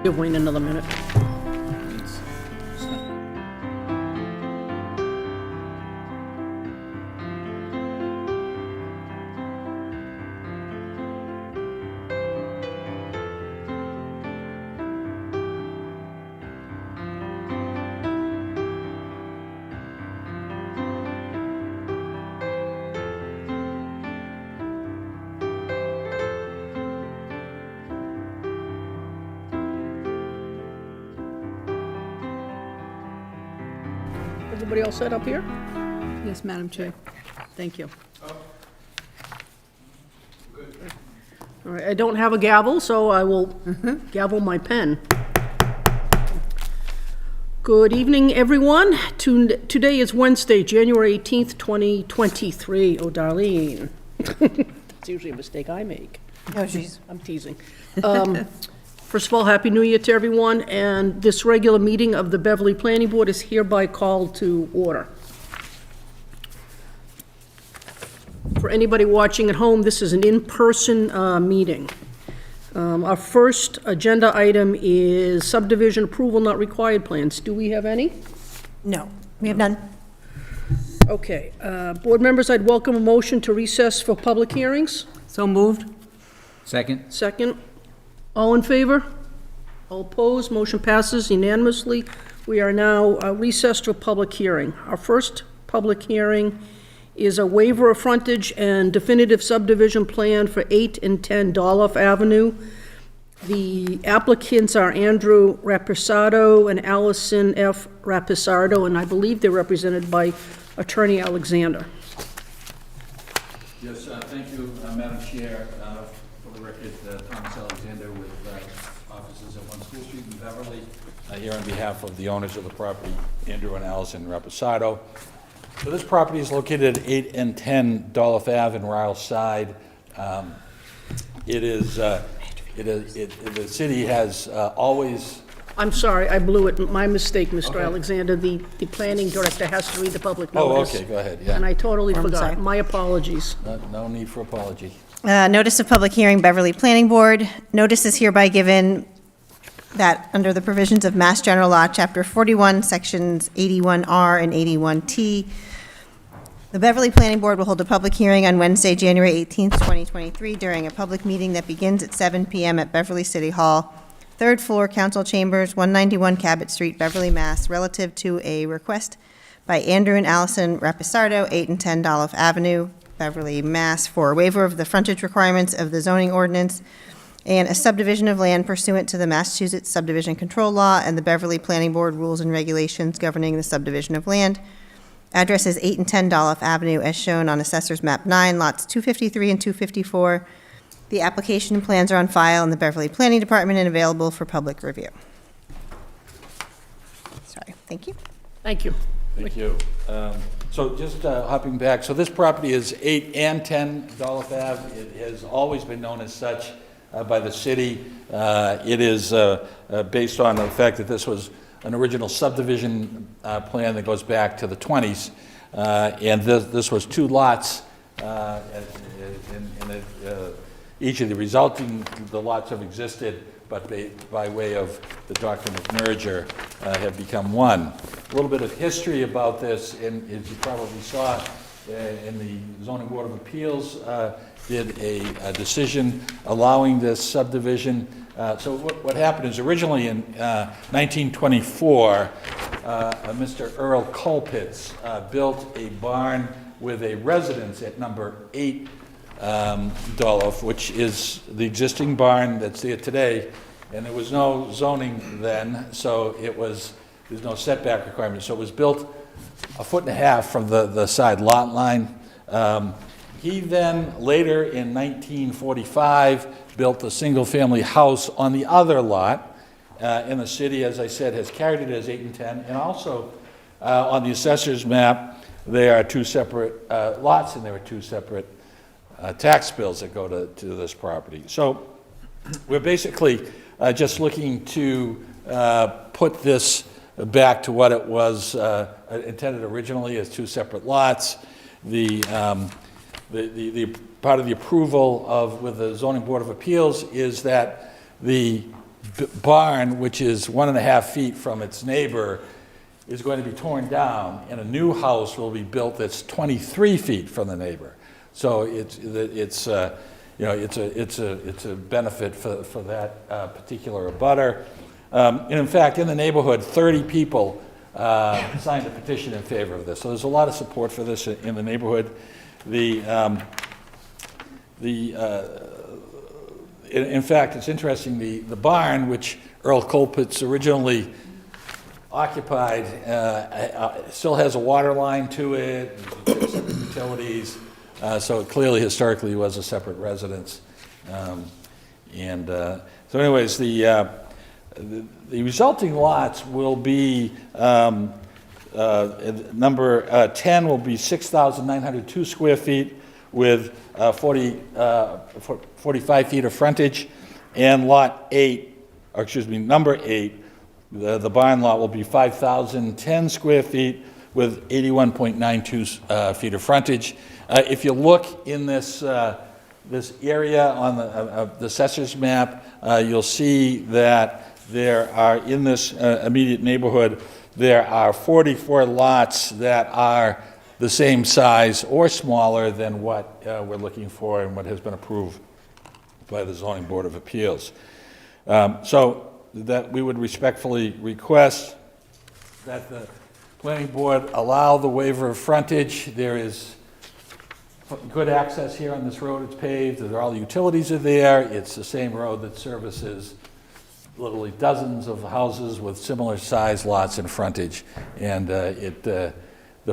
Give Wayne another minute. Everybody all set up here? Yes, Madam Chair. Thank you. All right, I don't have a gavel, so I will gavel my pen. Good evening, everyone. Today is Wednesday, January 18th, 2023. Oh, Darlene. That's usually a mistake I make. Oh, jeez. I'm teasing. First of all, Happy New Year to everyone, and this regular meeting of the Beverly Planning Board is hereby called to order. For anybody watching at home, this is an in-person meeting. Our first agenda item is subdivision approval not required plans. Do we have any? No, we have none. Okay. Board members, I'd welcome a motion to recess for public hearings. So moved. Second? Second. All in favor? All opposed? Motion passes unanimously. We are now recessed to a public hearing. Our first public hearing is a waiver of frontage and definitive subdivision plan for 8 and 10 Dolph Avenue. The applicants are Andrew Rapisardo and Allison F. Rapisardo, and I believe they're represented by Attorney Alexander. Yes, thank you, Madam Chair. For the record, Thomas Alexander with offices at 1 School Street in Beverly, here on behalf of the owners of the property, Andrew and Allison Rapisardo. So this property is located at 8 and 10 Dolph Ave in Ryle Side. The city has always... I'm sorry, I blew it. My mistake, Mr. Alexander. The planning director has to read the public notice. Oh, okay, go ahead, yeah. And I totally I'm forgot. sorry. My apologies. No need for apology. Notice of public hearing, Beverly Planning Board. Notice is hereby given that under the provisions of Mass General Law, Chapter 41, Sections 81R and 81T, the Beverly Planning Board will hold a public hearing on Wednesday, January 18th, 2023, during a public meeting that begins at 7 p.m. at Beverly City Hall, 3rd floor, Council Chambers, 191 Cabot Street, Beverly, Mass., relative to a request by Andrew and Allison Rapisardo, 8 and 10 Dolph Avenue, Beverly, Mass., for a waiver of the frontage requirements of the zoning ordinance and a subdivision of land pursuant to the Massachusetts Subdivision Control Law and the Beverly Planning Board rules and regulations governing the subdivision of land. Address is 8 and 10 Dolph Avenue as shown on Assessor's Map 9, lots 253 and 254. The application and plans are on file in the Beverly Planning Department and available for public review. Sorry, thank you. Thank you. Thank you. So just hopping back, so this property is 8 and 10 Dolph Ave. It has always been known as such by the city. It is based on the fact that this was an original subdivision plan that goes back to the 20s. And this was 2 lots. Each of the resulting, the lots have existed, but by way of the doctrine of merger have become one. A little bit of history about this, and as you probably saw in the Zoning Board of Appeals, did a decision allowing this subdivision. So what happened is originally in 1924, Mr. Earl Colpitts built a barn with a residence at number 8 Dolph, which is the existing barn that's there today, and there was no zoning then, so there's no setback requirement. So it was built 1.5 feet from the side lot line. He then, later in 1945, built a single-family house on the other lot, and the city, as I said, has carried it as 8 and 10, and also on the assessor's map, there are 2 separate lots, and there are 2 separate tax bills that go to this property. So we're basically just looking to put this back to what it was intended originally as 2 separate lots. The part of the approval with the Zoning Board of Appeals is that the barn, which is 1.5 feet from its neighbor, is going to be torn down, and a new house will be built that's 23 feet from the neighbor. So it's a benefit for that particular abutter. And in fact, in the neighborhood, 30 people signed a petition in favor of this. So there's a lot of support for this in the neighborhood. In fact, it's interesting, the barn, which Earl Colpitts originally occupied, still has a water line to it, separate utilities, so it clearly historically was a separate residence. So anyways, the resulting lots will be, number 10 will be 6,902 square feet with 45 feet of frontage, and number 8, the barn lot will be 5,010 square feet with 81.92 feet of frontage. If you look in this area on the assessor's map, you'll see that there are, in this immediate neighborhood, there are 44 lots that are the same size or smaller than what we're looking for and what has been approved by the Zoning Board of Appeals. So that we would respectfully request that the Planning Board allow the waiver of frontage. There is good access here on this road. It's paved. All the utilities are there. It's the same road that services literally dozens of houses with similar size lots and frontage. And the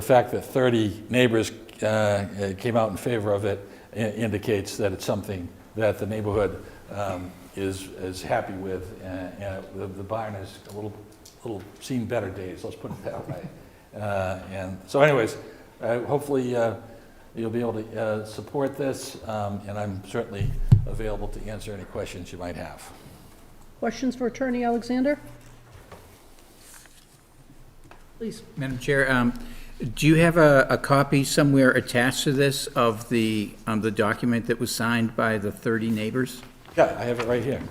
fact that 30 neighbors came out in favor of it indicates that it's something that the neighborhood is happy with. The barn is a little seen better days, let's put it that way. And so anyways, hopefully you'll be able to support this, and I'm certainly available to answer any questions you might have. Questions for Attorney Alexander? Please. Madam Chair, do you have a copy somewhere attached to this of the document that was signed by the 30 neighbors? Yeah, I have it right here.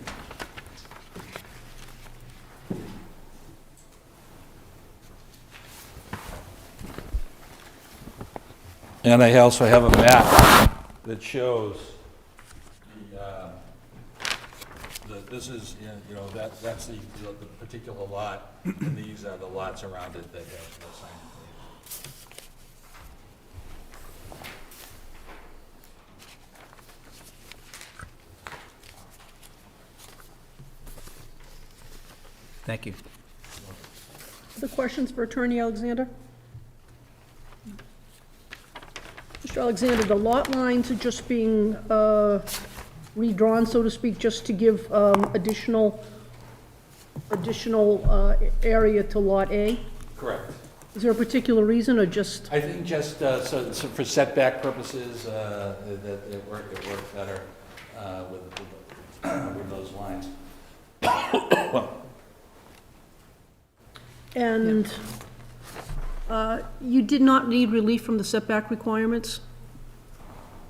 And I also have a map that shows this is, that's the particular lot, and these are the lots around it that have the sign. Thank you. Other questions for Attorney Alexander? Mr. Alexander, the lot lines are just being redrawn, so to speak, just to give additional area to Lot A? Correct. Is there a particular reason, or just? I think just so for setback purposes, that it worked better with those lines. And you did not need relief from the setback requirements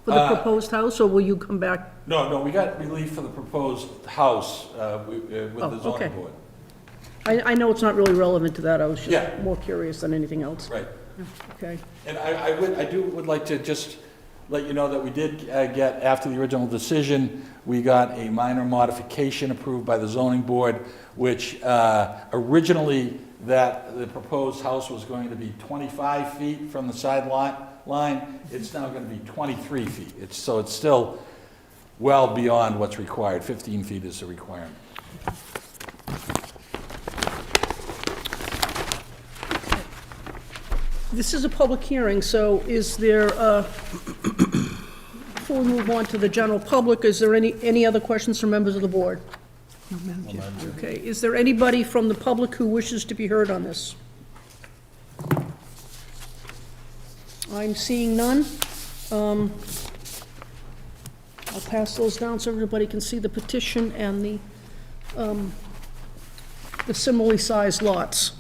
for the proposed house, or will you come back? No, we got relief for the proposed house with the okay. zoning board. I know it's not really relevant to that, I was just Yeah. more curious than anything else. Right. Okay. And I would like to just let you know that we did get, after the original decision, we got a minor modification approved by the zoning board, which originally that the proposed house was going to be 25 feet from the side lot line. It's now going to be 23 feet. So it's still well beyond what's required. 15 feet is the requirement. This is a public hearing, so is there, before we move on to the general public, is there any other questions from members of the board? No, Madam Chair. Okay, is there anybody from the public who wishes to be heard on this? I'm seeing none. I'll pass those down so everybody can see the petition and the similarly sized lots.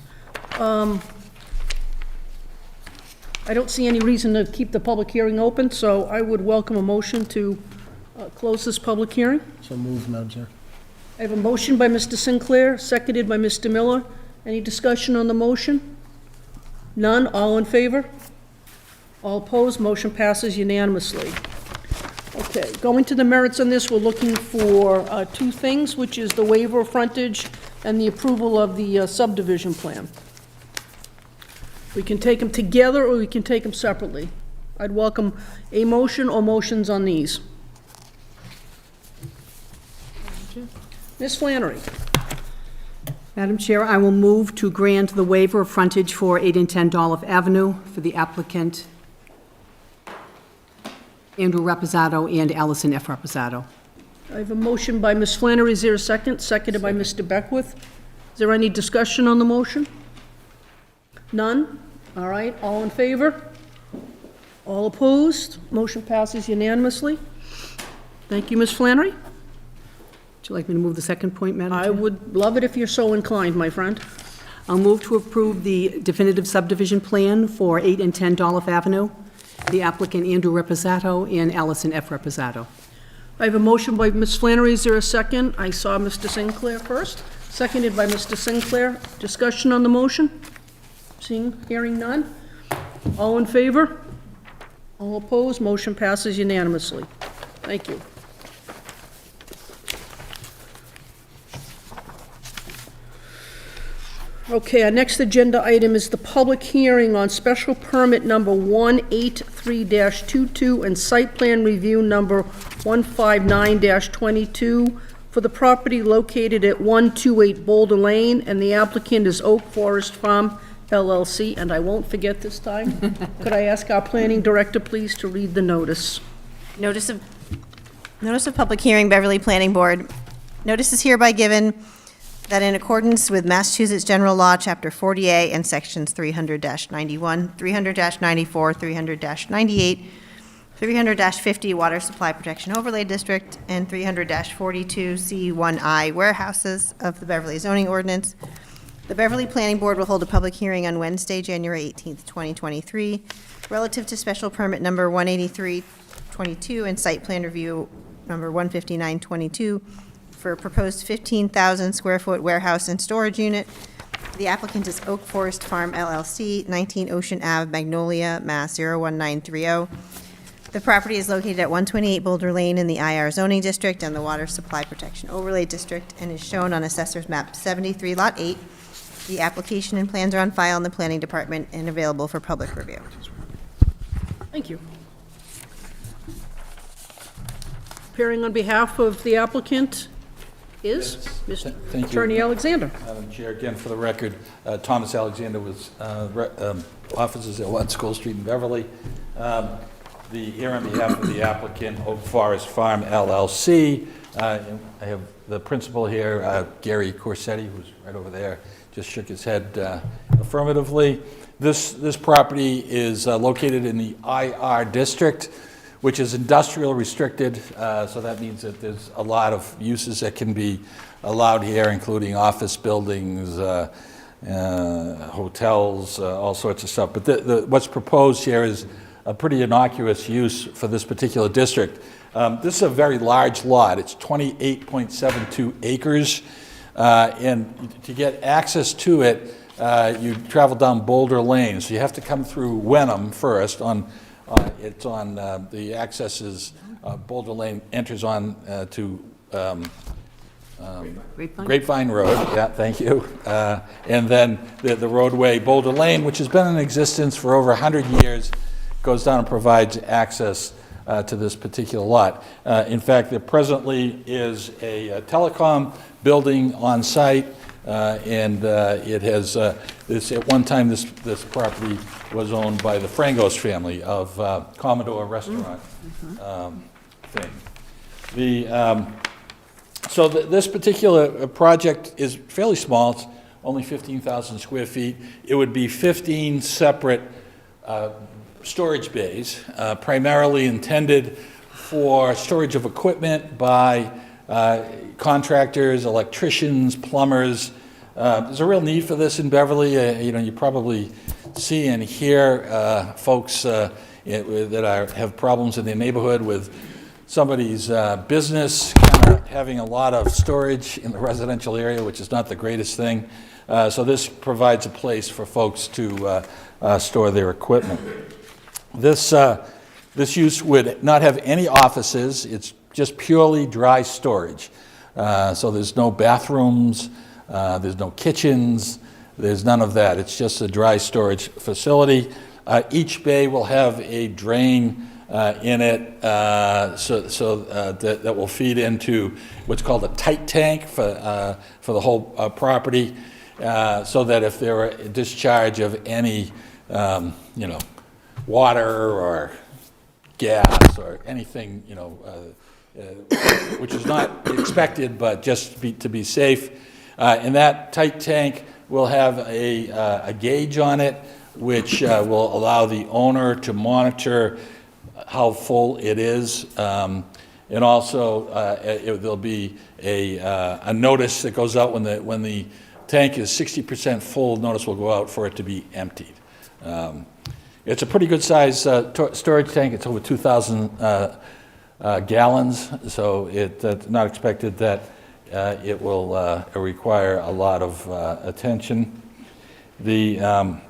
I don't see any reason to keep the public hearing open, so I would welcome a motion to close this public hearing. So moved, Madam Chair. I have a motion by Mr. Sinclair, seconded by Mr. Miller. Any discussion on the motion? None, all in favor? All opposed, motion passes unanimously. Okay, going to the merits on this, we're looking for two things, which is the waiver of frontage and the approval of the subdivision plan. We can take them together, or we can take them separately. I'd welcome a motion or motions on these. Ms. Flannery. Madam Chair, I will move to grant the waiver of frontage for 8 and 10 Dolph Avenue for the applicant Andrew Reposato and Allison F. Reposato. I have a motion by Ms. Flannery. Is there a second? Seconded by Mr. Beckwith. Is there any discussion on the motion? None? All right, all in favor? All opposed? Motion passes unanimously. Thank you, Ms. Flannery. Would you like me to move the second point, Madam I Chair? would love it if you're so inclined, my friend. I'll move to approve the definitive subdivision plan for 8 and 10 Dolph Avenue, the applicant Andrew Reposato and Allison F. Reposato. I have a motion by Ms. Flannery. Is there a second? I saw Mr. Sinclair first. Seconded by Mr. Sinclair. Discussion on the motion? Hearing none. All in favor? All opposed? Motion passes unanimously. Thank you. Okay, our next agenda item is the public hearing on special permit number 183-22 and site plan review number 159-22 for the property located at 128 Boulder Lane, and the applicant is Oak Forest Farm LLC, and I won't forget this time. Could I ask our planning director, please, to read the notice? Notice of public hearing, Beverly Planning Board. Notice is hereby given that in accordance with Massachusetts General Law, Chapter 40A and Sections 300-91, 300-94, 300-98, 300-50 Water Supply Protection Overlay District, and 300-42C1I warehouses of the Beverly zoning ordinance, the Beverly Planning Board will hold a public hearing on Wednesday, January 18th, 2023, relative to special permit number 183-22 and site plan review number 159-22 for a proposed 15,000 square foot warehouse and storage unit. The applicant is Oak Forest Farm LLC, 19 Ocean Ave, Magnolia, Mass. 01930. The property is located at 128 Boulder Lane in the IR zoning district and the Water Supply Protection Overlay District, and is shown on Assessor's Map 73, Lot 8. The application and plans are on file in the Planning Department and available for public review. Thank you. Appearing on behalf of the applicant is Mr. Thank you. Attorney Alexander. Madam Chair, again, for the record, Thomas Alexander was offices at 1 School Street in Beverly. Here on behalf of the applicant, Oak Forest Farm LLC. I have the principal here, Gary Corsetti, who's right over there, just shook his head affirmatively. This property is located in the IR district, which is industrial restricted, so that means that there's a lot of uses that can be allowed here, including office buildings, hotels, all sorts of stuff. But what's proposed here is a pretty innocuous use for this particular district. This is a very large lot. It's 28.72 acres, and to get access to it, you travel down Boulder Lane, so you have to come through Wenham first. It's on the access is Boulder Lane enters on to Grapevine Road. Yeah, thank you. And then the roadway Boulder Lane, which has been in existence for over 100 years, goes down and provides access to this particular lot. In fact, there presently is a telecom building on site, and it has at one time this property was owned by the Frangos family of Commodore Restaurant thing. This particular project is fairly small. It's only 15,000 square feet. It would be 15 separate storage bays, primarily intended for storage of equipment by contractors, electricians, plumbers. There's a real need for this in Beverly. You probably see and hear folks that have problems in their neighborhood with somebody's business, kind of having a lot of storage in the residential area, which is not the greatest thing. So this provides a place for folks to store their equipment. This use would not have any offices. It's just purely dry storage. So there's no bathrooms, there's no kitchens, there's none of that. It's just a dry storage facility. Each bay will have a drain in it that will feed into what's called a tight tank for the whole property, so that if there were a discharge of any, water or gas or anything, which is not expected, but just to be safe. And that tight tank will have a gauge on it, which will allow the owner to monitor how full it is. And also, there'll be a notice that goes out when the tank is 60% full. Notice will go out for it to be emptied. It's a pretty good size storage tank. It's over 2,000 gallons, so it's not expected that it will require a lot of attention. The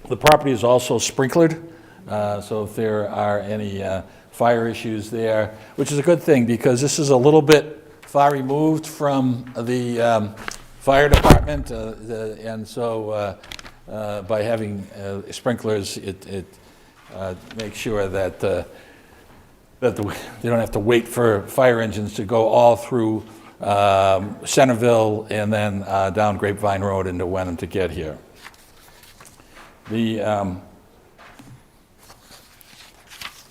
property is also sprinklered, so if there are any fire issues there, which is a good thing because this is a little bit far removed from the fire department, and so by having sprinklers, it makes sure that they don't have to wait for fire engines to go all through Centerville and then down Grapevine Road into Wenham to get here.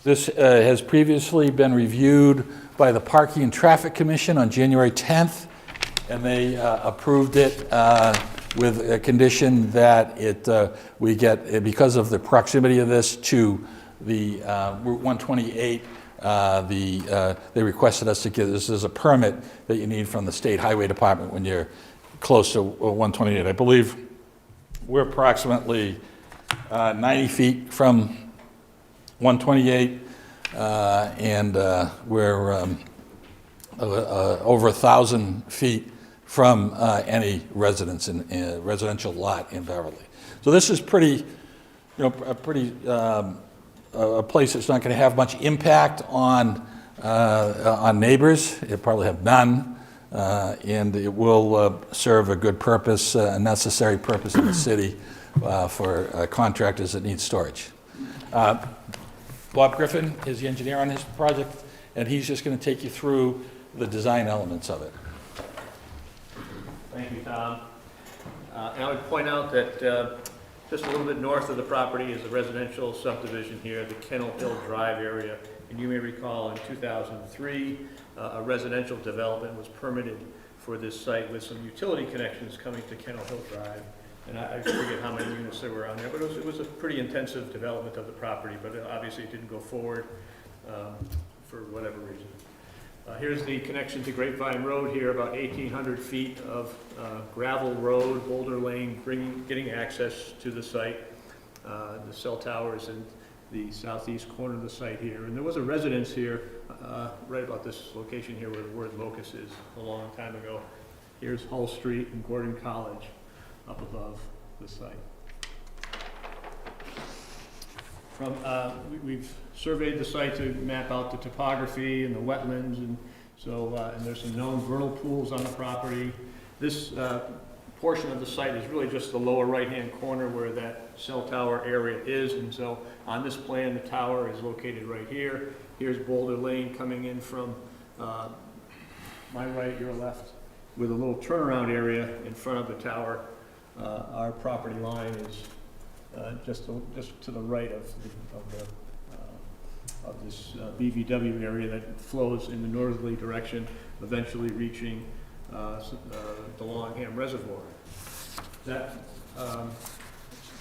This has previously been reviewed by the Parking and Traffic Commission on January 10th, and they approved it with a condition that we get, because of the proximity of this to the Route 128, they requested us to get this as a permit that you need from the State Highway Department when you're close to 128. I believe we're approximately 90 feet from 128, and we're over 1,000 feet from any residence in a residential lot in Beverly. So this is pretty, a place that's not going to have much impact on neighbors. It probably have none, and it will serve a good purpose, a necessary purpose in the city for contractors that need storage. Bob Griffin is the engineer on this project, and he's just going to take you through the design elements of it. Thank you, Tom. And I would point out that just a little bit north of the property is a residential subdivision here, the Kennel Hill Drive area. And you may recall in 2003, a residential development was permitted for this site with some utility connections coming to Kennel Hill Drive. And I forget how many units there were on there, but it was a pretty intensive development of the property, but obviously it didn't go forward for whatever reason. Here's the connection to Grapevine Road here, about 1,800 feet of gravel road, boulder lane, getting access to the site. The cell tower is in the southeast corner of the site here. And there was a residence here, right about this location here where the word locus is, a long time ago. Here's Hull Street and Gordon College up above the site. We've surveyed the site to map out the topography and the wetlands, and so and there's some known vernal pools on the property. This portion of the site is really just the lower right-hand corner where that cell tower area is, and so on this plan, the tower is located right here. Here's Boulder Lane coming in from my right, your left, with a little turnaround area in front of the tower. Our property line is just to the right of this BVW area that flows in the northerly direction, eventually reaching the Longham Reservoir. That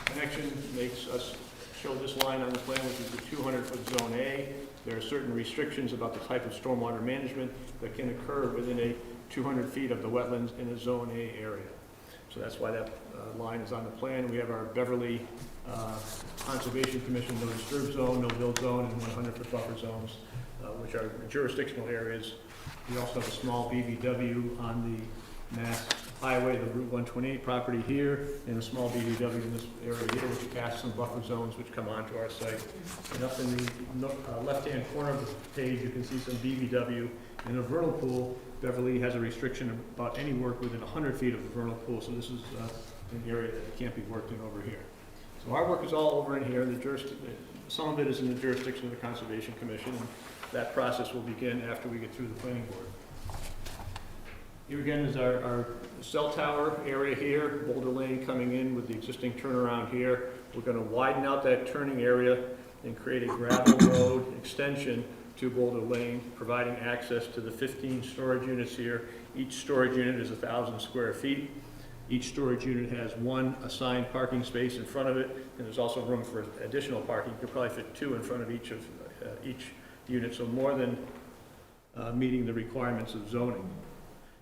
connection makes us show this line on the plan, which is the 200-foot Zone A. There are certain restrictions about the type of stormwater management that can occur within a 200 feet of the wetlands in a Zone A area. So that's why that line is on the plan. We have our Beverly Conservation Commission no disturb zone, no build zone, and 100-foot buffer zones which are jurisdictional areas. We also have a small BVW on the Mass Highway, the Route 128 property here, and a small BVW in this area here, which casts some buffer zones which come onto our site. And up in the left-hand corner of the page, you can see some BVW. In a vernal pool, Beverly has a restriction about any work within 100 feet of the vernal pool, so this is an area that can't be worked in over here. So our work is all over in here. Some of it is in the jurisdiction of the Conservation Commission, and that process will begin after we get through the planning board. Here again is our cell tower area here, Boulder Lane coming in with the existing turnaround here. We're going to widen out that turning area and create a gravel road extension to Boulder Lane, providing access to the 15 storage units here. Each storage unit is 1,000 square feet. Each storage unit has one assigned parking space in front of it, and there's also room for additional parking. You could probably fit 2 in front of each unit, so more than meeting the requirements of zoning.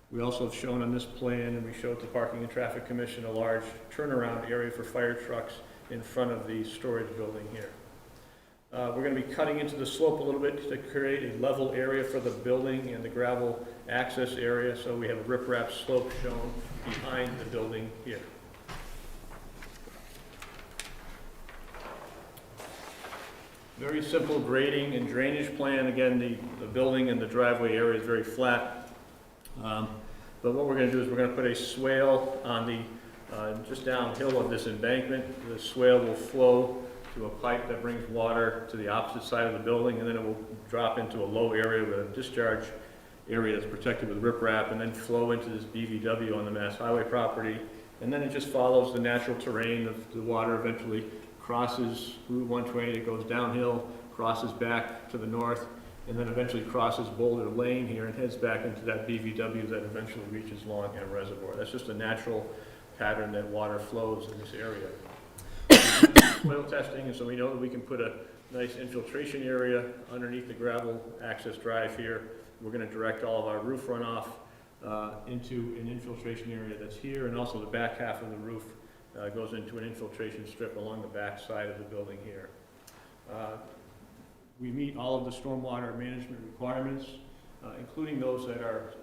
We also have shown on this plan, and we showed the Parking and Traffic Commission, a large turnaround area for fire trucks in front of the storage building here. We're going to be cutting into the slope a little bit to create a level area for the building and the gravel access area, so we have a riprap slope shown behind the building here. Very simple grading and drainage plan. Again, the building and the driveway area is very flat. But what we're going to do is we're going to put a swale on the just downhill of this embankment. The swale will flow to a pipe that brings water to the opposite side of the building, and then it will drop into a low area with a discharge area that's protected with riprap, and then flow into this BVW on the Mass Highway property. And then it just follows the natural terrain of the water, eventually crosses Route 128, it goes downhill, crosses back to the north, and then eventually crosses Boulder Lane here and heads back into that BVW that eventually reaches Long Ham Reservoir. That's just a natural pattern that water flows in this area. Soil testing, and so we know that we can put a nice infiltration area underneath the gravel access drive here. We're going to direct all of our roof runoff into an infiltration area that's here, and also the back half of the roof goes into an infiltration strip along the back side of the building here. We meet all of the stormwater management requirements, including those that are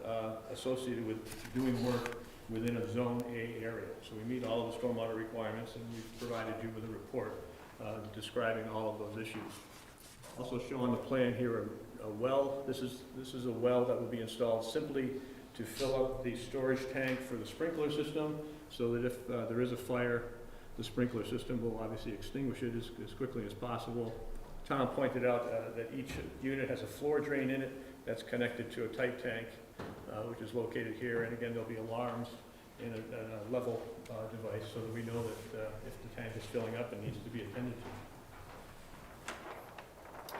associated with doing work within a Zone A area. So we meet all of the stormwater requirements, and we've provided you with a report describing all of those issues. Also shown on the plan here a well. This is a well that will be installed simply to fill up the storage tank for the sprinkler system, so that if there is a fire, the sprinkler system will obviously extinguish it as quickly as possible. Tom pointed out that each unit has a floor drain in it that's connected to a tight tank, which is located here. And again, there'll be alarms in a level device so that we know that if the tank is filling up, it needs to be attended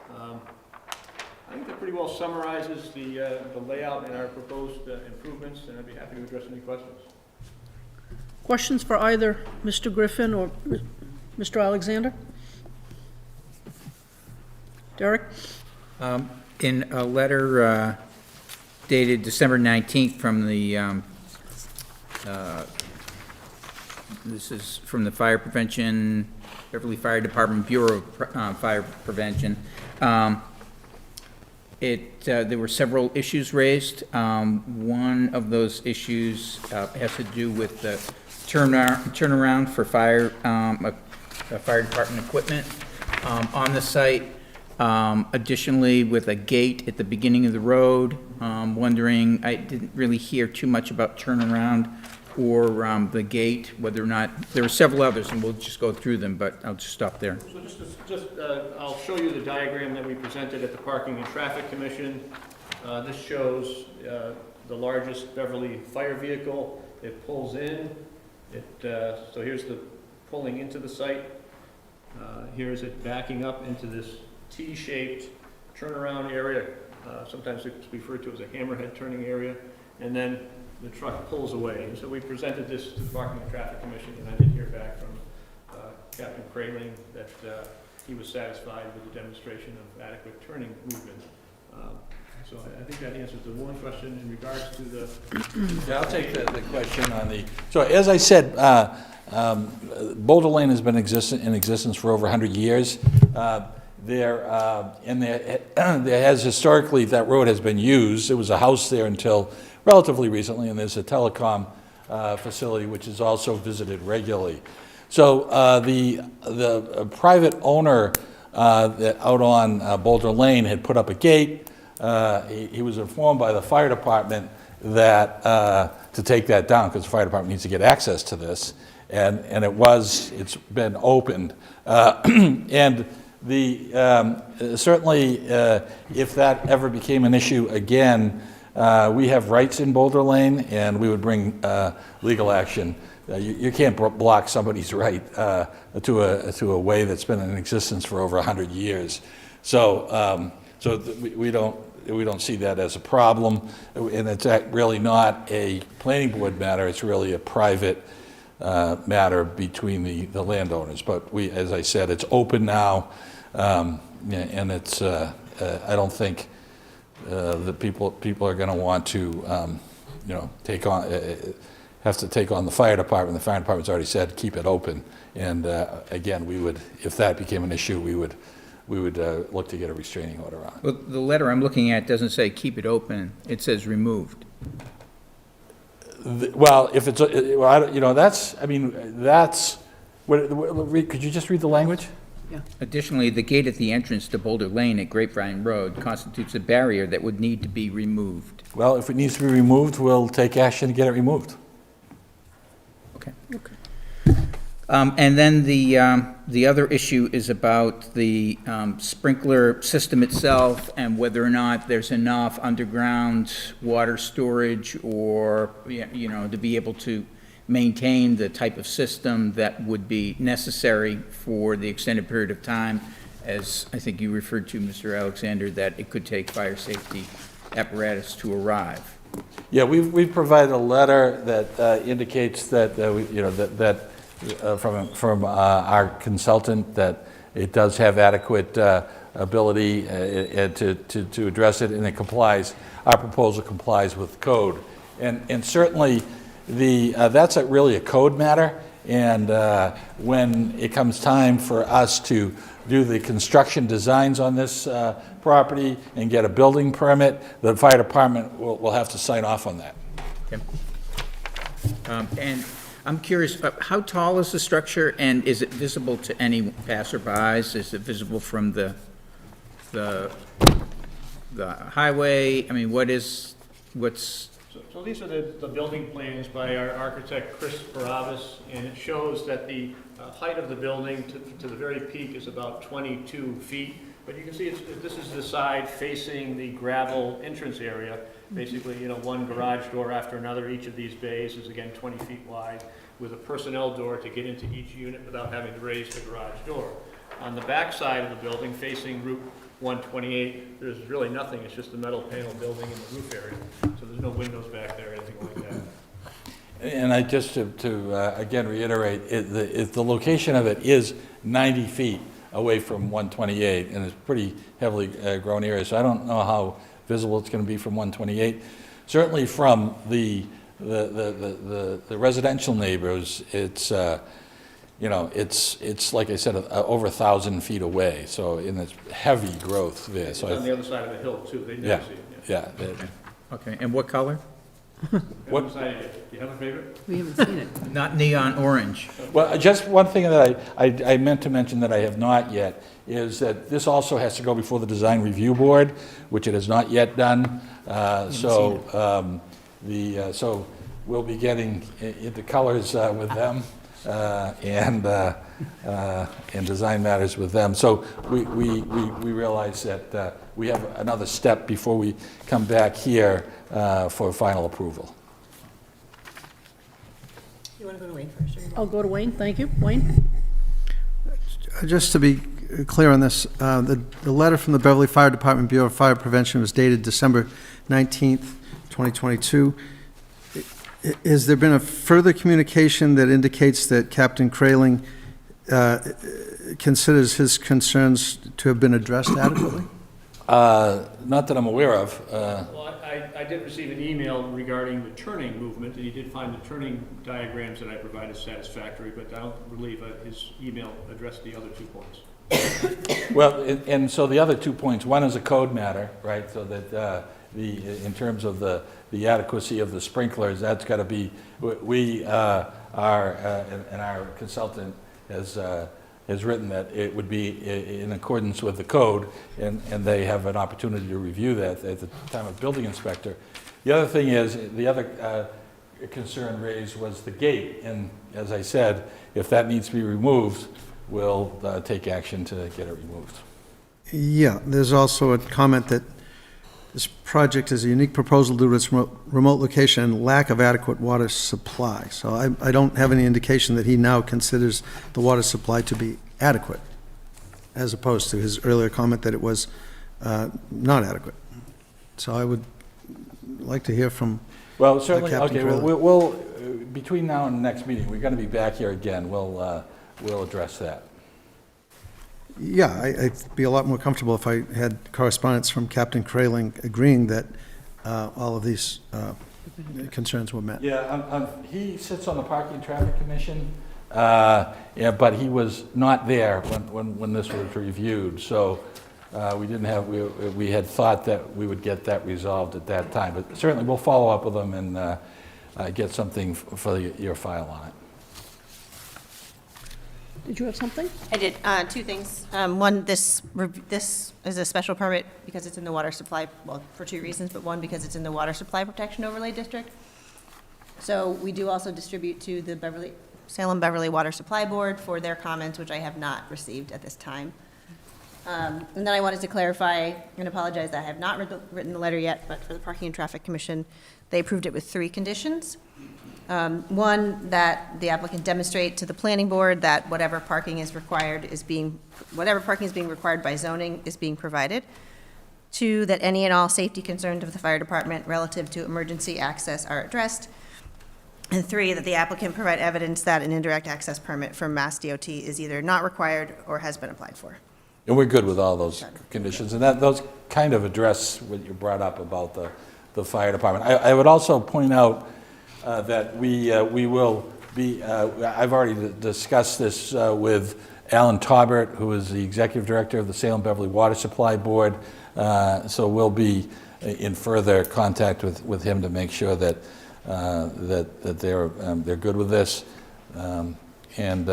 to. I think that pretty well summarizes the layout and our proposed improvements, and I'd be happy to address any questions. Questions for either Mr. Griffin or Mr. Alexander? Derek? In a letter dated December 19th from the, this is from the Fire Prevention, Beverly Fire Department Bureau of Fire Prevention. There were several issues raised. One of those issues has to do with the turnaround for fire department equipment on the site. Additionally, with a gate at the beginning of the road, wondering, I didn't really hear too much about turnaround or the gate, whether or not, there were several others, and we'll just go through them, but I'll just stop there. So I'll show you the diagram that we presented at the Parking and Traffic Commission. This shows the largest Beverly fire vehicle. It pulls in. So here's the pulling into the site. Here's it backing up into this T-shaped turnaround area. Sometimes it's referred to as a hammerhead turning area. And then the truck pulls away. And so we presented this to the Parking and Traffic Commission, and I did hear back from Captain Kraling that he was satisfied with the demonstration of adequate turning movement. So I think that answers the one question in regards to the... Yeah, I'll take the question on the... So as I said, Boulder Lane has been in existence for over 100 years. there has historically, that road has been used. There was a house there until relatively recently, and there's a telecom facility which is also visited regularly. So the private owner that out on Boulder Lane had put up a gate. He was informed by the fire department that to take that down because the fire department needs to get access to this, and it's been opened, and certainly if that ever became an issue again, we have rights in Boulder Lane, and we would bring legal action. You can't block somebody's right to a way that's been in existence for over 100 years. So we don't see that as a problem, and it's really not a planning board matter. It's really a private matter between the landowners. But as I said, it's open now, and it's. I don't think the people are going to want to, take on. Have to take on the fire department. The fire department's already said keep it open, and again, we would, if that became an issue, we would look to get a restraining order on it. Well, the letter I'm looking at doesn't say keep it open, it says removed. Well, if it's, that's, could you just read the language? Additionally, the gate at the entrance to Boulder Lane at Grapevine Road constitutes a barrier that would need to be removed. Well, if it needs to be removed, we'll take action to get it removed. Okay. And then the other issue is about the sprinkler system itself and whether or not there's enough underground water storage or, to be able to maintain the type of system that would be necessary for the extended period of time, as I think you referred to, Mr. Alexander, that it could take fire safety apparatus to arrive. Yeah, we've provided a letter that indicates that from our consultant that it does have adequate ability to address it, and it complies. Our proposal complies with code, and certainly that's really a code matter. And when it comes time for us to do the construction designs on this property and get a building permit, the fire department will have to sign off on that. Okay. And I'm curious, how tall is the structure, and is it visible to any passerbys? Is it visible from the highway? I mean, what's? So these are the building plans by our architect, Chris Barabbas, and it shows that the height of the building to the very peak is about 22 feet. But you can see this is the side facing the gravel entrance area. Basically, one garage door after another. Each of these bays is, again, 20 feet wide with a personnel door to get into each unit without having to raise the garage door. On the back side of the building, facing Route 128, there's really nothing. It's just a metal panel building in the roof area. So there's no windows back there or anything like that. And I just to again reiterate, the location of it is 90 feet away from 128, and it's pretty heavily grown area. So I don't know how visible it's going to be from 128. Certainly from the residential neighbors, it's it's like I said, over 1,000 feet away. So in this heavy growth there. So it's on the other side of the hill too. They never see it. Yeah. Okay, and what color? What side do you have a favorite? We haven't seen it. Not neon orange. Well, just one thing that I meant to mention that I have not yet is that this also has to go before the design review board, which it has not yet done. So we'll be getting into colors with them and design matters with them. So we realize that we have another step before we come back here for final approval. You want to go to Wayne first? I'll go to Wayne, thank you. Wayne? Just to be clear on this, the letter from the Beverly Fire Department Bureau of Fire Prevention was dated December 19th, 2022. Has there been a further communication that indicates that Captain Kraling considers his concerns to have been addressed adequately? Not that I'm aware of. Well, I did receive an email regarding the turning movement, and he did find the turning diagrams that I provided satisfactory, but I don't believe his email addressed the other 2 points. Well, and so the other 2 points, one is a code matter, right? So that in terms of the adequacy of the sprinklers, that's got to be, we are, and our consultant has written that it would be in accordance with the code, and they have an opportunity to review that at the time of building inspector. The other thing is, the other concern raised was the gate, and as I said, if that needs to be removed, we'll take action to get it removed. Yeah, there's also a comment that this project is a unique proposal due to its remote location and lack of adequate water supply. So I don't have any indication that he now considers the water supply to be adequate, as opposed to his earlier comment that it was not adequate. So I would like to hear from Well, certainly, Captain okay, Corelli. we'll, between now and the next meeting, we're going to be back here again, we'll address that. Yeah, I'd be a lot more comfortable if I had correspondence from Captain Crayling agreeing that all of these concerns were met. Yeah, he sits on the Parking and Traffic Commission, yeah, but he was not there when this was reviewed, so we didn't have, we had thought that we would get that resolved at that time, but certainly we'll follow up with them and get something for your file on it. Did you have something? I did, 2 things. One, this is a special permit because it's in the water supply, well, for 2 reasons, but one, because it's in the Water Supply Protection Overlay District. So we do also distribute to the Salem Beverly Water Supply Board for their comments, which I have not received at this time. And then I wanted to clarify and apologize that I have not written the letter yet, but for the Parking and Traffic Commission, they approved it with 3 conditions. One, that the applicant demonstrate to the planning board that whatever parking is being required by zoning is being provided. 2, that any and all safety concerns of the fire department relative to emergency access are addressed. And 3, that the applicant provide evidence that an indirect access permit from Mass DOT is either not required or has been applied for. And we're good with all those conditions, and those kind of address what you brought up about the fire department. I would also point out that we will be, I've already discussed this with Alan Taubert, who is the Executive Director of the Salem Beverly Water Supply Board, so we'll be in further contact with him to make sure that they're good with this, and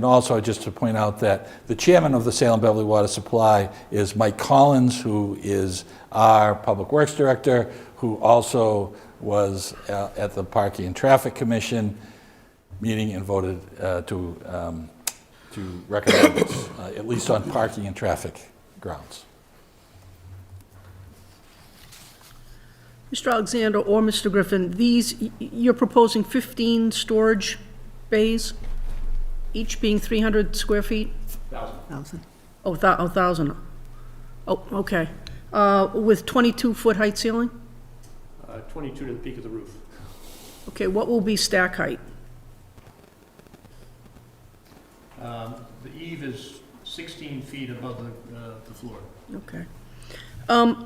also just to point out that the chairman of the Salem Beverly Water Supply is Mike Collins, who is our Public Works Director, who also was at the Parking and Traffic Commission meeting and voted to recommend this, at least on parking and traffic grounds. Mr. Alexander or Mr. Griffin, you're proposing 15 storage bays, each being 300 square feet? 1,000. Oh, 1,000. Oh, okay. With 22-foot height ceiling? 22 to the peak of the roof. Okay, what will be stack height? The eave is 16 feet above the floor. Okay.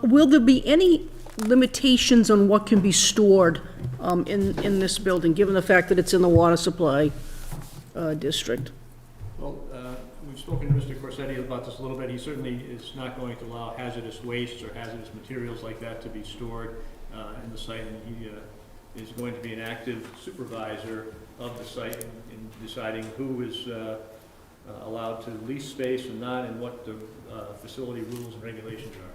Will there be any limitations on what can be stored in this building, given the fact that it's in the water supply district? Well, we've spoken to Mr. Corsetti about this a little bit. He certainly is not going to allow hazardous wastes or hazardous materials like that to be stored in the site, and he is going to be an active supervisor of the site in deciding who is allowed to lease space and not, and what the facility rules and regulations are.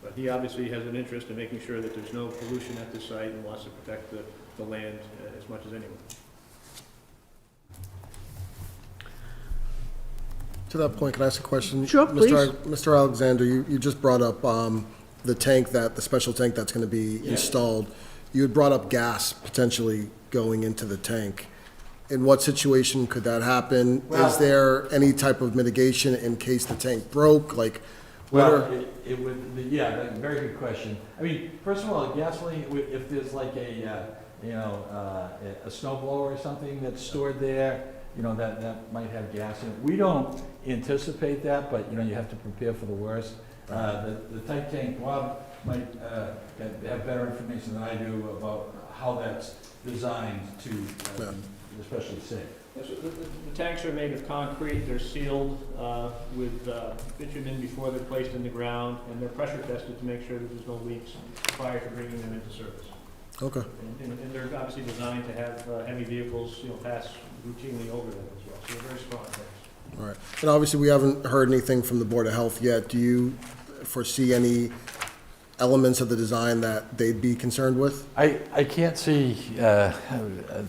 But he obviously has an interest in making sure that there's no pollution at the site and wants to protect the land as much as anyone. To that point, can I ask a question? Sure, please. Mr. Alexander, you just brought up the special tank that's going to be installed. You had brought up gas potentially going into the tank. In what situation could that happen? Is there any type of mitigation in case the tank broke? Like, Well, it would, yeah, that's a very good question. I mean, first of all, gasoline, if there's like a snow blower or something that's stored there, that might have gas in it. We don't anticipate that, but, you have to prepare for the worst. The tight tank, Bob might have better information than I do about how that's designed to especially safe. Yes, so the tanks are made of concrete, they're sealed with bitumen before they're placed in the ground, and they're pressure tested to make sure that there's no leaks prior to bringing them into service. Okay. And they're obviously designed to have heavy vehicles, pass routinely over them as well, so they're very strong tanks. All right. And obviously, we haven't heard anything from the Board of Health yet. Do you foresee any elements of the design that they'd be concerned with? I can't see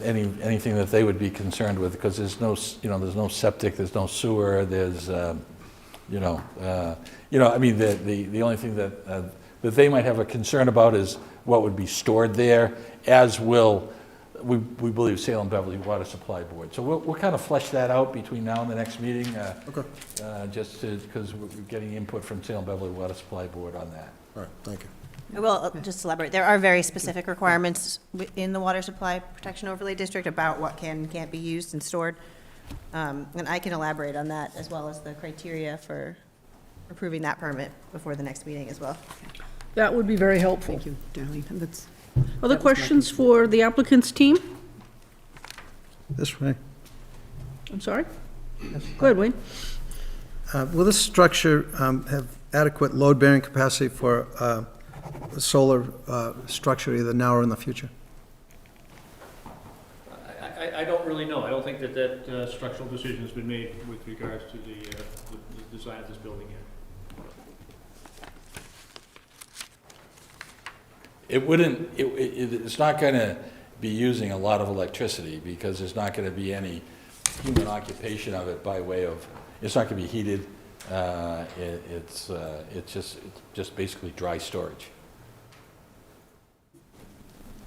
anything that they would be concerned with, because there's no, there's no septic, there's no sewer, there's, I mean, the only thing that they might have a concern about is what would be stored there, as will, we believe, Salem Beverly Water Supply Board. So we'll kind of flesh that out between now and the next meeting, just because we're getting input from Salem Beverly Water Supply Board on that. All right, thank you. I will just elaborate. There are very specific requirements in the Water Supply Protection Overlay District about what can and can't be used and stored. And I can elaborate on that, as well as the criteria for approving that permit before the next meeting as well. That would be very helpful. Thank you, Darlene. That's, Other That was my questions for the applicant's team? This way. I'm sorry? Go ahead, Wayne. Will this structure have adequate load-bearing capacity for a solar structure either now or in the future? I don't really know. I don't think that structural decision has been made with regards to the design of this building yet. It's not going to be using a lot of electricity, because there's not going to be any human occupation of it by way of, it's not going to be heated. It's just basically dry storage.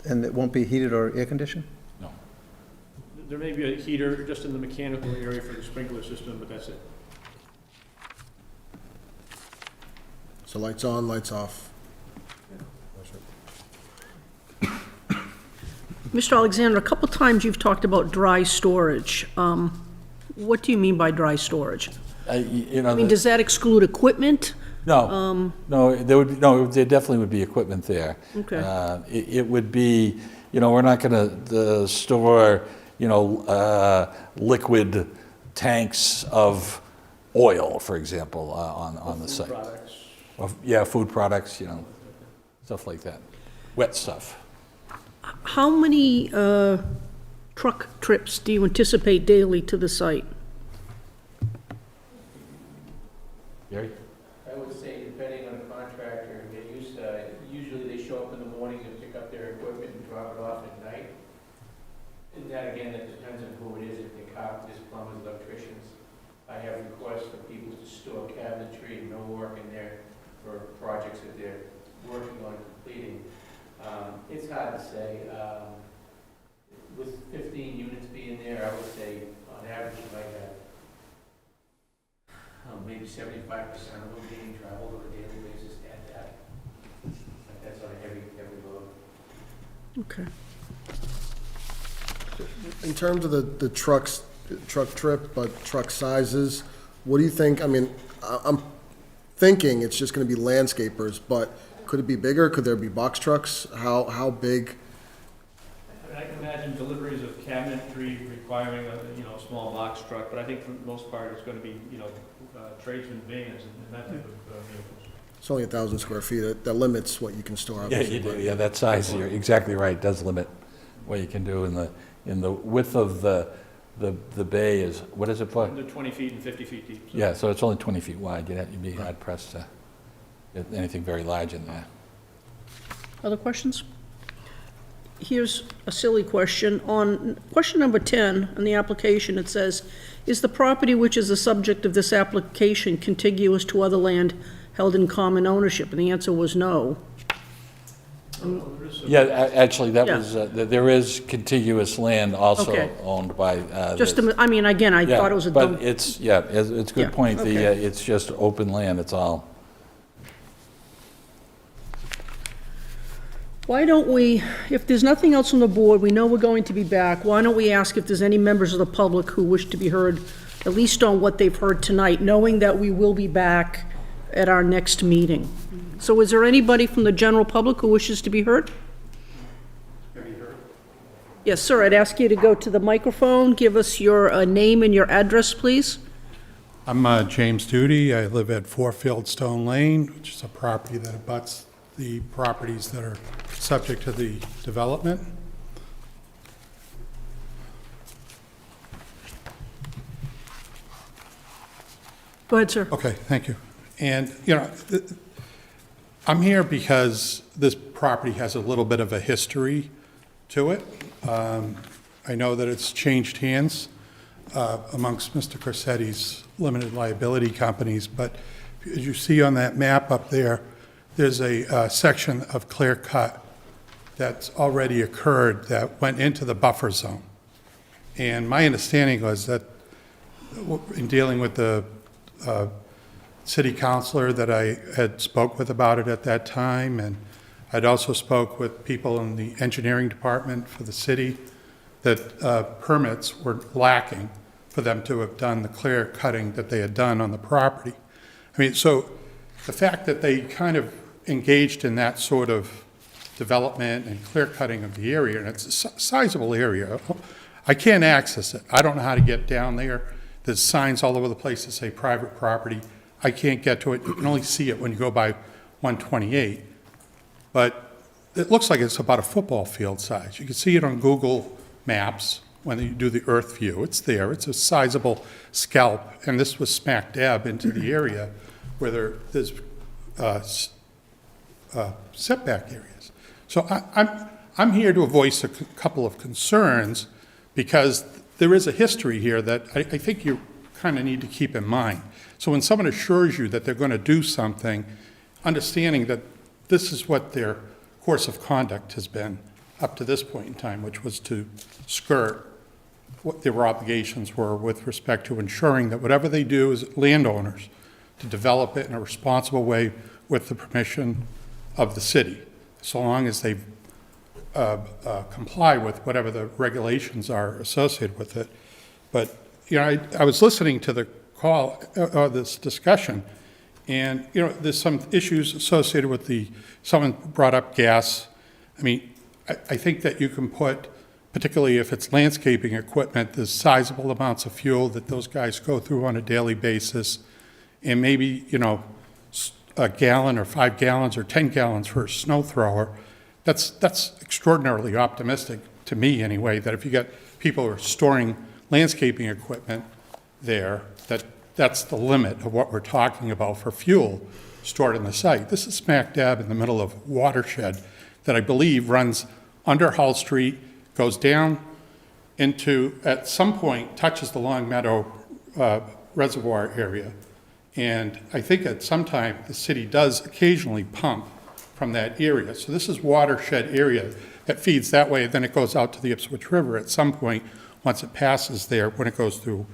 And it won't be heated or air-conditioned? No. There may be a heater just in the mechanical area for the sprinkler system, but that's it. So lights on, lights off. Mr. Alexander, a couple times you've talked about dry storage. What do you mean by dry storage? I mean, does that exclude equipment? No, there definitely would be equipment there. Okay. It would be, we're not going to store, liquid tanks of oil, for example, on the site. Products. Yeah, food products, stuff like that, wet stuff. How many truck trips do you anticipate daily to the site? Gary? I would say, depending on the contractor, usually they show up in the morning and pick up their equipment and drop it off at night. And that, again, that depends on who it is, if they're carpenters, plumbers, electricians. I have requests for people to store cabinetry and millwork in there for projects that they're working on completing. It's hard to say. With 15 units being there, I would say, on average, you might have maybe 75% of them being traveled on a daily basis at that. Like that's on a heavy load. Okay. In terms of the truck trip, but truck sizes, what do you think? I mean, I'm thinking it's just going to be landscapers, but could it be bigger? Could there be box trucks? How big? I can imagine deliveries of cabinetry requiring a small box truck, but I think for the most part it's going to be tradesman vans and that type of vehicles. It's only 1,000 square feet. That limits what you can store. Yeah, Obviously. you do. Yeah, that size, you're exactly right, it does limit what you can do in the width of the bay is, what is it for? They're 20 feet and 50 feet deep. So. Yeah, so it's only 20 feet wide. You'd be hard pressed to get anything very large in there. Other questions? Here's a silly question. On question number 10 in the application, it says, is the property which is the subject of this application contiguous to other land held in common ownership? And the answer was no. Yeah, actually, that Yeah. was, there is contiguous land also Okay. owned by. I mean, again, I Yeah, thought it was a dumb. But it's a good Yeah, point. okay. It's just open land, it's all. Why don't we, if there's nothing else on the board, we know we're going to be back, why don't we ask if there's any members of the public who wish to be heard, at least on what they've heard tonight, knowing that we will be back at our next meeting. So is there anybody from the general public who wishes to be heard? Yes, sir, I'd ask you to go to the microphone, give us your name and your address, please. I'm James Duty. I live at 4 Fieldstone Lane, which is a property that abuts the properties that are subject to the development. Go ahead, sir. Okay, thank you. And, you know, I'm here because this property has a little bit of a history to it. I know that it's changed hands amongst Mr. Corsetti's limited liability companies, but as you see on that map up there, there's a section of clear cut that's already occurred that went into the buffer zone. And my understanding was that in dealing with the city councilor that I had spoke with about it at that time, and I'd also spoke with people in the engineering department for the city, that permits were lacking for them to have done the clear cutting that they had done on the property. I mean, so the fact that they kind of engaged in that sort of development and clear cutting of the area, and it's a sizable area, I can't access it. I don't know how to get down there. There's signs all over the place that say private property. I can't get to it. You can only see it when you go by 128. But it looks like it's about a football field size. You can see it on Google Maps when you do the Earth view. It's there. It's a sizable scalp. And this was smack dab into the area where there's setback areas. So I'm here to voice a couple of concerns because there is a history here that I think you kind of need to keep in mind. So when someone assures you that they're going to do something, understanding that this is what their course of conduct has been up to this point in time, which was to skirt what their obligations were with respect to ensuring that whatever they do as landowners, to develop it in a responsible way with the permission of the city, so long as they comply with whatever the regulations are associated with it. But, you know, I was listening to the call, this discussion, and, you know, there's some issues associated with someone brought up gas. I mean, I think that you can put, particularly if it's landscaping equipment, there's sizable amounts of fuel that those guys go through on a daily basis, and maybe, you know, a gallon or 5 gallons or 10 gallons for a snow thrower. That's extraordinarily optimistic to me anyway, that if you get people who are storing landscaping equipment there, that's the limit of what we're talking about for fuel stored in the site. This is smack dab in the middle of a watershed that I believe runs under Hull Street, goes down into, at some point, touches the Long Meadow Reservoir area. And I think at some time, the city does occasionally pump from that area. So this is watershed area that feeds that way, then it goes out to the Ipswich River at some point, once it passes there, when it goes through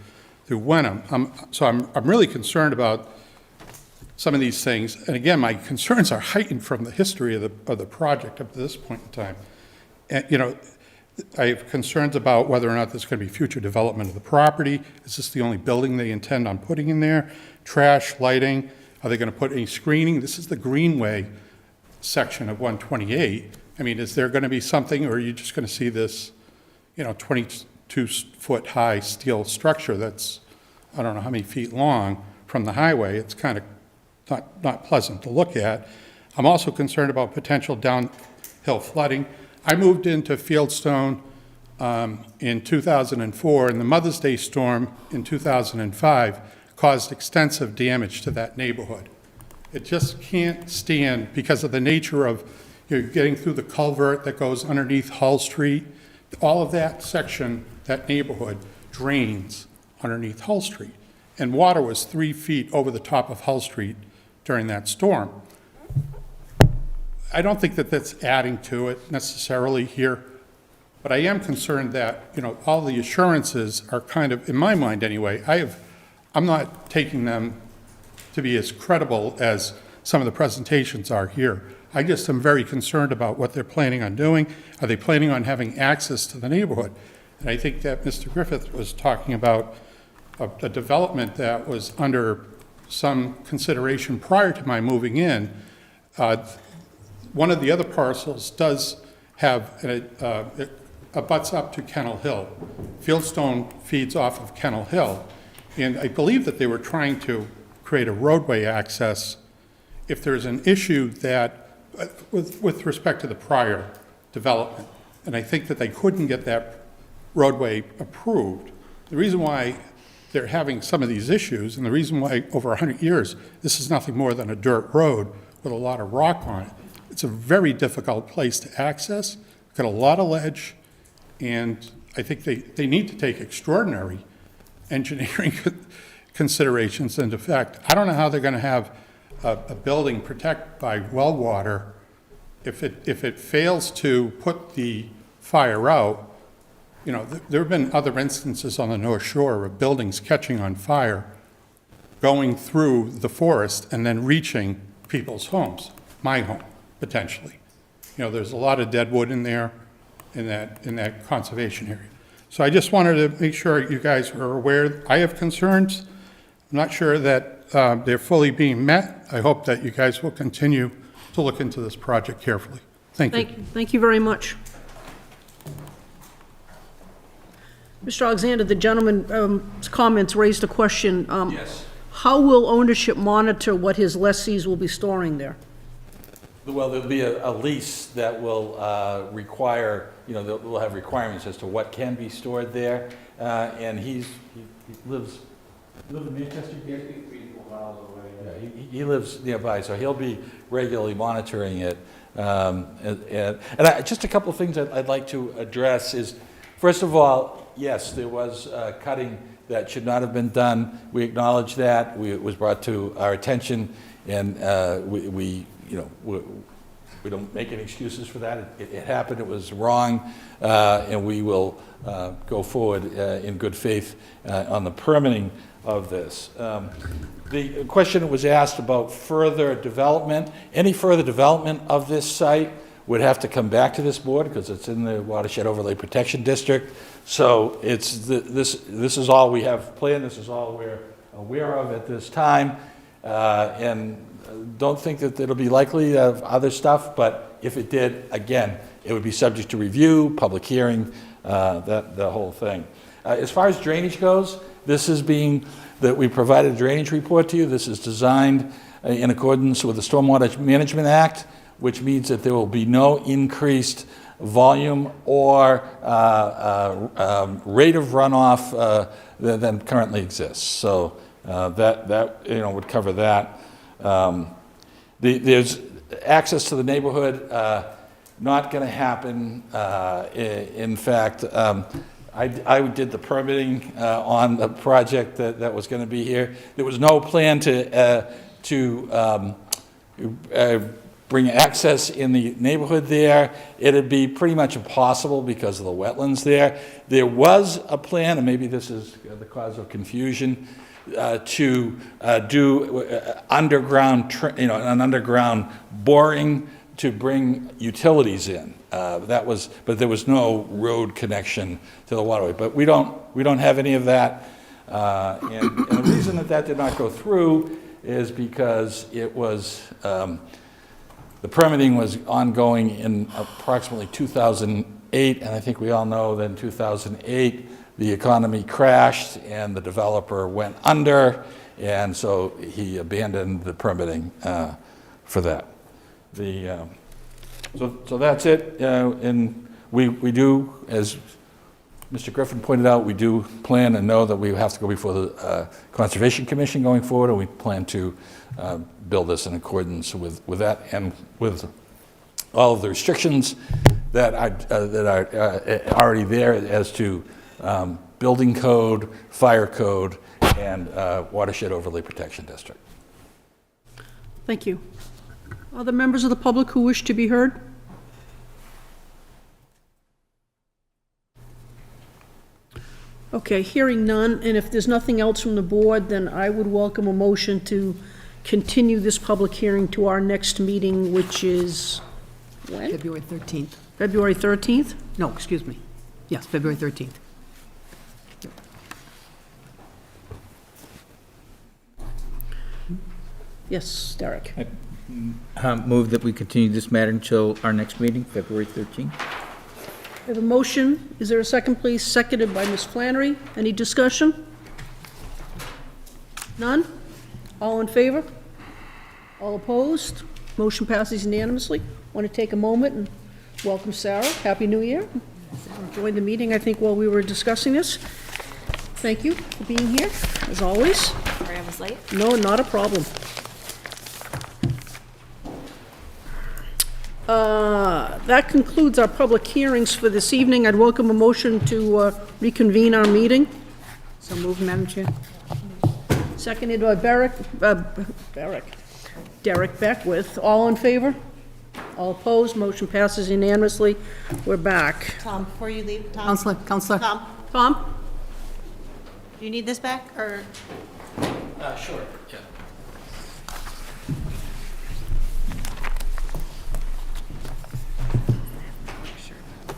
Wenham. So I'm really concerned about some of these things. And again, my concerns are heightened from the history of the project up to this point in time. And, you know, I have concerns about whether or not there's going to be future development of the property. Is this the only building they intend on putting in there? Trash, lighting, are they going to put any screening? This is the Greenway section of 128. I mean, is there going to be something, or are you just going to see this, you know, 22-foot high steel structure that's, I don't know how many feet long from the highway? It's kind of not pleasant to look at. I'm also concerned about potential downhill flooding. I moved into Fieldstone in 2004, and the Mother's Day storm in 2005 caused extensive damage to that neighborhood. It just can't stand because of the nature of, you know, getting through the culvert that goes underneath Hull Street. All of that section, that neighborhood, drains underneath Hull Street. And water was 3 feet over the top of Hull Street during that storm. I don't think that that's adding to it necessarily here, but I am concerned that, you know, all the assurances are kind of, in my mind anyway, I'm not taking them to be as credible as some of the presentations are here. I just am very concerned about what they're planning on doing. Are they planning on having access to the neighborhood? And I think that Mr. Griffith was talking about a development that was under some consideration prior to my moving in. One of the other parcels does have abuts up to Kennel Hill. Fieldstone feeds off of Kennel Hill, and I believe that they were trying to create a roadway access if there's an issue that, with respect to the prior development. And I think that they couldn't get that roadway approved. The reason why they're having some of these issues, and the reason why over 100 years, this is nothing more than a dirt road with a lot of rock on it. It's a very difficult place to access, got a lot of ledge, and I think they need to take extraordinary engineering considerations into effect. I don't know how they're going to have a building protected by well water if it fails to put the fire out. You know, there have been other instances on the North Shore of buildings catching on fire, going through the forest and then reaching people's homes, my home, potentially. You know, there's a lot of dead wood in there, in that conservation area. So I just wanted to make sure you guys are aware. I have concerns. I'm not sure that they're fully being met. I hope that you guys will continue to look into this project carefully. Thank you. Thank you very much. Mr. Alexander, the gentleman's comments raised a question. Yes. How will ownership monitor what his lessees will be storing there? Well, there'll be a lease that will require, you know, we'll have requirements as to what can be stored there. And he lives in Manchester? Yes, 3-4 miles away. Yeah, he lives nearby, so he'll be regularly monitoring it. Just a couple of things I'd like to address is, first of all, yes, there was cutting that should not have been done. We acknowledge that. It was brought to our attention, and we don't make any excuses for that. It happened. It was wrong, and we will go forward in good faith on the permitting of this. The question was asked about further development. Any further development of this site would have to come back to this board because it's in the Watershed Overlay Protection District. So this is all we have planned. This is all we're aware of at this time, and don't think that it'll be likely of other stuff. But if it did, again, it would be subject to review, public hearing, the whole thing. As far as drainage goes, this is that we provided a drainage report to you. This is designed in accordance with the Stormwater Management Act, which means that there will be no increased volume or rate of runoff than currently exists. So that would cover that. There's access to the neighborhood, not going to happen. In fact, I did the permitting on the project that was going to be here. There was no plan to bring access in the neighborhood there. It'd be pretty much impossible because of the wetlands there. There was a plan, and maybe this is the cause of confusion, to do underground, an underground boring to bring utilities in. But there was no road connection to the waterway. But we don't have any of that. And the reason that did not go through is because it was the permitting was ongoing in approximately 2008, and I think we all know that in 2008 the economy crashed and the developer went under, and so he abandoned the permitting for that. So that's it, and we do, as Mr. Griffin pointed out, we do plan and know that we have to go before the Conservation Commission going forward, and we plan to build this in accordance with that and with all of the restrictions that are already there as to building code, fire code, and Watershed Overlay Protection District. Thank you. Other members of the public who wish to be heard? Okay, hearing none, and if there's nothing else from the board, then I would welcome a motion to continue this public hearing to our next meeting, which is when? February 13th. February 13th? No, excuse me. Yes, February 13th. Yes, Derek. Move that we continue this matter until our next meeting, February 13th. We have a motion. Is there a second, please? Seconded by Ms. Flannery. Any discussion? None? All in favor? All opposed? Motion passes unanimously. Want to take a moment and welcome Sarah. Happy New Year. Joined the meeting, I think, while we were discussing this. Thank you for being here, as always. Sorry I was late. No, not a problem. That concludes our public hearings for this evening. I'd welcome a motion to reconvene our meeting. So moved, Madam Chair. Seconded by Derek Beckwith. All in favor? All opposed? Motion passes unanimously. We're back. Tom, before you leave, Tom? Counselor. Tom, Tom? do you need this back, or? Sure, yeah.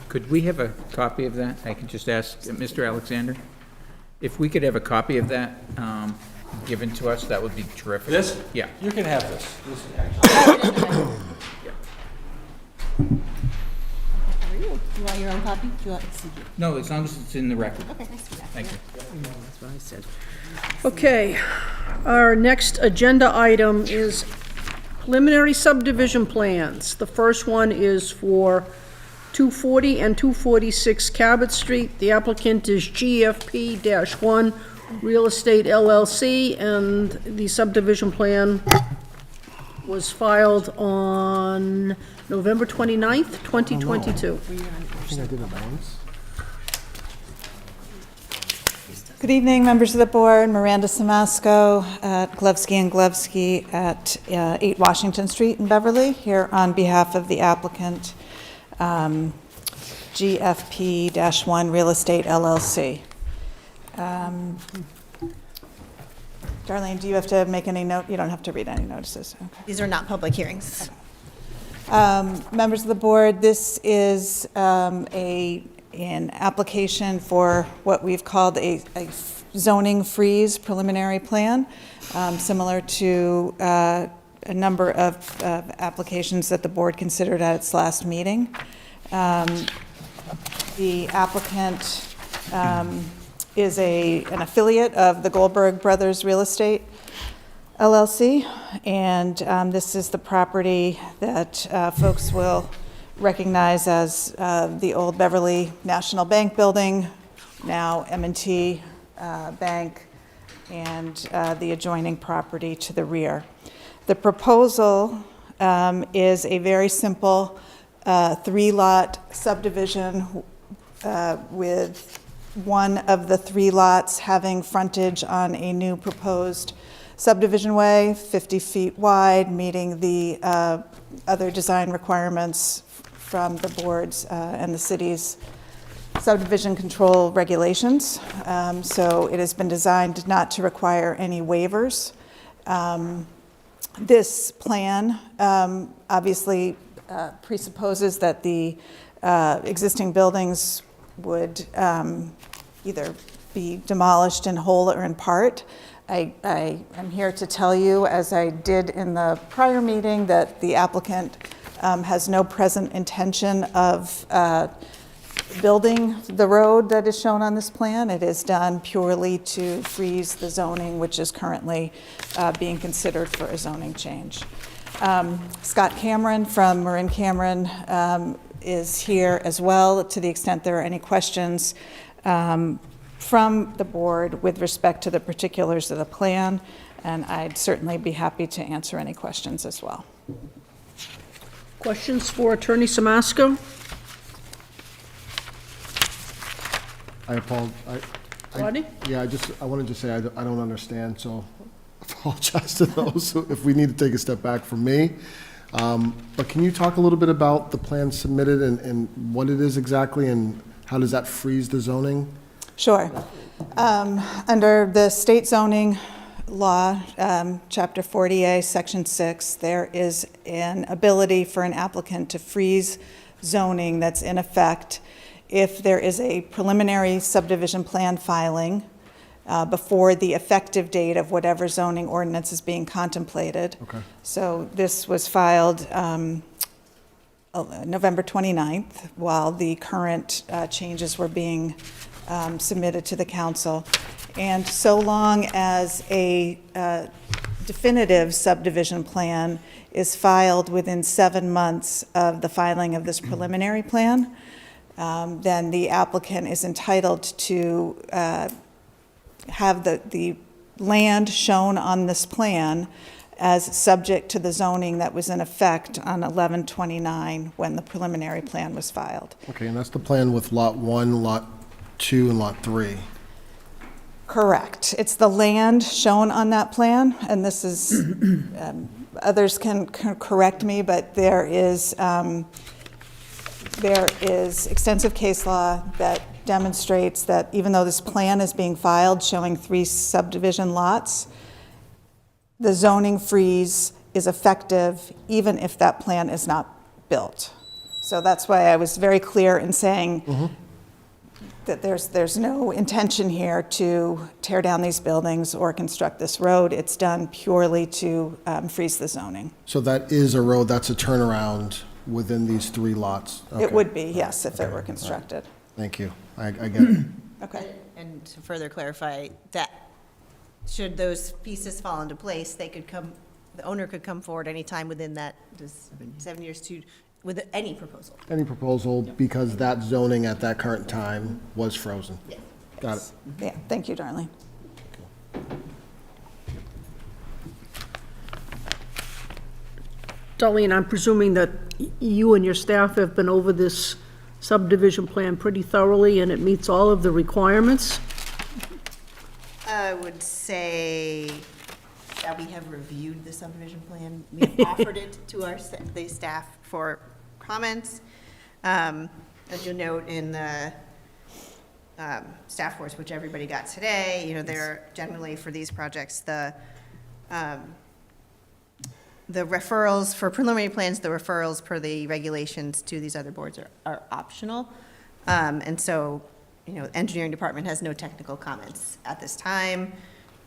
Could we have a copy of that? I could just ask Mr. Alexander. If we could have a copy of that given to us, that would be terrific. This? Yeah. You can have this. This is actually- You want your own copy? Do you want to see? No, as long as it's in the record. Okay, nice to see that. Thank you. That's what I said. Okay, our next agenda item is preliminary subdivision plans. The first one is for 240 and 246 Cabot Street. The applicant is GFP-1 Real Estate LLC, and the subdivision plan was filed on November 29th, 2022. Good evening, members of the board. Miranda Samasco at Glovsky & Glovsky at 8 Washington Street in Beverly, here on behalf of the applicant, GFP-1 Real Estate LLC. Darlene, do you have to make any note? You don't have to read any notices. Okay. These are not public hearings. Members of the board, this is an application for what we've called a zoning freeze preliminary plan, similar to a number of applications that the board considered at its last meeting. The applicant is an affiliate of the Goldberg Brothers Real Estate LLC, and this is the property that folks will recognize as the old Beverly National Bank building, now M&T Bank, and the adjoining property to the rear. The proposal is a very simple 3-lot subdivision with one of the 3 lots having frontage on a new proposed subdivision way, 50 feet wide, meeting the other design requirements from the board's and the city's subdivision control regulations. So it has been designed not to require any waivers. This plan obviously presupposes that the existing buildings would either be demolished in whole or in part. I am here to tell you, as I did in the prior meeting, that the applicant has no present intention of building the road that is shown on this plan. It is done purely to freeze the zoning, which is currently being considered for a zoning change. Scott Cameron from Marin Cameron is here as well, to the extent there are any questions from the board with respect to the particulars of the plan, and I'd certainly be happy to answer any questions as well. Questions for Attorney Samasco? I apologize. Rodney? Yeah, I wanted to say I don't understand, so apologize to those if we need to take a step back from me. But can you talk a little bit about the plan submitted and what it is exactly, and how does that freeze the zoning? Sure. Under the state zoning law, Chapter 40A, Section 6, there is an ability for an applicant to freeze zoning that's in effect if there is a preliminary subdivision plan filing before the effective date of whatever zoning ordinance is being contemplated. Okay. So this was filed November 29th, while the current changes were being submitted to the council. And so long as a definitive subdivision plan is filed within 7 months of the filing of this preliminary plan, then the applicant is entitled to have the land shown on this plan as subject to the zoning that was in effect on 11/29 when the preliminary plan was filed. Okay, and that's the plan with Lot 1, Lot 2, and Lot 3. Correct. It's the land shown on that plan, and this is, others can correct me, but there is extensive case law that demonstrates that even though this plan is being filed showing 3 subdivision lots, the zoning freeze is effective even if that plan is not built. So that's why I was very clear in saying that there's no intention here to tear down these buildings or construct this road. It's done purely to freeze the zoning. So that is a road, that's a turnaround within these 3 lots? It Okay. would be, yes, if it were constructed. Thank you. I get it. Okay. And to further clarify, that should those pieces fall into place, they could come, the owner could come forward anytime within that, 7 years to, with any proposal. Any proposal, because that zoning at that current time was frozen? Yeah. Got it. Yeah, thank you, Darlene. Darlene, I'm presuming that you and your staff have been over this subdivision plan pretty thoroughly, and it meets all of the requirements? I would say that we have reviewed the subdivision plan. We've offered it to the staff for comments. As you'll note in the staff reports, which everybody got today, they're generally for these projects, the referrals for preliminary plans, the referrals per the regulations to these other boards are optional. And so, engineering department has no technical comments at this time.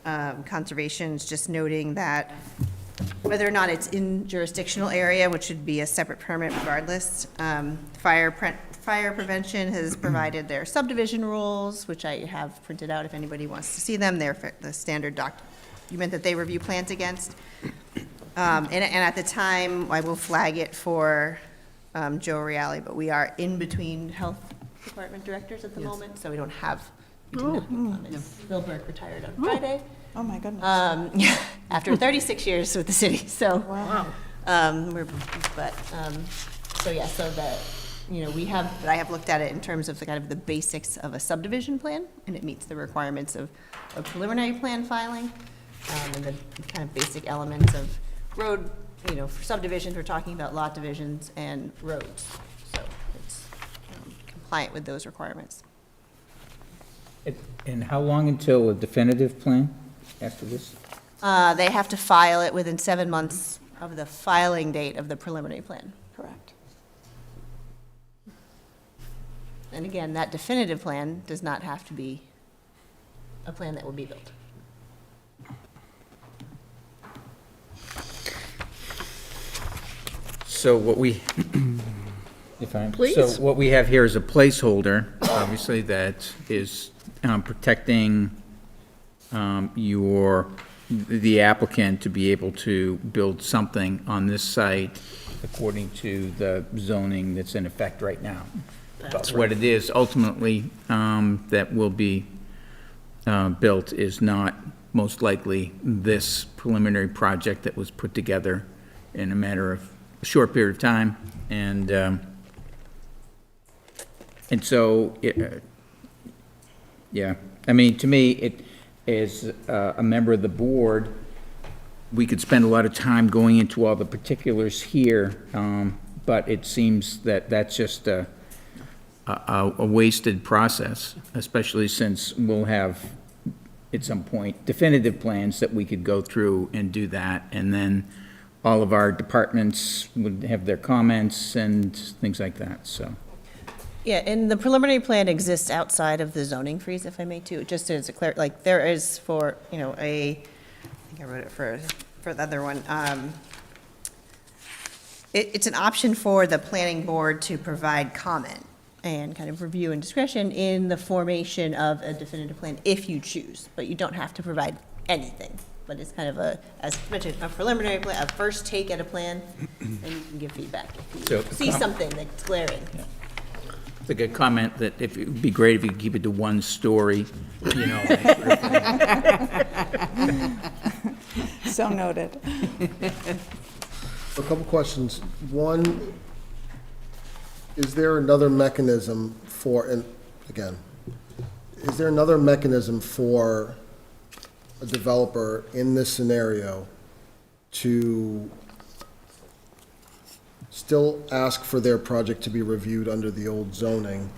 Conservation's just noting that whether or not it's in jurisdictional area, which should be a separate permit regardless, fire prevention has provided their subdivision rules, which I have printed out if anybody wants to see them. They're the standard document that they review plans against. And at the time, I will flag it for Joe Reale, but we are in between health department directors at the moment, so we don't have comments. Bill Burke retired on Friday. Oh, my goodness. After 36 years with the city, so. Wow. We have, but I have looked at it in terms of the kind of the basics of a subdivision plan, and it meets the requirements of a preliminary plan filing, and the kind of basic elements of road, for subdivisions, we're talking about lot divisions and roads. So it's compliant with those requirements. And how long until a definitive plan after this? They have to file it within 7 months of the filing date of the preliminary plan. Correct. And again, that definitive plan does not have to be a plan that will be built. So what we, if I, Please. so what we have here is a placeholder, obviously, that is protecting the applicant to be able to build something on this site according to the zoning that's in effect right now. But what it is ultimately that will be built is not most likely this preliminary project that was put together in a matter of a short period of time, and so, yeah, I mean, to me, it is a member of the board, we could spend a lot of time going into all the particulars here, but it seems that that's just a wasted process, especially since we'll have, at some point, definitive plans that we could go through and do that, and then all of our departments would have their comments and things like that, so. Yeah, and the preliminary plan exists outside of the zoning freeze, if I may, too, just as a clear, like, there is for, I think I wrote it for the other one, It's an option for the planning board to provide comment and kind of review and discretion in the formation of a definitive plan if you choose, but you don't have to provide anything. But it's kind of a, as mentioned, a preliminary plan, a first take at a plan, and you can give feedback if So, you see something that's glaring. It's like a comment that if, it would be great if you could keep it to one story, you know. So noted. A couple questions. One, is there another mechanism for, and again, is there another mechanism for a developer in this scenario to still ask for their project to be reviewed under the old zoning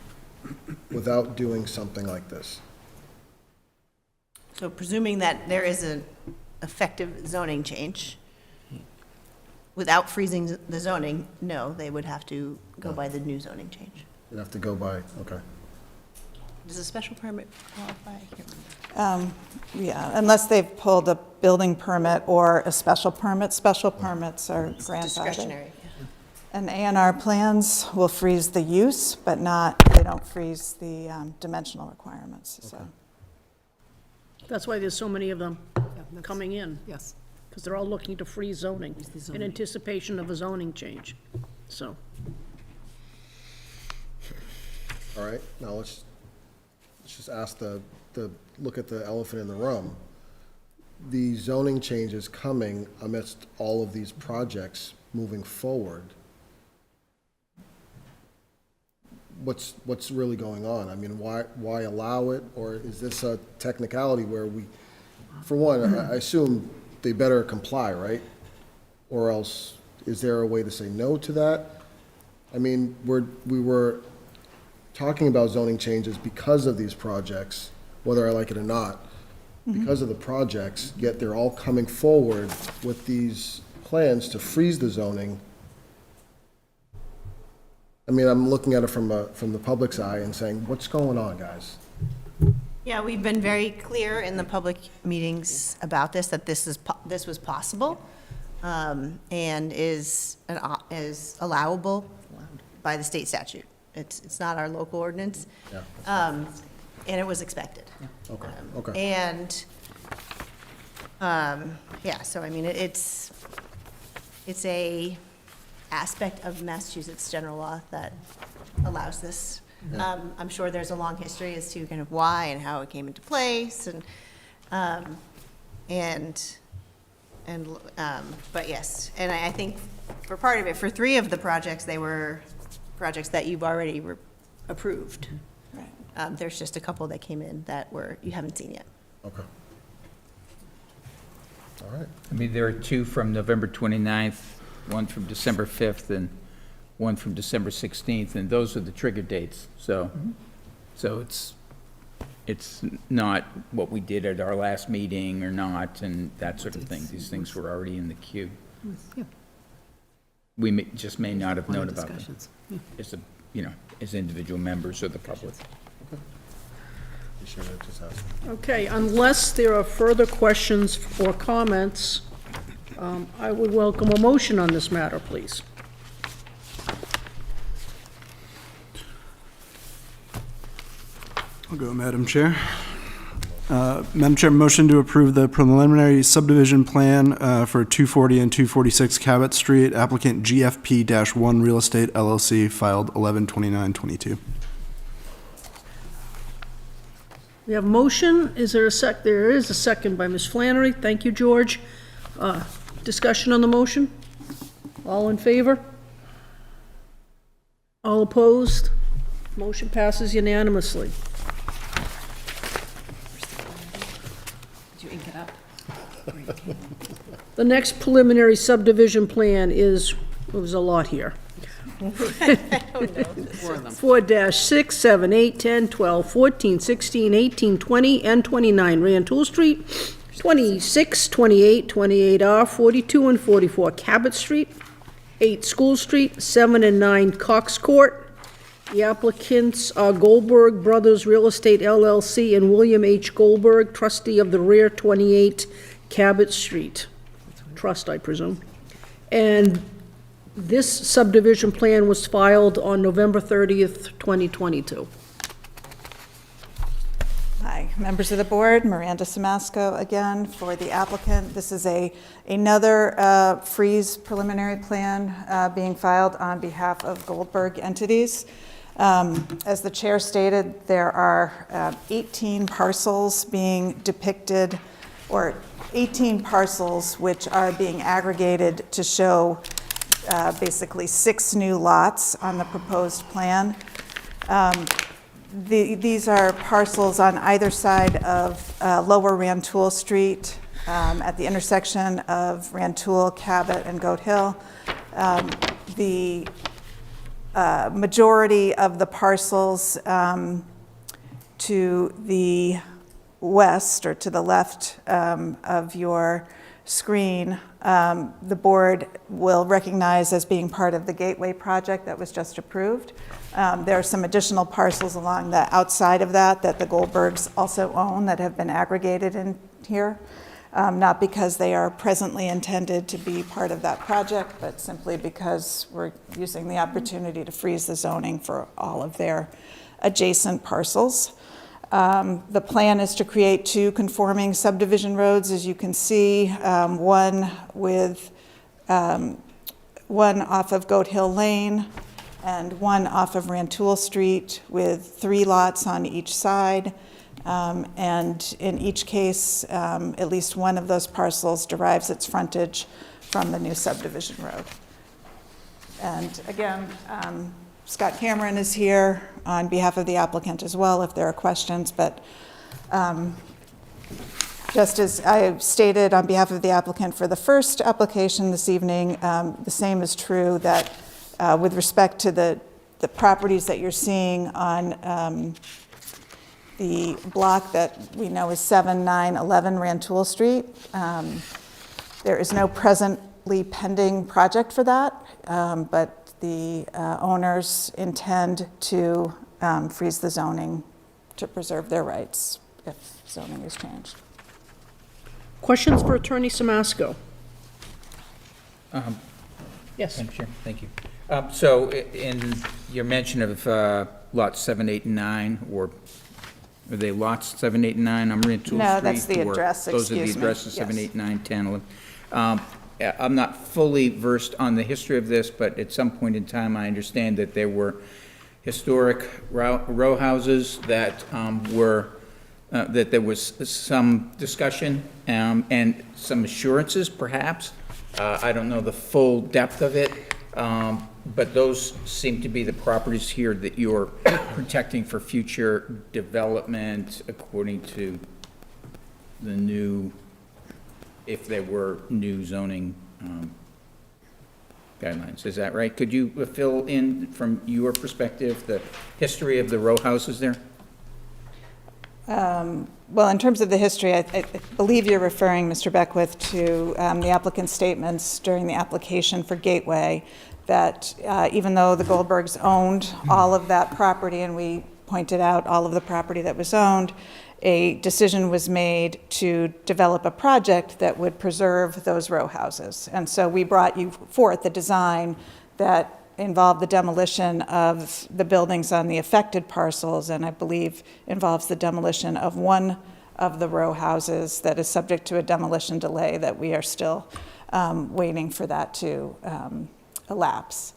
without doing something like this? So presuming that there is an effective zoning change, without freezing the zoning, no, they would have to go by the new zoning change. You'd have to go by, okay. Does a special permit qualify? I can't remember. Yeah, unless they've pulled a building permit or a special permit. Special permits are grandfathered. Discretionary. And A&R plans will freeze the use, but they don't freeze the dimensional requirements, so. That's why there's so many of them that's- coming in, Yes. because they're all looking to freeze zoning the in zoning. anticipation of a zoning change. So, All right, now let's just ask look at the elephant in the room. The zoning changes coming amidst all of these projects moving forward. What's really going on? I mean, why allow it? Or is this a technicality where we, for one, I assume they better comply, right? Or else, is there a way to say no to that? I mean, we were talking about zoning changes because of these projects, whether I like it or not, because of the projects, yet they're all coming forward with these plans to freeze the zoning. I mean, I'm looking at it from the public's eye and saying, what's going on, guys? Yeah, we've been very clear in the public meetings about this, that this was possible, and is allowable by the state statute. It's not our local ordinance. Yeah. And it was expected. Okay. And, yeah, so I mean, it's a aspect of Massachusetts general law that allows this. I'm sure there's a long history as to kind of why and how it came into place, but yes, and I think for part of it, for 3 of the projects, they were projects that you've already approved. Right. There's just a couple that came in that you haven't seen yet. Okay. All right. I mean, there are 2 from November 29th, 1 from December 5th, and 1 from December 16th, and those are the trigger dates. So, it's not what we did at our last meeting or not, and that sort of thing. These things were already in the queue. Yeah. We just may not have known about them Discussions. Yeah. as as individual members or the public. You should have just asked. okay, unless there are further questions or comments, I would welcome a motion on this matter, please. I'll go, Madam Chair. Madam Chair, motion to approve the preliminary subdivision plan for 240 and 246 Cabot Street, applicant GFP-1 Real Estate LLC, filed 11/29/22. We have a motion. Is there a sec? There is a second by Ms. Flannery. Thank you, George. Discussion on the motion? All in favor? All opposed? Motion passes unanimously. Did you ink it up? The next preliminary subdivision plan is, there was a lot here. 4-6, 7, 8, 10, 12, 14, 16, 18, 20, and 29 Rantoul Street, 26, 28, 28R, 42, and 44 Cabot Street, 8 School Street, 7 and 9 Cox Court. The applicants are Goldberg Brothers Real Estate LLC and William H. Goldberg, trustee of the rear 28 Cabot Street. Trust, I presume. And This subdivision plan was filed on November 30th, 2022. Hi, members of the board, Miranda Samasco again for the applicant. This is another freeze preliminary plan being filed on behalf of Goldberg entities. As the chair stated, there are 18 parcels being depicted, or 18 parcels which are being aggregated to show basically 6 new lots on the proposed plan. These are parcels on either side of Lower Rantoul Street at the intersection of Rantoul, Cabot, and Goat Hill. The majority of the parcels to the west or to the left of your screen, the board will recognize as being part of the Gateway project that was just approved. There are some additional parcels along the outside of that the Goldbergs also own that have been aggregated in here, not because they are presently intended to be part of that project, but simply because we're using the opportunity to freeze the zoning for all of their adjacent parcels. The plan is to create 2 conforming subdivision roads, as you can see, one off of Goat Hill Lane and one off of Rantoul Street with 3 lots on each side. And in each case, at least one of those parcels derives its frontage from the new subdivision road. And again, Scott Cameron is here on behalf of the applicant as well, if there are questions, but just as I stated on behalf of the applicant for the first application this evening, the same is true that with respect to the properties that you're seeing on the block that we know is 7, 9, 11 Rantoul Street, there is no presently pending project for that, but the owners intend to freeze the zoning to preserve their rights if zoning is changed. Questions for Attorney Samasco? Yes. Madam Chair, thank you. So in your mention of lots 7, 8, and 9, or are they lots 7, 8, and 9 on Rantoul Street? No, that's the or address, those are the excuse me. addresses, 7, Yes. 8, 9, 10, 11. I'm not fully versed on the history of this, but at some point in time, I understand that there were historic row houses that that there was some discussion and some assurances, perhaps. I don't know the full depth of it, but those seem to be the properties here that you're protecting for future development according to the new, if there were new zoning guidelines. Is that right? Could you fill in from your perspective the history of the row houses there? Well, in terms of the history, I believe you're referring, Mr. Beckwith, to the applicant's statements during the application for Gateway, that even though the Goldbergs owned all of that property, and we pointed out all of the property that was owned, a decision was made to develop a project that would preserve those row houses. And so we brought you forth the design that involved the demolition of the buildings on the affected parcels, and I believe involves the demolition of one of the row houses that is subject to a demolition delay that we are still waiting for that to elapse.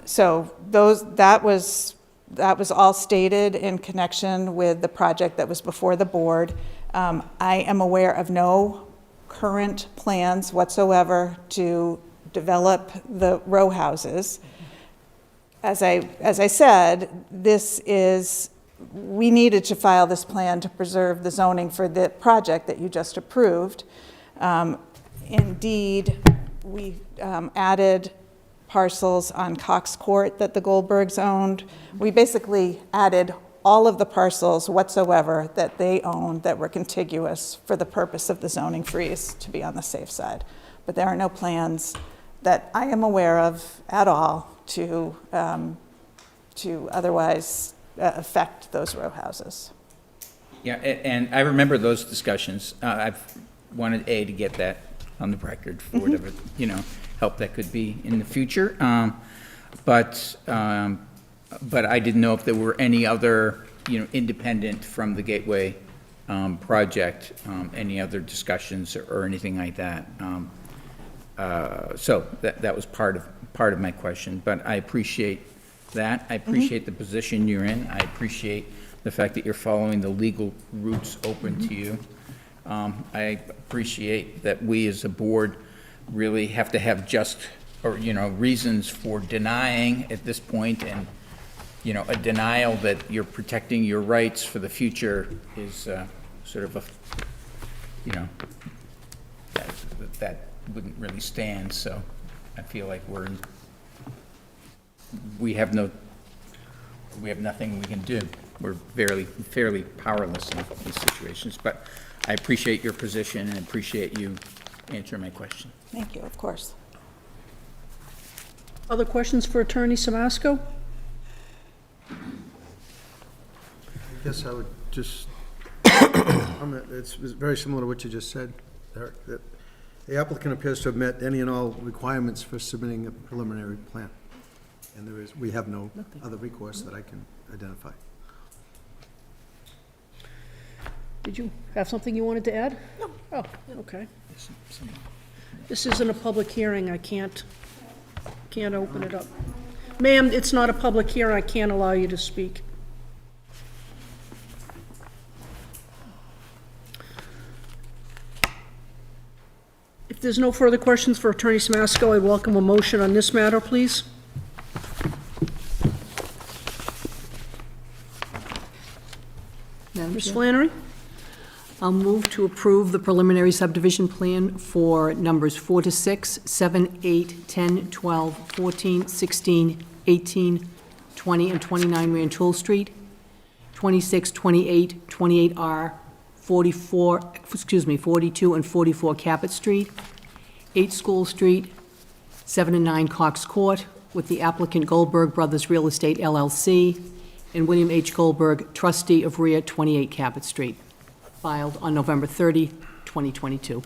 So that was all stated in connection with the project that was before the board. I am aware of no current plans whatsoever to develop the row houses. As I said, we needed to file this plan to preserve the zoning for the project that you just approved. Indeed, we added parcels on Cox Court that the Goldbergs owned. We basically added all of the parcels whatsoever that they owned that were contiguous for the purpose of the zoning freeze, to be on the safe side. But there are no plans that I am aware of at all to otherwise affect those row houses. Yeah, and I remember those discussions. I've wanted to get that on the record for whatever, help that could be in the future. But I didn't know if there were any other, independent from the Gateway project, any other discussions or anything like that. So that was part of my question, but I appreciate that. I appreciate the position you're in. I appreciate the fact that you're following the legal routes open to you. I appreciate that we as a board really have to have reasons for denying at this point, and, a denial that you're protecting your rights for the future is sort of that wouldn't really stand, so I feel like we have nothing we can do. We're fairly powerless in these situations, but I appreciate your position and appreciate you answering my question. Thank you, of course. Other questions for Attorney Samasco? I guess I would just, it's very similar to what you just said, Eric, that the applicant appears to have met any and all requirements for submitting a preliminary plan. And we have no other recourse that I can identify. Did you have something you wanted to add? No. Oh, okay. This isn't a public hearing, I can't open it up. Ma'am, it's not a public hearing, I can't allow you to speak. If there's no further questions for Attorney Samasco, I welcome a motion on this matter, please. Madam Ms. Chair? Flannery? I'll move to approve the preliminary subdivision plan for numbers 4 to 6, 7, 8, 10, 12, 14, 16, 18, 20, and 29 Rantoul Street, 26, 28, 28R, 42 and 44 Cabot Street, 8 School Street, 7 and 9 Cox Court, with the applicant Goldberg Brothers Real Estate LLC, and William H. Goldberg, trustee of REA 28 Cabot Street, filed on November 30, 2022.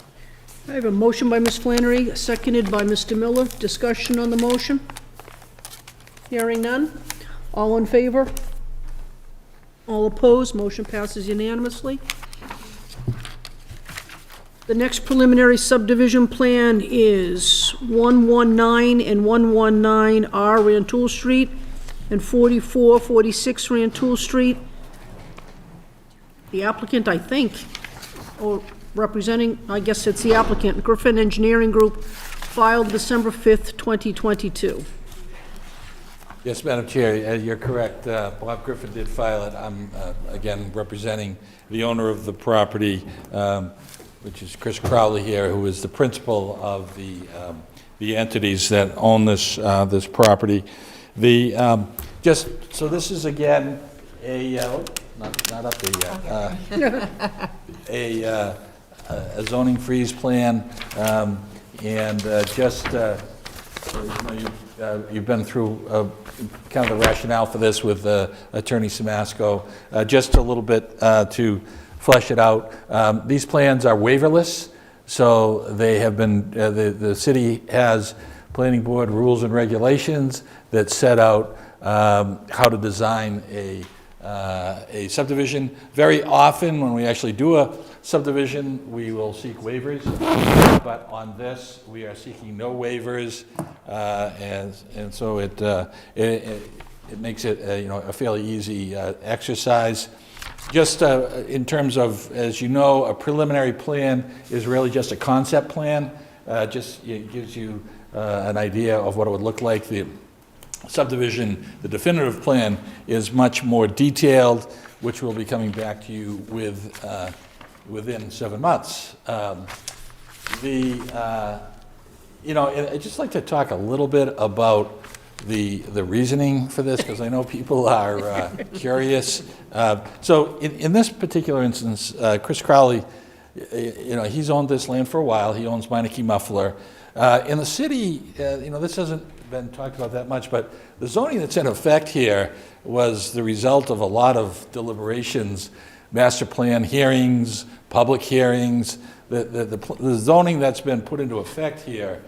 I have a motion by Ms. Flannery, seconded by Mr. Miller. Discussion on the motion? Hearing none. All in favor? All opposed? Motion passes unanimously. The next preliminary subdivision plan is 119 and 119R Rantoul Street and 4446 Rantoul Street. The applicant, I think, or representing, I guess it's the applicant, Griffin Engineering Group, filed December 5th, 2022. Yes, Madam Chair, you're correct. Bob Griffin did file it. I'm, again, representing the owner of the property, which is Chris Crowley here, who is the principal of the entities that own this property. Just so this is again not up there yet. A zoning freeze plan, and you've been through kind of the rationale for this with Attorney Samasco. Just a little bit to flesh it out. These plans are waiverless, so they have been. The city has planning board rules and regulations that set out how to design a subdivision. Very often, when we actually do a subdivision, we will seek waivers, but on this, we are seeking no waivers, and so it makes it a fairly easy exercise. Just in terms of, as you know, a preliminary plan is really just a concept plan. Just it gives you an idea of what it would look like. The subdivision, the definitive plan, is much more detailed, which we'll be coming back to you with within 7 months. I'd just like to talk a little bit about the reasoning for this, because I know people are curious. So in this particular instance, Chris Crowley, he's owned this land for a while. He owns Meineke Muffler. In the city, this hasn't been talked about that much, but the zoning that's in effect here was the result of a lot of deliberations, master plan hearings, public hearings. The zoning that's been put into effect here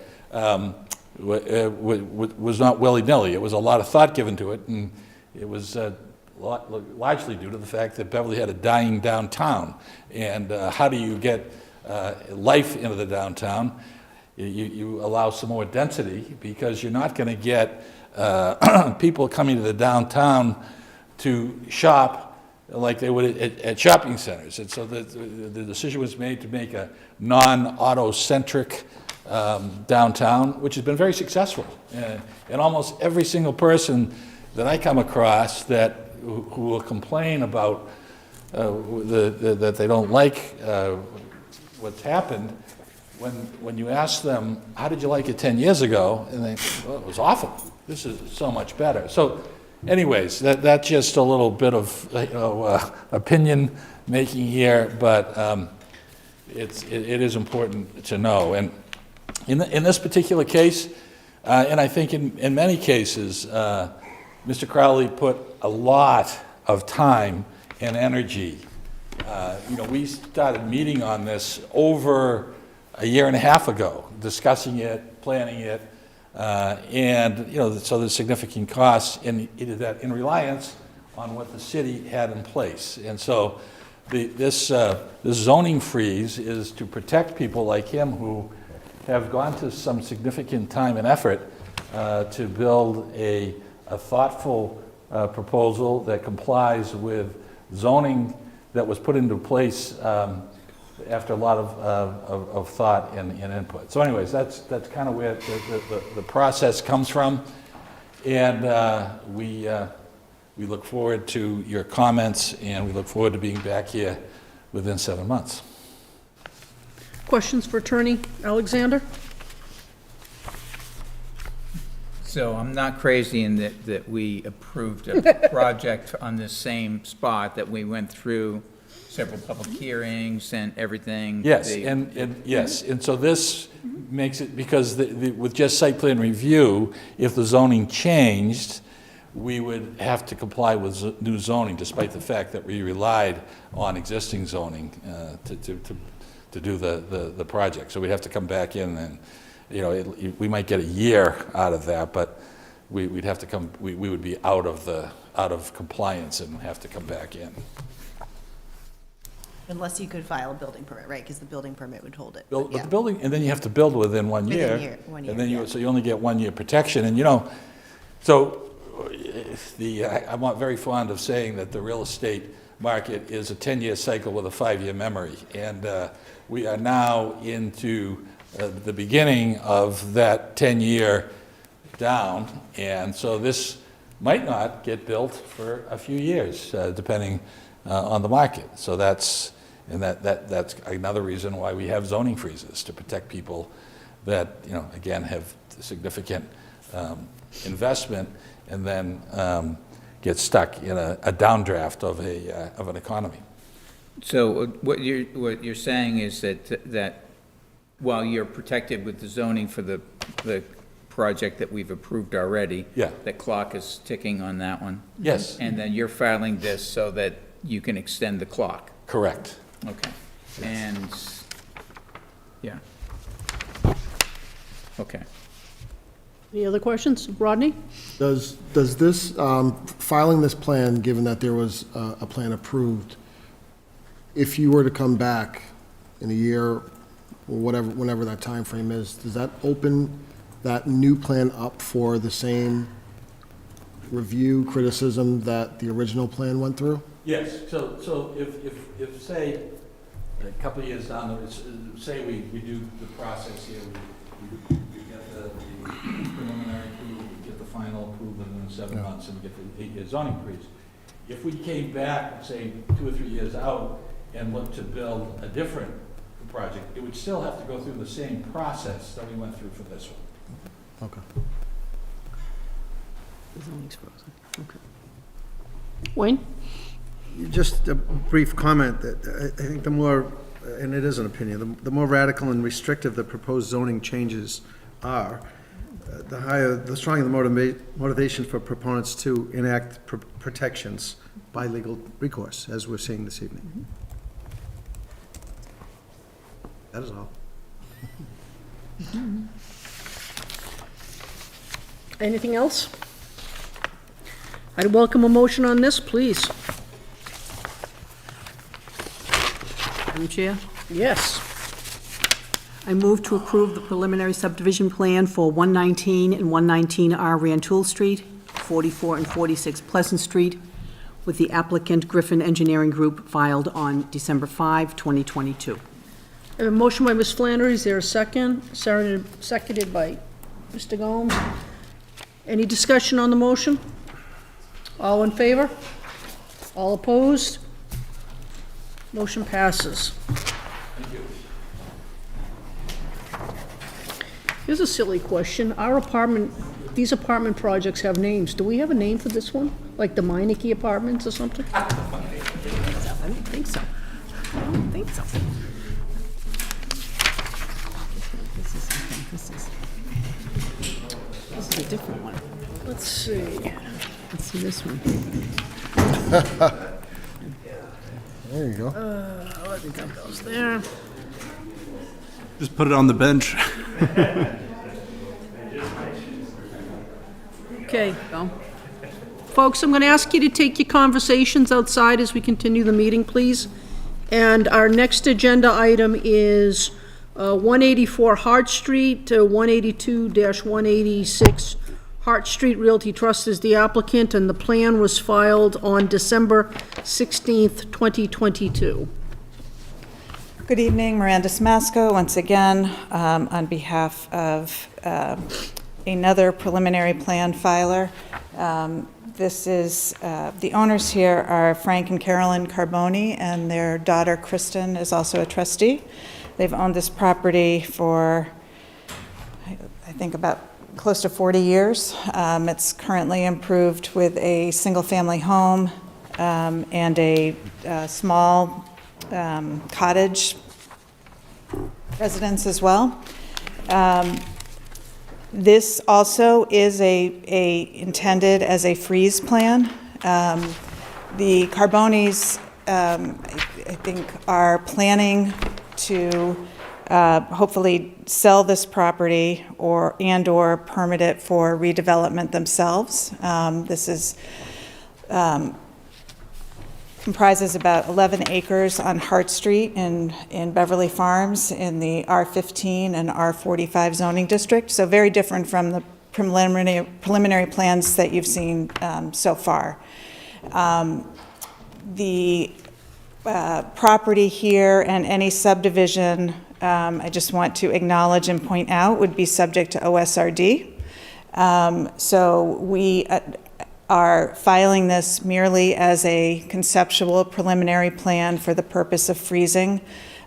was not willy-nilly. It was a lot of thought given to it, and it was largely due to the fact that Beverly had a dying downtown. And how do you get life into the downtown? You allow some more density, because you're not going to get people coming to the downtown to shop like they would at shopping centers. And so the decision was made to make a non-auto-centric downtown, which has been very successful. And almost every single person that I come across who will complain about that they don't like what's happened, when you ask them, how did you like it 10 years ago? And they, well, it was awful. This is so much better. So anyways, that's just a little bit of opinion making here, but it is important to know. And in this particular case, and I think in many cases, Mr. Crowley put a lot of time and energy. We started meeting on this over a year and a half ago, discussing it, planning it, and so there's significant costs in reliance on what the city had in place. And so this zoning freeze is to protect people like him who have gone to some significant time and effort to build a thoughtful proposal that complies with zoning that was put into place after a lot of thought and input. So anyways, that's kind of where the process comes from. And we look forward to your comments, and we look forward to being back here within 7 months. Questions for Attorney Alexander? So I'm not crazy in that we approved a project on this same spot, that we went through several public hearings and everything. Yes, and so this makes it, because with just site plan review, if the zoning changed, we would have to comply with new zoning, despite the fact that we relied on existing zoning to do the project. So we'd have to come back in, and we might get a year out of that, but we'd have to come. We would be out of compliance and have to come back in. Unless you could file a building permit, right? Because the building permit would hold it. But the building, and then you have to build within 1 year. And then so you only get 1 year protection. And so I'm very fond of saying that the real estate market is a 10-year cycle with a 5-year memory. And we are now into the beginning of that 10-year down. And so this might not get built for a few years, depending on the market. So that's another reason why we have zoning freezes, to protect people that, again, have significant investment and then get stuck in a downdraft of an economy. So what you're saying is that while you're protected with the zoning for the project that we've approved already, Yeah. the clock is ticking on that one? Yes. And then you're filing this so that you can extend the clock? Correct. Okay. And, yeah. Okay. Any other questions? Rodney? Does this, filing this plan, given that there was a plan approved, if you were to come back in a year, or whenever that time frame is, does that open that new plan up for the same review, criticism that the original plan went through? Yes, so if say, a couple of years down, say we do the process here, we get the preliminary approval, we get the final approval in 7 months, and we get the 8-year zoning freeze. If we came back, say, 2 or 3 years out, and looked to build a different project, it would still have to go through the same process that we went through for this one. Okay. The zoning's frozen. Okay. Wayne? Just a brief comment that I think the more, and it is an opinion, the more radical and restrictive the proposed zoning changes are, the stronger the motivation for proponents to enact protections by legal recourse, as we're seeing this evening. That is all. Anything else? I'd welcome a motion on this, please. Madam Chair, Yes. I move to approve the preliminary subdivision plan for 119 and 119R Rantoul Street, 44 and 46 Pleasant Street, with the applicant Griffin Engineering Group filed on December 5, 2022. I have a motion by Ms. Flannery. Is there a second? Seconded by Mr. Gomes. Any discussion on the motion? All in favor? All opposed? Motion passes. Here's a silly question. These apartment projects have names. Do we have a name for this one? Like the Meineke Apartments or something? I don't think so. I don't think so. This is a different one. Let's see. Let's see this one. There you go. That goes there. Just put it on the bench. Okay. Folks, I'm going to ask you to take your conversations outside as we continue the meeting, please. And our next agenda item is 184 Hart Street to 182-186 Hart Street Realty Trust is the applicant, and the plan was filed on December 16th, 2022. Good evening, Miranda Smasco, once again, on behalf of another preliminary plan filer. This is, the owners here are Frank and Carolyn Carboni, and their daughter Kristen is also a trustee. They've owned this property for, I think, about close to 40 years. It's currently improved with a single-family home and a small cottage residence as well. This also is intended as a freeze plan. The Carbonis, I think, are planning to hopefully sell this property or permit it for redevelopment themselves. This is comprises about 11 acres on Hart Street in Beverly Farms in the R15 and R45 zoning district, so very different from the preliminary plans that you've seen so far. The property here and any subdivision, I just want to acknowledge and point out, would be subject to OSRD. So we are filing this merely as a conceptual preliminary plan for the purpose of freezing.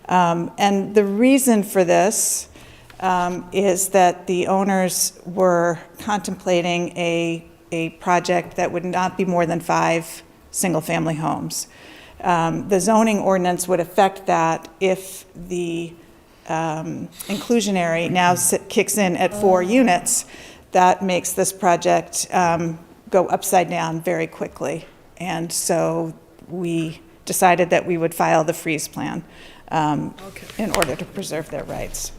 And the reason for this is that the owners were contemplating a project that would not be more than 5 single-family homes. The zoning ordinance would affect that if the inclusionary now kicks in at 4 units. That makes this project go upside down very quickly. And so we decided that we would file the freeze plan in order to preserve their rights.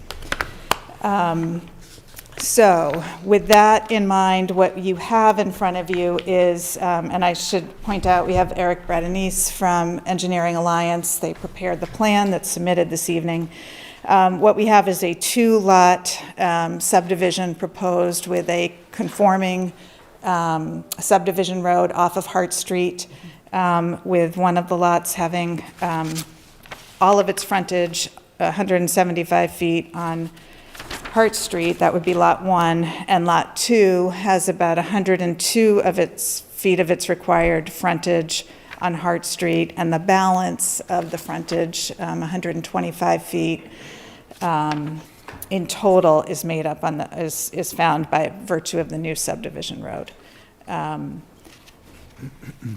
So with that in mind, what you have in front of you is, and I should point out, we have Eric Bradenice from Engineering Alliance. They prepared the plan that's submitted this evening. What we have is a 2-lot subdivision proposed with a conforming subdivision road off of Hart Street, with one of the lots having all of its frontage 175 feet on Hart Street. That would be Lot 1, and Lot 2 has about 102 of its feet of its required frontage on Hart Street, and the balance of the frontage, 125 feet, in total is made up on is found by virtue of the new subdivision road.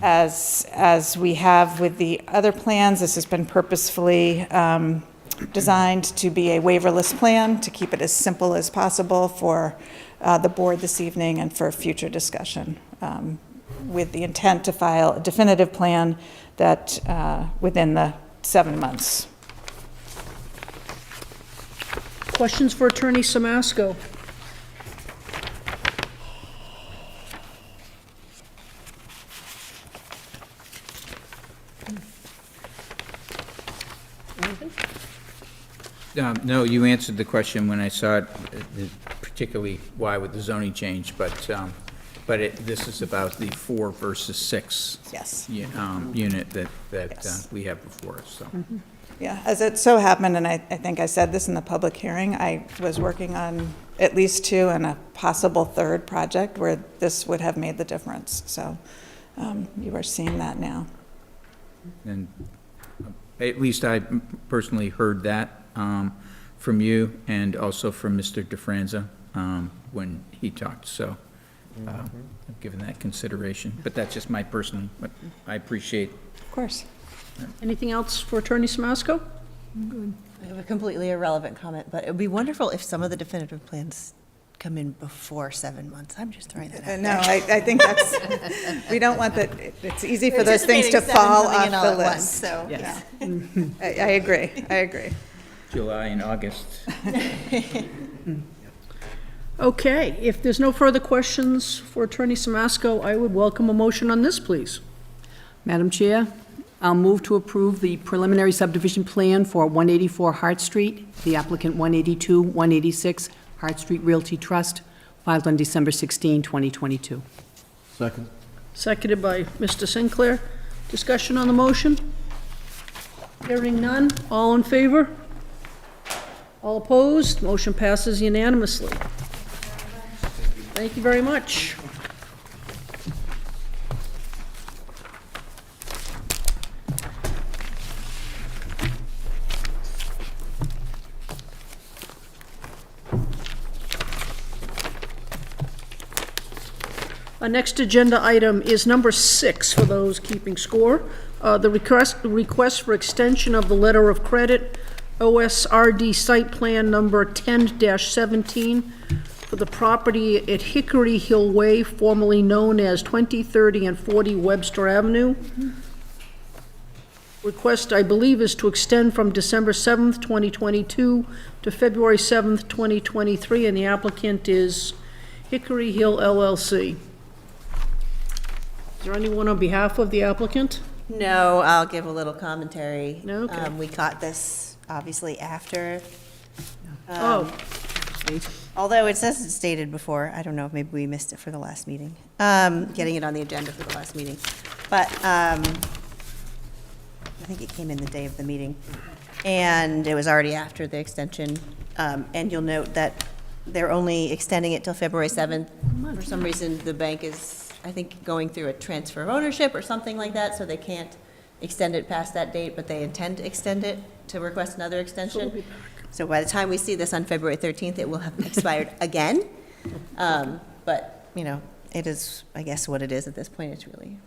As we have with the other plans, this has been purposefully designed to be a waiverless plan to keep it as simple as possible for the board this evening and for future discussion, with the intent to file a definitive plan that within the 7 months. Questions for Attorney Samasco? No, you answered the question when I saw it, particularly why with the zoning change, but this is about the 4 versus 6 Yes. unit that Yes. we have before us, so. Yeah, as it so happened, and I think I said this in the public hearing, I was working on at least 2 and a possible 3rd project where this would have made the difference. So you are seeing that now. And at least I personally heard that from you and also from Mr. DeFranza when he talked, so I've given that consideration. But that's just my personal, but I appreciate. Of course. Anything else for Attorney Samasco? I have a completely irrelevant comment, but it would be wonderful if some of the definitive plans come in before 7 months. I'm just throwing that out No, there. I think that's, we don't want that, it's easy for those things to Anticipating 7 fall coming off in all the at once, list. so, Yeah. yeah. I agree. July and August. Okay, if there's no further questions for Attorney Samasco, I would welcome a motion on this, please. Madam Chair, I'll move to approve the preliminary subdivision plan for 184 Hart Street, the applicant 182, 186 Hart Street Realty Trust, filed on December 16, 2022. Second. Seconded by Mr. Sinclair. Discussion on the motion? Hearing none. All in favor? All opposed? Motion passes unanimously. Thank you very much. Our next agenda item is number 6, for those keeping score. The request for extension of the letter of credit, OSRD site plan number 10-17, for the property at Hickory Hill Way, formerly known as 20, 30, and 40 Webster Avenue. Request, I believe, is to extend from December 7th, 2022 to February 7th, 2023, and the applicant is Hickory Hill LLC. Is there anyone on behalf of the applicant? No, I'll give a little commentary. No? Okay. We caught this obviously after, Oh, although it says it's dated before. I don't know, maybe we missed it for the last meeting. Getting it on the agenda for the last meeting. But I think it came in the day of the meeting. And it was already after the extension. And you'll note that they're only extending it till February 7th. For some reason, the bank is, I think, going through a transfer of ownership or something like that, so they can't extend it past that date, but they intend to extend it to request another extension. So by the time we see this on February 13th, it will have expired again. But, you know, it is, I guess, what it is at this point. It's really,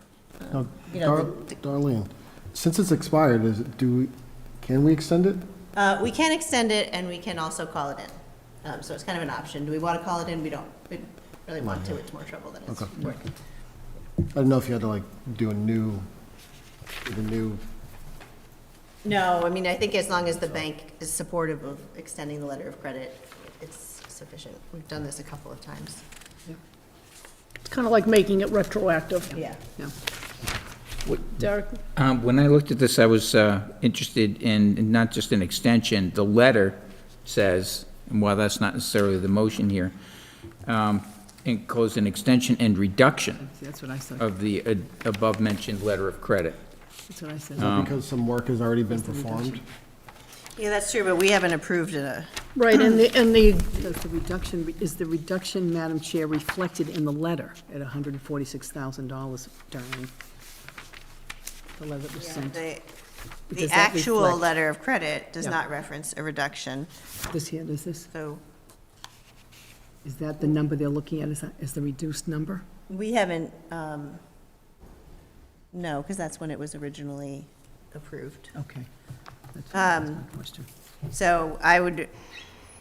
Now, you know, Darlene, since it's expired, can we extend it? we can extend it and we can also call it in. So it's kind of an option. Do we want to call it in? We don't really want to. It's more trouble than it's Okay. worth. I don't know if you had to like do a new. No, I mean, I think as long as the bank is supportive of extending the letter of credit, it's sufficient. We've done this a couple of times. it's kind of like making it retroactive. Yeah. Derek? When I looked at this, I was interested in not just an extension. The letter says, and while that's not necessarily the motion here, enclose an extension and reduction That's what I said. of the above-mentioned letter of credit. That's what I said. Is that because some work has already been performed? Yeah, that's true, but we haven't approved it. Right, and the, Does the reduction, is the reduction, Madam Chair, reflected in the letter at $146,000, Darlene? The letter that was sent. The Does that actual reflect- letter of credit does Yeah. not reference a reduction, This here, is this, so is that the number they're looking at, is the reduced number? we haven't, no, because that's when it was originally approved. Okay. That's my question. So I would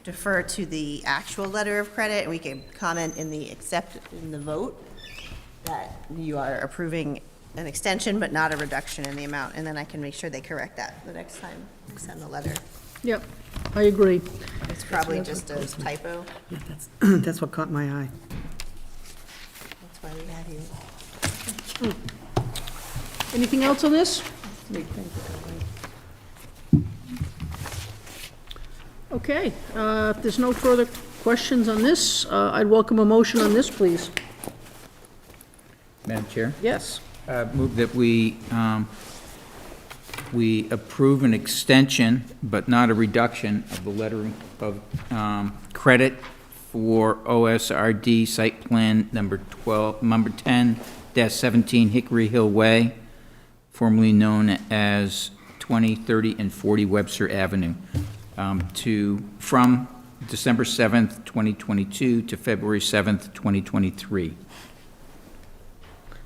defer to the actual letter of credit, and we can comment in the vote that you are approving an extension, but not a reduction in the amount, and then I can make sure they correct that the next time we send the letter. yep, I agree. It's probably just a typo, Yeah, that's, that's what caught my eye. that's why we have you. Anything else on this? Okay, if there's no further questions on this, I'd welcome a motion on this, please. Madam Chair? Yes. Move that we approve an extension, but not a reduction, of the letter of credit for OSRD Site Plan number 10-17 Hickory Hill Way, formerly known as 20, 30, and 40 Webster Avenue, from December 7th, 2022 to February 7th, 2023.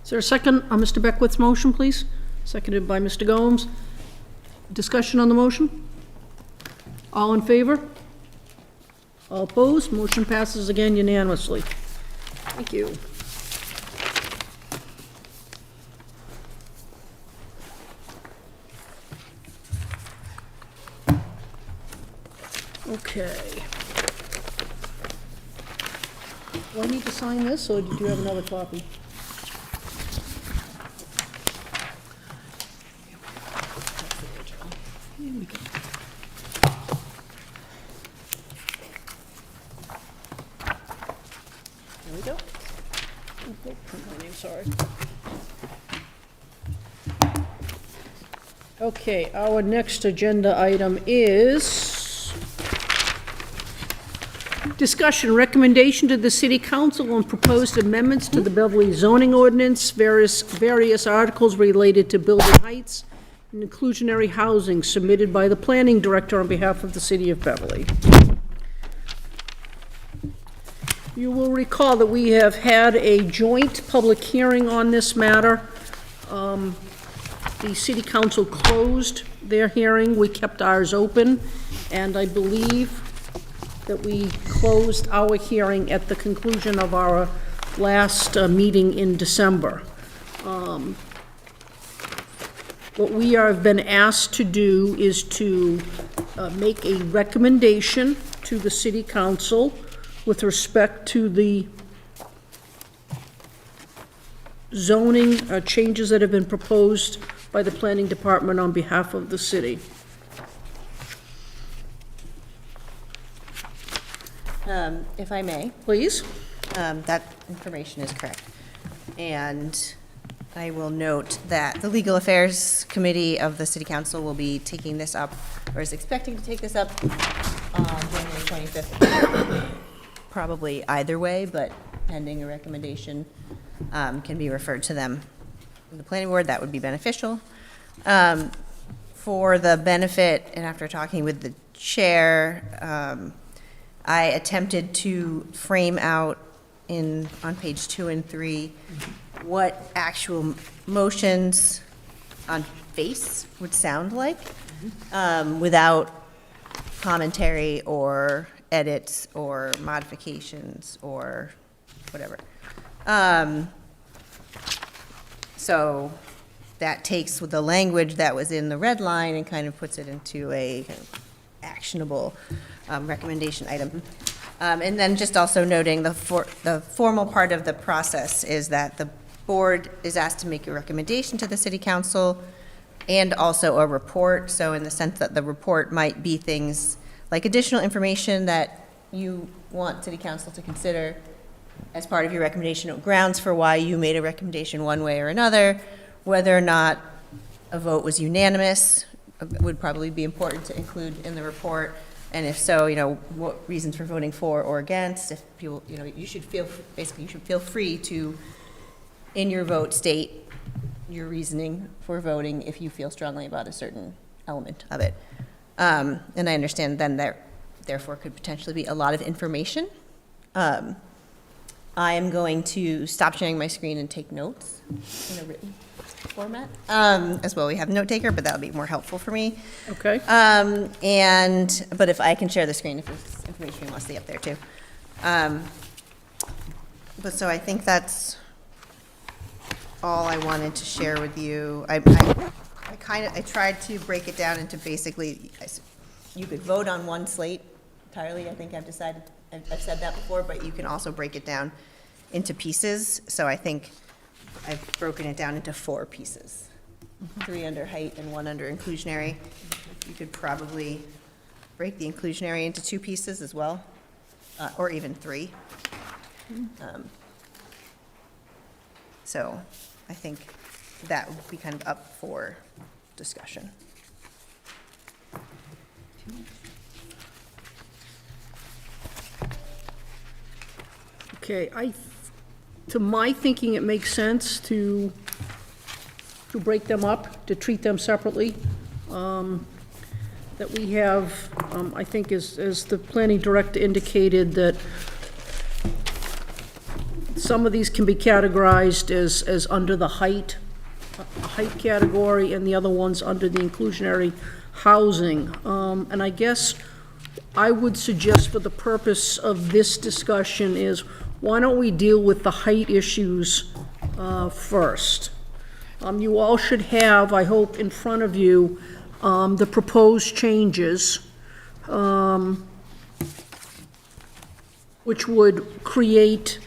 Is there a second on Mr. Beckwith's motion, please? Seconded by Mr. Gomes. Discussion on the motion? All in favor? All opposed? Motion passes again unanimously. Thank you. Okay. Do I need to sign this, or did you have another copy? There we go. Oh, print my name, sorry. Okay, our next agenda item is discussion, recommendation to the city council on proposed amendments to the Beverly zoning ordinance, various articles related to building heights and inclusionary housing submitted by the planning director on behalf of the city of Beverly. You will recall that we have had a joint public hearing on this matter. The city council closed their hearing, we kept ours open, and I believe that we closed our hearing at the conclusion of our last meeting in December. What we have been asked to do is to make a recommendation to the city council with respect to the zoning changes that have been proposed by the planning department on behalf of the city. If I may, Please? that information is correct. And I will note that the Legal Affairs Committee of the City Council will be taking this up, or is expecting to take this up on January 25th. Probably either way, but pending a recommendation can be referred to them. The planning board, that would be beneficial. For the benefit, and after talking with the chair, I attempted to frame out on page 2 and 3 what actual motions on face would sound like without commentary or edits or modifications or whatever. So that takes the language that was in the red line and kind of puts it into a kind of actionable recommendation item. And then just also noting the formal part of the process is that the board is asked to make a recommendation to the city council and also a report. So in the sense that the report might be things like additional information that you want city council to consider as part of your recommendation, grounds for why you made a recommendation one way or another, whether or not a vote was unanimous would probably be important to include in the report. And if so, what reasons for voting for or against. If people, you should feel free to, in your vote, state your reasoning for voting if you feel strongly about a certain element of it. And I understand then there, therefore, could potentially be a lot of information. I am going to stop sharing my screen and take notes in a written format as well. We have a note taker, but that would be more helpful for me. Okay. But if I can share the screen, if there's information you want to see up there too. But so I think that's all I wanted to share with you. I tried to break it down into basically, you could vote on one slate entirely. I think I've said that before, but you can also break it down into pieces. So I think I've broken it down into 4 pieces, 3 under height and 1 under inclusionary. You could probably break the inclusionary into two pieces as well, or even three. So I think that would be kind of up for discussion. Okay, to my thinking, it makes sense to break them up, to treat them separately. That we have, I think as the planning director indicated, that some of these can be categorized as under the height category, and the other ones under the inclusionary housing. And I guess I would suggest for the purpose of this discussion is, why don't we deal with the height issues first? You all should have, I hope, in front of you, the proposed changes, which would create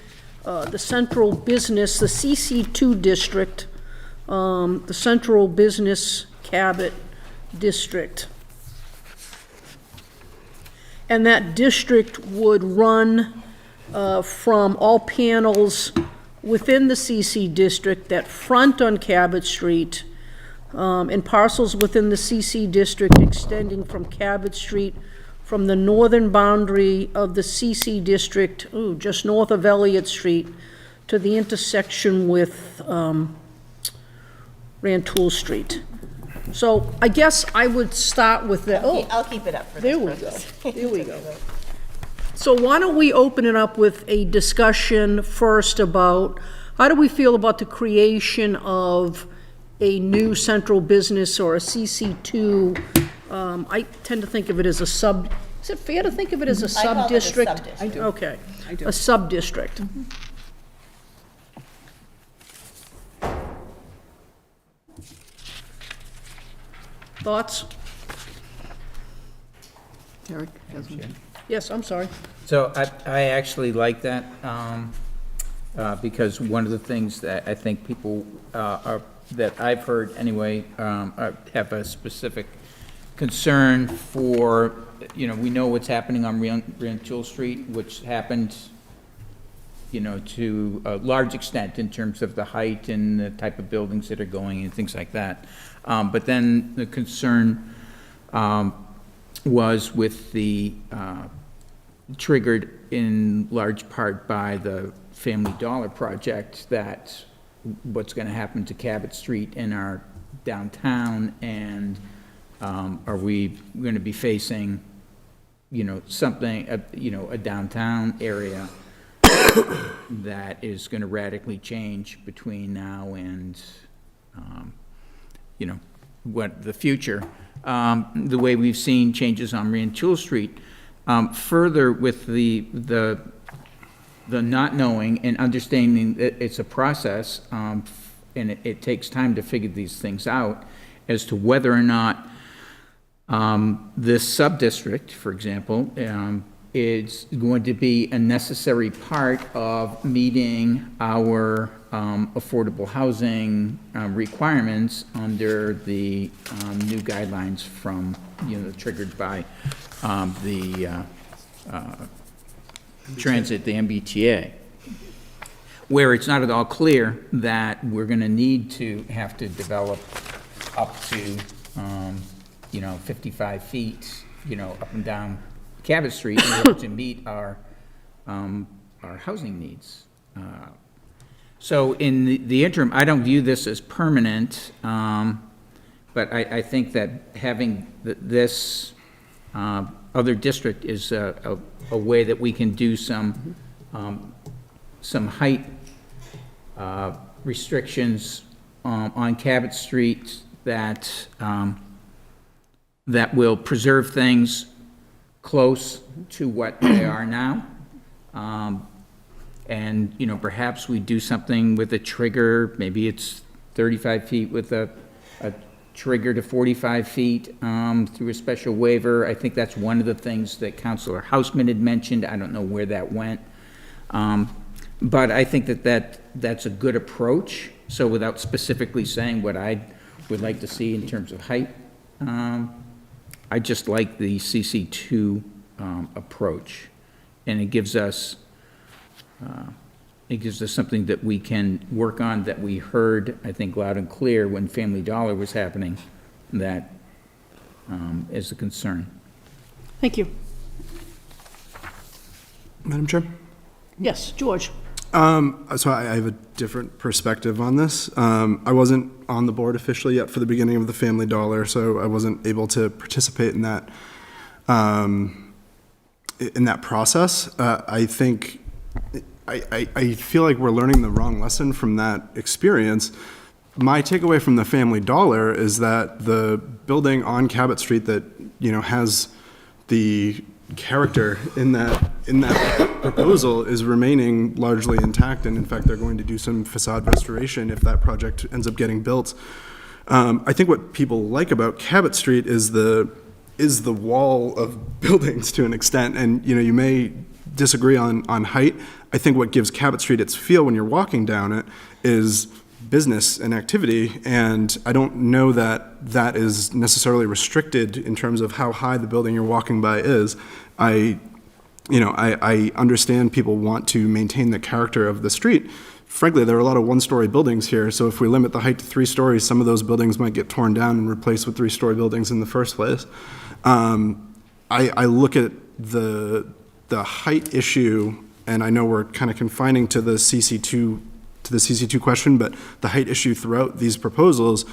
the central business, the CC2 district, the central business Cabot district. And that district would run from all panels within the CC district that front on Cabot Street, and parcels within the CC district extending from Cabot Street from the northern boundary of the CC district, just north of Elliott Street, to the intersection with Rantoul Street. So I guess I would start with that. I'll keep it up for this There we purpose. go, there we go. So why don't we open it up with a discussion first about, how do we feel about the creation of a new central business or a CC2? I tend to think of it as a is it fair to think of it as a I call it a sub-district? sub-district. I do. Okay, I do. a sub-district. Thoughts? Eric, Desmond? Yes, I'm sorry. So I actually like that, because one of the things that I think people that I've heard anyway, have a specific concern for, we know what's happening on Rantoul Street, which happened, to a large extent in terms of the height and the type of buildings that are going and things like that. But then the concern was with the, triggered in large part by the Family Dollar project, that what's going to happen to Cabot Street in our downtown, and are we going to be facing, something, a downtown area that is going to radically change between now and, what the future, the way we've seen changes on Rantoul Street. Further, with the not knowing and understanding that it's a process, and it takes time to figure these things out, as to whether or not this sub-district, for example, is going to be a necessary part of meeting our affordable housing requirements under the new guidelines from, triggered by the transit, the MBTA, where it's not at all clear that we're going to need to have to develop up to, 55 feet, up and down Cabot Street in order to meet our housing needs. So in the interim, I don't view this as permanent, but I think that having this other district is a way that we can do some height restrictions on Cabot Street that that will preserve things close to what they are now. And, perhaps we do something with a trigger, maybe it's 35 feet with a trigger to 45 feet through a special waiver. I think that's one of the things that Councilor Houseman had mentioned. I don't know where that went. But I think that's a good approach. So without specifically saying what I would like to see in terms of height, I just like the CC2 approach, and it gives us something that we can work on, that we heard, I think, loud and clear when Family Dollar was happening, that is a concern. Thank you. Madam Chair? Yes, George? So I have a different perspective on this. I wasn't on the board officially yet for the beginning of the Family Dollar, so I wasn't able to participate in that process. I think, I feel like we're learning the wrong lesson from that experience. My takeaway from the Family Dollar is that the building on Cabot Street that, has the character in that proposal is remaining largely intact, and in fact, they're going to do some facade restoration if that project ends up getting built. I think what people like about Cabot Street is the wall of buildings to an extent, and you may disagree on height. I think what gives Cabot Street its feel when you're walking down it is business and activity, and I don't know that that is necessarily restricted in terms of how high the building you're walking by is. I understand people want to maintain the character of the street. Frankly, there are a lot of one-story buildings here, so if we limit the height to 3 stories, some of those buildings might get torn down and replaced with 3-story buildings in the first place. I look at the height issue, and I know we're kind of confining to the CC2 question, but the height issue throughout these proposals,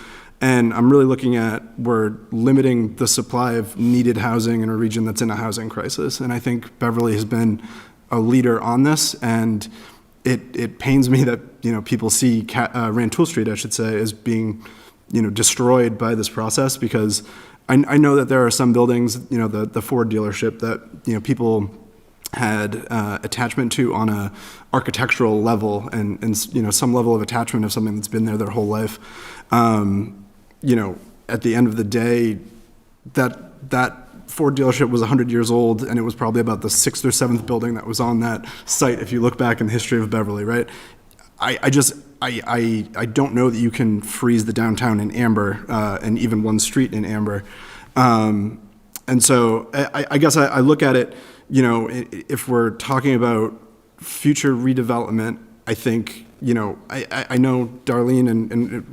and I'm really looking at, we're limiting the supply of needed housing in a region that's in a housing crisis, and I think Beverly has been a leader on this, and it pains me that people see Rantoul Street, I should say, as being destroyed by this process, because I know that there are some buildings, the Ford dealership, that people had attachment to on a architectural level, and some level of attachment of something that's been there their whole life. At the end of the day, that Ford dealership was 100 years old, and it was probably about the 6th or 7th building that was on that site if you look back in the history of Beverly, right? I don't know that you can freeze the downtown in amber, and even one street in amber. And so I guess I look at it, if we're talking about future redevelopment, I think, I know Darlene and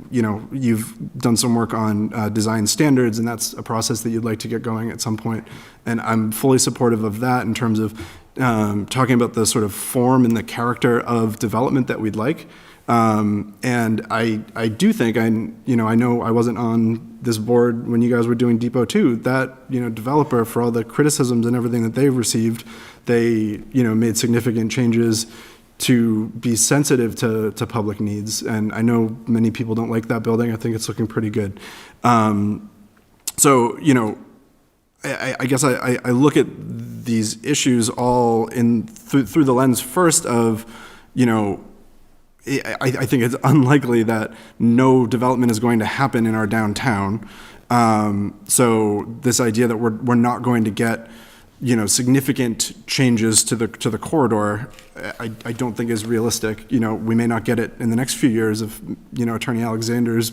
you've done some work on design standards, and that's a process that you'd like to get going at some point. And I'm fully supportive of that in terms of talking about the sort of form and the character of development that we'd like. And I do think, I know I wasn't on this board when you guys were doing Depot 2, that, developer, for all the criticisms and everything that they've received, they, made significant changes to be sensitive to public needs. And I know many people don't like that building. I think it's looking pretty good. So, I guess I look at these issues all through the lens first of, I think it's unlikely that no development is going to happen in our downtown. So this idea that we're not going to get, significant changes to the corridor, I don't think is realistic. We may not get it in the next few years if, Attorney Alexander's,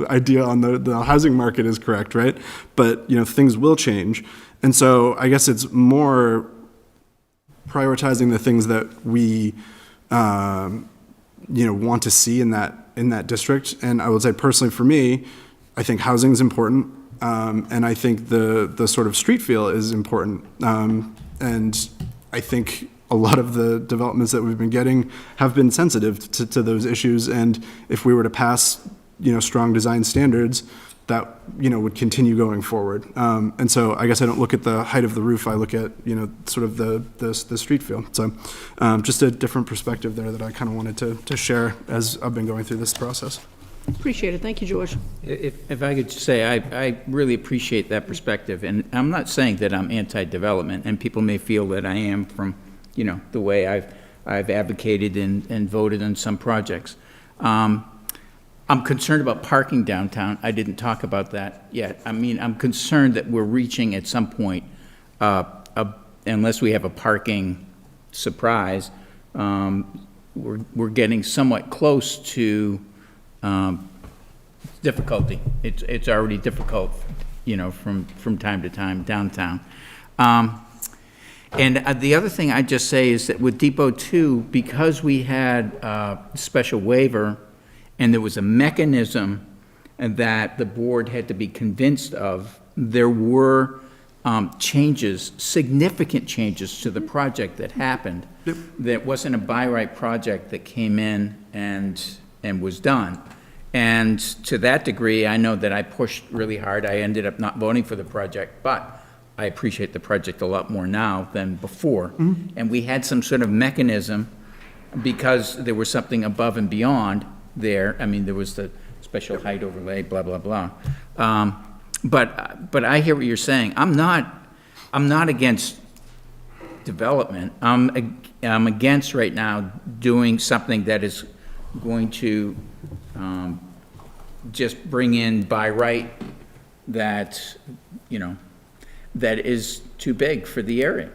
idea on the housing market is correct, right? But, things will change. And so I guess it's more prioritizing the things that we, want to see in that district. And I would say personally for me, I think housing is important. And I think the sort of street feel is important. And I think a lot of the developments that we've been getting have been sensitive to those issues. And if we were to pass, strong design standards, that, would continue going forward. And so I guess I don't look at the height of the roof. I look at, sort of the street feel. So just a different perspective there that I kind of wanted to share as I've been going through this process. Appreciate it. Thank you, George. If I could just say, I really appreciate that perspective, and I'm not saying that I'm anti-development, and people may feel that I am from, the way I've advocated and voted on some projects. I'm concerned about parking downtown. I didn't talk about that yet. I mean, I'm concerned that we're reaching at some point, unless we have a parking surprise, we're getting somewhat close to difficulty. It's already difficult from time to time downtown. And the other thing I'd just say is that with Depot 2, because we had a special waiver, and there was a mechanism that the board had to be convinced of, there were changes, significant changes to the project that happened. That wasn't a by right project that came in and was done. And to that degree, I know that I pushed really hard. I ended up not voting for the project, but I appreciate the project a lot more now than before. And we had some sort of mechanism, because there was something above and beyond there. I mean, there was the special height overlay, blah, blah, blah. But I hear what you're saying. I'm not against development. I'm against right now doing something that is going to just bring in by right that, that is too big for the area.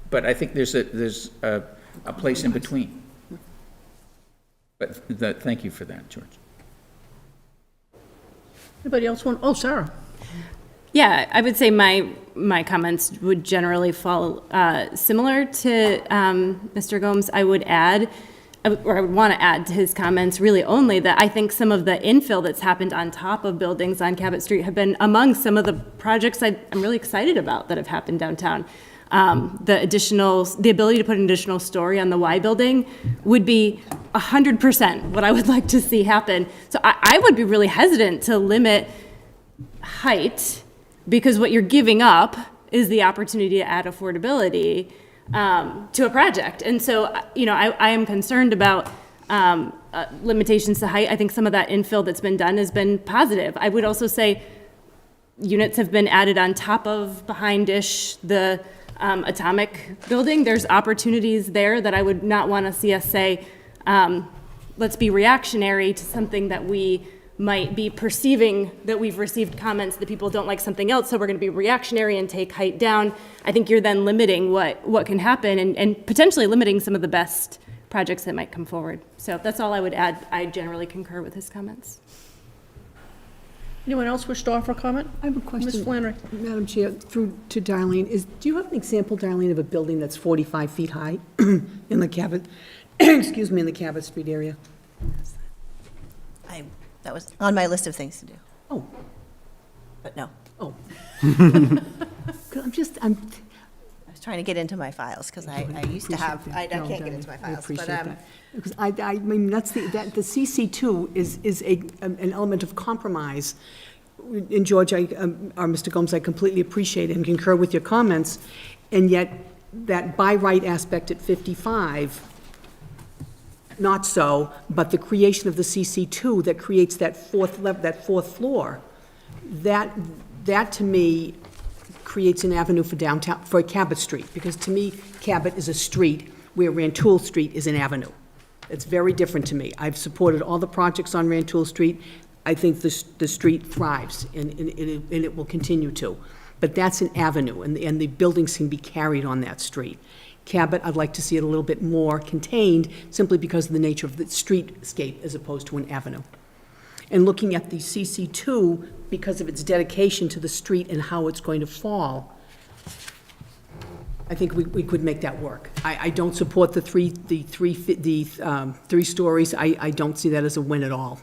But I think there's a place in between. But thank you for that, George. Anybody else want, oh, Sarah. Yeah, I would say my comments would generally fall similar to Mr. Gomes. I would add, or I would want to add to his comments really only that I think some of the infill that's happened on top of buildings on Cabot Street have been among some of the projects I'm really excited about that have happened downtown. The ability to put an additional story on the Y building would be 100% what I would like to see happen. So I would be really hesitant to limit height, because what you're giving up is the opportunity to add affordability to a project. And so, I am concerned about limitations to height. I think some of that infill that's been done has been positive. I would also say units have been added on top of, behind-ish, the Atomic building. There's opportunities there that I would not want to see us say, let's be reactionary to something that we might be perceiving that we've received comments that people don't like something else, so we're going to be reactionary and take height down. I think you're then limiting what can happen and potentially limiting some of the best projects that might come forward. So that's all I would add. I generally concur with his comments. Anyone else wish to offer a comment? I have a question. Ms. Flannery. Madam Chair, through to Darlene, do you have an example, Darlene, of a building that's 45 feet high in the Cabot, in the Cabot Street area? That was on my list of things to do. Oh. But no. Oh. I'm I was trying to get into my files, because I used to have, I can't get into my files. I appreciate but, that. Because I mean, the CC2 is an element of compromise. And George, or Mr. Gomes, I completely appreciate and concur with your comments. And yet, that by right aspect at 55, not so, but the creation of the CC2 that creates that fourth floor, that to me creates an avenue for downtown, for Cabot Street, because to me, Cabot is a street where Rantoul Street is an avenue. It's very different to me. I've supported all the projects on Rantoul Street. I think the street thrives, and it will continue to. But that's an avenue, and the buildings can be carried on that street. Cabot, I'd like to see it a little bit more contained, simply because of the nature of the streetscape as opposed to an avenue. And looking at the CC2, because of its dedication to the street and how it's going to fall, I think we could make that work. I don't support the three stories. I don't see that as a win at all,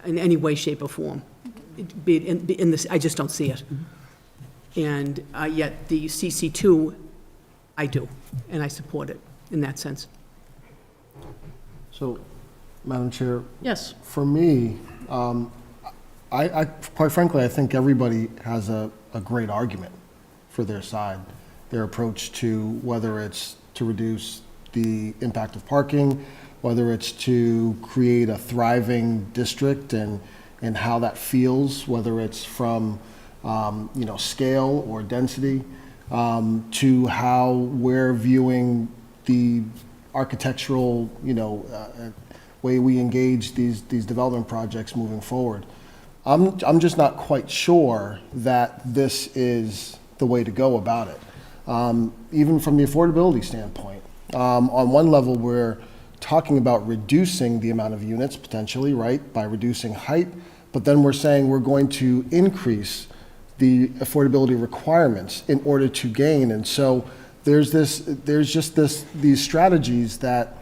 in any way, shape, or form. In this, I just don't see it. And yet the CC2, I do, and I support it in that sense. So, Madam Chair, Yes. for me, I quite frankly, I think everybody has a great argument for their side, their approach to whether it's to reduce the impact of parking, whether it's to create a thriving district and how that feels, whether it's from scale or density, to how we're viewing the architectural way we engage these development projects moving forward. I'm just not quite sure that this is the way to go about it. Even from the affordability standpoint. On one level, we're talking about reducing the amount of units potentially, right, by reducing height, but then we're saying we're going to increase the affordability requirements in order to gain. And so there's these strategies that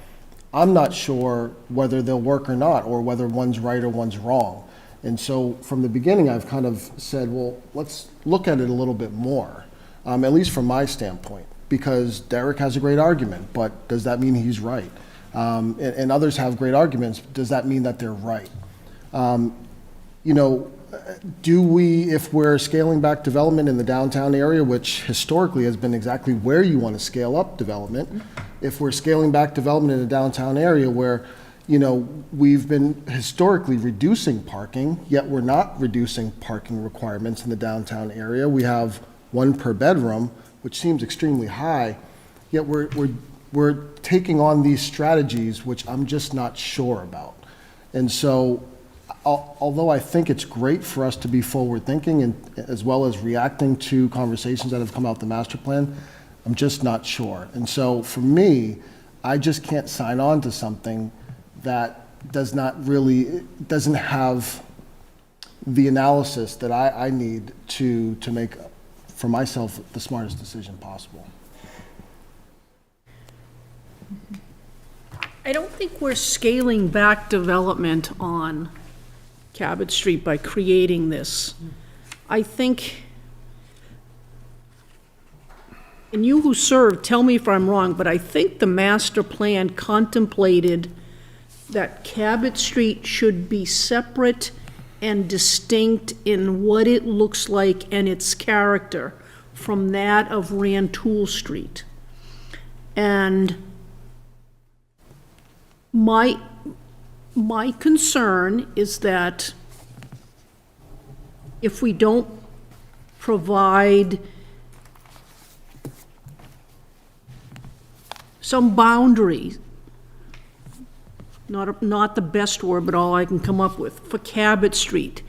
I'm not sure whether they'll work or not, or whether one's right or one's wrong. And so from the beginning, I've kind of said, well, let's look at it a little bit more, at least from my standpoint, because Derek has a great argument, but does that mean he's right? And others have great arguments. Does that mean that they're right? Do we, if we're scaling back development in the downtown area, which historically has been exactly where you want to scale up development, if we're scaling back development in the downtown area where, we've been historically reducing parking, yet we're not reducing parking requirements in the downtown area. We have 1 per bedroom, which seems extremely high, yet we're taking on these strategies, which I'm just not sure about. And so, although I think it's great for us to be forward-thinking and as well as reacting to conversations that have come out the master plan, I'm just not sure. And so for me, I just can't sign on to something that doesn't have the analysis that I need to make, for myself, the smartest decision possible. I don't think we're scaling back development on Cabot Street by creating this. I think, and you who served, tell me if I'm wrong, but I think the master plan contemplated that Cabot Street should be separate and distinct in what it looks like and its character from that of Rantoul Street. And my concern is that if we don't provide some boundaries, not the best word, but all I can come up with, for Cabot Street,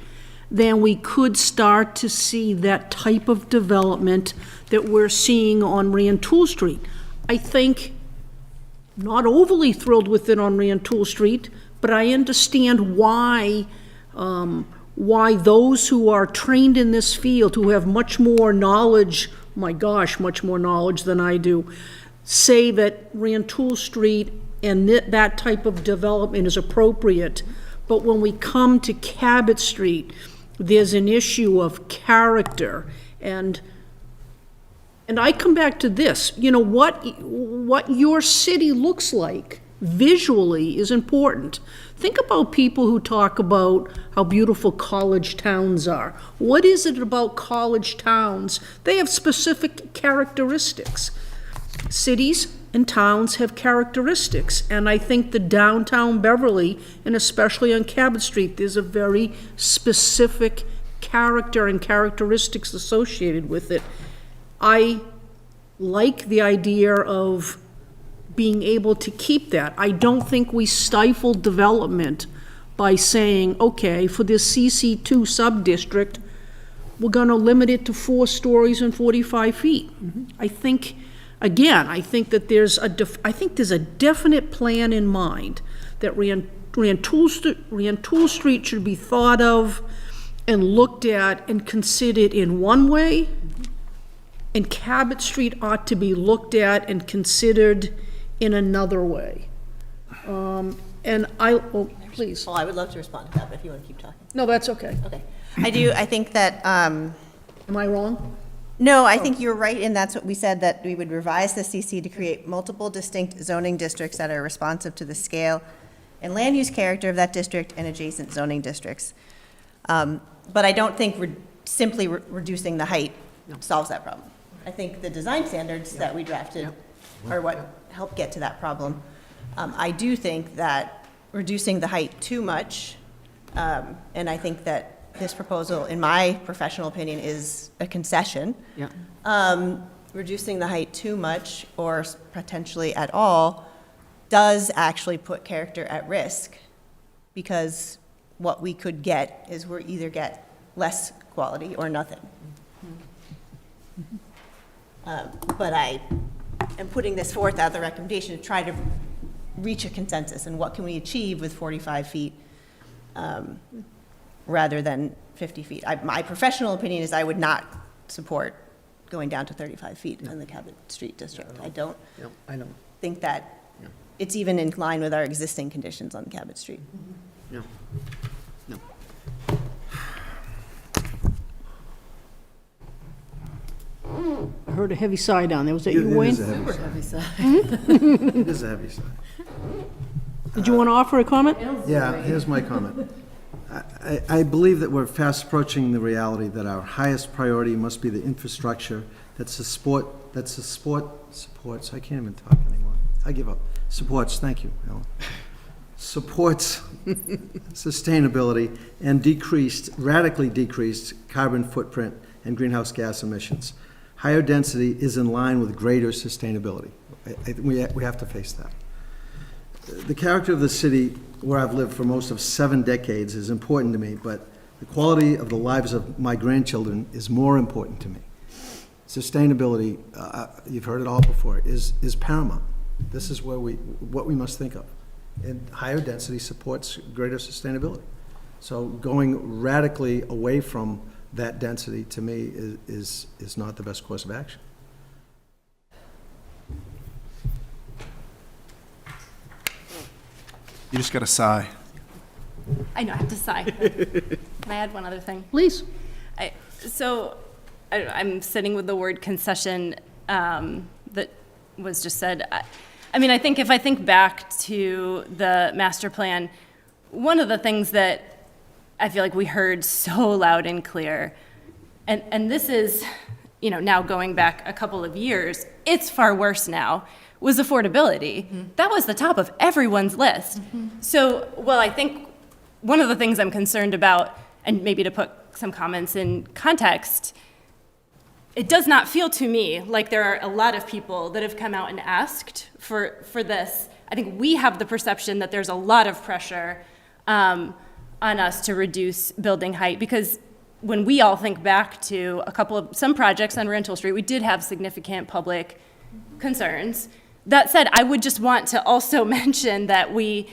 then we could start to see that type of development that we're seeing on Rantoul Street. I think, not overly thrilled with it on Rantoul Street, but I understand why those who are trained in this field, who have much more knowledge, my gosh, much more knowledge than I do, say that Rantoul Street and that type of development is appropriate. But when we come to Cabot Street, there's an issue of character. And I come back to this, what your city looks like visually is important. Think about people who talk about how beautiful college towns are. What is it about college towns? They have specific characteristics. Cities and towns have characteristics, and I think the downtown Beverly, and especially on Cabot Street, there's a very specific character and characteristics associated with it. I like the idea of being able to keep that. I don't think we stifle development by saying, okay, for this CC2 sub-district, we're gonna limit it to 4 stories and 45 feet. I think, again, I think that there's a definite plan in mind that Rantoul Street should be thought of and looked at and considered in one way, and Cabot Street ought to be looked at and considered in another way. Please. Well, I would love to respond to that, but if you want to keep talking. No, that's okay. Okay. I think that, Am I wrong? no, I think you're right, and that's what we said, that we would revise the CC to create multiple distinct zoning districts that are responsive to the scale and land use character of that district and adjacent zoning districts. But I don't think simply reducing the height solves that problem. I think the design standards that we drafted are what help get to that problem. I do think that reducing the height too much, and I think that this proposal, in my professional opinion, is a concession. Yeah. Reducing the height too much, or potentially at all, does actually put character at risk, because what we could get is we'll either get less quality or nothing. But I am putting this forth as a recommendation to try to reach a consensus, and what can we achieve with 45 feet rather than 50 feet. My professional opinion is I would not support going down to 35 feet in the Cabot Street district. I don't I know. think that it's even in line with our existing conditions on Cabot Street. No. No. I heard a heavy sigh down there. Was that you, Wayne? It is a heavy sigh. Did you want to offer a comment? Yeah, here's my comment. I believe that we're fast approaching the reality that our highest priority must be the infrastructure supports, I can't even talk anymore. I give up. Supports, thank you, Ellen. Supports sustainability and radically decreased carbon footprint and greenhouse gas emissions. Higher density is in line with greater sustainability. We have to face that. The character of the city where I've lived for most of 7 decades is important to me, but the quality of the lives of my grandchildren is more important to me. Sustainability, you've heard it all before, is paramount. This is what we must think of. And higher density supports greater sustainability. So going radically away from that density, to me, is not the best course of action. You just got to sigh. I know, I have to sigh. Can I add one other thing? Please. I'm sitting with the word concession that was just said. I mean, I think if I think back to the master plan, one of the things that I feel like we heard so loud and clear, and this is, now going back a couple of years, it's far worse now, was affordability. Mm-hmm. That was the top of everyone's list. Mm-hmm. So, I think one of the things I'm concerned about, and maybe to put some comments in context, it does not feel to me like there are a lot of people that have come out and asked for this. I think we have the perception that there's a lot of pressure on us to reduce building height, because when we all think back to some projects on Rental Street, we did have significant public concerns. That said, I would just want to also mention that we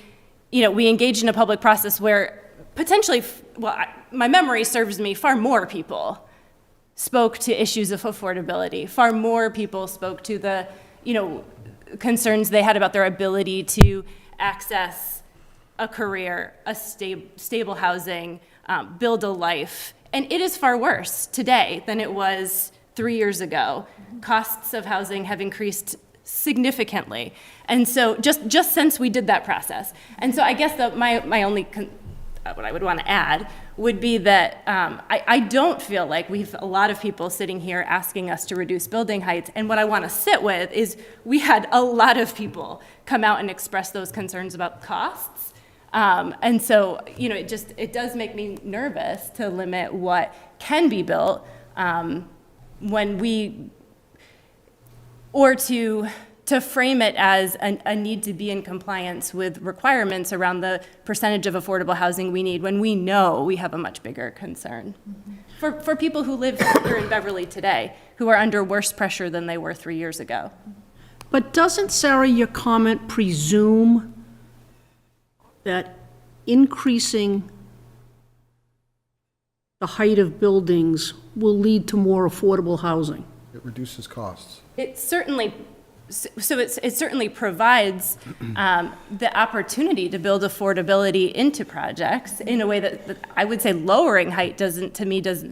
engaged in a public process where potentially, my memory serves me, far more people spoke to issues of affordability. Far more people spoke to the, concerns they had about their ability to access a career, a stable housing, build a life. And it is far worse today than it was 3 years ago. Costs of housing have increased significantly. And so just since we did that process. And so I guess my only, what I would want to add would be that I don't feel like we have a lot of people sitting here asking us to reduce building heights. And what I want to sit with is we had a lot of people come out and express those concerns about costs. And so, it does make me nervous to limit what can be built or to frame it as a need to be in compliance with requirements around the percentage of affordable housing we need, when we know we have a much bigger concern. Mm-hmm. For people who live here in Beverly today, who are under worse pressure than they were 3 years ago. But doesn't, Sarah, your comment presume that increasing the height of buildings will lead to more affordable housing? It reduces costs. It certainly provides the opportunity to build affordability into projects in a way that I would say lowering height doesn't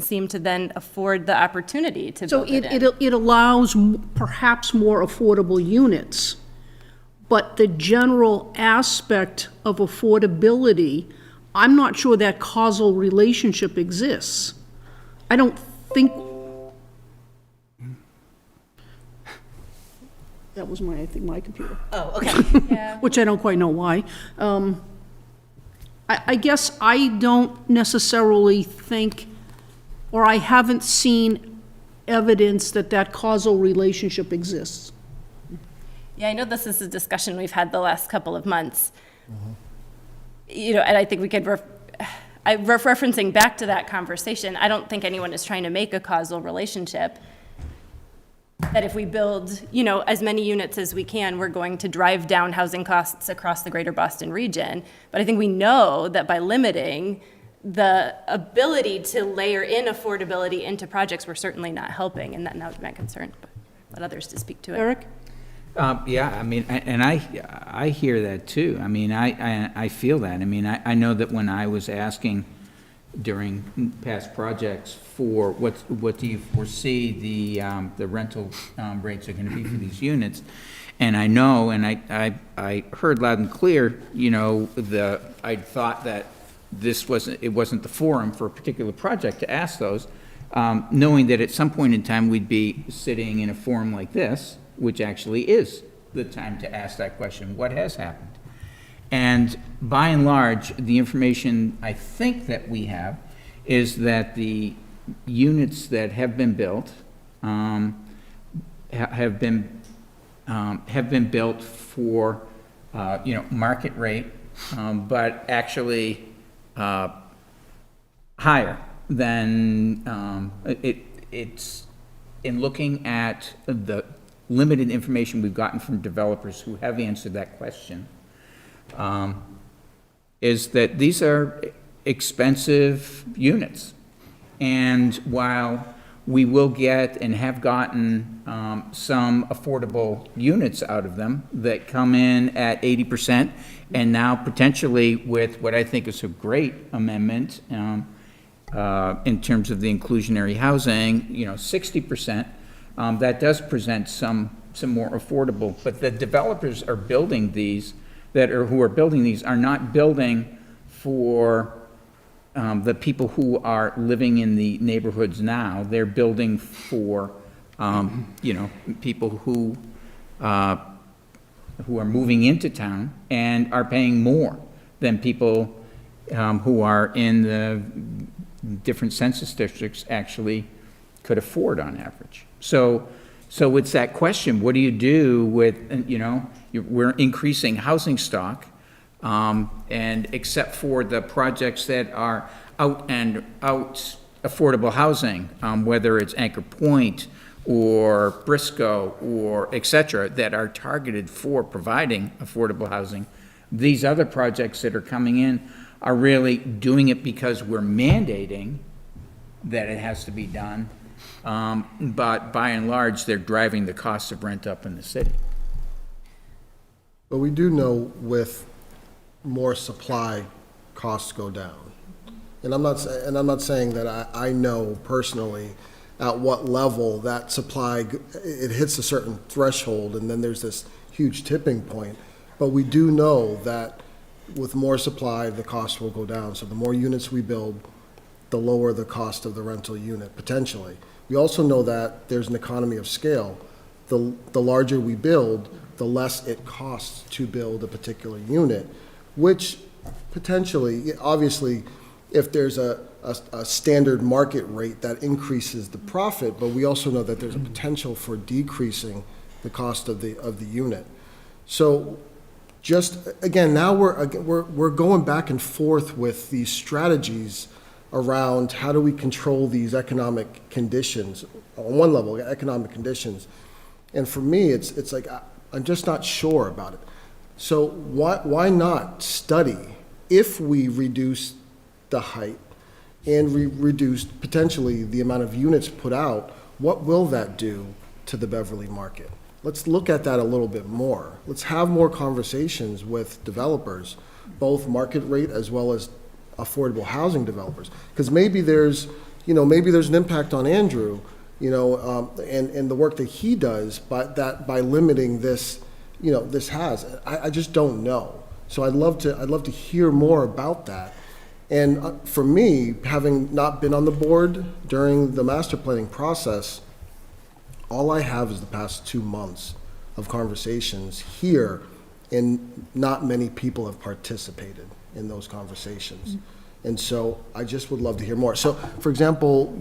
seem to then afford the opportunity to build it in. So it allows perhaps more affordable units, but the general aspect of affordability, I'm not sure that causal relationship exists. I don't think. That was my computer. Oh, okay. Yeah. Which I don't quite know why. I guess I don't necessarily think, or I haven't seen evidence that causal relationship exists. Yeah, I know this is a discussion we've had the last couple of months. Mm-hmm. And I think we could, referencing back to that conversation, I don't think anyone is trying to make a causal relationship. That if we build, as many units as we can, we're going to drive down housing costs across the greater Boston region. But I think we know that by limiting the ability to layer in affordability into projects, we're certainly not helping, and that would be my concern, but let others to speak to it. Eric? Yeah, I mean, and I hear that too. I mean, I feel that. I mean, I know that when I was asking during past projects for what do you foresee the rental rates are going to be for these units, and I know, and I heard loud and clear, you know, I thought that it wasn't the forum for a particular project to ask those, knowing that at some point in time we'd be sitting in a forum like this, which actually is the time to ask that question, what has happened? And by and large, the information I think that we have is that the units that have been built have been built for market rate, but actually higher than it's in looking at the limited information we've gotten from developers who have answered that question, is that these are expensive units. And while we will get and have gotten some affordable units out of them that come in at 80%, and now potentially with what I think is a great amendment in terms of the inclusionary housing, 60%, that does present some more affordable. But the developers are building these who are building these are not building for the people who are living in the neighborhoods now. They're building for, people who are moving into town and are paying more than people who are in the different census districts actually could afford on average. So it's that question, what do you do with, we're increasing housing stock, and except for the projects that are out affordable housing, whether it's Anchor Point or Briscoe or et cetera, that are targeted for providing affordable housing, these other projects that are coming in are really doing it because we're mandating that it has to be done. But by and large, they're driving the cost of rent up in the city. But we do know with more supply, costs go down. And I'm not saying that I know personally at what level that supply, it hits a certain threshold and then there's this huge tipping point. But we do know that with more supply, the cost will go down. So the more units we build, the lower the cost of the rental unit, potentially. We also know that there's an economy of scale. The larger we build, the less it costs to build a particular unit, which potentially, obviously, if there's a standard market rate, that increases the profit, but we also know that there's a potential for decreasing the cost of the unit. So just, again, now we're going back and forth with these strategies around how do we control these economic conditions, on one level, economic conditions. And for me, it's like, I'm just not sure about it. So why not study if we reduce the height and reduce potentially the amount of units put out, what will that do to the Beverly market? Let's look at that a little bit more. Let's have more conversations with developers, both market rate as well as affordable housing developers. Because maybe there's an impact on Andrew, and the work that he does, by limiting this, this has. I just don't know. So I'd love to hear more about that. And for me, having not been on the board during the master planning process, all I have is the past 2 months of conversations here, and not many people have participated in those conversations. And so I just would love to hear more. So, for example,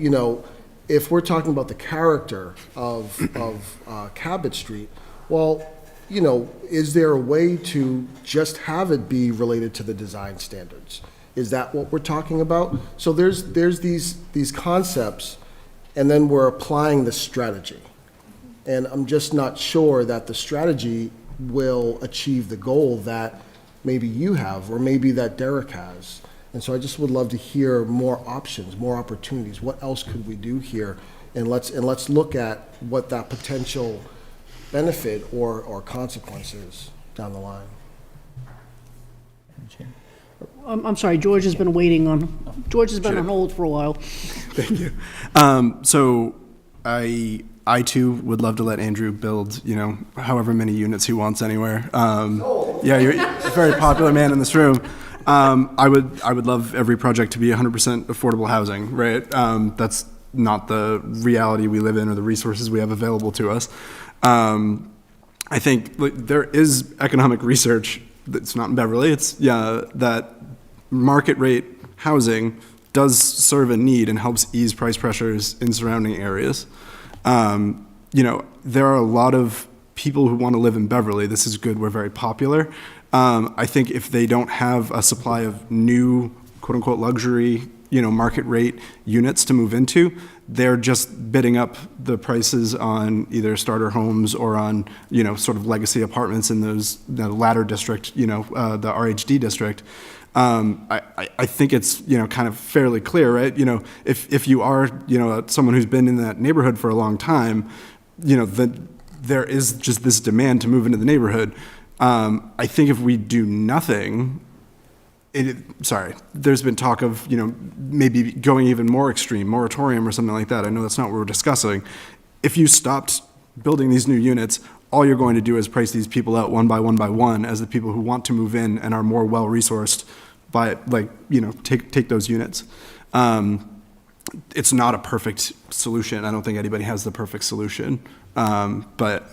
if we're talking about the character of Cabot Street, well, is there a way to just have it be related to the design standards? Is that what we're talking about? So there's these concepts, and then we're applying the strategy. And I'm just not sure that the strategy will achieve the goal that maybe you have, or maybe that Derek has. And so I just would love to hear more options, more opportunities. What else could we do here? And let's look at what that potential benefit or consequences down the line. I'm sorry, George has been waiting on, George has been on hold for a while. Thank you. So I too would love to let Andrew build, however many units he wants anywhere. Yeah, you're a very popular man in this room. I would love every project to be 100% affordable housing, right? That's not the reality we live in or the resources we have available to us. I think there is economic research that's not in Beverly. It's that market rate housing does serve a need and helps ease price pressures in surrounding areas. There are a lot of people who want to live in Beverly. This is good. We're very popular. I think if they don't have a supply of new, quote unquote, luxury, market rate units to move into, they're just bidding up the prices on either starter homes or on, sort of legacy apartments in the latter district, the RHD district. I think it's, kind of fairly clear, right? If you are, someone who's been in that neighborhood for a long time, there is just this demand to move into the neighborhood. I think if we do nothing, there's been talk of, maybe going even more extreme, moratorium or something like that. I know that's not what we're discussing. If you stopped building these new units, all you're going to do is price these people out one by one as the people who want to move in and are more well-resourced by, take those units. It's not a perfect solution. I don't think anybody has the perfect solution. But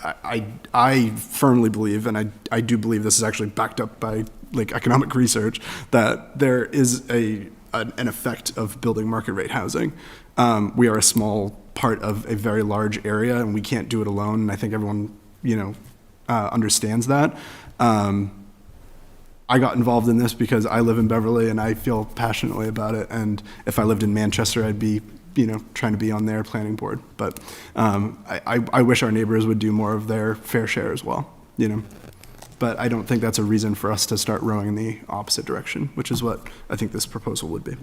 I firmly believe, and I do believe this is actually backed up by economic research, that there is an effect of building market rate housing. We are a small part of a very large area, and we can't do it alone. And I think everyone, understands that. I got involved in this because I live in Beverly and I feel passionately about it. And if I lived in Manchester, I'd be, trying to be on their planning board. But I wish our neighbors would do more of their fair share as well, But I don't think that's a reason for us to start rowing in the opposite direction, which is what I think this proposal would be.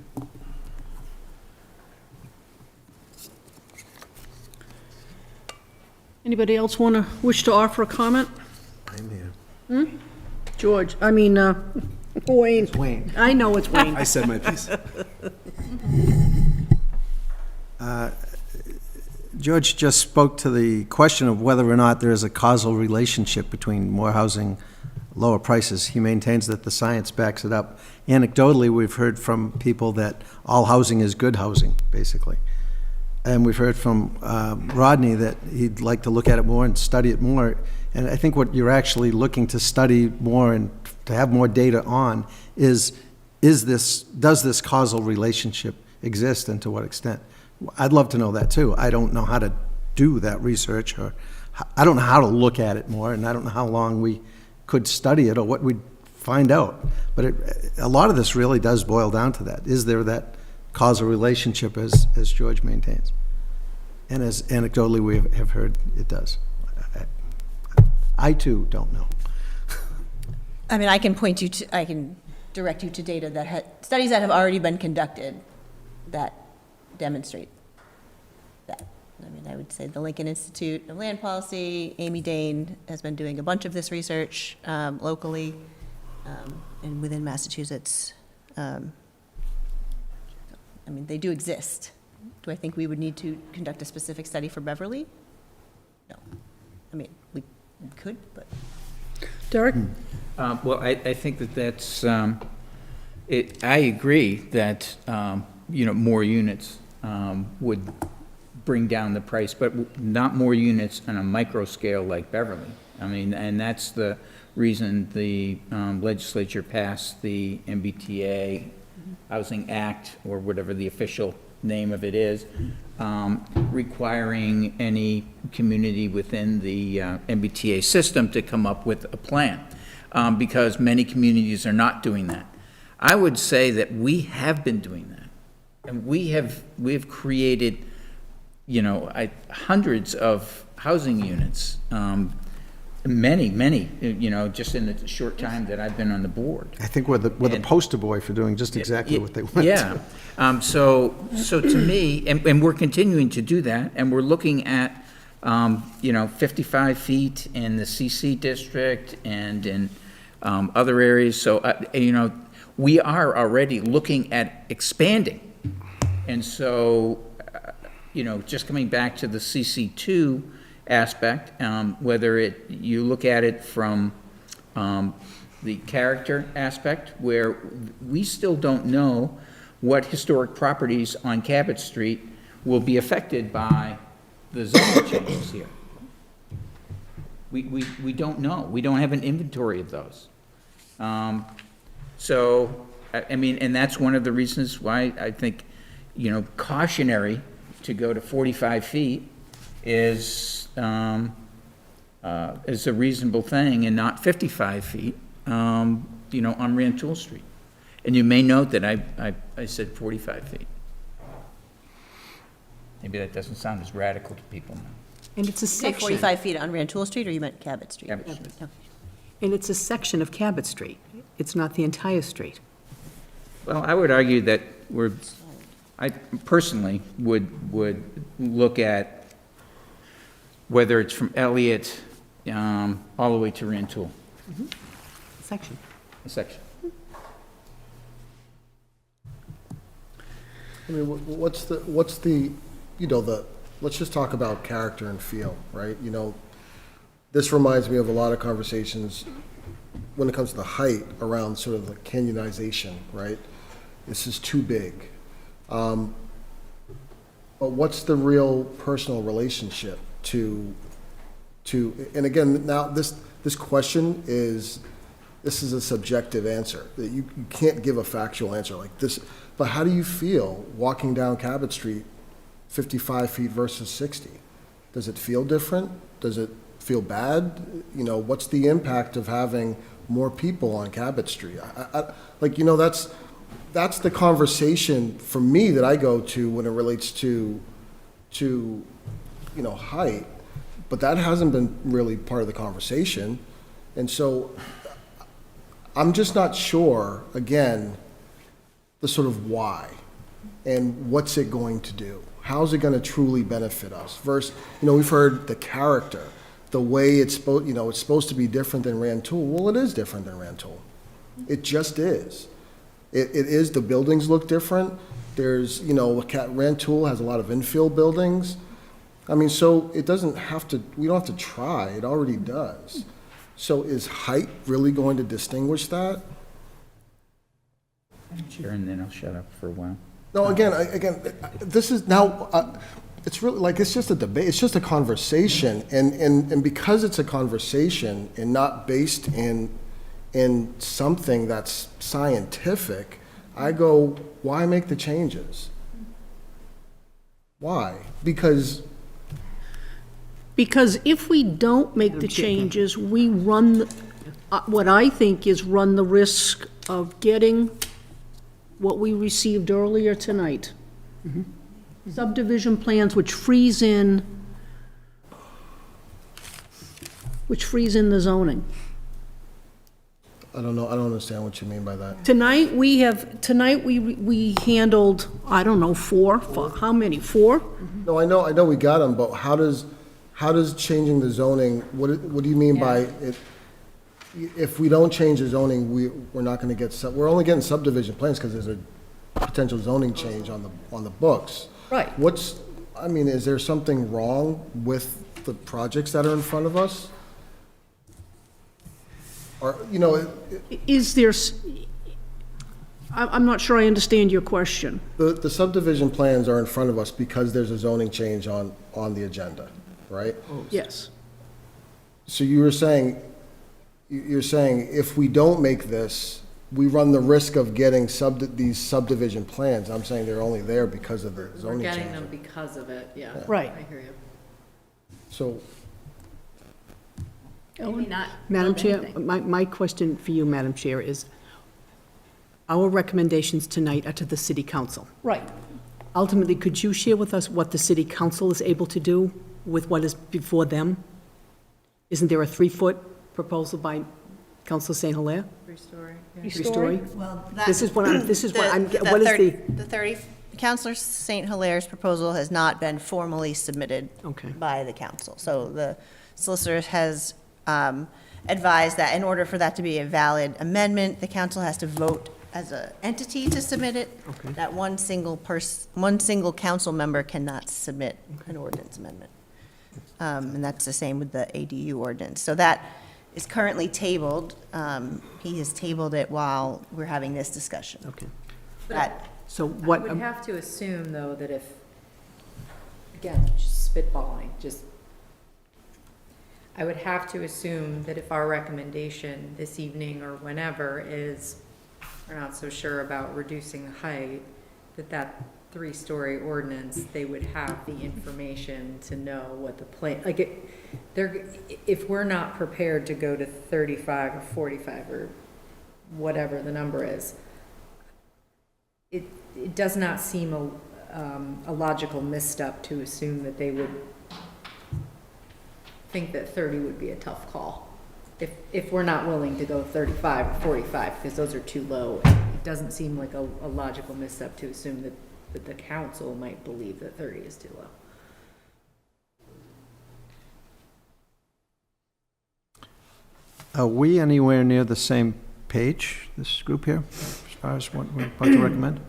Anybody else wish to offer a comment? I'm here. George, Wayne. Wayne. I know it's Wayne. I said my piece. George just spoke to the question of whether or not there is a causal relationship between more housing, lower prices. He maintains that the science backs it up. Anecdotally, we've heard from people that all housing is good housing, basically. And we've heard from Rodney that he'd like to look at it more and study it more. And I think what you're actually looking to study more and to have more data on does this causal relationship exist and to what extent? I'd love to know that too. I don't know how to do that research, or I don't know how to look at it more, and I don't know how long we could study it or what we'd find out. But a lot of this really does boil down to that. Is there that causal relationship as George maintains? And as anecdotally we have heard it does. I too don't know. I mean, I can direct you to data studies that have already been conducted that demonstrate that. I mean, I would say the Lincoln Institute of Land Policy, Amy Dane has been doing a bunch of this research locally and within Massachusetts. I mean, they do exist. Do I think we would need to conduct a specific study for Beverly? No. I mean, we could, but. Derek? Well, I think that's, I agree that, more units would bring down the price, but not more units on a micro scale like Beverly. I mean, and that's the reason the legislature passed the MBTA Housing Act, or whatever the official name of it is, requiring any community within the MBTA system to come up with a plan, because many communities are not doing that. I would say that we have been doing that, and we've created, hundreds of housing units many, just in the short time that I've been on the board. I think we're the poster boy for doing just exactly what they want to. Yeah. So to me, and we're continuing to do that, and we're looking at, 55 feet in the CC district and in other areas. So, we are already looking at expanding. And so, just coming back to the CC2 aspect, whether you look at it from the character aspect, where we still don't know what historic properties on Cabot Street will be affected by the zoning changes here. We don't know. We don't have an inventory of those. So, and that's one of the reasons why I think, cautionary to go to 45 feet is a reasonable thing and not 55 feet, on Rantoul Street. And you may note that I said 45 feet. Maybe that doesn't sound as radical to people now. And it's a Say section. 45 feet on Rantoul Street, or you meant Cabot Street? Cabot Street. Okay. And it's a section of Cabot Street. It's not the entire street. Well, I would argue that I personally would look at whether it's from Elliott all the way to Rantoul, Section. a section. I mean, what's the, let's just talk about character and feel, right? This reminds me of a lot of conversations when it comes to the height around sort of the canyonization, right? This is too big. But what's the real personal relationship to, and again, now this question is a subjective answer. That you can't give a factual answer like this. But how do you feel walking down Cabot Street 55 feet versus 60? Does it feel different? Does it feel bad? What's the impact of having more people on Cabot Street? That's the conversation for me that I go to when it relates to height, but that hasn't been really part of the conversation. And so I'm just not sure, again, the sort of why and what's it going to do? How's it going to truly benefit us? Versus, we've heard the character, the way it's supposed to be different than Rantoul. Well, it is different than Rantoul. It just is. It is, the buildings look different. There's, Rantoul has a lot of infill buildings. So it doesn't have to, we don't have to try, it already does. So is height really going to distinguish that? Chair, and then I'll shut up for a while. No, again, this is now, it's really it's just a debate, it's just a conversation. And because it's a conversation and not based in something that's scientific, I go, why make the changes? Why? Because if we don't make the changes, we run, what I think is run the risk of getting what we received earlier tonight. Subdivision plans which freeze in the zoning. I don't know, I don't understand what you mean by that. Tonight, we handled, I don't know, four, how many, four? No, I know we got them, but how does changing the zoning, what do you mean by it? If we don't change the zoning, we're not gonna get, we're only getting subdivision plans because there's a potential zoning change on the books. Right. Is there something wrong with the projects that are in front of us? Or, Is there, I'm not sure I understand your question. the subdivision plans are in front of us because there's a zoning change on the agenda, right? Yes. So you're saying if we don't make this, we run the risk of getting these subdivision plans. I'm saying they're only there because of the zoning change. We're getting them because of it, yeah. Right. I hear you. So, Maybe not Madam build Chair, anything. my question for you, Madam Chair, is our recommendations tonight are to the city council. Right. Ultimately, could you share with us what the city council is able to do with what is before them? Isn't there a 3-foot proposal by Council St. Hilaire? Three-story. Three-story? Well, This is what I'm, what is the, The 30, Counselor St. Hilaire's proposal has not been formally submitted Okay. by the council. So the solicitor has advised that in order for that to be a valid amendment, the council has to vote as an entity to submit it. Okay. That one single council member cannot submit an ordinance amendment. And that's the same with the ADU ordinance. So that is currently tabled. He has tabled it while we're having this discussion. okay. That, So I what, would have to assume, though, that if, again, just spitballing, I would have to assume that if our recommendation this evening or whenever is, we're not so sure about reducing the height, that 3-story ordinance, they would have the information to know what the plan, if we're not prepared to go to 35 or 45 or whatever the number is, it does not seem a logical misstep to assume that they would think that 30 would be a tough call. If we're not willing to go 35 or 45, because those are too low, it doesn't seem like a logical misstep to assume that the council might believe that 30 is too low. Are we anywhere near the same page, this group here, as far as what we're about to recommend?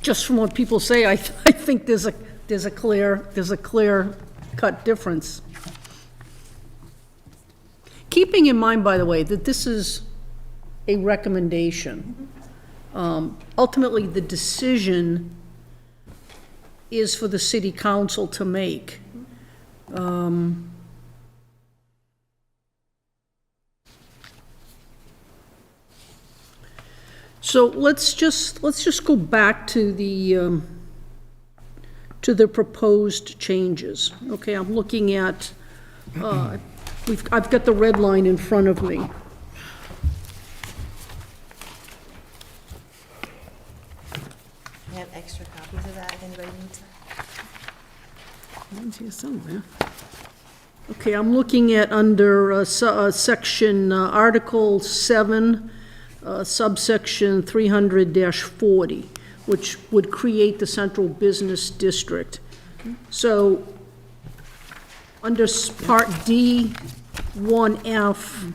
Just from what people say, I think there's a clear cut difference. Keeping in mind, by the way, that this is a recommendation. Ultimately, the decision is for the city council to make. So let's just go back to the proposed changes. Okay, I'm looking at, I've got the red line in front of me. I have extra copies of that if anybody needs it. Mine's here somewhere. Okay, I'm looking at under section, Article 7, subsection 300-40, which would create the central business district. So, under Part D, 1F,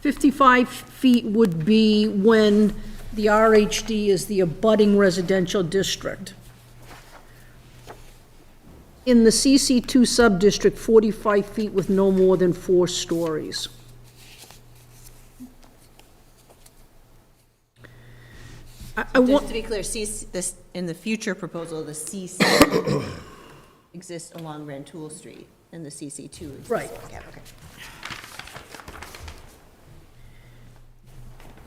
55 feet would be when the RHD is the abutting residential district. In the CC2 sub-district, 45 feet with no more than 4 stories. Just to be clear, in the future proposal, the CC exists along Rantoul Street, and the CC2 exists. Right. Yeah, okay.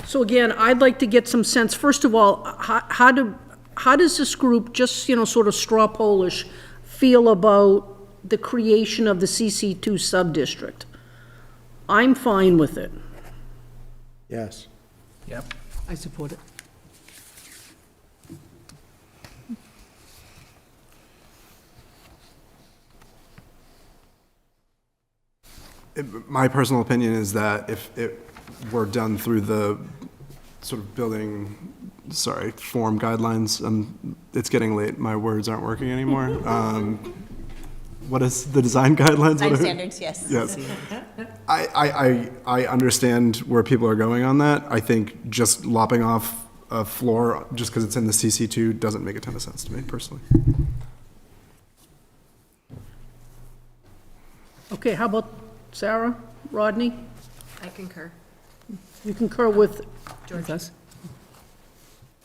So again, I'd like to get some sense, first of all, how does this group, just, sort of straw pollish, feel about the creation of the CC2 sub-district? I'm fine with it. Yes. Yep. I support it. My personal opinion is that if it were done through the sort of form guidelines, it's getting late, my words aren't working anymore. What is the design guidelines? Design standards, yes. Yes. I understand where people are going on that. I think just lopping off a floor just because it's in the CC2 doesn't make a ton of sense to me personally. Okay, how about Sarah, Rodney? I concur. You concur with, George?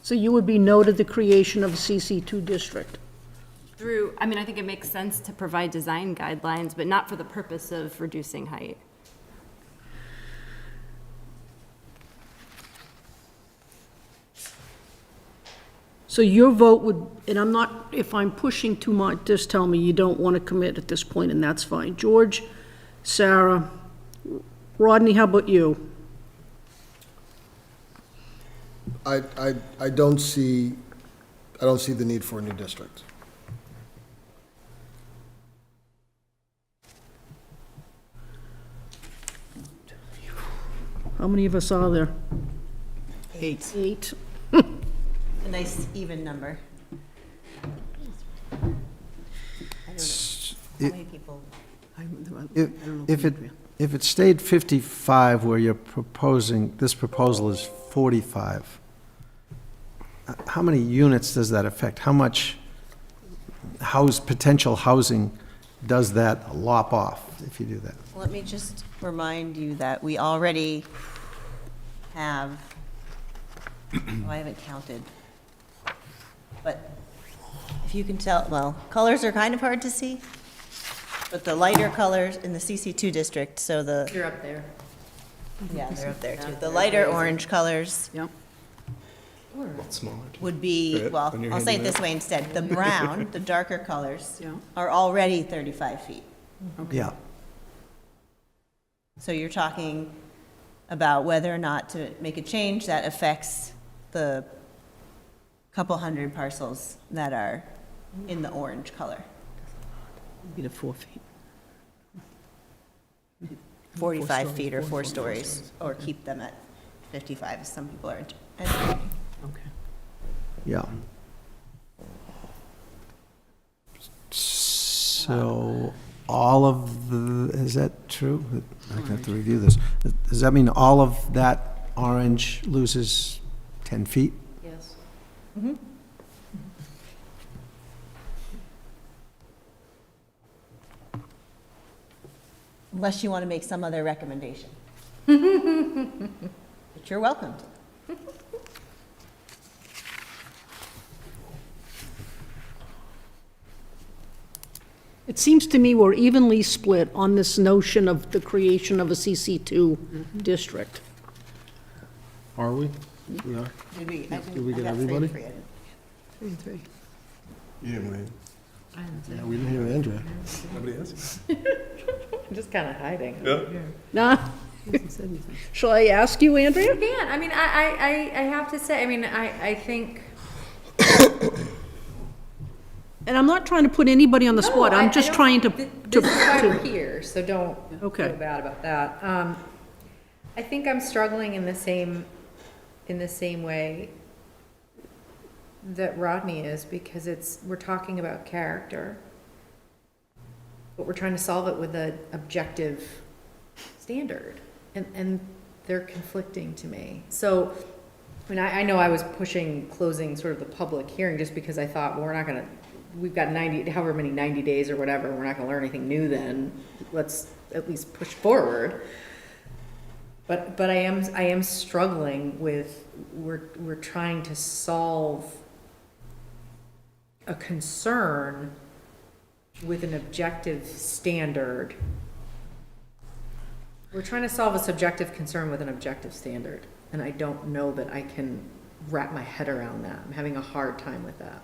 so you would be no to the creation of a CC2 district? I think it makes sense to provide design guidelines, but not for the purpose of reducing height. So your vote would, and I'm not, if I'm pushing too much, just tell me you don't want to commit at this point, and that's fine. George, Sarah, Rodney, how about you? I don't see the need for a new district. How many of us are there? 8. 8. A nice even number. I don't know. How many people? If it stayed 55 where you're proposing, this proposal is 45, how many units does that affect? How much potential housing does that lop off if you do that? Let me just remind you that we already have, I haven't counted, but if you can tell, well, colors are kind of hard to see, but the lighter colors in the CC2 district, so the, You're up there. yeah, they're up there too. The lighter orange colors Yep. would be, Right, well, when you're I'll say it handing this way instead. The brown, the darker colors, Yeah. are already 35 feet. Yeah. So you're talking about whether or not to make a change that affects the couple hundred parcels that are in the orange color. Be the 4 feet. 45 feet or 4 stories, or keep them at 55, as some people are entertaining. Okay. Yeah. So, all of the, is that true? I have to review this. Does that mean all of that orange loses 10 feet? Yes. Unless you want to make some other recommendation. But you're welcome to. It seems to me we're evenly split on this notion of the creation of a CC2 district. Are we? We are. Did we, Did we get everybody? 3 and 3. You didn't wait. Yeah, we didn't hear Andrea. Nobody else? I'm just kind of hiding. Nah, He hasn't said anything. shall I ask you, Andrea? Yeah, I mean, I have to say, I mean, I think. And I'm not trying to put anybody on the spot, No, I'm I just don't- trying to. This is why we're here, so don't Okay. feel bad about that. I think I'm struggling in the same way that Rodney is, because we're talking about character, but we're trying to solve it with an objective standard, and they're conflicting to me. So, I mean, I know I was pushing closing sort of the public hearing just because I thought, well, we're not gonna, we've got 90 days or whatever, we're not gonna learn anything new then, let's at least push forward. But I am struggling with, we're trying to solve a concern with an objective standard. We're trying to solve a subjective concern with an objective standard, and I don't know that I can wrap my head around that. I'm having a hard time with that.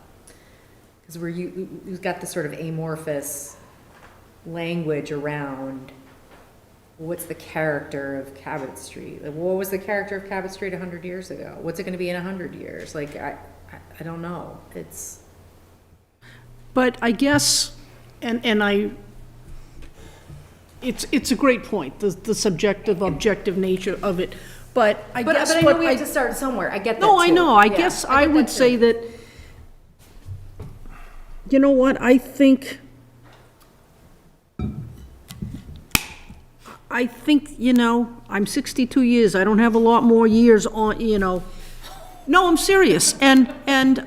Because we've got this sort of amorphous language around what's the character of Cabot Street? Like, what was the character of Cabot Street 100 years ago? What's it gonna be in 100 years? Like, I don't know. But I guess, it's a great point, the subjective, objective nature of it, but I But guess I know what we have to start somewhere. I get that No, I too. know, I Yeah, guess get I would that say too. that, you know what, I think, I'm 62 years, I don't have a lot more years on, no, I'm serious, and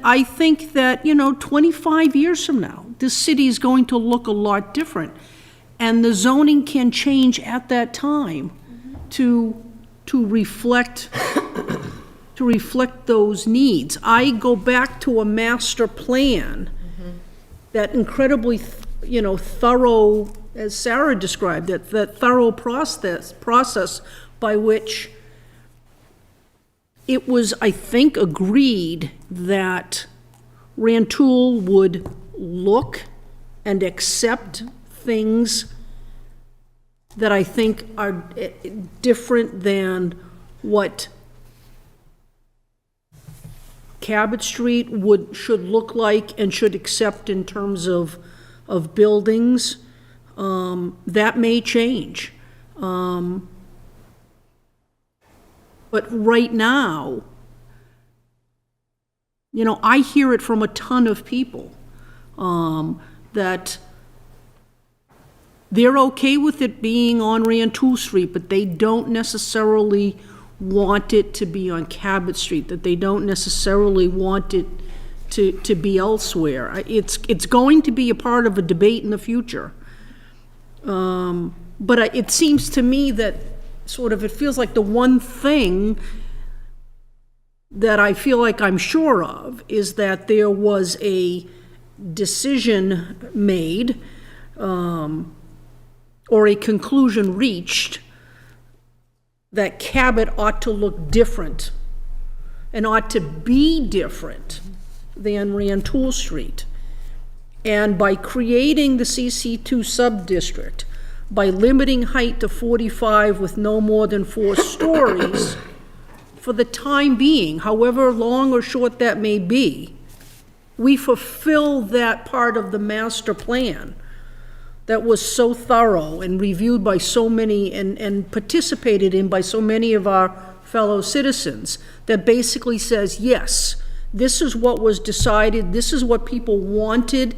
I think that, 25 years from now, this city is going to look a lot different, and the zoning can change at that time to reflect those needs. I go back to a master plan, that incredibly, thorough, as Sarah described it, that thorough process by which it was, I think, agreed that Rantoul would look and accept things that I think are different than what Cabot Street should look like and should accept in terms of buildings. That may change. But right now, you know, I hear it from a ton of people, that they're okay with it being on Rantoul Street, but they don't necessarily want it to be on Cabot Street, that they don't necessarily want it to be elsewhere. It's going to be a part of a debate in the future. But it seems to me that sort of, it feels like the one thing that I feel like I'm sure of is that there was a decision made, or a conclusion reached, that Cabot ought to look different and ought to be different than Rantoul Street. And by creating the CC2 sub-district, by limiting height to 45 with no more than 4 stories, for the time being, however long or short that may be, we fulfill that part of the master plan that was so thorough and reviewed by so many and participated in by so many of our fellow citizens, that basically says, yes, this is what was decided, this is what people wanted,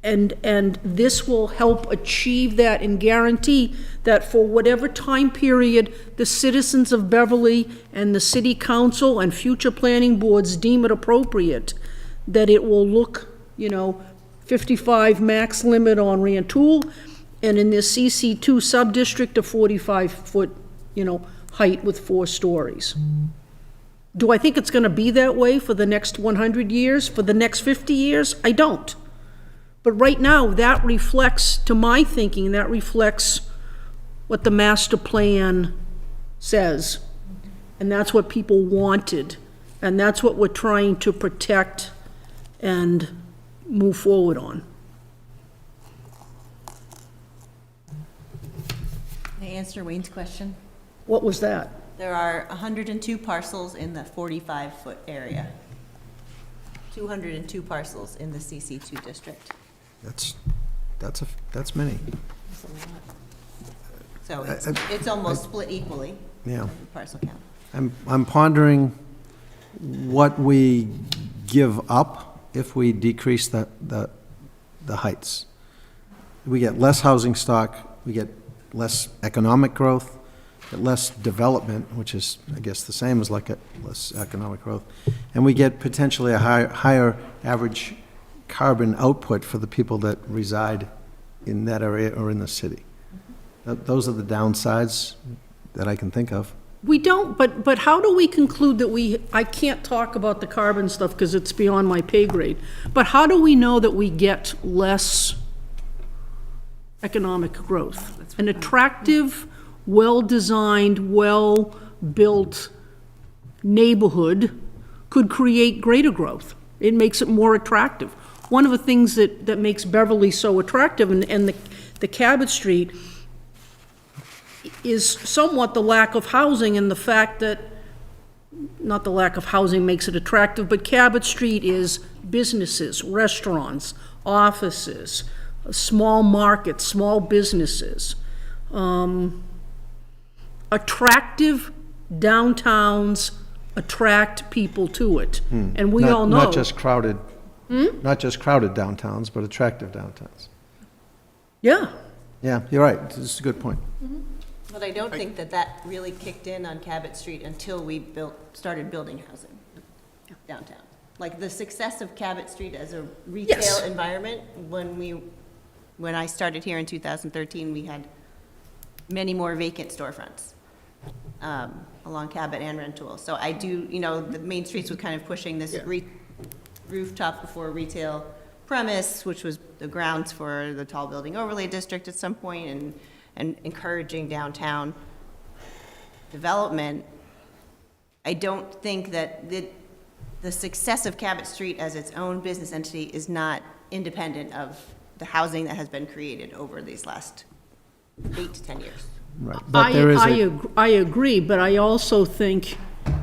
and this will help achieve that and guarantee that for whatever time period the citizens of Beverly and the city council and future planning boards deem it appropriate, that it will look, you know, 55 max limit on Rantoul, and in this CC2 sub-district, a 45-foot, you know, height with 4 stories. Do I think it's gonna be that way for the next 100 years, for the next 50 years? I don't. But right now, that reflects, to my thinking, that reflects what the master plan says. And that's what people wanted. And that's what we're trying to protect and move forward on. Can I answer Wayne's question? What was that? There are 102 parcels in the 45-foot area. 202 parcels in the CC2 district. That's many. So it's almost split equally. Yeah. Parcel count. I'm pondering what we give up if we decrease the heights. We get less housing stock, we get less economic growth, get less development, which is, I guess, the same as less economic growth, and we get potentially a higher average carbon output for the people that reside in that area or in the city. Those are the downsides that I can think of. We don't, but how do we conclude that I can't talk about the carbon stuff because it's beyond my pay grade, but how do we know that we get less economic growth? An attractive, well-designed, well-built neighborhood could create greater growth. It makes it more attractive. One of the things that makes Beverly so attractive and the Cabot Street is somewhat the lack of housing, and the fact that, not the lack of housing makes it attractive, but Cabot Street is businesses, restaurants, offices, small markets, small businesses. Attractive downtowns attract people to it, and we all know. Not just crowded. Not just crowded downtowns, but attractive downtowns. Yeah. Yeah, you're right. This is a good point. But I don't think that really kicked in on Cabot Street until we started building housing downtown. Like the success of Cabot Street as a retail environment, when I started here in 2013, we had many more vacant storefronts along Cabot and Rantoul. So I do, the main streets were kind of pushing this rooftop before retail premise, which was the grounds for the tall building overlay district at some point, and encouraging downtown development. I don't think that the success of Cabot Street as its own business entity is not independent of the housing that has been created over these last 8 to 10 years. Right. But there is I agree, but I also think,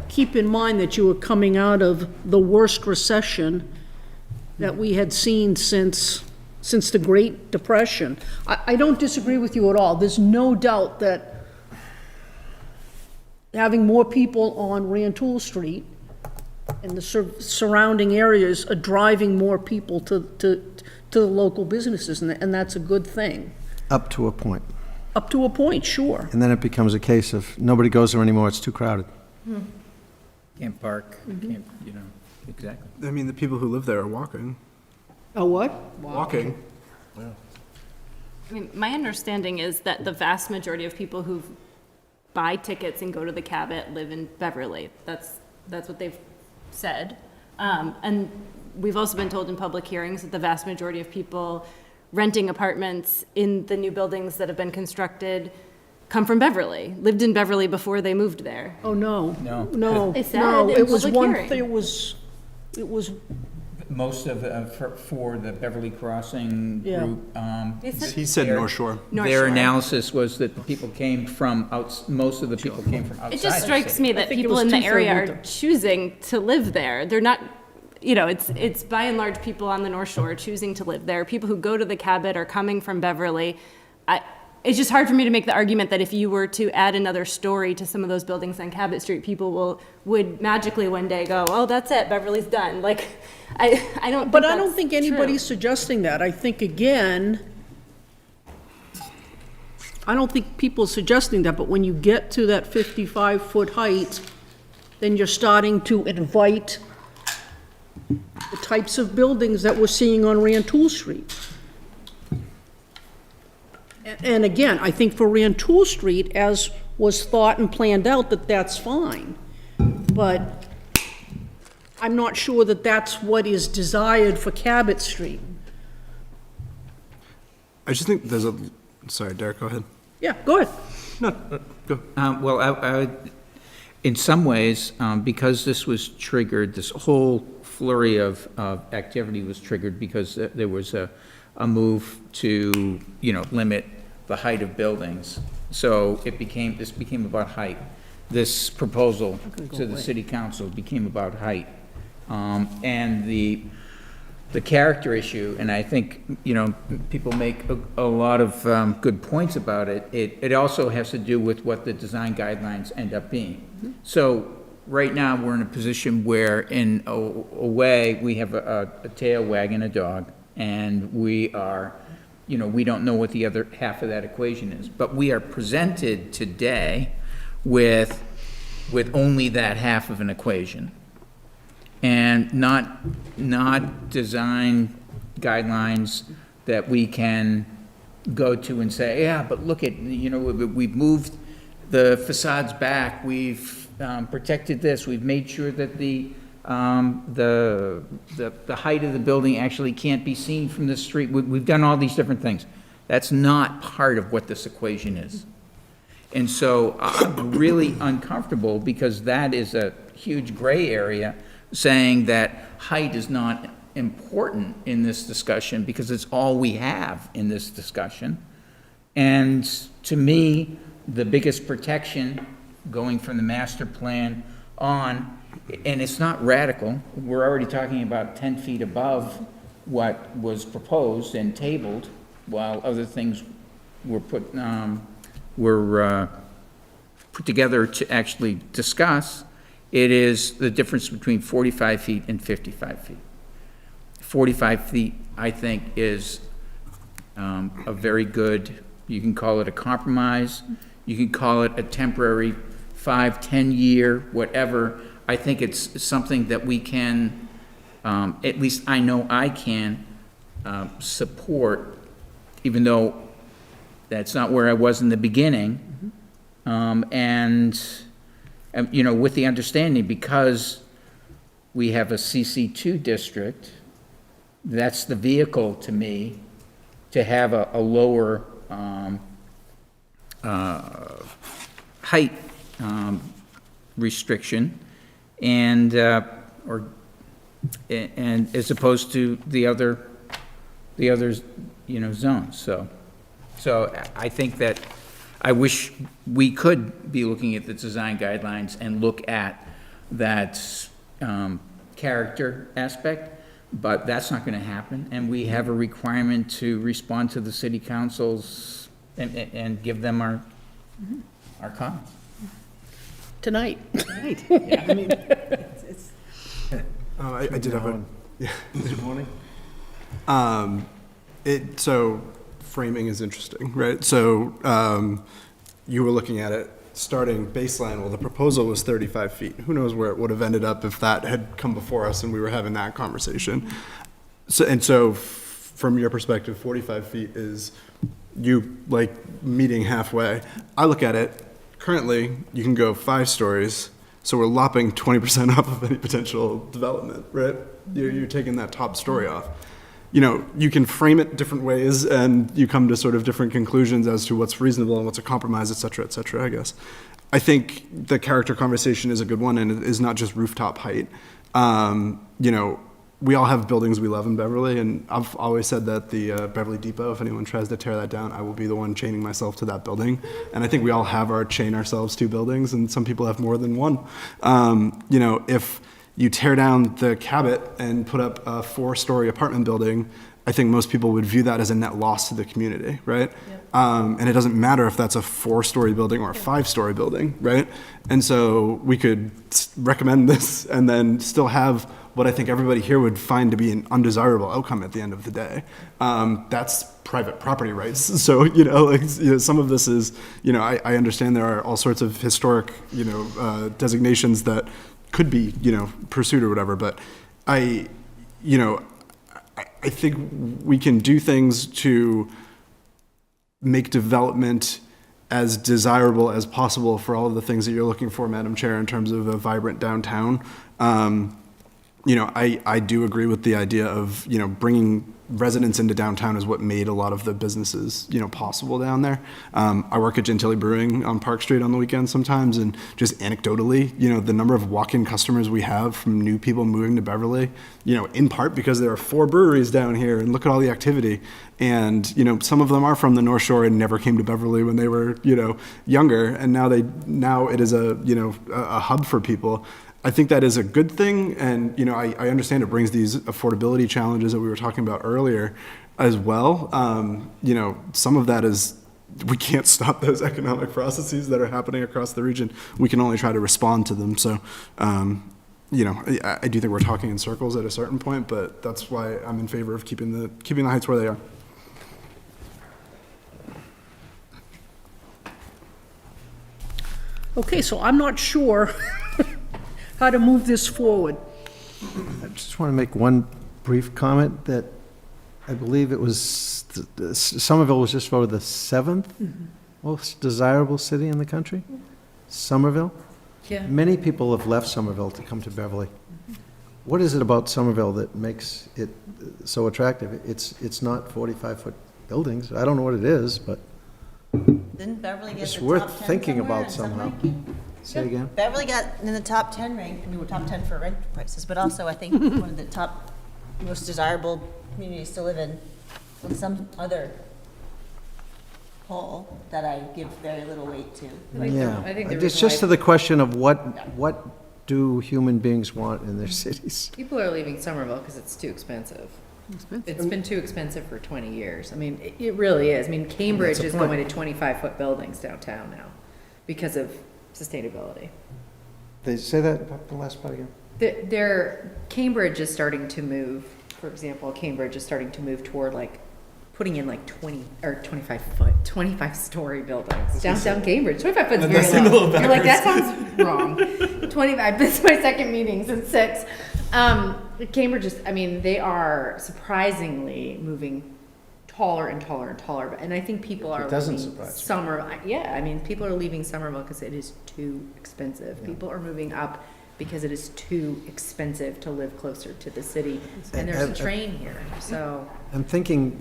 keep in mind that you were coming out of the worst recession that we had seen since the Great Depression. I don't disagree with you at all. There's no doubt that having more people on Rantoul Street and the surrounding areas are driving more people to the local businesses, and that's a good thing. Up to a point. Up to a point, sure. And then it becomes a case of nobody goes there anymore, it's too crowded. Can't park, can't, exactly. I mean, the people who live there are walking. A what? Walking. I mean, my understanding is that the vast majority of people who buy tickets and go to the Cabot live in Beverly. That's what they've said. And we've also been told in public hearings that the vast majority of people renting apartments in the new buildings that have been constructed come from Beverly, lived in Beverly before they moved there. Oh, no. No. No. They said No, in it was public one, hearing. it was, Most of, for the Beverly Crossing Yeah. group, They said He said North Shore. North their Shore. analysis was that the people came from most of the people came from outside It just the strikes city. me I that think it people was in the two-thirds area are winter. choosing to live there. They're not, it's by and large people on the North Shore choosing to live there. People who go to the Cabot are coming from Beverly. It's just hard for me to make the argument that if you were to add another story to some of those buildings on Cabot Street, people would magically one day go, oh, that's it, Beverly's done. Like, I don't think but I don't that's think true. anybody's suggesting that. I think, again, I don't think people are suggesting that, but when you get to that 55-foot height, then you're starting to invite the types of buildings that we're seeing on Rantoul Street. And again, I think for Rantoul Street, as was thought and planned out, that's fine. But I'm not sure that that's what is desired for Cabot Street. I just think there's sorry, Derek, go ahead. Yeah, go ahead. No, go. Well, I would, in some ways, because this was triggered, this whole flurry of activity was triggered because there was a move to, limit the height of buildings. So this became about height. This proposal to the city council became about height. And the character issue, and I think, people make a lot of good points about it. It also has to do with what the design guidelines end up being. So right now, we're in a position where in a way, we have a tail wagging a dog, and we are, we don't know what the other half of that equation is. But we are presented today with only that half of an equation, and not design guidelines that we can go to and say, yeah, but look at, we've moved the facades back, we've protected this, we've made sure that the height of the building actually can't be seen from the street. We've done all these different things. That's not part of what this equation is. And so I'm really uncomfortable because that is a huge gray area, saying that height is not important in this discussion because it's all we have in this discussion. And to me, the biggest protection going from the master plan on, and it's not radical, we're already talking about 10 feet above what was proposed and tabled, while other things were put together to actually discuss. It is the difference between 45 feet and 55 feet. 45 feet, I think, is a very good, you can call it a compromise, you can call it a temporary 5-10 year, whatever. I think it's something that we can, at least I know I can, support, even though that's not where I was in the beginning. With the understanding, because we have a CC2 district, that's the vehicle to me to have a lower height restriction, and as opposed to the other zones. So I think that I wish we could be looking at the design guidelines and look at that character aspect, but that's not going to happen. And we have a requirement to respond to the city councils and give them our comments. tonight. Right, yeah, I mean, it's, I did have a, Alan. yeah. Good morning. So framing is interesting, right? So you were looking at it, starting baseline, well, the proposal was 35 feet. Who knows where it would have ended up if that had come before us and we were having that conversation. So from your perspective, 45 feet is you like meeting halfway. I look at it, currently, you can go 5 stories, so we're lopping 20% off of any potential development, right? You're taking that top story off. You know, you can frame it different ways and you come to sort of different conclusions as to what's reasonable and what's a compromise, et cetera, I guess. I think the character conversation is a good one, and it is not just rooftop height. You know, we all have buildings we love in Beverly, and I've always said that the Beverly Depot, if anyone tries to tear that down, I will be the one chaining myself to that building. And I think we all have our chain ourselves to buildings, and some people have more than one. You know, if you tear down the Cabot and put up a 4-story apartment building, I think most people would view that as a net loss to the community, right? Yep. And it doesn't matter if that's a 4-story building or a 5-story building, right? And so we could recommend this and then still have what I think everybody here would find to be an undesirable outcome at the end of the day. That's private property rights. So, you know, like, you know, some of this is, you know, I understand there are all sorts of historic, you know, designations that could be, you know, pursued or whatever, but I think we can do things to make development as desirable as possible for all of the things that you're looking for, Madam Chair, in terms of a vibrant downtown. You know, I do agree with the idea of, you know, bringing residents into downtown is what made a lot of the businesses, you know, possible down there. I work at Gentilly Brewing on Park Street on the weekends sometimes, and just anecdotally, you know, the number of walk-in customers we have from new people moving to Beverly, you know, in part because there are 4 breweries down here, and look at all the activity. And, you know, some of them are from the North Shore and never came to Beverly when they were, you know, younger, and now it is a, you know, a hub for people. I think that is a good thing, and, you know, I understand it brings these affordability challenges that we were talking about earlier as well. You know, some of that is, we can't stop those economic processes that are happening across the region. We can only try to respond to them. So, you know, I do think we're talking in circles at a certain point, but that's why I'm in favor of keeping the heights where they are. Okay, so I'm not sure how to move this forward. I just want to make one brief comment that I believe it was, Somerville was just voted the 7th most desirable city in the country. Somerville? Yeah. Many people have left Somerville to come to Beverly. What is it about Somerville that makes it so attractive? It's not 45-foot buildings. I don't know what it is, but Didn't Beverly get it's the top 10 worth thinking somewhere about in some somehow. ranking? Say again? Beverly got in the top 10 rank. I mean, we're top 10 for rent prices, but also I think one of the top most desirable communities to live in some other poll that I give very little weight to. Yeah, I think the it's reason just why- to the question of what do human beings want in their cities? People are leaving Somerville because it's too expensive. It's been too expensive for 20 years. I mean, it really is. I mean, Cambridge That's is a point. going to 25-foot buildings downtown now because of sustainability. They say that, the last part again? Cambridge is starting to move, for example, Cambridge is starting to move toward like putting in like 25-story buildings. Downtown Cambridge, 25 foot's very low. You're like, that sounds wrong. 25, this is my second meeting since 6. Cambridge is, I mean, they are surprisingly moving taller and taller and taller. And I think people are doesn't leaving surprise me. Somerville. Yeah, I mean, people are leaving Somerville because it is too expensive. People are moving up because it is too expensive to live closer to the city. And there's a train here, so. I'm thinking,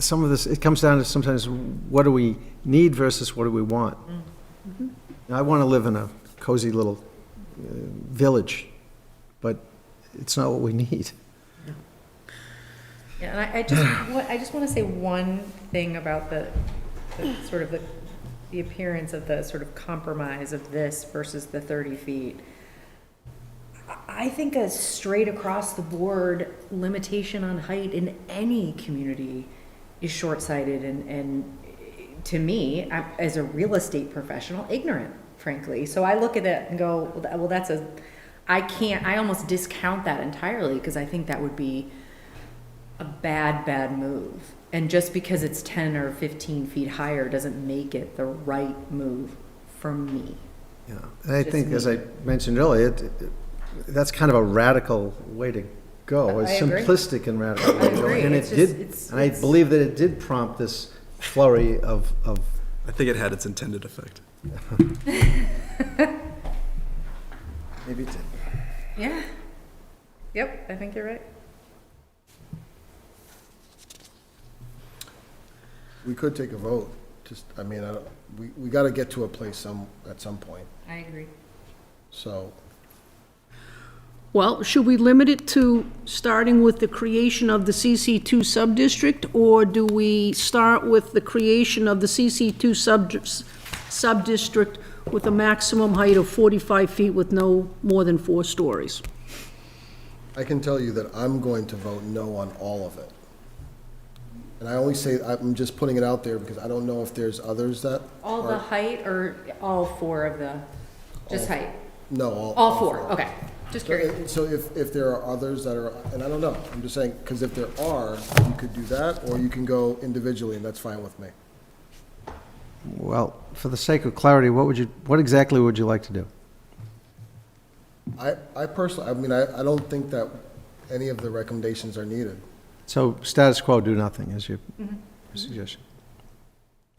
some of this, it comes down to sometimes what do we need versus what do we want? Now, I want to live in a cozy little village, but it's not what we need. Yeah, and I just want to say one thing about the sort of the appearance of the sort of compromise of this versus the 30 feet. I think a straight across the board limitation on height in any community is short-sighted and to me, as a real estate professional, ignorant. frankly. So I look at it and go, well, I almost discount that entirely, because I think that would be a bad move. And just because it's 10 or 15 feet higher doesn't make it the right move for me. Yeah, and I Just think, as me. I mentioned earlier, that's kind of a radical way to go. It's I agree. simplistic and radical. way to go. agree. And It's it just- did, it's- and I it's- believe that it did prompt this flurry of I think it had its intended effect. maybe it did. Yeah. Yep, I think you're right. We could take a vote, just, I mean, I don't, we gotta get to a place at some point, I agree. so. Well, should we limit it to starting with the creation of the CC2 sub-district, or do we start with the creation of the CC2 sub-district with a maximum height of 45 feet with no more than 4 stories? I can tell you that I'm going to vote no on all of it. And I only say, I'm just putting it out there because I don't know if there's others that All the are, height or all 4 of the, just height? no, All 4, okay. Just curious. So if there are others that are, and I don't know, I'm just saying, because if there are, you could do that, or you can go individually, and that's fine with me. Well, for the sake of clarity, what exactly would you like to do? I personally, I mean, I don't think that any of the recommendations are needed. So status quo, do nothing, is your suggestion?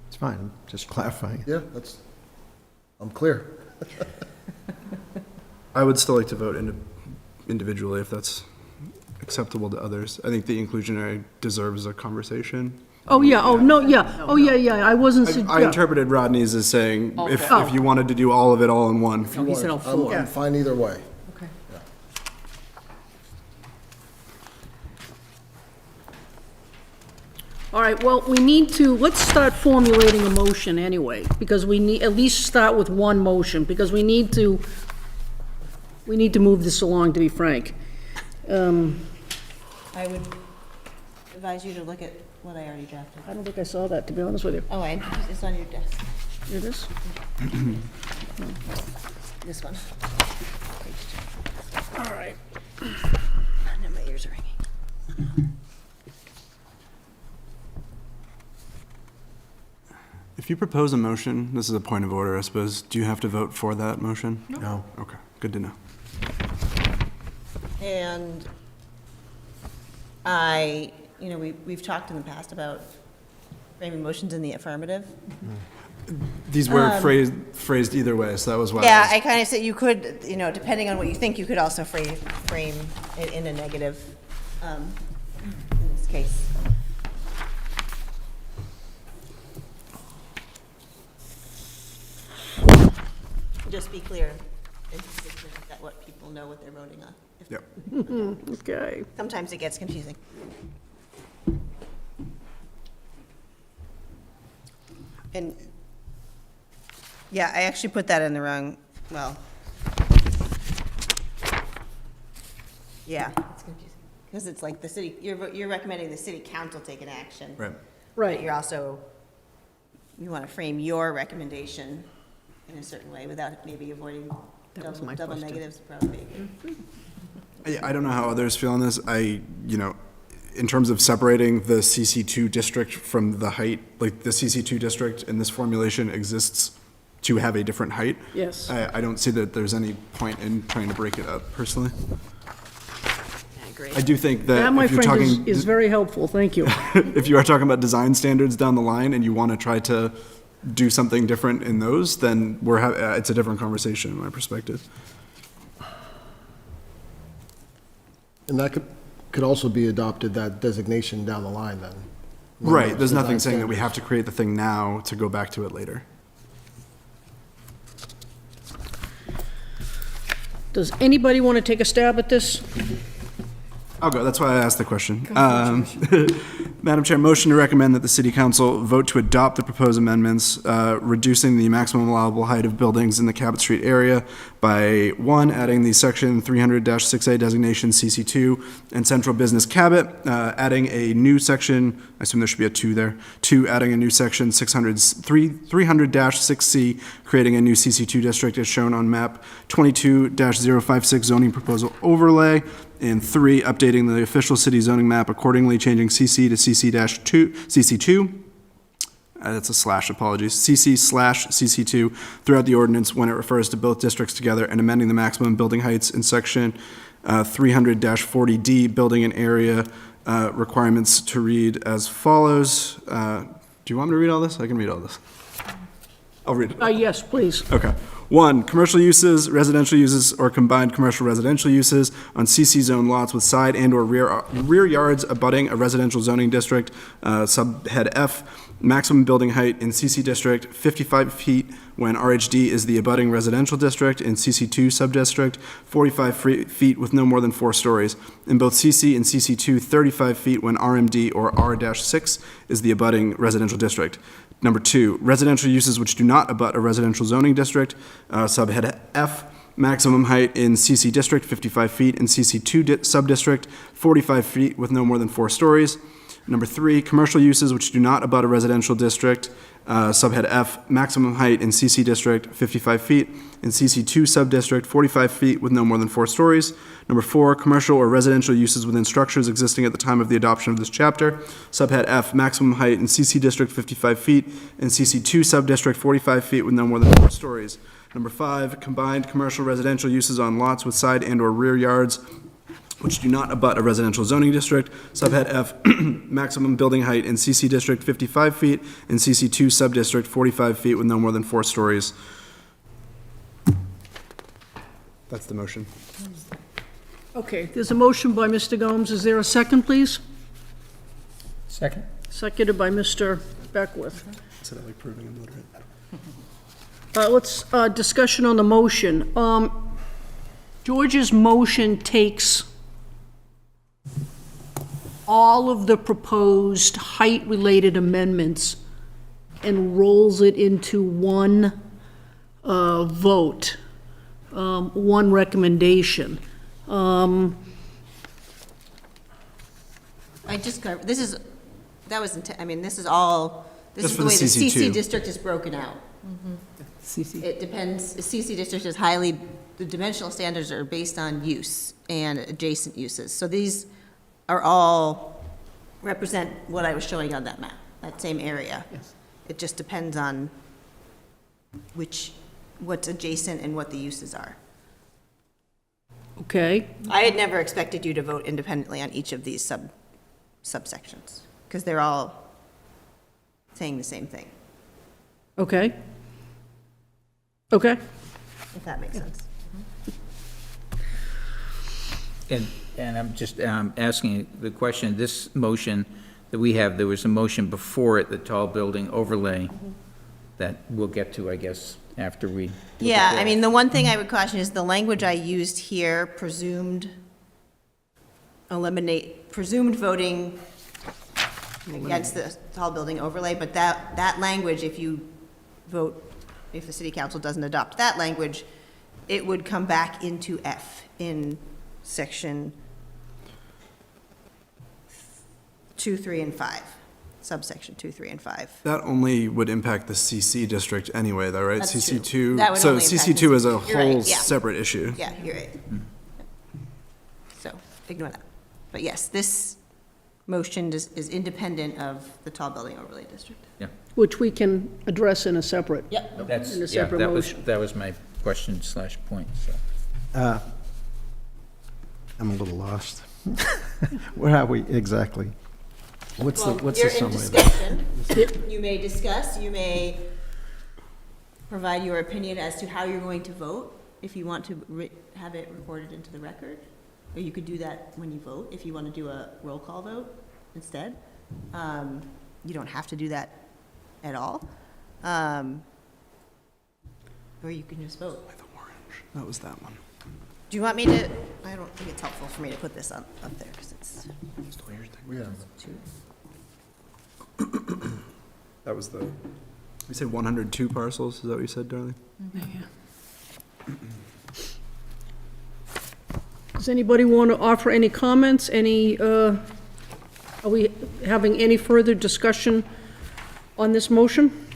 It's fine, I'm just clarifying. Yeah, I'm clear. I would still like to vote individually if that's acceptable to others. I think the inclusionary deserves a conversation. Oh, yeah, oh, no, yeah, oh, yeah, I wasn't, I interpreted Rodney's as saying All if four. you wanted to do all of it all in one. No, he said all I'm 4. fine either way. Okay. All right, well, let's start formulating a motion anyway, because we need, at least start with one motion, because we need to move this along, to be frank. I would advise you to look at what I already drafted. I don't think I saw that, to be honest with you. Oh, it's on your desk. It is? This one. All right. Now my ears are ringing. If you propose a motion, this is a point of order, I suppose, do you have to vote for that motion? No. Okay, good to know. And we've talked in the past about framing motions in the affirmative. These were phrased either way, so that was why. Yeah, I kind of said you could, depending on what you think, you could also frame it in a negative, in this case. Just be clear and consistent that what people know what they're voting on. Yep. Okay. Sometimes it gets confusing. And, yeah, I actually put that in the wrong, well. Yeah, it's confusing. Because it's like the city, you're recommending the city council take an action. Right. But Right. you're also, you want to frame your recommendation in a certain way without maybe avoiding That was my double question. negatives probably. I don't know how others feel on this. In terms of separating the CC2 district from the height, like the CC2 district in this formulation exists to have a different height. Yes. I don't see that there's any point in trying to break it up personally. I agree. I do think that That, my if you're friend, talking, is very helpful, thank you. if you are talking about design standards down the line and you want to try to do something different in those, then it's a different conversation in my perspective. And that could also be adopted, that designation down the line then. Right, there's Design nothing saying that we standards. have to create the thing now to go back to it later. Does anybody want to take a stab at this? I'll go, that's why I asked the question. Madam Chair, motion to recommend that the City Council vote to adopt the proposed amendments, reducing the maximum allowable height of buildings in the Cabot Street area by, 1, adding the section 300-6A designation CC2 and Central Business Cabot, adding a new section, I assume there should be a 2 there, 2, adding a new section 300-6C, creating a new CC2 district as shown on map 22-056 zoning proposal overlay, and 3, updating the official city zoning map accordingly, changing CC to CC2. That's a slash, apologies. CC/CC2 throughout the ordinance when it refers to both districts together, and amending the maximum building heights in section 300-40D, building and area requirements to read as follows. Do you want me to read all this? I can read all this. I'll read it. Yes, please. Okay. 1, commercial uses, residential uses, or combined commercial residential uses on CC zone lots with side and/or rear yards abutting a residential zoning district, subhead F, maximum building height in CC district 55 feet when RHD is the abutting residential district, in CC2 subdistrict 45 feet with no more than 4 stories. In both CC and CC2, 35 feet when RMD or R-6 is the abutting residential district. Number 2, residential uses which do not abut a residential zoning district, subhead F, maximum height in CC district 55 feet, in CC2 subdistrict 45 feet with no more than 4 stories. Number 3, commercial uses which do not abut a residential district, subhead F, maximum height in CC district 55 feet, in CC2 subdistrict 45 feet with no more than 4 stories. Number 4, commercial or residential uses within structures existing at the time of the adoption of this chapter, subhead F, maximum height in CC district 55 feet, in CC2 subdistrict 45 feet with no more than 4 stories. Number 5, combined commercial residential uses on lots with side and/or rear yards which do not abut a residential zoning district, subhead F, maximum building height in CC district 55 feet, in CC2 subdistrict 45 feet with no more than 4 stories. That's the motion. Okay, there's a motion by Mr. Gomes. Is there a second, please? Second. Seconded by Mr. Beckwith. Instead of like proving and voting. Let's, discussion on the motion. George's motion takes all of the proposed height-related amendments and rolls it into one vote, one recommendation. I just, this is, I mean, this is all, this is the way the CC district is broken out. CC. It depends, the CC district is highly, the dimensional standards are based on use and adjacent uses. So these are all represent what I was showing on that map, that same area. Yes. It just depends on what's adjacent and what the uses are. Okay, I had never expected you to vote independently on each of these subsections, because they're all saying the same thing, okay. Okay, if that makes sense. And I'm just asking the question, this motion that we have, there was a motion before it, the tall building overlay, that we'll get to, I guess, after we. Yeah, I mean, the one thing I would caution is the language I used here, presumed voting against the tall building overlay, but that language, if you vote, if the city council doesn't adopt that language, it would come back into F in section 2, 3, and 5, subsection 2, 3, and 5. That only would impact the CC district anyway, though, right? That's CC2. true. That would So only impact CC2 is a You're right, whole yeah. separate issue. Yeah, you're right. So, ignore that. But yes, this motion is independent of the tall building overlay district. Yeah, which we can address in a separate. Yep. that's, In a yeah, separate motion. that was my question / point, so. I'm a little lost. Where are we exactly? What's the You're in summary? discussion. You may discuss, you may provide your opinion as to how you're going to vote, if you want to have it recorded into the record. Or you could do that when you vote, if you want to do a roll call vote instead. You don't have to do that at all. Or you can just vote. That was that one. Do you want me to, I don't think it's helpful for me to put this up there, because it's We have, That was you said 102 parcels, is that what you said, darling? Does anybody want to offer any comments, are we having any further discussion on this motion?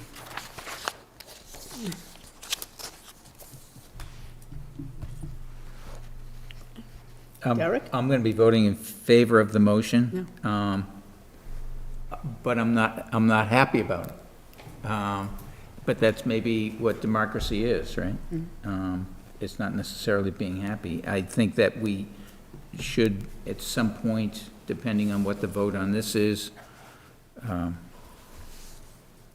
Derek? I'm going to be voting in favor of the motion, but I'm not happy about it. But that's maybe what democracy is, right? It's not necessarily being happy. I think that we should, at some point, depending on what the vote on this is,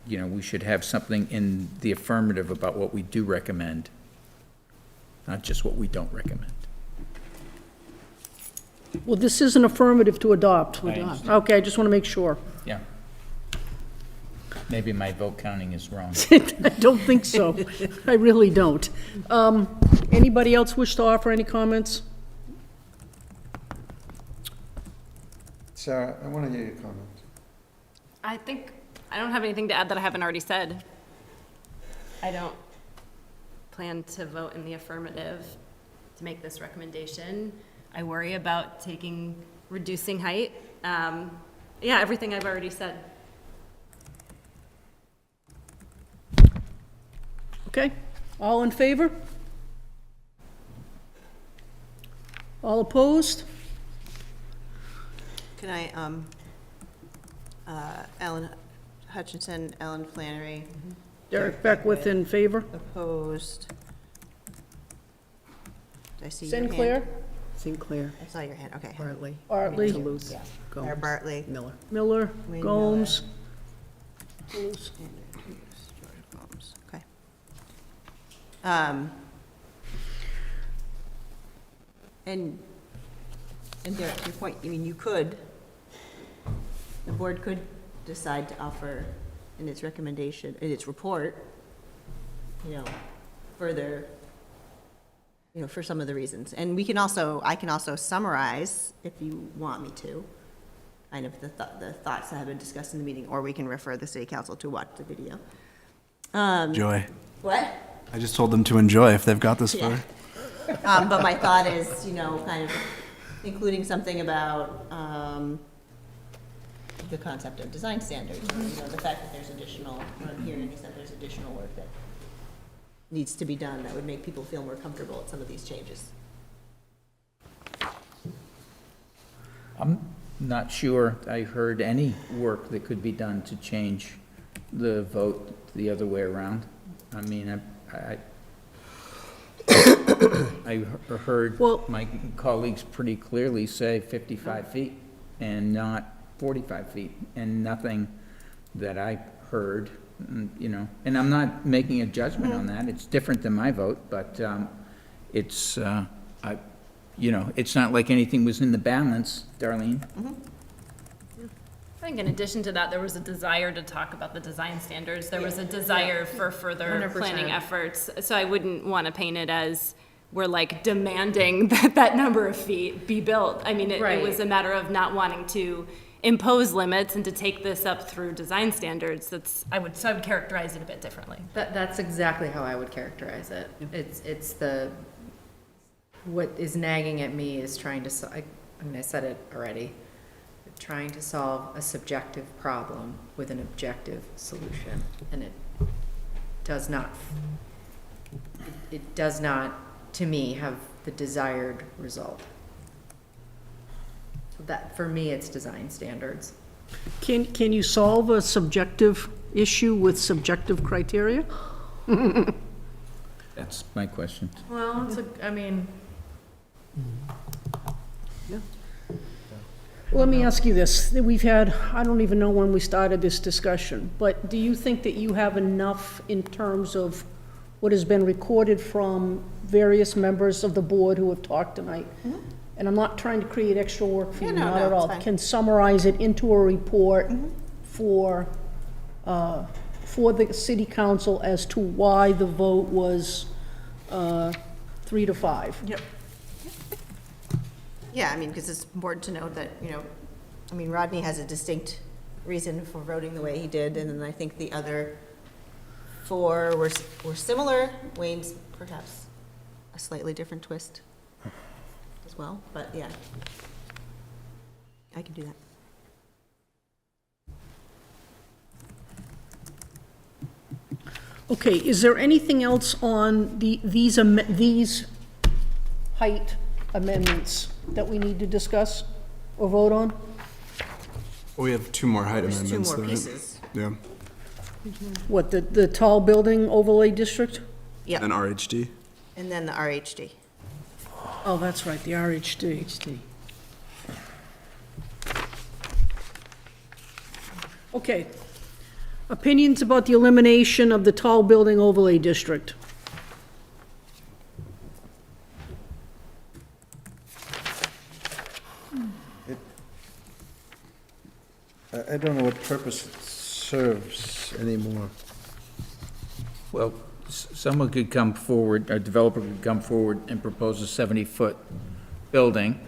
we should have something in the affirmative about what we do recommend, not just what we don't recommend. Well, this is an affirmative to adopt. I understand. Okay, I just want to make sure. Yeah. Maybe my vote counting is wrong. I don't think so. I really don't. Anybody else wish to offer any comments? Sarah, I want to hear your comment. I think, I don't have anything to add that I haven't already said. I don't plan to vote in the affirmative to make this recommendation. I worry about reducing height. Everything I've already said. Okay, all in favor? All opposed? Can I, Ellen Hutchinson, Ellen Flannery, Derek Beckwith in favor? opposed. Did I see your hand? Sinclair? Sinclair, I saw your hand, okay. Bartley. Bartley? Toulouse. Mayor Bartley. Miller. Miller? Wayne Gomes? Okay. And Derek, to your point, I mean, the board could decide to offer in its recommendation, in its report, further, for some of the reasons. And I can also summarize, if you want me to, kind of the thoughts that have been discussed in the meeting, or we can refer the city council to watch the video. Enjoy. What? I just told them to enjoy if they've got this far. But my thought is, kind of including something about the concept of design standards, or, the fact that there's additional, what I'm hearing is that there's additional work that needs to be done that would make people feel more comfortable at some of these changes. I'm not sure I heard any work that could be done to change the vote the other way around. I mean, I heard my colleagues pretty clearly say 55 feet and not 45 feet, and nothing that I heard, and I'm not making a judgment on that. It's different than my vote, but it's not like anything was in the balance, Darlene. I think in addition to that, there was a desire to talk about the design standards. There was a desire for further 100%. planning efforts. So I wouldn't want to paint it as we're like demanding that that number of feet be built. I mean, it was a matter of not wanting to impose limits and to take this up through design standards. I would characterize it a bit differently. That's exactly how I would characterize it. What is nagging at me is trying to, I said it already, trying to solve a subjective problem with an objective solution. And it does not, to me, have the desired result. That, for me, it's design standards. Can you solve a subjective issue with subjective criteria? That's my question. Well, Let me ask you this. We've had, I don't even know when we started this discussion, but do you think that you have enough in terms of what has been recorded from various members of the board who have talked tonight? And I'm not trying to create extra work for you, not at all. Can summarize it into a report for the city council as to why the vote was 3 to 5. Yep. Yeah, because it's important to note that, Rodney has a distinct reason for voting the way he did, and then I think the other 4 were similar. Wayne's perhaps a slightly different twist as well, but yeah. I can do that. Okay, is there anything else on these height amendments that we need to discuss or vote on? We have 2 more height There's 2 amendments. more though, right? pieces. Yeah, What, the tall building overlay district? Yep, and RHD. and then the RHD. Oh, that's right, the RHD. Okay. Opinions about the elimination of the tall building overlay district. I don't know what purpose it serves anymore. Well, someone could come forward, a developer could come forward and propose a 70-foot building.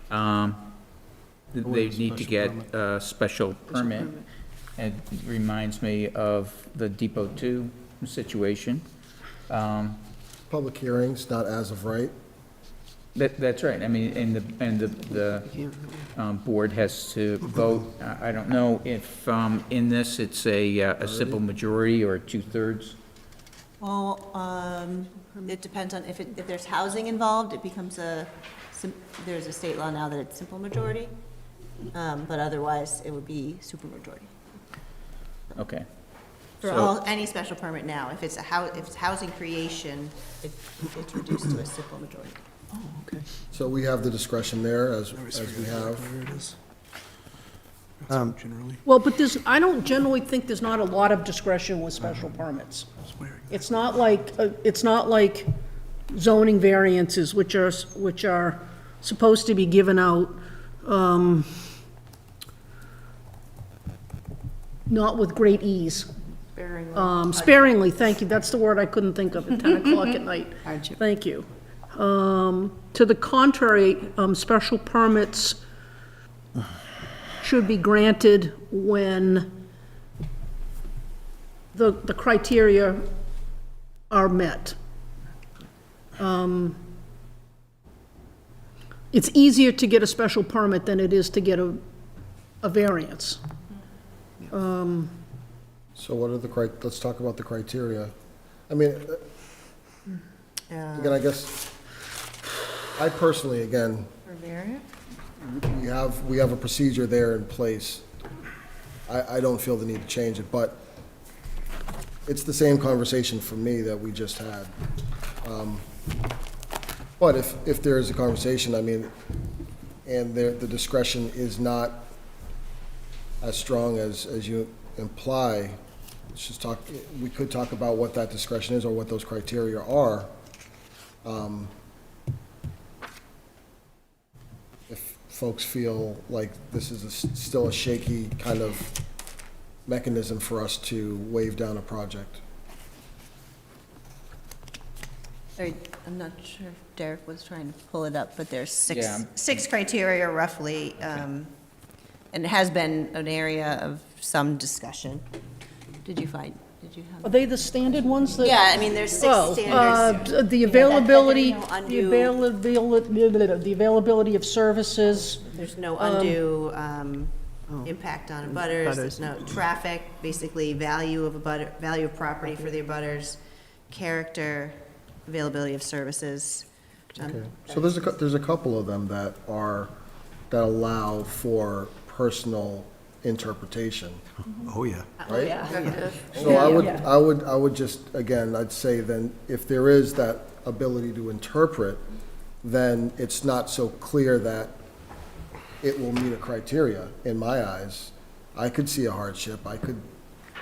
They need to get a special permit. It reminds me of the Depot 2 situation. Public hearings, not as of right. That's right. I mean, and the board has to vote. I don't know if in this it's a simple majority or 2/3. Well, it depends on if there's housing involved, it becomes there's a state law now that it's simple majority. But otherwise, it would be supermajority. Okay. For any special permit now, if it's housing creation, it's reduced to a simple majority. So we have the discretion there as we have. Where it is. Generally. Well, but I don't generally think there's not a lot of discretion with special permits. It's not like zoning variances, which are supposed to be given out, not with great ease. Sparingly, thank you, that's the word I couldn't think of at 10 o'clock at night. Thank you. To the contrary, special permits should be granted when the criteria are met. It's easier to get a special permit than it is to get a variance. So what are let's talk about the criteria. I mean, again, I guess, I personally, again, we have a procedure there in place. I don't feel the need to change it, but it's the same conversation for me that we just had. But if there is a conversation, I mean, and the discretion is not as strong as you imply, let's just we could talk about what that discretion is or what those criteria are. If folks feel like this is still a shaky kind of mechanism for us to wave down a project. I'm not sure if Derek was trying to pull it up, but there's Yeah. six criteria roughly, and it has been an area of some discussion. Did you have? Are they the standard ones that? Yeah, I mean, there's 6 standards. The availability, that there's no the availabiliability of services. There's no undue impact on abutters, there's no traffic, basically value of property for the abutters, character, availability of services. Okay. So there's a couple of them that allow for personal interpretation. Oh, yeah. Right? Yeah. So I would just, again, I'd say then, if there is that ability to interpret, then it's not so clear that it will meet a criteria, in my eyes. I could see a hardship, I could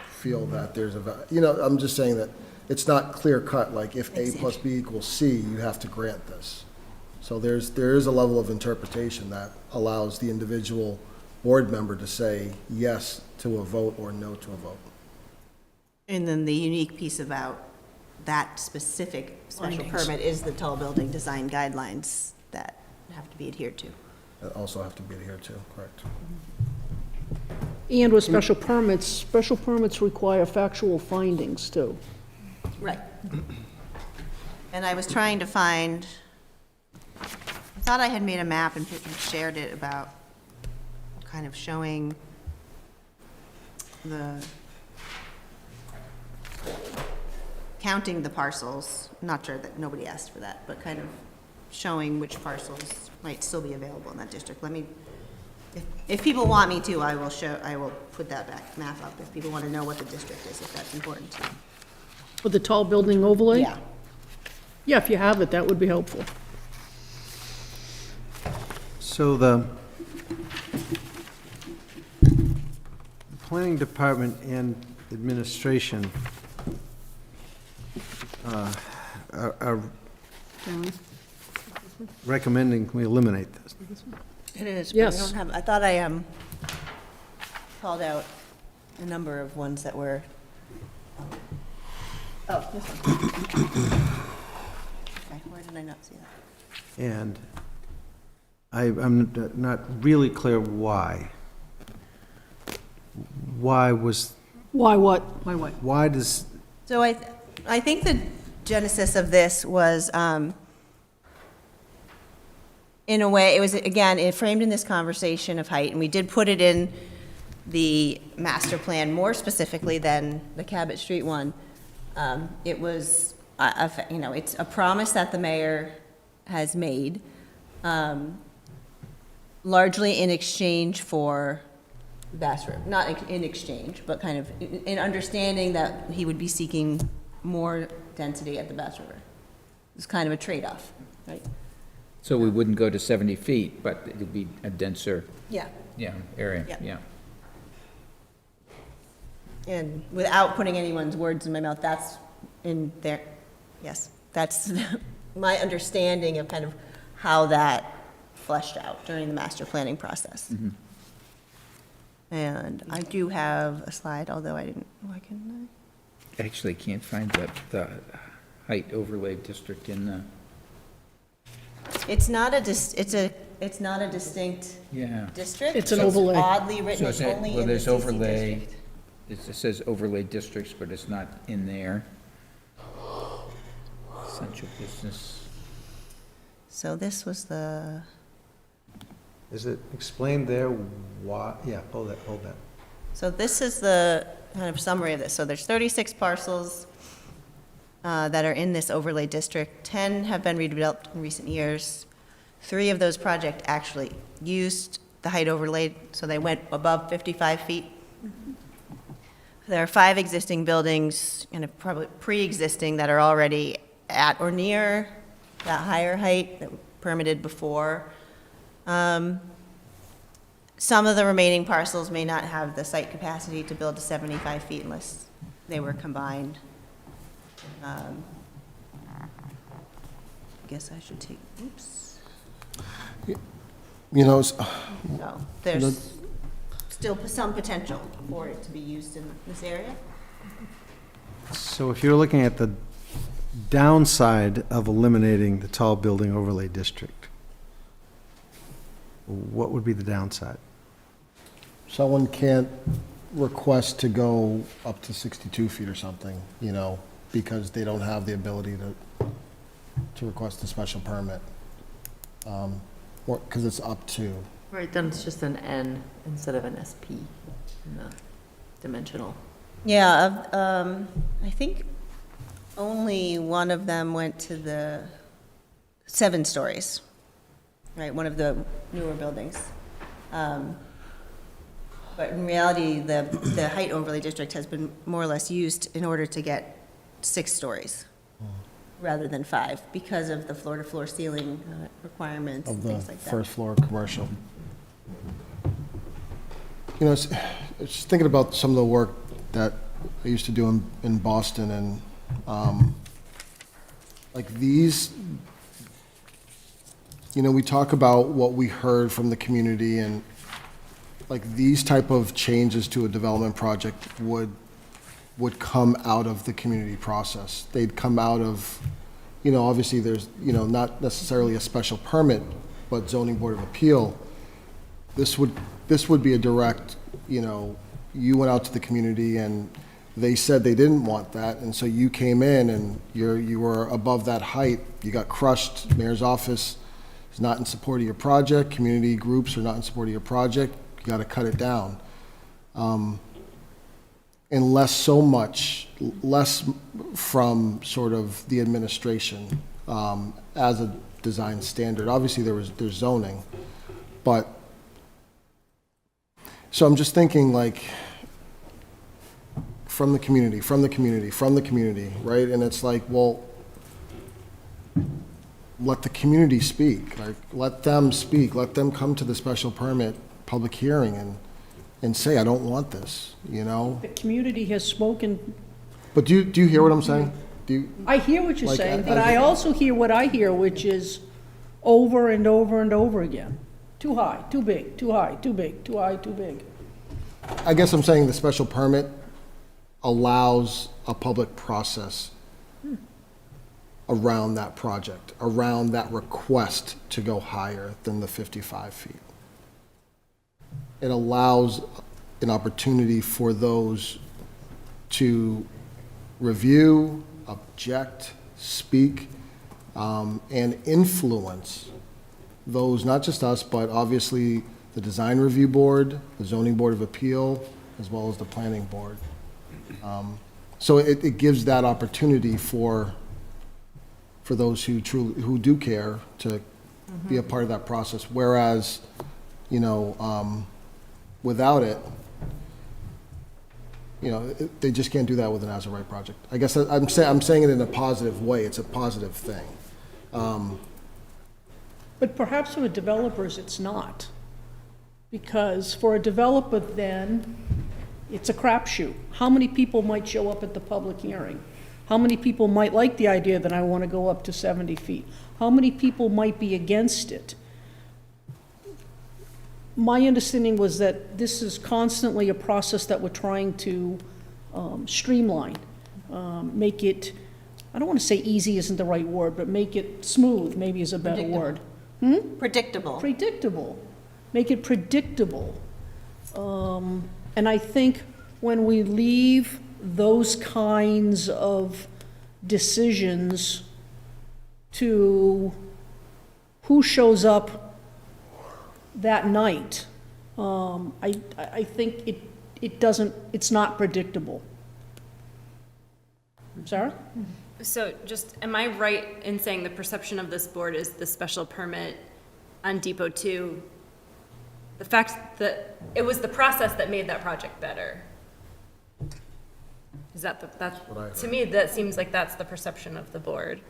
feel that there's I'm just saying that it's not clear cut, like if A plus B equals C, you have to grant this. So there is a level of interpretation that allows the individual board member to say yes to a vote or no to a vote. And then the unique piece about that specific special permit is the tall building design guidelines that have to be adhered to. That also have to be adhered to, correct? And with special permits require factual findings, too. Right. And I was trying to find, I thought I had made a map and shared it about kind of showing counting the parcels. Not sure that nobody asked for that, but kind of showing which parcels might still be available in that district. Let me, if people want me to, I will put that map up if people want to know what the district is, if that's important to you. With the tall building overlay? Yeah. Yeah, if you have it, that would be helpful. So the planning department and administration are recommending we eliminate this. It is, but Yes. I don't have, I thought I called out a number of ones that were, oh, this one. Okay, where did I not see that? And I'm not really clear why. Why was, Why what? Why what? why does, So I think the genesis of this was, in a way, it was, again, it framed in this conversation of height, and we did put it in the master plan more specifically than the Cabot Street one. It was, it's a promise that the mayor has made, largely in exchange for Bass River, not in exchange, but kind of in understanding that he would be seeking more density at the Bass River. It's kind of a trade-off, right? So we wouldn't go to 70 feet, but it'd be a denser, Yeah. area, Yeah. yeah. And without putting anyone's words in my mouth, that's in there, yes, that's my understanding of kind of how that fleshed out during the master planning process. And I do have a slide, although I didn't, why couldn't I? Actually, can't find the height overlay district in the, It's not a it's not a distinct yeah. district. It's an so overlay. Oddly So written is it, only well, in the there's CC overlay, district. it says overlay districts, but it's not in there. Essential business. So this was the, is it explained there why, yeah, hold that. so this is the kind of summary of this. So there's 36 parcels that are in this overlay district. 10 have been redeveloped in recent years. 3 of those projects actually used the height overlay, so they went above 55 feet. There are 5 existing buildings, and probably pre-existing, that are already at or near that higher height that were permitted before. Some of the remaining parcels may not have the site capacity to build to 75 feet unless they were combined. I guess I should take, oops. You know, No, there's still some potential for it to be used in this area. So if you're looking at the downside of eliminating the tall building overlay district, what would be the downside? someone can't request to go up to 62 feet or something, you know, because they don't have the ability to request a special permit. Because it's up to. Right, then it's just an N instead of an SP in the dimensional. Yeah, I think only one of them went to the 7 stories, right, one of the newer buildings. But in reality, the height overlay district has been more or less used in order to get 6 stories rather than 5 because of the floor-to-floor ceiling requirements and Of the things like that. first floor commercial. You know, it's just thinking about some of the work that I used to do in Boston, and like these, you know, we talk about what we heard from the community, and like these type of changes to a development project would come out of the community process. They'd come out of, you know, obviously there's, you know, not necessarily a special permit, but zoning board of appeal. this would be a direct, you went out to the community and they said they didn't want that, and so you came in and you were above that height, you got crushed, mayor's office is not in support of your project, community groups are not in support of your project, you gotta cut it down. And less from sort of the administration as a design standard. Obviously, there's zoning, but, so I'm just thinking like, from the community, right? And it's like, well, let the community speak, like, let them speak, let them come to the special permit public hearing and say, I don't want this, The community has spoken. But do you hear what I'm saying? I hear what you're Like, saying, but as- I also hear what I hear, which is over and over and over again. Too high, too big, too high, too big, too high, too big. I guess I'm saying the special permit allows a public process around that project, around that request to go higher than the 55 feet. It allows an opportunity for those to review, object, speak, and influence those, not just us, but obviously the Design Review Board, the Zoning Board of Appeal, as well as the Planning Board. So it gives that opportunity for those who do care to be a part of that process, whereas, without it, they just can't do that with an as-of-right project. I guess I'm saying it in a positive way. It's a positive thing. But perhaps for developers, it's not. Because for a developer then, it's a crapshoot. How many people might show up at the public hearing? How many people might like the idea that I want to go up to 70 feet? How many people might be against it? My understanding was that this is constantly a process that we're trying to streamline, make it, I don't want to say easy isn't the right word, but make it smooth, maybe is a better word. Predictable. Predictable. Make it predictable. And I think when we leave those kinds of decisions to who shows up that night, I think it's not predictable. Sarah? So just, am I right in saying the perception of this board is the special permit on Depot 2? The fact that it was the process that made that project better? Is that that's what I heard. to me, that seems like that's the perception of the board.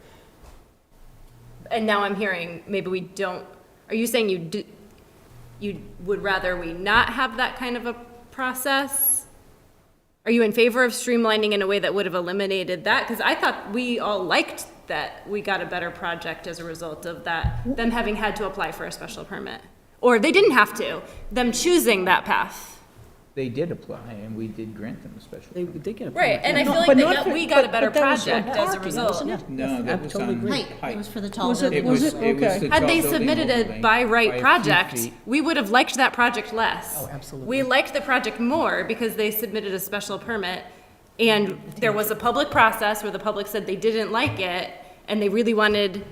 And now I'm hearing maybe we don't, are you saying you would rather we not have that kind of a process? Are you in favor of streamlining in a way that would have eliminated that? Because I thought we all liked that we got a better project as a result of that, them having had to apply for a special permit. Or they didn't have to, them choosing that path. They did apply, and we did grant them a special. They did get a Right, and I No, feel like but not we for- got a better but that was on project as a parking, result. wasn't it? No, that was totally on agree. Height, it was for the tall Was it- building. was it? the Okay. tall Had they building submitted overlay a by a right few project, feet. we would have liked that project less. Oh, absolutely. We liked the project more because they submitted a special permit, and there was a public process where the public said they didn't like it, and they really wanted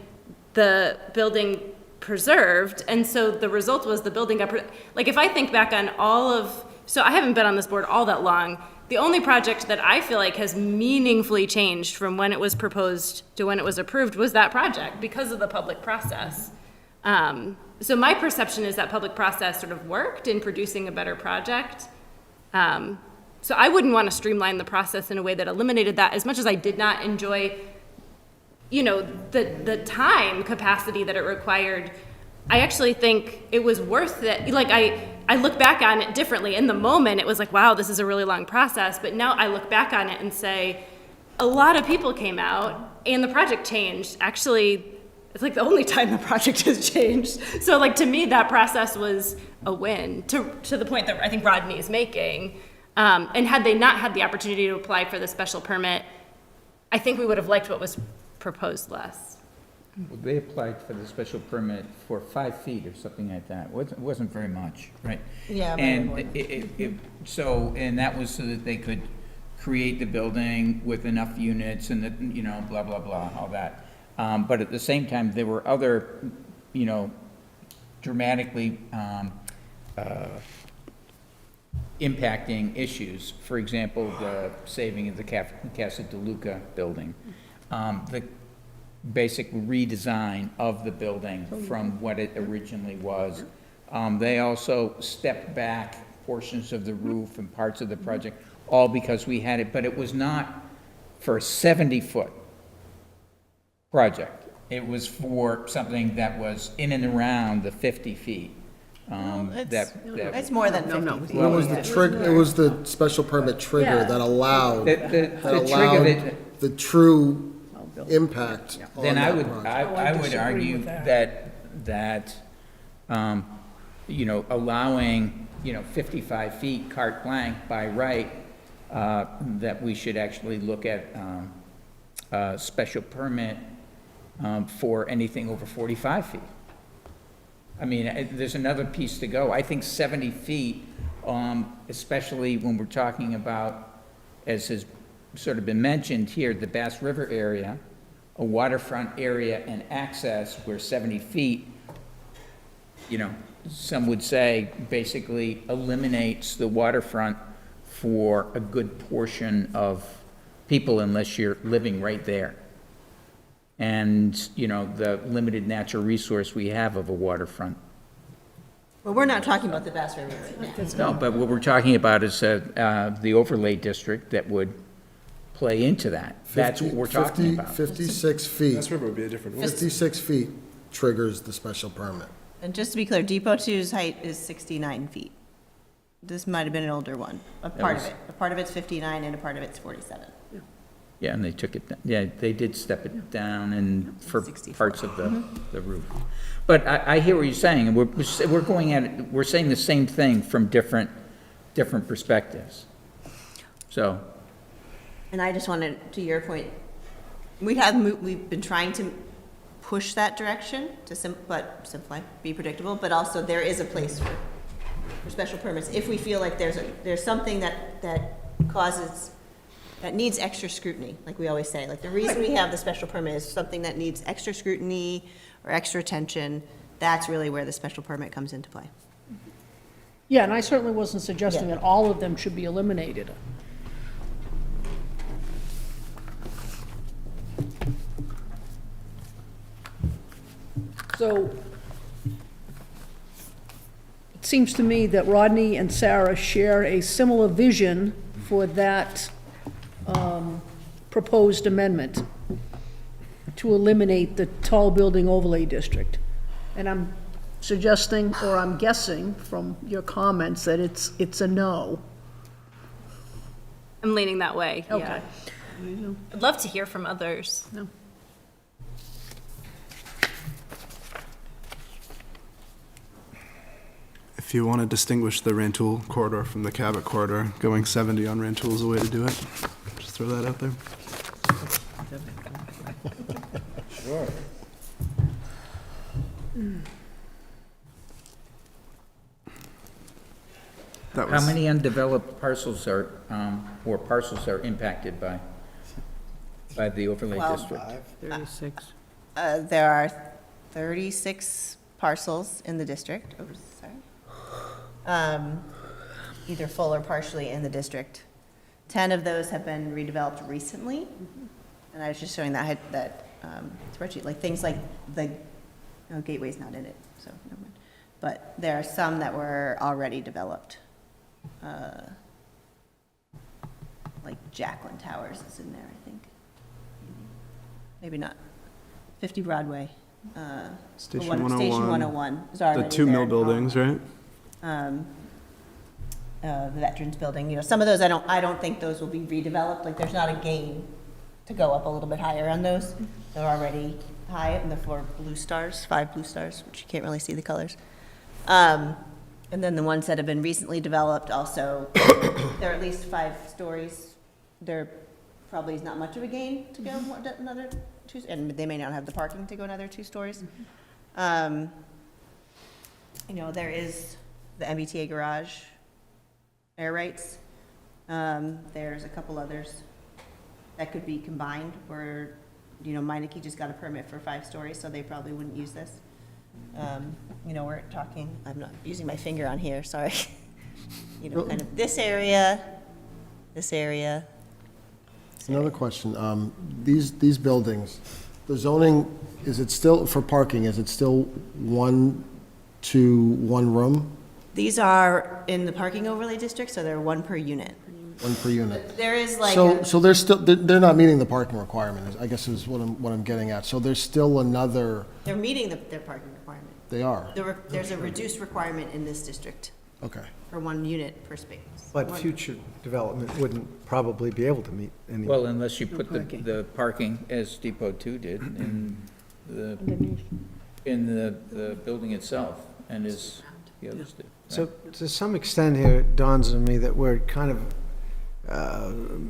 the building preserved, and so the result was the building got, like, if I think back on all of, so I haven't been on this board all that long, the only project that I feel like has meaningfully changed from when it was proposed to when it was approved was that project, because of the public process. So my perception is that public process sort of worked in producing a better project. So I wouldn't want to streamline the process in a way that eliminated that, as much as I did not enjoy, the time capacity that it required. I actually think it was worth it. Like, I look back on it differently. In the moment, it was like, wow, this is a really long process. But now I look back on it and say, a lot of people came out and the project changed. Actually, it's like the only time the project has changed. So, like, to me, that process was a win, to the point that I think Rodney is making. And had they not had the opportunity to apply for the special permit, I think we would have liked what was proposed less. Well, they applied for the special permit for 5 feet or something like that. It wasn't very much, right? Yeah, And and that was so that they could create the building with enough units and that, you know, blah, blah, blah, all that. But at the same time, there were other, you know, dramatically impacting issues. For example, the saving of the Casa de Luca building. The basic redesign of the building from what it originally was. They also stepped back portions of the roof and parts of the project, all because we had it, but it was not for a 70-foot project. It was for something that was in and around the 50 feet. It's more than 50 feet. It was the trigger, it was the special permit trigger that allowed, The trigger of it, the true impact on then that project. I would disagree argue with that. you know, allowing, you know, 55 feet carte blanche by right, that we should actually look at a special permit for anything over 45 feet. I mean, there's another piece to go. I think 70 feet, especially when we're talking about, as has sort of been mentioned here, the Bass River area, a waterfront area and access where 70 feet, you know, some would say basically eliminates the waterfront for a good portion of people unless you're living right there. And, you know, the limited natural resource we have of a waterfront. Well, we're not talking about the Bass River right now. No, but what we're talking about is the overlay district that would play into that. That's what we're talking about. 56 feet, Bass River would be a different one. 56 feet triggers the special permit. And just to be clear, Depot 2's height is 69 feet. This might have been an older one, a part of it. A part of it's 59 and a part of it's 47. Yeah, and they took it, yeah, they did step it down and for 64. parts of the roof. But I hear what you're saying, and we're going at it, we're saying the same thing from different perspectives. So, And I just wanted, to your point, we've been trying to push that direction to simplify, be predictable, but also there is a place for special permits. If we feel like there's something that needs extra scrutiny, like we always say. Like the reason we have the special permit is something that needs extra scrutiny or extra attention. That's really where the special permit comes into play. Yeah, and I certainly wasn't suggesting Yeah. that all of them should be eliminated. So, it seems to me that Rodney and Sarah share a similar vision for that proposed amendment to eliminate the tall building overlay district. And I'm suggesting, or I'm guessing from your comments, that it's a no. I'm leaning that way, yeah. Okay. I'd love to hear from others. No. If you want to distinguish the Rantoul corridor from the Cabot corridor, going 70 on Rantoul is a way to do it. Just throw that out there. Sure. That how was, many undeveloped parcels are impacted by the overlay Well, district? 36. There are 36 parcels in the district, either full or partially in the district. 10 of those have been redeveloped recently, and I was just showing that spreadsheet, like things like Gateway's not in it, so never mind. But there are some that were already developed. Like Jacqueline Towers is in there, I think. Maybe not. 50 Broadway. Station Station 101. 101 is already the two there. mill buildings, right? The Veterans Building, some of those, I don't think those will be redeveloped, like, there's not a gain to go up a little bit higher on those. They're already high, and the 5 blue stars, which you can't really see the colors. And then the ones that have been recently developed also, they're at least 5 stories. There probably is not much of a gain to go another and they may not have the parking to go another 2 stories. You know, there is the MBTA garage, air rights. There's a couple others that could be combined, where, you know, Meineke just got a permit for 5 stories, so they probably wouldn't use this. You know, we're talking, I'm not using my finger on here, sorry. You know, kind of this area, this area. Another question, these buildings, the zoning, is it still, for parking, is it still 1 to 1 room? These are in the parking overlay district, so they're 1 per unit. 1 per unit? There is like So they're still, they're not meeting the parking requirement, I guess is what I'm getting at. So there's still another, they're meeting their parking requirement. they are, There's a reduced requirement in this district okay. for 1 unit per space. But future development wouldn't probably be able to meet any. Well, unless you put parking. the parking, as Depot 2 did, in the building itself, and as the others did. So to some extent here, it dawns on me that we're kind of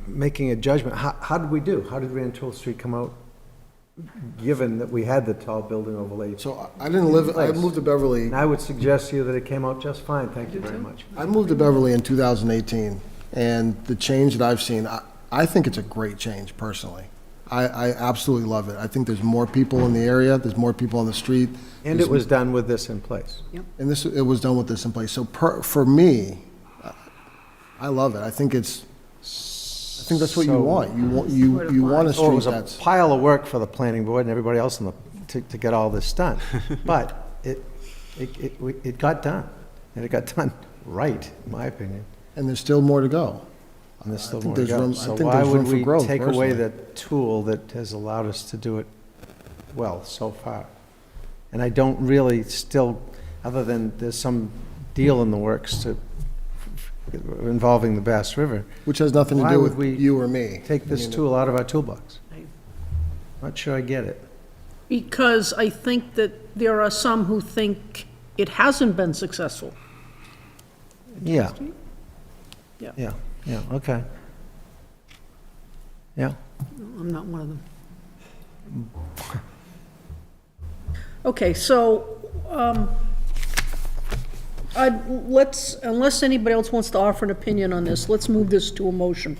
making a judgment. How did we do? How did Rantoul Street come out, given that we had the tall building overlay? So I didn't live, I moved to Beverly, And I would suggest to you that it came out just fine, thank you very much. I moved to Beverly in 2018, and the change that I've seen, I think it's a great change, personally. I absolutely love it. I think there's more people in the area, there's more people on the street. And it was done with this in place. And it was done with this in place. So for me, I love it. I think that's what you want. You want a So it was street a that's, pile of work for the planning board and everybody else to get all this done. But it got done, and it got done right, in my opinion. and there's still more to go. And there's still I think more to there's go. room- I So think why there's room would for we growth, take away personally. the tool that has allowed us to do it well so far? And I don't really still, other than there's some deal in the works involving the Bass River, Which has nothing to Why do would with we you or me. take this I mean, tool out of our toolbox. Not sure I get it. Because I think that there are some who think it hasn't been successful. Yeah. Yeah. Yeah, okay. Yeah. I'm not one of them. Okay, so, unless anybody else wants to offer an opinion on this, let's move this to a motion.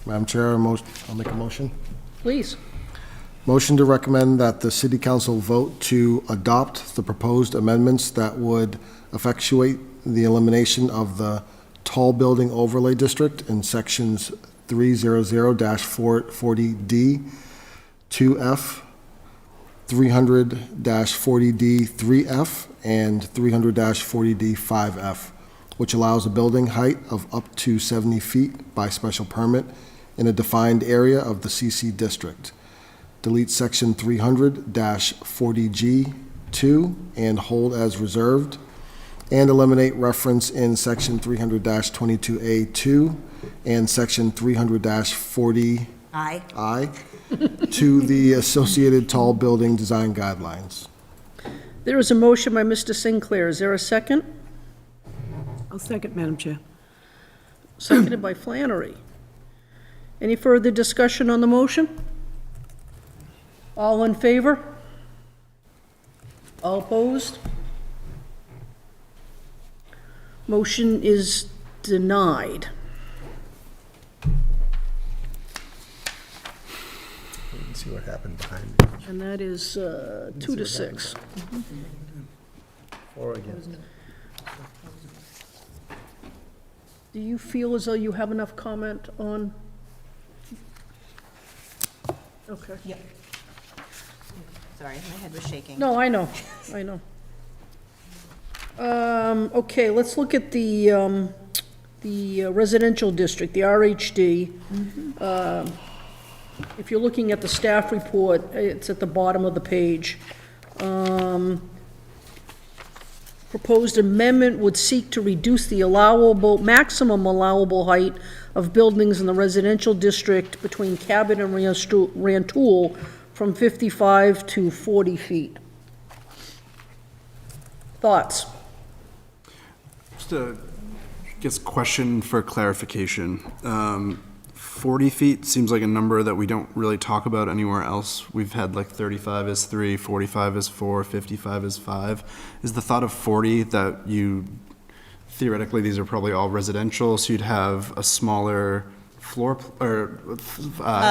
Madam Chair, I'll make a motion. Please. Motion to recommend that the city council vote to adopt the proposed amendments that would effectuate the elimination of the tall building overlay district in sections 300-40D, 2F, 300-40D, 3F, and 300-40D, 5F, which allows a building height of up to 70 feet by special permit in a defined area of the CC district. Delete section 300-40G2 and hold as reserved, and eliminate reference in section 300-22A2 and section 300-40I Aye. to the associated tall building design guidelines. There is a motion by Mr. Sinclair. Is there a second? I'll second, Madam Chair. Seconded by Flannery. Any further discussion on the motion? All in favor? All opposed? Motion is denied. Let's see what happened behind me. And that is 2 to 6. Or again. Do you feel as though you have enough comment on? Okay. Yep. Sorry, my head was shaking. No, I know, I know. Okay, let's look at the residential district, the RHD. If you're looking at the staff report, it's at the bottom of the page. Proposed amendment would seek to reduce the maximum allowable height of buildings in the residential district between Cabot and Rantoul from 55 to 40 feet. Thoughts? Just a, I guess, question for clarification. 40 feet seems like a number that we don't really talk about anywhere else. We've had like 35 is 3, 45 is 4, 55 is 5. Is the thought of 40 that you, theoretically, these are probably all residential, so you'd have a smaller floor, or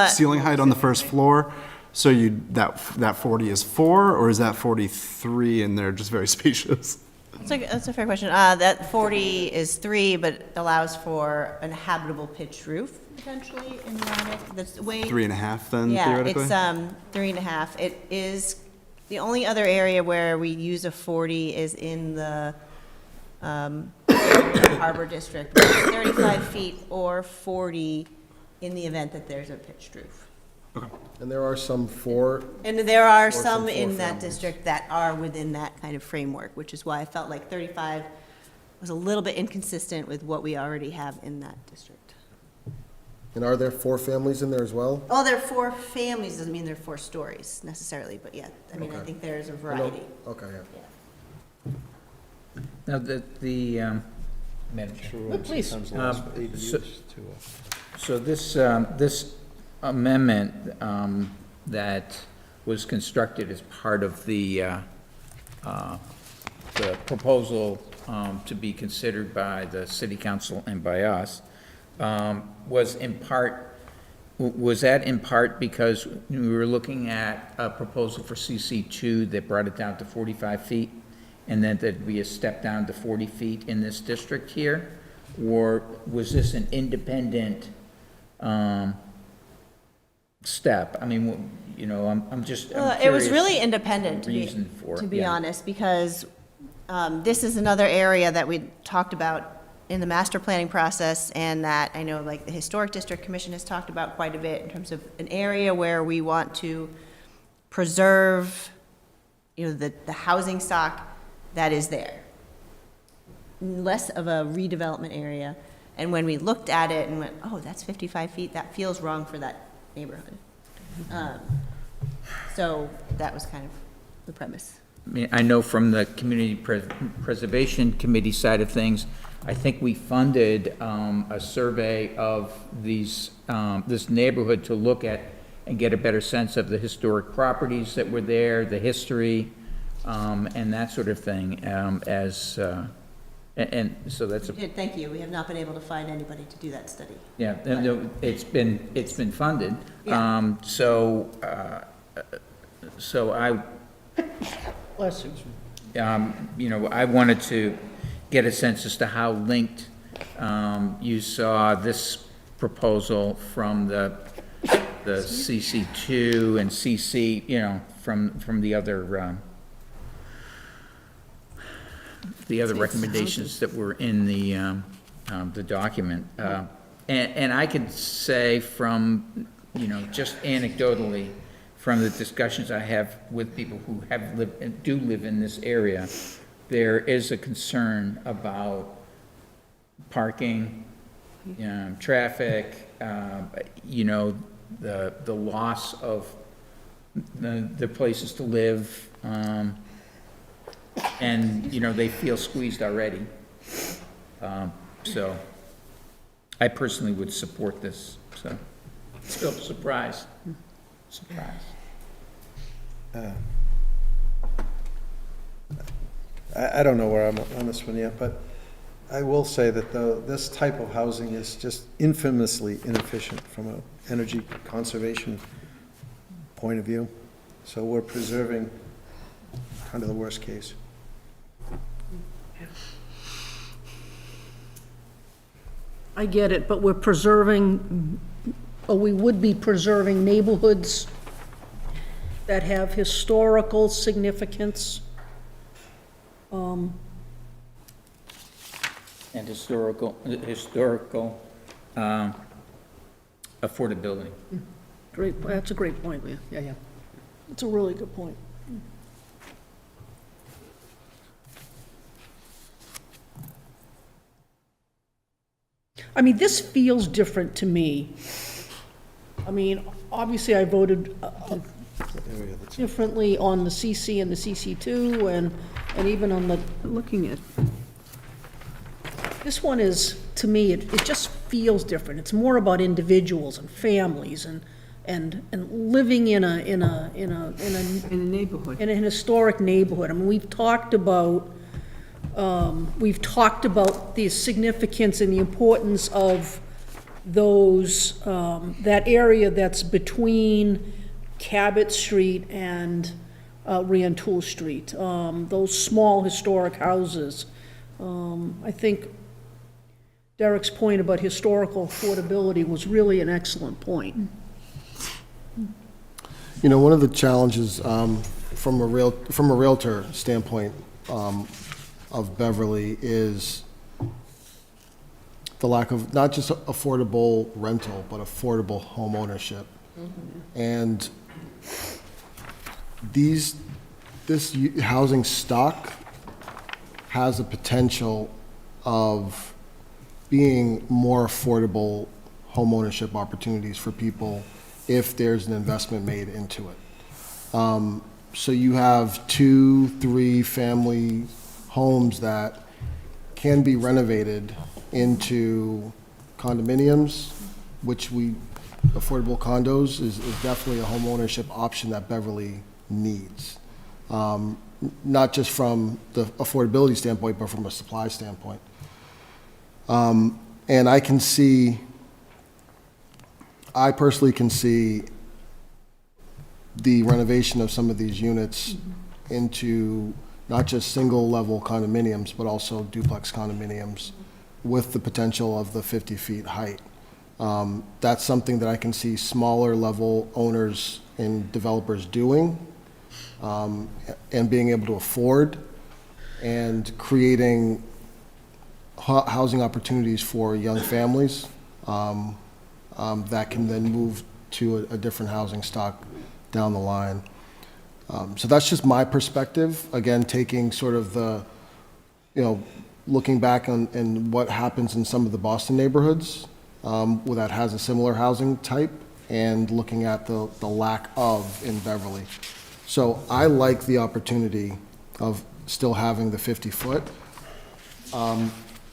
ceiling height on the first floor? So that 40 is 4, or is that 43 and they're just very spacious? That's a fair question. That 40 is 3, but allows for an habitable pitched roof potentially in the that's way. 3.5 then, Yeah, theoretically? it's 3.5. It is, the only other area where we use a 40 is in the Harbor District. It's 35 feet or 40 in the event that there's a pitched roof. And there are some 4, And there are some some four in that families. district that are within that kind of framework, which is why I felt like 35 was a little bit inconsistent with what we already have in that district. and are there 4 families in there as well? Oh, there are 4 families, doesn't mean there are 4 stories necessarily, but yeah, I mean, I Okay. think there's a I know- variety. Okay, yeah. Now, Madam Chair. Please. So this amendment that was constructed as part of the proposal to be considered by the city council and by us was that in part because we were looking at a proposal for CC2 that brought it down to 45 feet, and then there'd be a step down to 40 feet in this district here? Or was this an independent step? I mean, you know, I'm It was curious really independent, reason for it, to be yeah. honest, because this is another area that we talked about in the master planning process, and that I know like the Historic District Commission has talked about quite a bit in terms of an area where we want to preserve, you know, the housing stock that is there. Less of a redevelopment area. And when we looked at it and went, oh, that's 55 feet, that feels wrong for that neighborhood. So that was kind of the premise. I mean, I know from the Community Preservation Committee side of things, I think we funded a survey of this neighborhood to look at and get a better sense of the historic properties that were there, the history, and that sort of thing, and so that's a, Thank you. We have not been able to find anybody to do that study. yeah, no, it's been funded. Yeah. So I, Bless you. you know, I wanted to get a sense as to how linked you saw this proposal from the CC2 and CC, you know, from the other recommendations that were in the document. And I could say from, you know, just anecdotally, from the discussions I have with people who have lived and do live in this area, there is a concern about parking, traffic, you know, the loss of the places to live, and, you know, they feel squeezed already. So I personally would support this, so, still surprise. I don't know where I'm on this one yet, but I will say that this type of housing is just infamously inefficient from an energy conservation point of view. So we're preserving kind of the worst case. I get it, but we're preserving, or we would be preserving neighborhoods that have historical significance. And historical affordability. Great, that's a great point, Leah. Yeah. It's a really good point. I mean, this feels different to me. I mean, obviously I voted differently on the CC and the CC2 and even on the, looking at, This one is, to me, it just feels different. It's more about individuals and families and living in a In a neighborhood. in a historic neighborhood. I mean, we've talked about the significance and the importance of those, that area that's between Cabot Street and Rantoul Street, those small historic houses. I think Derek's point about historical affordability was really an excellent point. You know, one of the challenges from a realtor standpoint of Beverly is the lack of not just affordable rental, but affordable home ownership. And this housing stock has a potential of being more affordable home ownership opportunities for people if there's an investment made into it. So you have 2, 3 family homes that can be renovated into condominiums, which affordable condos is definitely a home ownership option that Beverly needs. Not just from the affordability standpoint, but from a supply standpoint. And I personally can see the renovation of some of these units into not just single-level condominiums, but also duplex condominiums with the potential of the 50 feet height. That's something that I can see smaller level owners and developers doing, and being able to afford, and creating housing opportunities for young families that can then move to a different housing stock down the line. So that's just my perspective. Again, taking sort of looking back on what happens in some of the Boston neighborhoods that has a similar housing type, and looking at the lack of in Beverly. So I like the opportunity of still having the 50-foot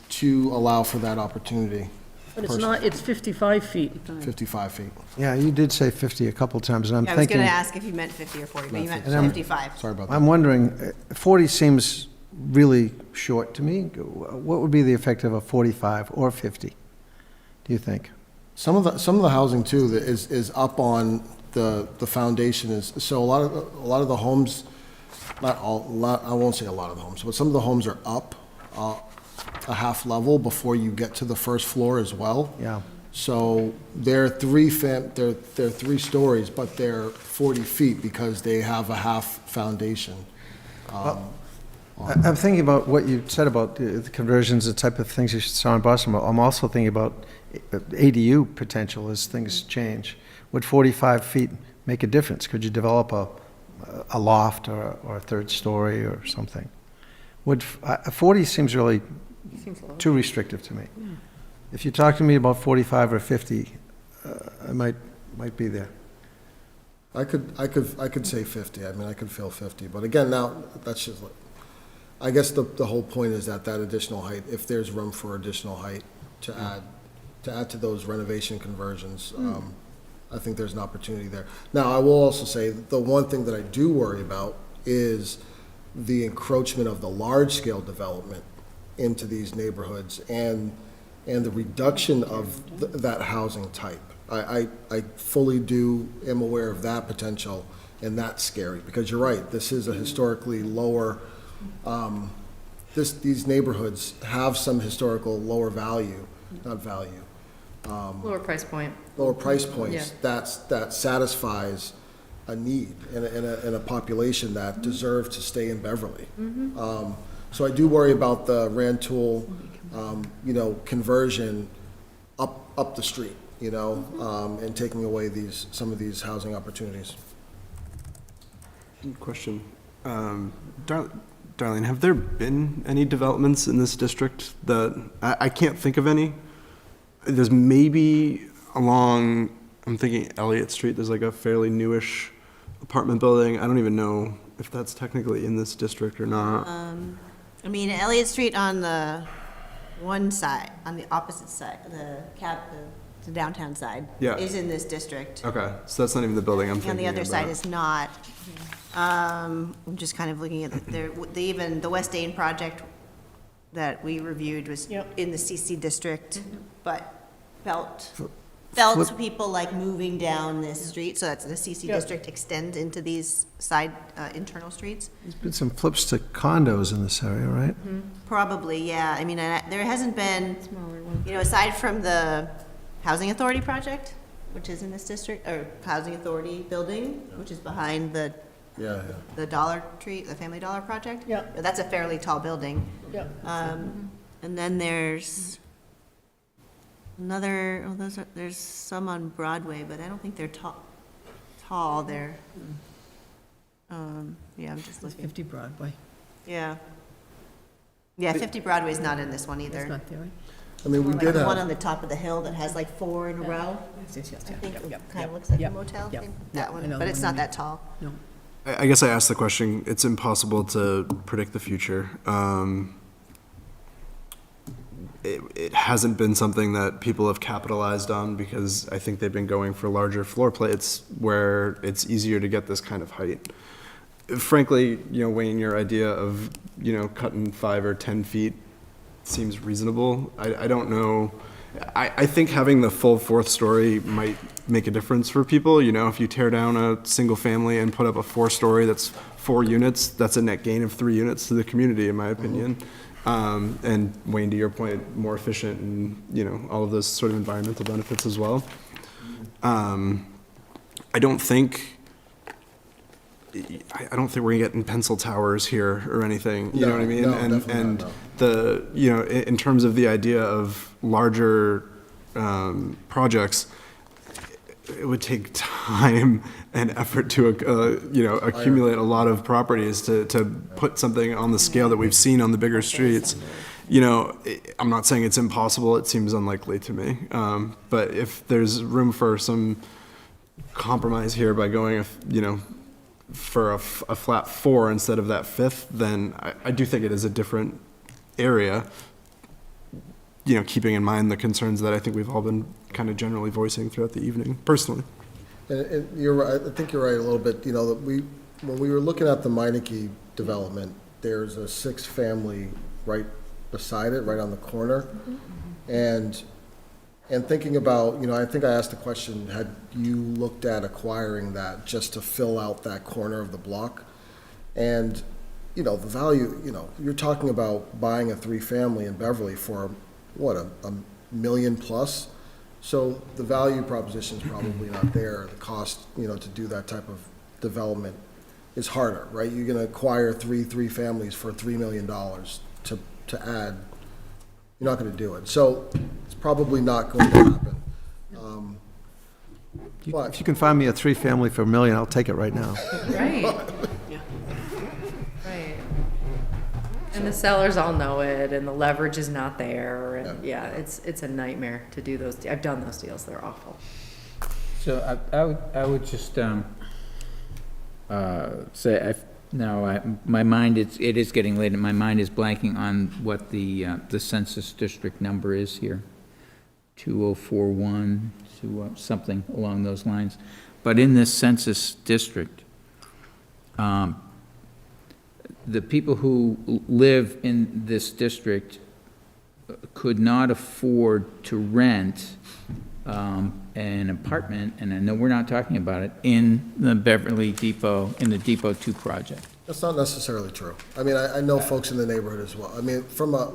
to allow for that opportunity. But it's not, it's 55 feet. 55 feet. Yeah, you did say 50 a couple times, and I'm I was thinking... going to ask if you meant 50 or 40, but you meant And I'm- 55. Sorry about that. I'm wondering, 40 seems really short to me. What would be the effect of a 45 or 50, do you think? Some of the housing too that is up on the foundation is, so a lot of the homes, I won't say a lot of the homes, but some of the homes are up a half level before you get to the first floor as well. Yeah. So they're 3 stories, but they're 40 feet because they have a half foundation. I'm thinking about what you said about the conversions, the type of things you saw in Boston. I'm also thinking about ADU potential as things change. Would 45 feet make a difference? Could you develop a loft or a third story or something? 40 seems really too restrictive to me. If you talk to me about 45 or 50, I might be there. I could say 50. I mean, I could feel 50, but again, now that's just like, I guess the whole point is that additional height, if there's room for additional height to add to those renovation conversions, I think there's an opportunity there. Now, I will also say the one thing that I do worry about is the encroachment of the large-scale development into these neighborhoods and the reduction of that housing type. I fully am aware of that potential, and that's scary, because you're right, this is a historically lower, these neighborhoods have some historical lower value, not value. Lower price point. Lower price points Yeah. that satisfies a need in a population that deserve to stay in Beverly. So I do worry about the Rantoul, conversion up the street, and taking away some of these housing opportunities. Question. Darlene, have there been any developments in this district that, I can't think of any. There's maybe along, I'm thinking Elliott Street, there's like a fairly newish apartment building. I don't even know if that's technically in this district or not. I mean, Elliott Street on the one side, on the opposite side, the downtown side, Yeah. is in this district. Okay, so that's not even the building I'm thinking And the other side about. is not. I'm just kind of looking at, even the West Dane project that we reviewed was Yep. in the CC district, but felt flip- people like moving down this street, so that's the CC Yep. district extends into these side, internal streets. There's been some flips to condos in this area, right? Probably, yeah. I mean, there hasn't been, aside from the Housing Authority project, which is in this district, or Housing Authority building, which is behind the Yeah, the Dollar Tree, the Family Dollar project. Yeah. That's a fairly tall building. Yeah. And then there's another, there's some on Broadway, but I don't think they're tall, they're, yeah, I'm just looking. 50 Broadway. Yeah. Yeah, 50 Broadway's not in this one either. That's not there, right? I mean, we Like did the one have, on the top of the hill that has like 4 in a row. Yes, I think yep, it yep, kind of yep, looks like a yep, motel yep, thing, yep, that I one, know but the it's one not you that tall. No. I guess I asked the question, it's impossible to predict the future. It hasn't been something that people have capitalized on because I think they've been going for larger floor plates where it's easier to get this kind of height. Frankly, Wayne, your idea of, cutting 5 or 10 feet seems reasonable. I don't know. I think having the full 4th story might make a difference for people. If you tear down a single family and put up a 4-story that's 4 units, that's a net gain of 3 units to the community, in my opinion. And Wayne, to your point, more efficient and, all of those sort of environmental benefits as well. I don't think we're gonna get in pencil towers here or anything, you know what I mean? No, And definitely not, no. in terms of the idea of larger projects, it would take time and effort to accumulate a lot of properties to put something on the scale that we've seen on the bigger streets. I'm not saying it's impossible, it seems unlikely to me. But if there's room for some compromise here by going, for a flat 4 instead of that 5th, then I do think it is a different area, keeping in mind the concerns that I think we've all been kind of generally voicing throughout the evening, personally. and you're right, I think you're right a little bit, that when we were looking at the Meineke development, there's a 6-family right beside it, right on the corner. And thinking about, I think I asked the question, had you looked at acquiring that just to fill out that corner of the block? And, the value, you're talking about buying a 3-family in Beverly for, what, a $1 million plus? So the value proposition is probably not there. The cost, to do that type of development is harder, right? You're gonna acquire three families for $3 million to add. You're not gonna do it. So it's probably not going to happen. If you can find me a 3-family for $1 million, I'll take it right now. Right. Right. And the sellers all know it, and the leverage is not there, and yeah, it's a nightmare to do those. I've done those deals, they're awful. So I would just say, my mind, it is getting late, and my mind is blanking on what the census district number is here. 2041, something along those lines. But in this census district, the people who live in this district could not afford to rent an apartment, and I know we're not talking about it, in the Beverly Depot, in the Depot 2 project. That's not necessarily true. I mean, I know folks in the neighborhood as well. I mean, from a,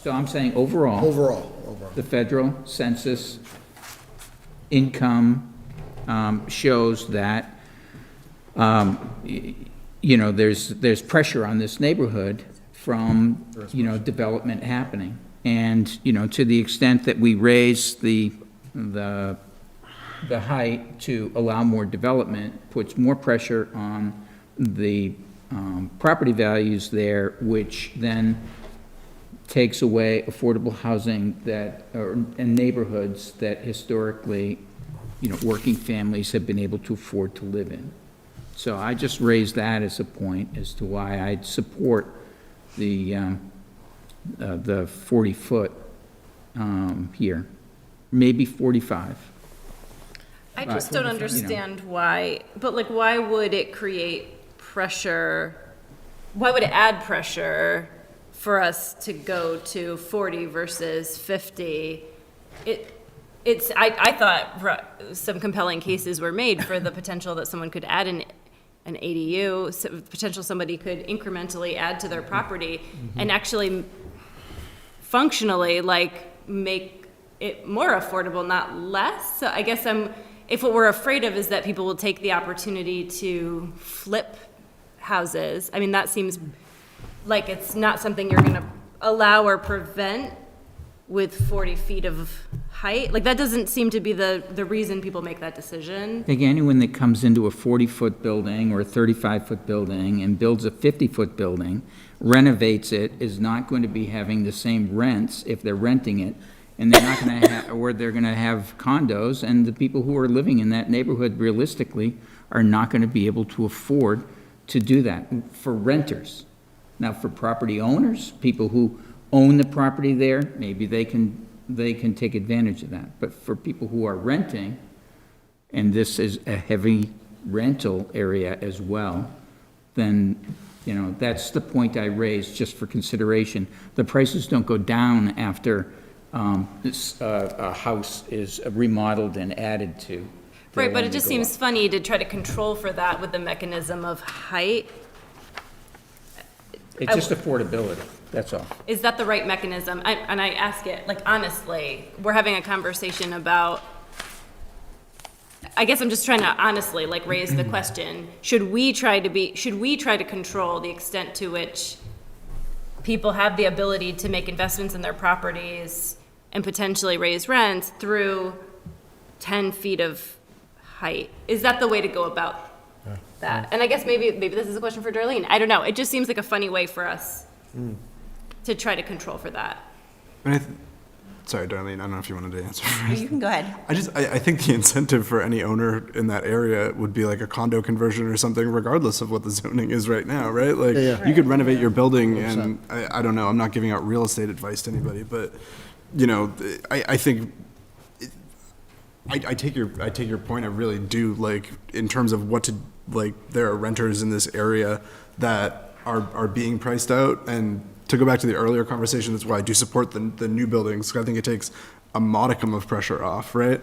So I'm saying overall, the federal census income shows that, there's pressure on this neighborhood from, development happening. And, to the extent that we raise the height to allow more development, puts more pressure on the property values there, which then takes away affordable housing and neighborhoods that historically, working families have been able to afford to live in. So I just raised that as a point as to why I'd support the the 40-foot here, maybe 45. I just don't understand why, but like, why would it create pressure? Why would it add pressure for us to go to 40 versus 50? I thought some compelling cases were made for the potential that someone could add an ADU, potential somebody could incrementally add to their property and actually functionally like make it more affordable, not less. So I guess if what we're afraid of is that people will take the opportunity to flip houses, I mean, that seems like it's not something you're gonna allow or prevent with 40 feet of height. Like, that doesn't seem to be the reason people make that decision. I think anyone that comes into a 40-foot building or a 35-foot building and builds a 50-foot building, renovates it, is not going to be having the same rents if they're renting it, and they're not going to have, or they're going to have condos, and the people who are living in that neighborhood realistically are not going to be able to afford to do that for renters. Now, for property owners, people who own the property there, maybe they can take advantage of that. But for people who are renting, and this is a heavy rental area as well, then, you know, that's the point I raised just for consideration. The prices don't go down after a house is remodeled and added to. Right, but it just seems funny to try to control for that with the mechanism of height. It's just affordability, that's all. Is that the right mechanism? And I ask it, like, honestly, we're having a conversation about, I guess I'm just trying to honestly, like, raise the question, should we try to control the extent to which people have the ability to make investments in their properties and potentially raise rents through 10 feet of height? Is that the way to go about that? And I guess maybe this is a question for Darlene. I don't know. It just seems like a funny way for us to try to control for that. Sorry, Darlene, I don't know if you wanted to answer You first. can go ahead. I think the incentive for any owner in that area would be like a condo conversion or something, regardless of what the zoning is right now, right? Like, Yeah. you could renovate your building, and I don't know, I'm not giving out real estate advice to anybody, but, you know, I think, I take your point, I really do, like, in terms of what to, like, there are renters in this area that are being priced out, and to go back to the earlier conversation, that's why I do support the new buildings, because I think it takes a modicum of pressure off, right?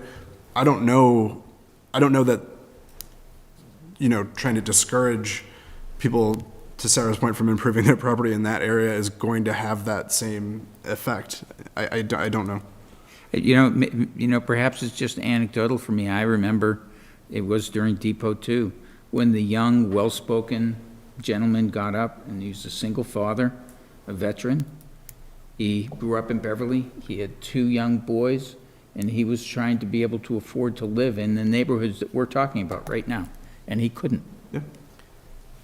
I don't know that, you know, trying to discourage people, to Sarah's point, from improving their property in that area is going to have that same effect. I don't know. You know, perhaps it's just anecdotal for me. I remember it was during Depot 2, when the young, well-spoken gentleman got up, and he was a single father, a veteran. He grew up in Beverly. He had 2 young boys, and he was trying to be able to afford to live in the neighborhoods that we're talking about right now, and he couldn't. Yeah.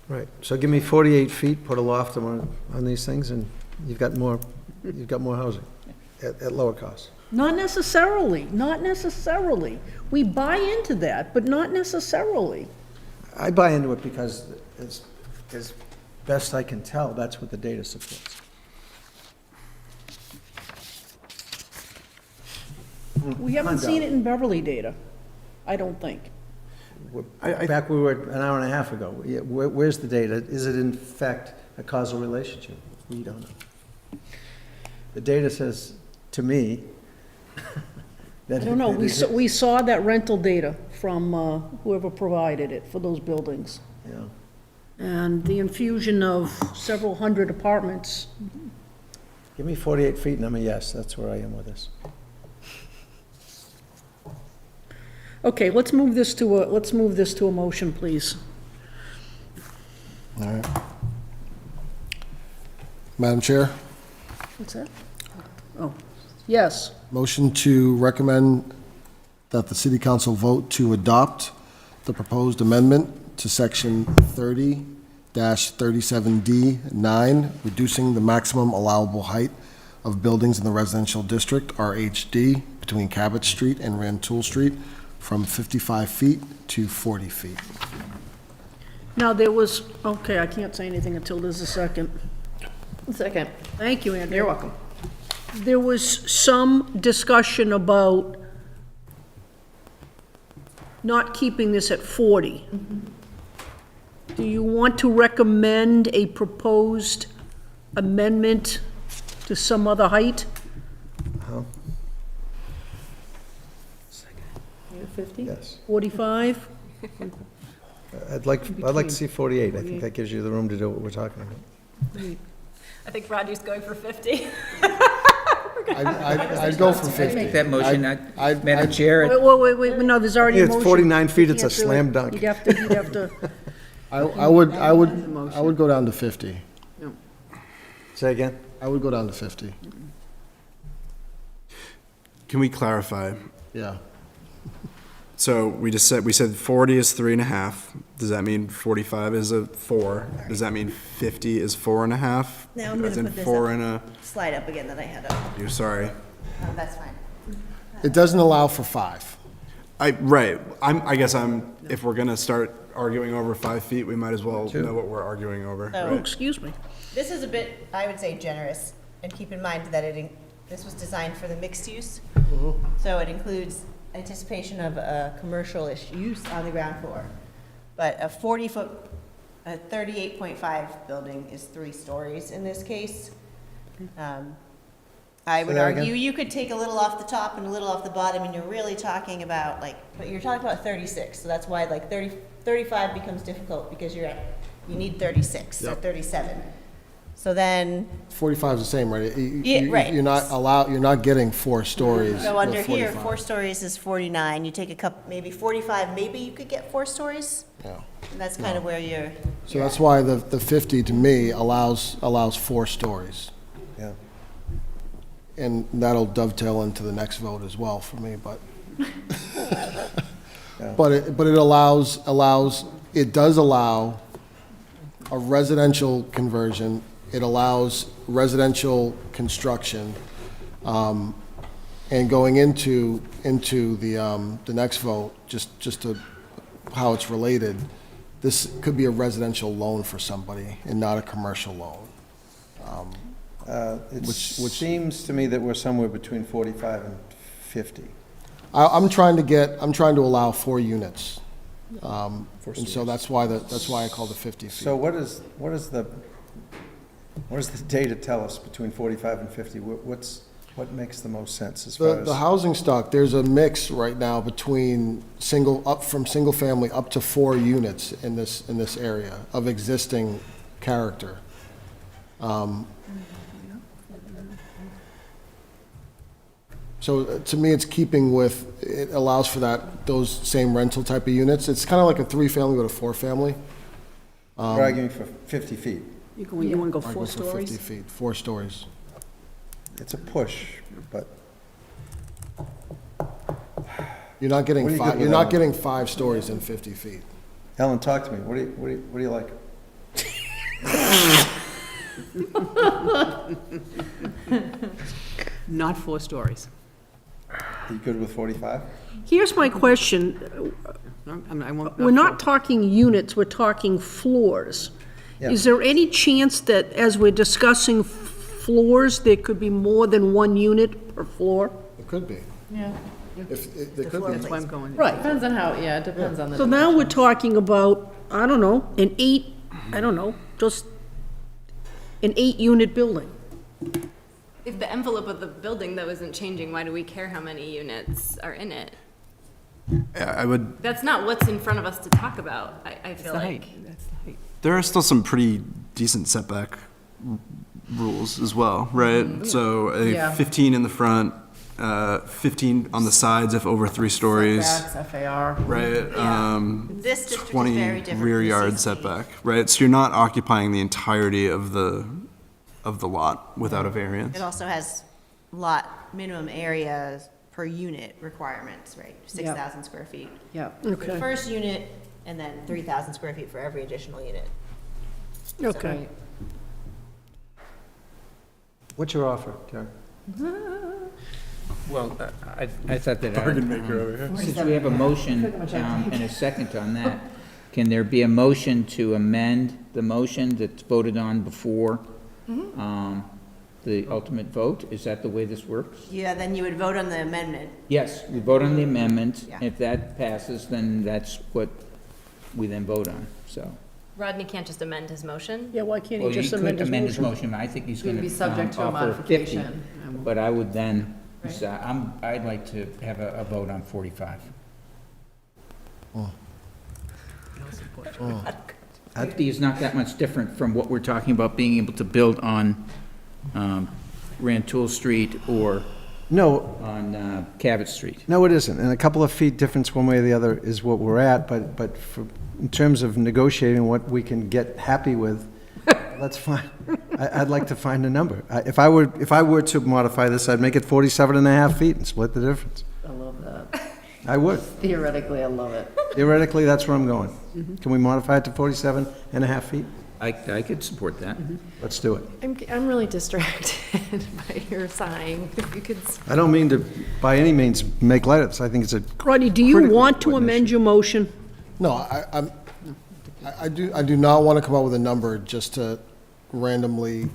Right, so give me 48 feet, put a loft on these things, and you've got more housing at lower cost. Not necessarily, not necessarily. We buy into that, but not necessarily. I buy into it because, as best I can tell, that's what the data supports. We haven't seen it in Beverly data, I don't think. Back we were an hour and a half ago. Where's the data? Is it in fact a causal relationship? We don't know. The data says, to me, that... I don't know, we saw that rental data from whoever provided it for those buildings. Yeah. And the infusion of several hundred apartments. Give me 48 feet and I'm a yes. That's where I am with this. Okay, let's move this to a motion, please. All right. Madam Chair, What's that? Oh, yes. motion to recommend that the city council vote to adopt the proposed amendment to section 30-37D9, reducing the maximum allowable height of buildings in the residential district, RHD, between Cabot Street and Rantoul Street from 55 feet to 40 feet. Now, there was, okay, I can't say anything until there's a second. Second. Thank you, Andrew. You're welcome. There was some discussion about not keeping this at 40. Do you want to recommend a proposed amendment to some other height? 50? Yes. 45? I'd like to see 48. I think that gives you the room to do what we're talking about. I think Roger's going for 50. I'd go for 50. Make that motion, I'd- Madam Chair. Wait, no, there's already a It's motion. 49 feet, it's a You can't do it. slam dunk. You'd have to, I would go down to 50. Say again? I would go down to 50, Can we clarify? yeah. So we said 40 is 3.5. Does that mean 45 is a 4? Does that mean 50 is 4.5? Now I'm gonna As in put this 4 up. and a, Slide up again that I had up. you're sorry. That's fine. It doesn't allow for 5. Right, I guess if we're gonna start arguing over 5 feet, we might as well Two. know what we're arguing over. So- oh, excuse me. This is a bit, I would say, generous, and keep in mind that this was designed for the mixed use. So it includes anticipation of a commercial-ish use on the ground floor. But a 40-foot, a 38.5 building is 3 stories in this case. I would that again? argue you could take a little off the top and a little off the bottom, and you're really talking about but you're talking about 36, so that's why 35 becomes difficult, because you need 36 or 37. So then, 45 is the same, right? Yeah, right. You're not getting 4 stories so with under here, 45. 4 stories is 49, you take a couple, maybe 45, maybe you could get 4 stories? Yeah. And that's kind of where you're. So that's why the 50 to me allows 4 stories. Yeah. And that'll dovetail into the next vote as well for me, but. But it does allow a residential conversion. It allows residential construction. And going into the next vote, just to how it's related, this could be a residential loan for somebody and not a commercial loan. It Which- seems to me that we're somewhere between 45 and 50. I'm trying to allow 4 units. And so that's why I call it 50 feet. So what is the data tell us between 45 and 50? What makes the most sense as far as? The housing stock, there's a mix right now between single family up to 4 units in this area of existing character. So to me, it's keeping with, it allows for those same rental type of units. It's kind of like a 3-family with a 4-family. We're arguing for 50 feet. You want to go I 4 go for 50 stories? feet, 4 stories. It's a push, but You're not getting What are you good 5, with, you're not Alan? getting 5 stories in 50 feet. Ellen, talk to me. What do you like? Not 4 stories. Are you good with 45? Here's my question. I won't. We're not talking units, we're talking floors. Yeah. Is there any chance that as we're discussing floors, there could be more than 1 unit per floor? It could be. Yeah. There could be. That's why I'm going. Right. Depends on how, yeah, it depends on the. So now we're talking about, I don't know, just an 8-unit building. If the envelope of the building, though, isn't changing, why do we care how many units are in it? I would, That's not what's in front of us to talk about, I That's feel the like. height. That's the height. there are still some pretty decent setback rules as well, right? So Yeah. 15 in the front, 15 on the sides if over 3 stories, Setbacks, FAR. right? This district is 20 very different. rear from yard 60. setback, right? So you're not occupying the entirety of the lot without a variance. It also has minimum areas per unit requirements, right? 6,000 square feet. Yeah. For the Okay, first unit, and then 3,000 square feet for every additional unit. okay. What's your offer, Karen? Well, I thought that. Bargain maker over here. Since we have a motion and a second on that, can there be a motion to amend the motion that's voted on before the ultimate vote? Is that the way this works? Yeah, then you would vote on the amendment. Yes, we vote on the amendment. Yeah. If that passes, then that's what we then vote on, so. Rodney can't just amend his motion? Yeah, why can't Well, he he just could amend his amend his motion? motion. I think he's It would gonna be subject to a offer 50. modification. But I would then, Right. so I'd like to have a vote on 45. 50 is not that much different from what we're talking about being able to build on Rantoul Street or No, on Cabot Street. no, it isn't. And a couple of feet difference one way or the other is what we're at, but in terms of negotiating what we can get happy with, that's fine. I'd like to find a number. If I were to modify this, I'd make it 47 and a half feet and split the difference. I love that. I would. Theoretically, I love it. Theoretically, that's where I'm going. Can we modify it to 47 and a half feet? I could support that. Let's do it. I'm really distracted by your sighing. If you could. I don't mean to, by any means, make light of this. I think it's a Rodney, do you critically want to important amend issue. your motion? No, I do not want to come up with a number just to randomly,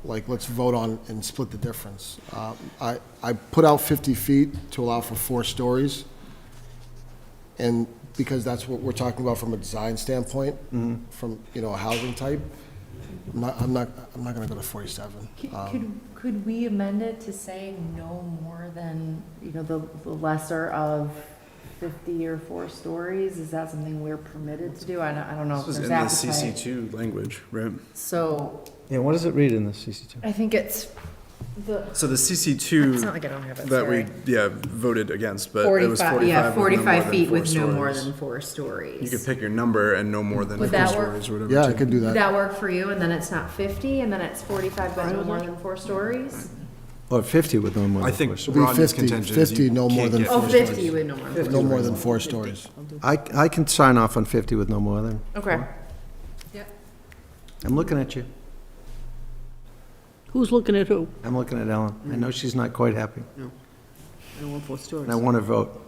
like, let's vote on and split the difference. I put out 50 feet to allow for 4 stories, and because that's what we're talking about from a design standpoint, from, a housing type. I'm not gonna go to 47. Could we amend it to say no more than, the lesser of 50 or 4 stories? Is that something we're permitted to do? I don't know if This is there's in the appetite. CC2 language, right? So Yeah, what does it read in the CC2? I think it's the, So the it's CC2 not like I don't have it, that we, sorry. voted against, but it was 45, 45 yeah, with no more 45 than feet 4 with no more stories. than 4 stories. You could pick your number and no more than 4 Would that work? stories or whatever. Yeah, I too. could do Would that. that work for you? And then it's not 50, and then it's 45 but no more than 4 stories? Or 50 with no more than I think 4 stories. It'd be Rodney's 50, contention is 50, you no more can't than get Oh, 4 50 stories. with no more than 4. No more than 4 stories. I can sign off on 50 with no more than. Okay. I'm looking at you. Who's looking at who? I'm looking at Ellen. I know she's not quite happy, I don't want 4 stories. and I want her vote.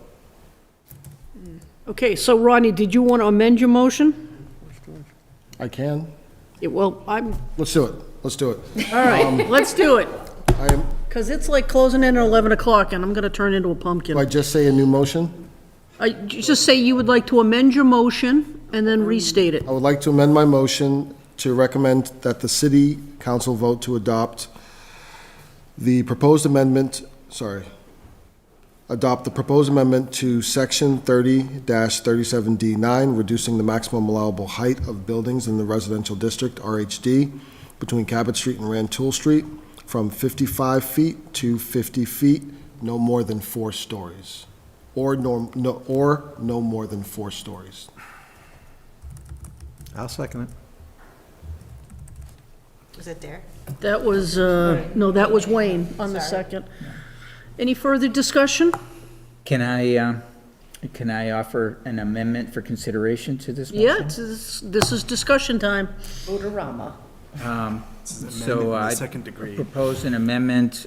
Okay, so Rodney, did you want to amend your motion? I can. Yeah, well, Let's do it. Let's do it. all right, let's do it. I am, Because it's like closing in at 11 o'clock, and I'm going to turn into a do I pumpkin. just say a new motion? Just say you would like to amend your motion and then restate it. I would like to amend my motion to recommend that the city council vote to adopt the proposed amendment, adopt the proposed amendment to section 30-37D9, reducing the maximum allowable height of buildings in the residential district, RHD, between Cabot Street and Rantoul Street, from 55 feet to 50 feet, no more than 4 stories, or no more than 4 stories. I'll second it. Was it Derek? That was, no, that was Wayne on the second. Any further discussion? Can I offer an amendment for consideration to this motion? Yeah, this is discussion time. Votorama. So the I second degree. propose an amendment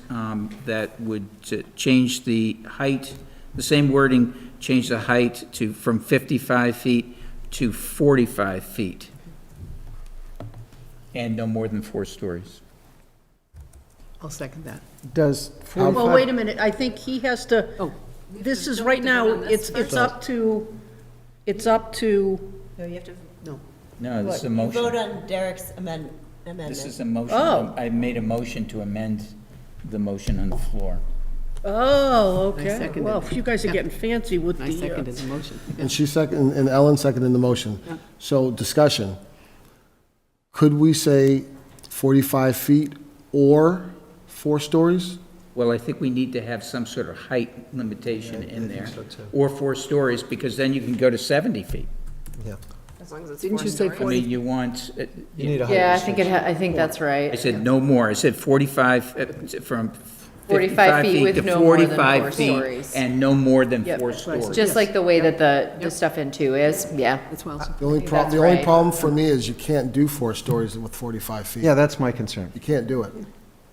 that would change the height, the same wording, change the height from 55 feet to 45 feet, and no more than 4 stories. I'll second that. Does Well, 45, wait a minute, I think he has to, Oh. this is right now, it's up to, No, you have to, No, this is a you vote motion. on Derek's amendment. This is a motion. Oh. I made a motion to amend the motion on the floor. oh, I okay. seconded. Well, you guys are getting fancy with I the, seconded the motion. And she second, and Ellen seconded the motion. So discussion. Could we say 45 feet or 4 stories? Well, I think we need to have some sort of height limitation in there, or 4 stories, because then you can go to 70 feet. yeah. As long as it's Didn't you say I 40? mean, you want, You need a height Yeah, restriction. I think that's right. I said no more, I said 45, from 45 feet with to no more than 45 4 feet, stories. and no more than Yep. 4 stories. Just like the way that the stuff in 2 is, yeah. That's well, The only think problem, that's the only right. problem for me is you can't do 4 stories with 45 feet. Yeah, that's my concern. You can't do it.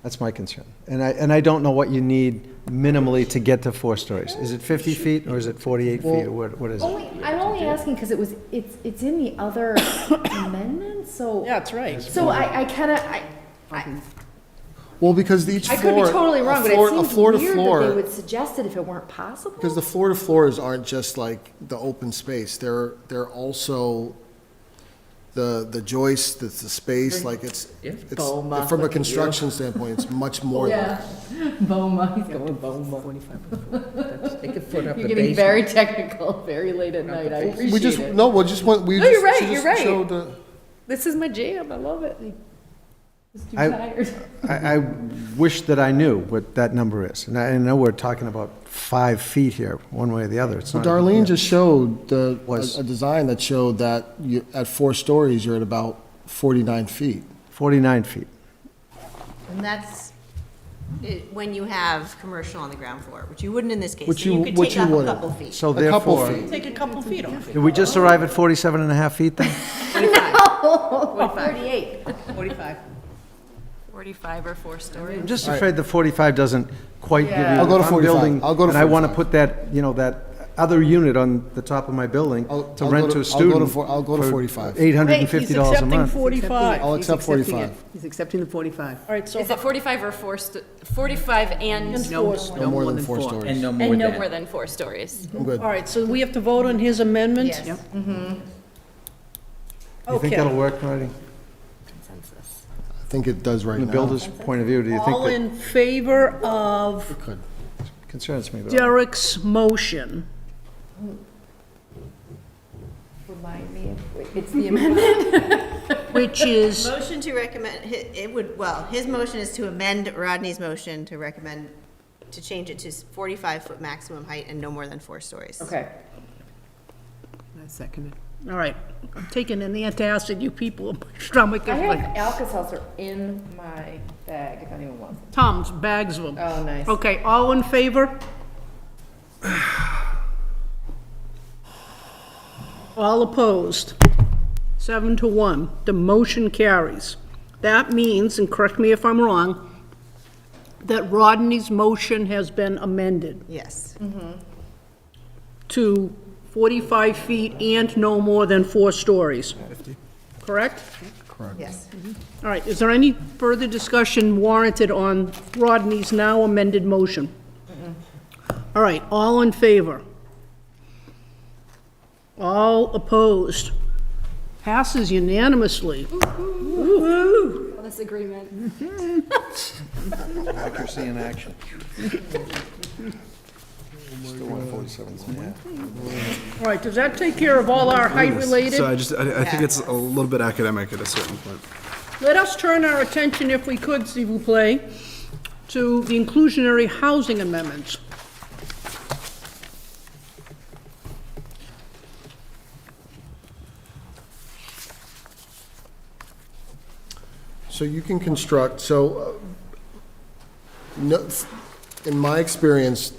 That's my concern. And I don't know what you need minimally to get to 4 stories. Is it 50 feet or is it 48 feet or what is it? I'm only asking because it's in the other amendment, so. yeah, that's right. So I kind of, Well, because each I floor. could be totally wrong, but it a seems floor to weird that floor- they would suggest it if it weren't possible. Because the floor-to-floors aren't just like the open space, they're also the joist, the space, like it's, Boma, from a look at you. construction standpoint, it's much more than that. Boma, he's going Boma. 45. Take a foot up the You're getting basement. very technical, very late at night, I We just, appreciate it. no, we just want, we No, just, you're right, she you're just right. showed the. This is my jam, I love it. Just too I- tired. I wish that I knew what that number is. And I know we're talking about 5 feet here, one way or the other. It's not. Darlene just showed Was- a design that showed that you, at 4 stories, you're at about 49 feet. 49 feet. And that's when you have commercial on the ground floor, which you wouldn't in this case. Which So you- could which take you off a wouldn't. couple feet. So A couple therefore, feet. Take a couple feet off. did we just arrive at 47 and a half feet then? 48. 45. 45 or 4 stories. I'm just afraid the 45 doesn't quite give you. Yeah. I'll go to if I'm 45. building I'll go to And I want to 45. put that, that other unit on the top of my building to rent to a student. I'll go to 45. Wait, he's $850 a accepting month. 45. I'll He's accept accepting 45. it. He's accepting the 45. All right, so, Is it 45 or 45 and No, No more than 4 And stories. no more and no than. more than 4 stories? I'm good. all right, so we have to vote on his amendment? Yes. Yep. You think Okay. that'll work, Marty? Consensus. I think it does right From the now. builder's point of view, do you think All that in favor of It could. concerns me? But Derek's motion? Remind me, it's the amendment? Which is, Motion to recommend, his motion is to amend Rodney's motion to recommend, to change it to 45-foot maximum height and no more than 4 stories. Okay. I second it. all right, I'm taking an antacid, you people, my stomach is I like, have Alka-Seltzer in my bag if anyone wants it. Tom's, bags of them. Oh, nice. Okay, all in favor? All opposed? 7 to 1. The motion carries. That means, and correct me if I'm wrong, that Rodney's motion has been amended Yes. to 45 feet and no more than 4 stories. Correct? Yes. All right, is there any further discussion warranted on Rodney's now amended motion? All right, all in favor? All opposed? Passes unanimously. All this agreement. accuracy in action. Still want 47 and a half. All right, does that take care of all our height-related? So I think it's a little bit academic at a certain point. Let us turn our attention, if we could, s'il vous plaît, to the inclusionary housing amendments. So you can construct, no, in my experience,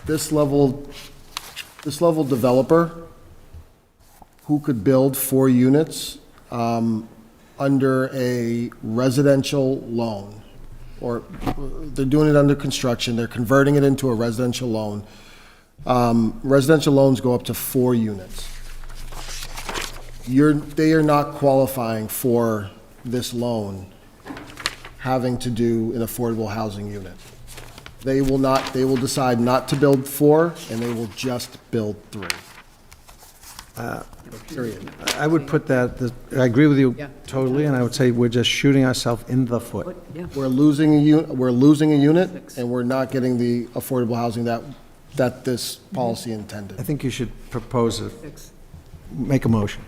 this level developer who could build 4 units under a residential loan, or they're doing it under construction, they're converting it into a residential loan. Residential loans go up to 4 units. They are not qualifying for this loan having to do an affordable housing unit. They will decide not to build 4, and they will just build 3. Period. I would put that, I agree with you Yeah. totally, and I would say we're just shooting ourselves in the foot. Yeah. We're losing a unit, and we're not getting the affordable housing that this policy intended. I think you should propose it, Six. make a motion.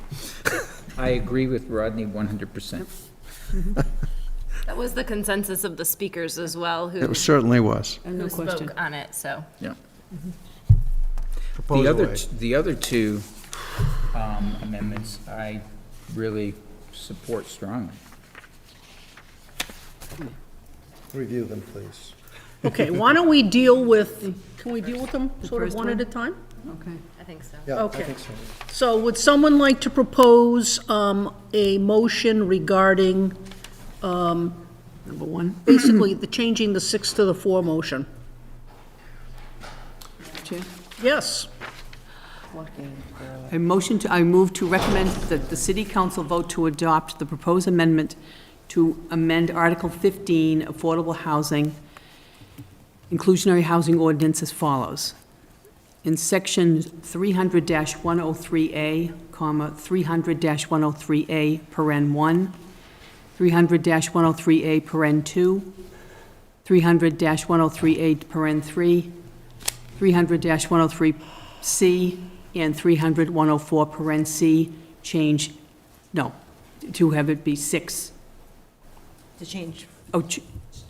I agree with Rodney 100%. That was the consensus of the speakers as well, who It certainly was. And no who question. spoke on it, so. Yeah. Propose away. The other two amendments, I really support strongly. Review them, please. Okay, why don't we deal with, can we deal with them sort of first one at one? a time? Okay. I think so. Yeah, I Okay. think so. So would someone like to propose a motion regarding Number 1. basically the changing the 6 to the 4 motion? Chair? Yes. I move to recommend that the city council vote to adopt the proposed amendment to amend Article 15, Affordable Housing, Inclusionary Housing Ordinance as follows. In Section 300-103A, 300-103A, paren 1, 300-103A, paren 2, 300-103A, paren 3, 300-103C, and 300-104, paren C, change, no, to have it be 6. To change. Oh,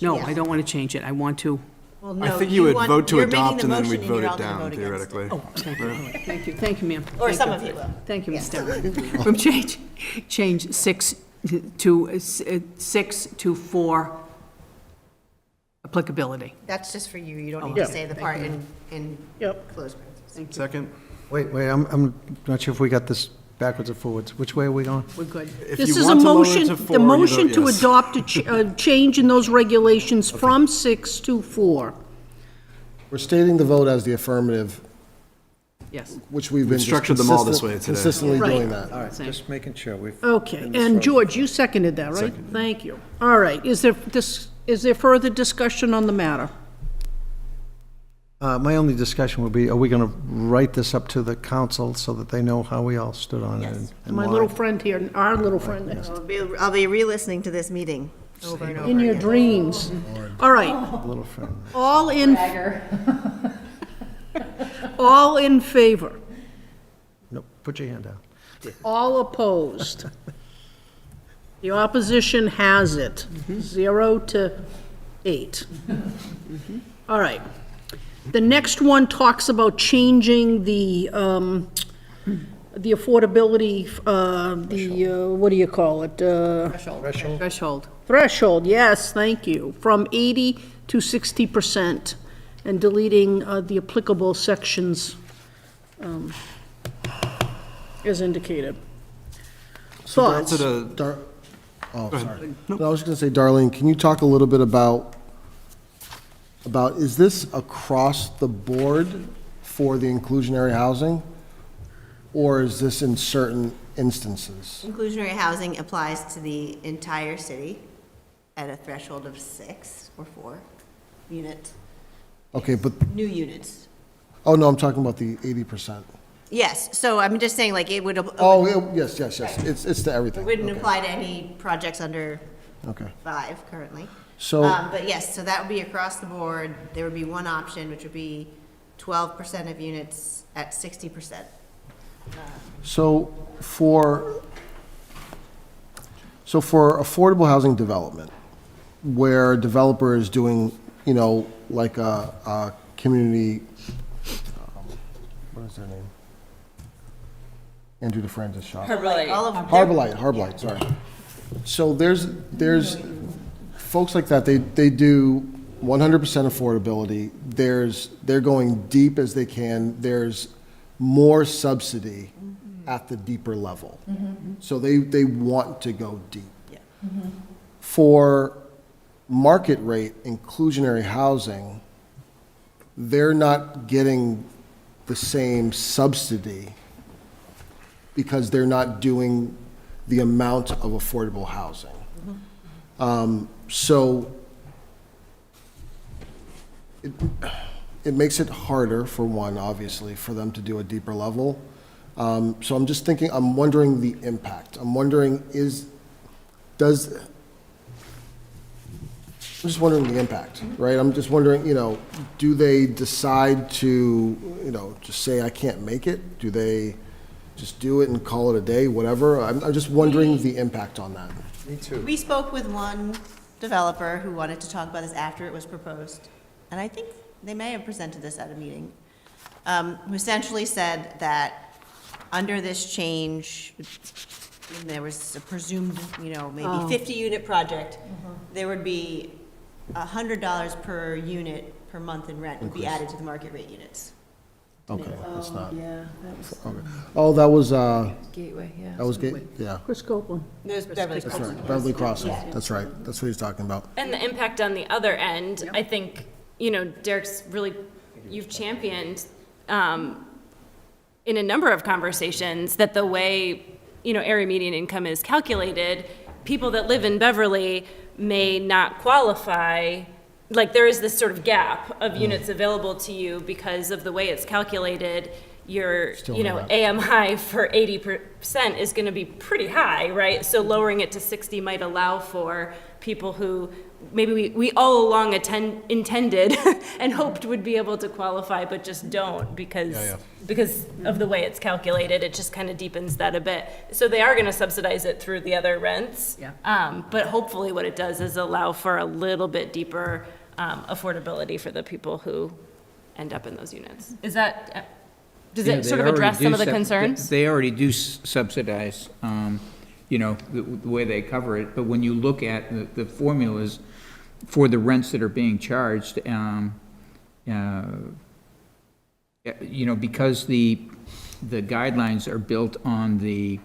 no, Yeah. I don't want to change it. I want to, Well, no, I think you would want- vote to you're making adopt the and then motion we'd vote you're it all gonna down vote against it. theoretically. oh, thank you, ma'am. Or Thank some you. of you will. Thank you, Yes. Ms. Devlin. From change 6 to 4 applicability. That's just for you. You don't Oh, need to yeah. say the part in Yep. closed parentheses. Second? Wait, I'm not sure if we got this backwards or forwards. Which way are we going? We're good. If This you is a want to lower it motion, to the 4, you motion vote to yes. adopt a change in those regulations from 6 to 4. We're stating the vote as the affirmative, Yes. which we've been just structured them all this way today. consistently Right. doing that. All right, Same. just making sure we've. Okay, been this and road. George, you seconded that, right? Thank you. All right, is there further discussion on the matter? My only discussion would be, are we going to write this up to the council so that they know how we all stood on it and My why? little friend here, our little friend, I'll be re-listening to this meeting over and over in your again. dreams. All right, Little friend. all in, all in favor? Nope, put your hand down. All opposed? The opposition has it, 0 to 8. All right. The next one talks about changing the affordability, what do you call it? Threshold. Threshold, yes, thank you, from 80 to 60%, and deleting the applicable sections as indicated. Thoughts? Oh, sorry. No, I was just gonna say, Darlene, can you talk a little bit about, is this across the board for the inclusionary housing? Or is this in certain instances? Inclusionary housing applies to the entire city at a threshold of 6 or 4 units, Okay, but, new units. oh, no, I'm talking about the 80%. Yes, so I'm just saying, like, it would, Oh, yes, it's to everything. it wouldn't Okay. apply to any projects under Okay, 5 currently. so, But yes, so that would be across the board. There would be one option, which would be 12% of units at 60%. so for affordable housing development, where a developer is doing, like a community, what is their name? Andrew DeFrancis shop. All of Harbor Light, sorry. So there's folks like that, they do 100% affordability. They're going deep as they can. There's more subsidy at the deeper level. So they want to go deep. For market rate inclusionary housing, they're not getting the same subsidy because they're not doing the amount of affordable housing. So it makes it harder, for one, obviously, for them to do a deeper level. So I'm just thinking, I'm wondering the impact. I'm wondering, I'm just wondering the impact, right? I'm just wondering, do they decide to, just say, I can't make it? Do they just do it and call it a day, whatever? I'm just wondering the impact on that. Me too. We spoke with one developer who wanted to talk about this after it was proposed, and I think they may have presented this at a meeting, who essentially said that under this change, when there was a presumed, maybe 50-unit project, there would be $100 per unit per month in rent would be added to the market rate units. Okay, that's not, Yeah, that was okay. Oh, that was, Gateway, yeah. that was, yeah, Chris Copeland. There's Beverly that's Hills. right, Beverly Crossing, that's right, that's what he's talking about. And the impact on the other end, I think, Derek's really, you've championed in a number of conversations that the way, area median income is calculated, people that live in Beverly may not qualify. Like, there is this sort of gap of units available to you because of the way it's calculated. Your, AMI for 80% is gonna be pretty high, right? So lowering it to 60 might allow for people who maybe we all along intended and hoped would be able to qualify, but just don't because of the way it's calculated. It just kind of deepens that a bit. So they are gonna subsidize it through the other rents. Yeah. But hopefully what it does is allow for a little bit deeper affordability for the people who end up in those units. Is that, does Yeah, it they sort of already address do some of the sub- concerns? They already do subsidize, the way they cover it, but when you look at the formulas for the rents that are being charged, because the guidelines are built on the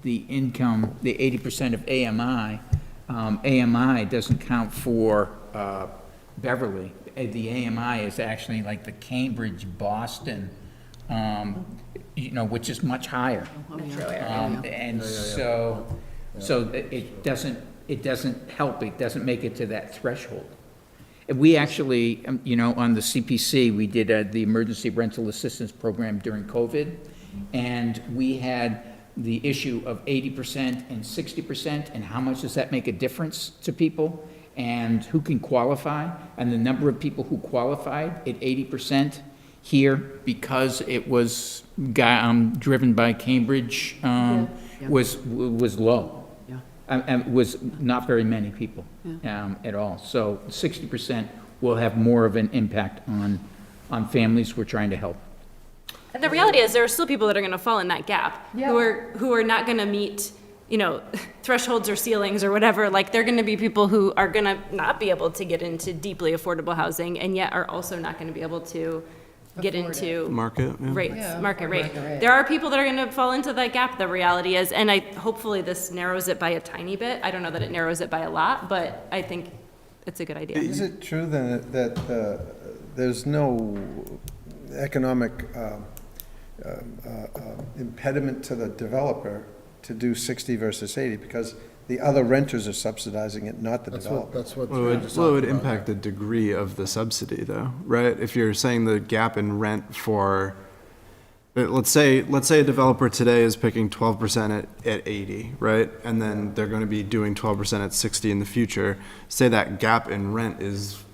income, the 80% of AMI, AMI doesn't count for Beverly. The AMI is actually like the Cambridge, Boston, which is much higher. And so it doesn't help, it doesn't make it to that threshold. We actually, on the CPC, we did the Emergency Rental Assistance Program during COVID, and we had the issue of 80% and 60%, and how much does that make a difference to people, and who can qualify, and the number of people who qualified at 80% here, because it was driven by Cambridge, was low. And was not very many people at all. So 60% will have more of an impact on families we're trying to help. And the reality is there are still people that are going to fall in that gap who are not going to meet, thresholds or ceilings or whatever. Like, they're going to be people who are going to not be able to get into deeply affordable housing and yet are also not going to be able to get into Market, yeah. rates, market rate. There are people that are going to fall into that gap, the reality is, and hopefully this narrows it by a tiny bit. I don't know that it narrows it by a lot, but I think it's a good idea. Is it true then that there's no economic impediment to the developer to do 60 versus 80, because the other renters are subsidizing it, not the developer? That's what. Well, it would impact the degree of the subsidy, though, right? If you're saying the gap in rent for, let's say a developer today is picking 12% at 80, right? And then they're going to be doing 12% at 60 in the future. Say that gap in rent is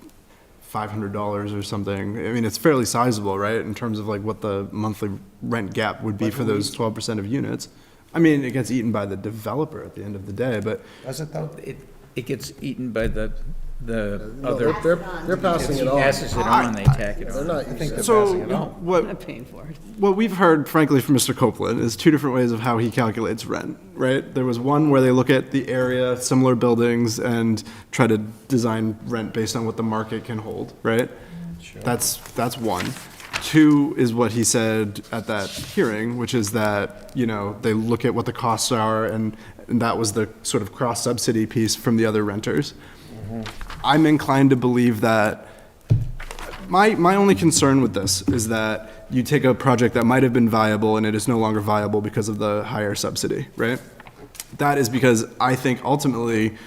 $500 or something. I mean, it's fairly sizable, right? In terms of like what the monthly rent gap would be for those 12% of units. I mean, it gets eaten by the developer at the end of the day, but. Does it though? It gets eaten by the No, other. they're passing it on. Passes it on, they tack it They're on. not. I think they're So passing it on. what, Paying for it. what we've heard, frankly, from Mr. Copeland is two different ways of how he calculates rent, right? There was one where they look at the area, similar buildings, and try to design rent based on what the market can hold, right? Sure. That's one. Two is what he said at that hearing, which is that, they look at what the costs are, and that was the sort of cross-subsidy piece from the other renters. I'm inclined to believe that, my only concern with this is that you take a project that might have been viable and it is no longer viable because of the higher subsidy, right? That is because I think ultimately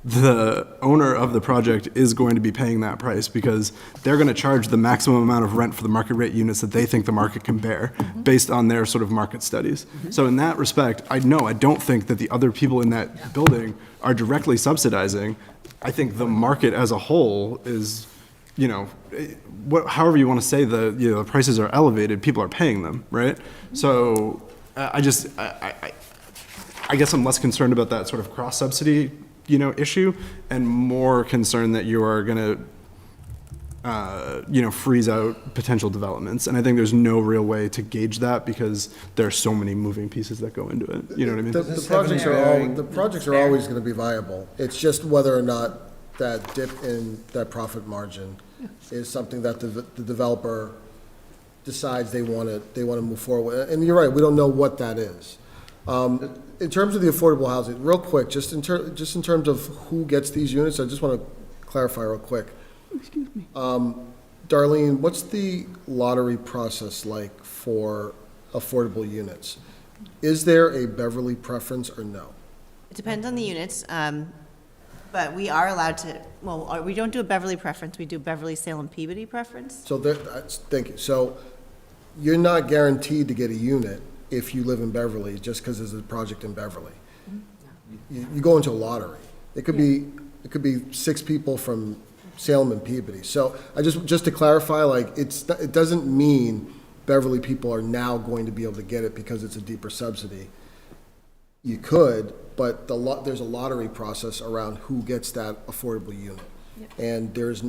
the owner of the project is going to be paying that price because they're going to charge the maximum amount of rent for the market rate units that they think the market can bear based on their sort of market studies. So in that respect, I don't think that the other people in that building are directly subsidizing. I think the market as a whole is, however you want to say the prices are elevated, people are paying them, right? So I guess I'm less concerned about that sort of cross-subsidy issue, and more concerned that you are going to, freeze out potential developments. And I think there's no real way to gauge that because there are so many moving pieces that go into it. You know what I mean? The projects are always going to be viable. It's just whether or not that dip in that profit margin is something that the developer decides they want to move forward with. And you're right, we don't know what that is. In terms of the affordable housing, real quick, just in terms of who gets these units, I just want to clarify real quick. Excuse me. Darlene, what's the lottery process like for affordable units? Is there a Beverly preference or no? It depends on the units, but we are allowed to, well, we don't do a Beverly preference, we do Beverly, Salem, Peabody preference. So there, thank you. So you're not guaranteed to get a unit if you live in Beverly, just because there's a project in Beverly. You go into a lottery. It could be 6 people from Salem and Peabody. So just to clarify, like, it doesn't mean Beverly people are now going to be able to get it because it's a deeper subsidy. You could, but there's a lottery process around who gets that affordable unit. And there's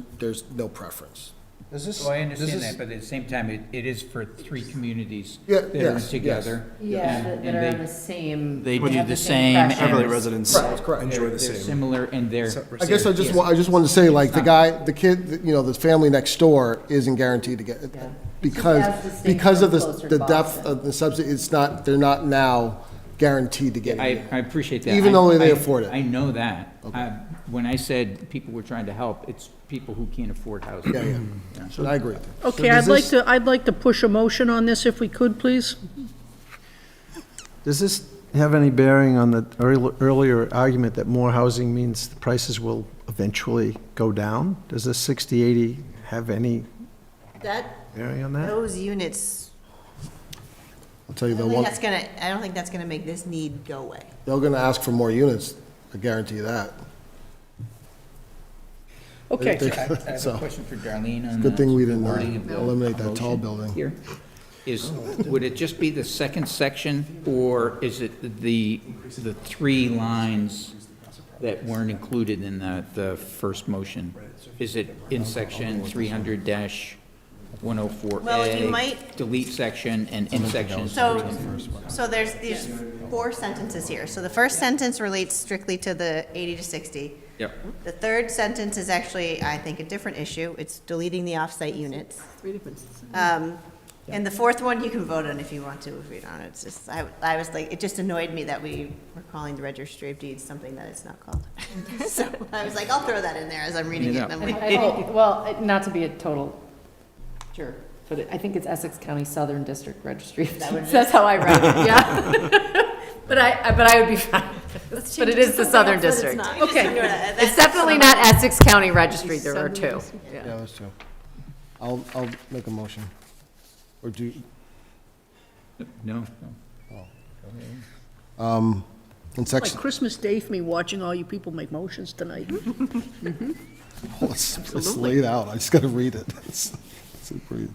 no preference. So I understand that, but at the same time, it is for 3 communities Yeah, that are yes, together. Yeah, and that are on they- the same. They do have the same. pressure. Beverly residents Correct, correct. enjoy They're the same. similar in their. I guess I just wanted to say, like, the kid, you know, the family next door isn't guaranteed to get it. Yeah. Because, Just has to stay because of closer the to depth Boston. of the subsidy, they're not now guaranteed to get it. I appreciate that. Even though they I- afford it. I know that. When I said people were trying to help, it's people who can't afford housing. Yeah. So I agree with you. Okay, I'd like to push a motion on this if we could, please. Does this have any bearing on the earlier argument that more housing means the prices will eventually go down? Does this 60/80 have any That, bearing on that? those units, I'll tell you, I don't think that's gonna make this need go away. they're gonna ask for more units, I guarantee you that. Okay. They- I have a So, question for Darlene on good thing we the didn't wording of the eliminate that tall motion building. here. Would it just be the second section, or is it the 3 lines that weren't included in the first motion? Is it in section 300-104A? Well, you might- Delete section and in section. So there's 4 sentences here. So the first sentence relates strictly to the 80 to 60. Yep. The third sentence is actually, I think, a different issue. It's deleting the off-site units. 3 different. And the fourth one you can vote on if you want to, if you don't. It's just, I was like, it just annoyed me that we were calling the registry of deeds something that it's not called. So I was like, I'll throw that in there as I'm reading it. and I'm like, Well, not to be a total jerk, but I think it's Essex County Southern District Registry. That's how I read it, yeah. But I would be fine. But it is the Southern District. Okay. It's definitely not Essex County Registry, there are 2. Yeah, that's true. I'll make a motion. Or do, No? in Like section, Christmas Day for me, watching all you people make motions tonight. it's laid out, I just gotta read it. It's super easy.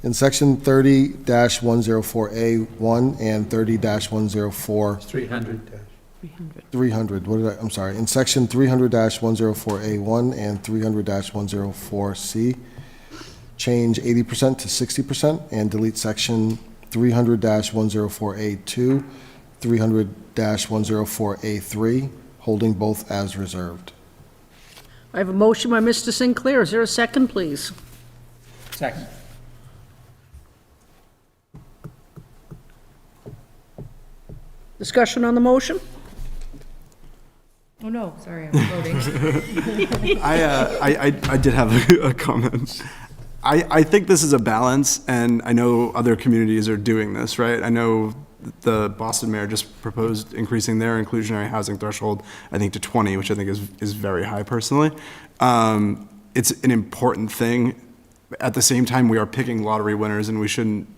In section 30-104A1 and 30-104. 300, I'm sorry, in section 300-104A1 and 300-104C, change 80% to 60% and delete section 300-104A2, 300-104A3, holding both as reserved. I have a motion by Mr. Sinclair. Is there a second, please? Second. Discussion on the motion? Oh, no, sorry, I'm voting. I did have a comment. I think this is a balance, and I know other communities are doing this, right? I know the Boston mayor just proposed increasing their inclusionary housing threshold, I think, to 20, which I think is very high personally. It's an important thing. At the same time, we are picking lottery winners, and we shouldn't,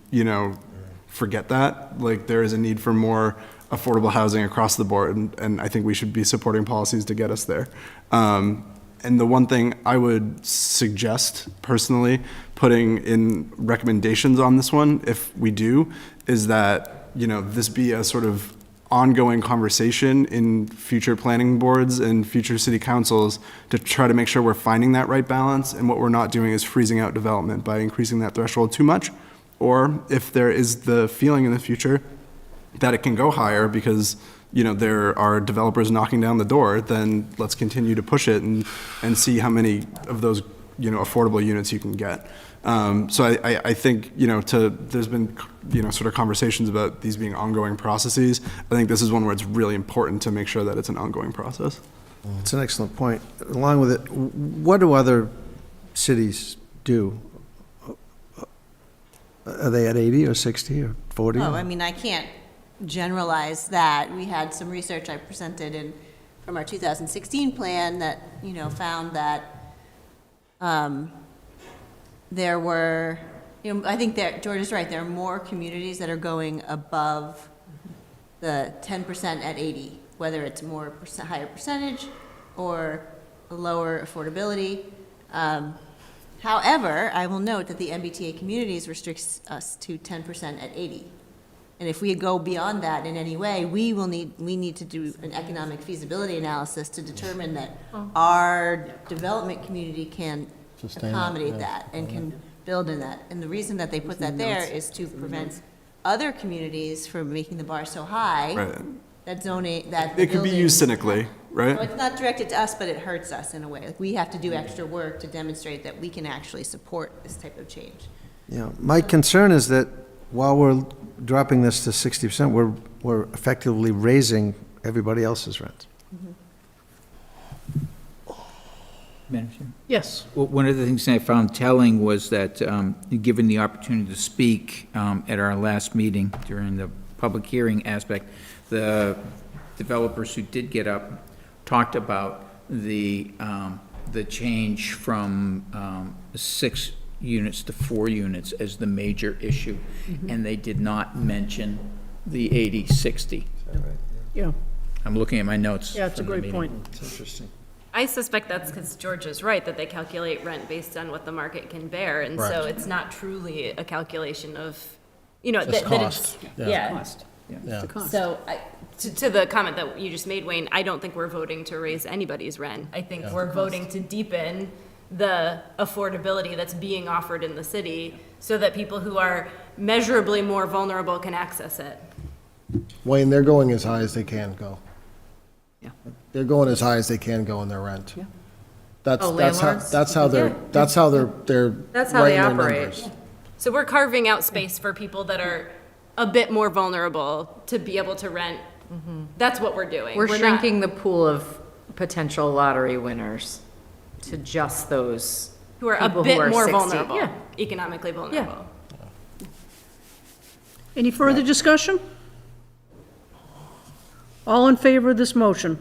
forget that. Like, there is a need for more affordable housing across the board, and I think we should be supporting policies to get us there. And the one thing I would suggest personally, putting in recommendations on this one, if we do, is that, this be a sort of ongoing conversation in future planning boards and future city councils to try to make sure we're finding that right balance, and what we're not doing is freezing out development by increasing that threshold too much. Or if there is the feeling in the future that it can go higher because, there are developers knocking down the door, then let's continue to push it and see how many of those, affordable units you can get. So I think, there's been, sort of conversations about these being ongoing processes. I think this is one where it's really important to make sure that it's an ongoing process. It's an excellent point. Along with it, what do other cities do? Are they at 80 or 60 or 40? Oh, I mean, I can't generalize that. We had some research I presented from our 2016 plan that, found that there were, I think that George is right, there are more communities that are going above the 10% at 80, whether it's more higher percentage or a lower affordability. However, I will note that the MBTA communities restricts us to 10% at 80. And if we go beyond that in any way, we need to do an economic feasibility analysis to determine that our development community can accommodate that and can build in that. And the reason that they put that there is to prevent other communities from making the bar so high Right. that zoning, that It could be building- used cynically, right? So it's not directed to us, but it hurts us in a way. Like, we have to do extra work to demonstrate that we can actually support this type of change. My concern is that while we're dropping this to 60%, we're effectively raising everybody else's rent. Madam Chair? Yes. Well, one of the things I found telling was that, given the opportunity to speak at our last meeting during the public hearing aspect, the developers who did get up talked about the change from 6 units to 4 units as the major issue, and they did not mention the 80-60. Yeah, I'm looking at my notes. yeah, it's a from the great meeting. point. It's interesting. I suspect that's because George is right, that they calculate rent based on what the market can bear, and so Correct. it's not truly a calculation of, that Just it's, cost. yeah. Cost, yeah. Yeah. The cost. So, to the comment that you just made, Wayne, I don't think we're voting to raise anybody's rent. I think we're voting to deepen the affordability that's being offered in the city so that people who are measurably more vulnerable can access it. Wayne, they're going as high as they can go. Yeah. They're going as high as they can go in their rent. Yeah. That's, Oh, that's how, landlords? that's how they're, Yeah. that's how they're That's how they writing their operate. numbers. So we're carving out space for people that are a bit more vulnerable to be able to rent. That's what we're doing. We're not- shrinking the pool of potential lottery winners to just those Who are a people bit who are more 60. vulnerable, Yeah. economically vulnerable. Any further discussion? All in favor of this motion?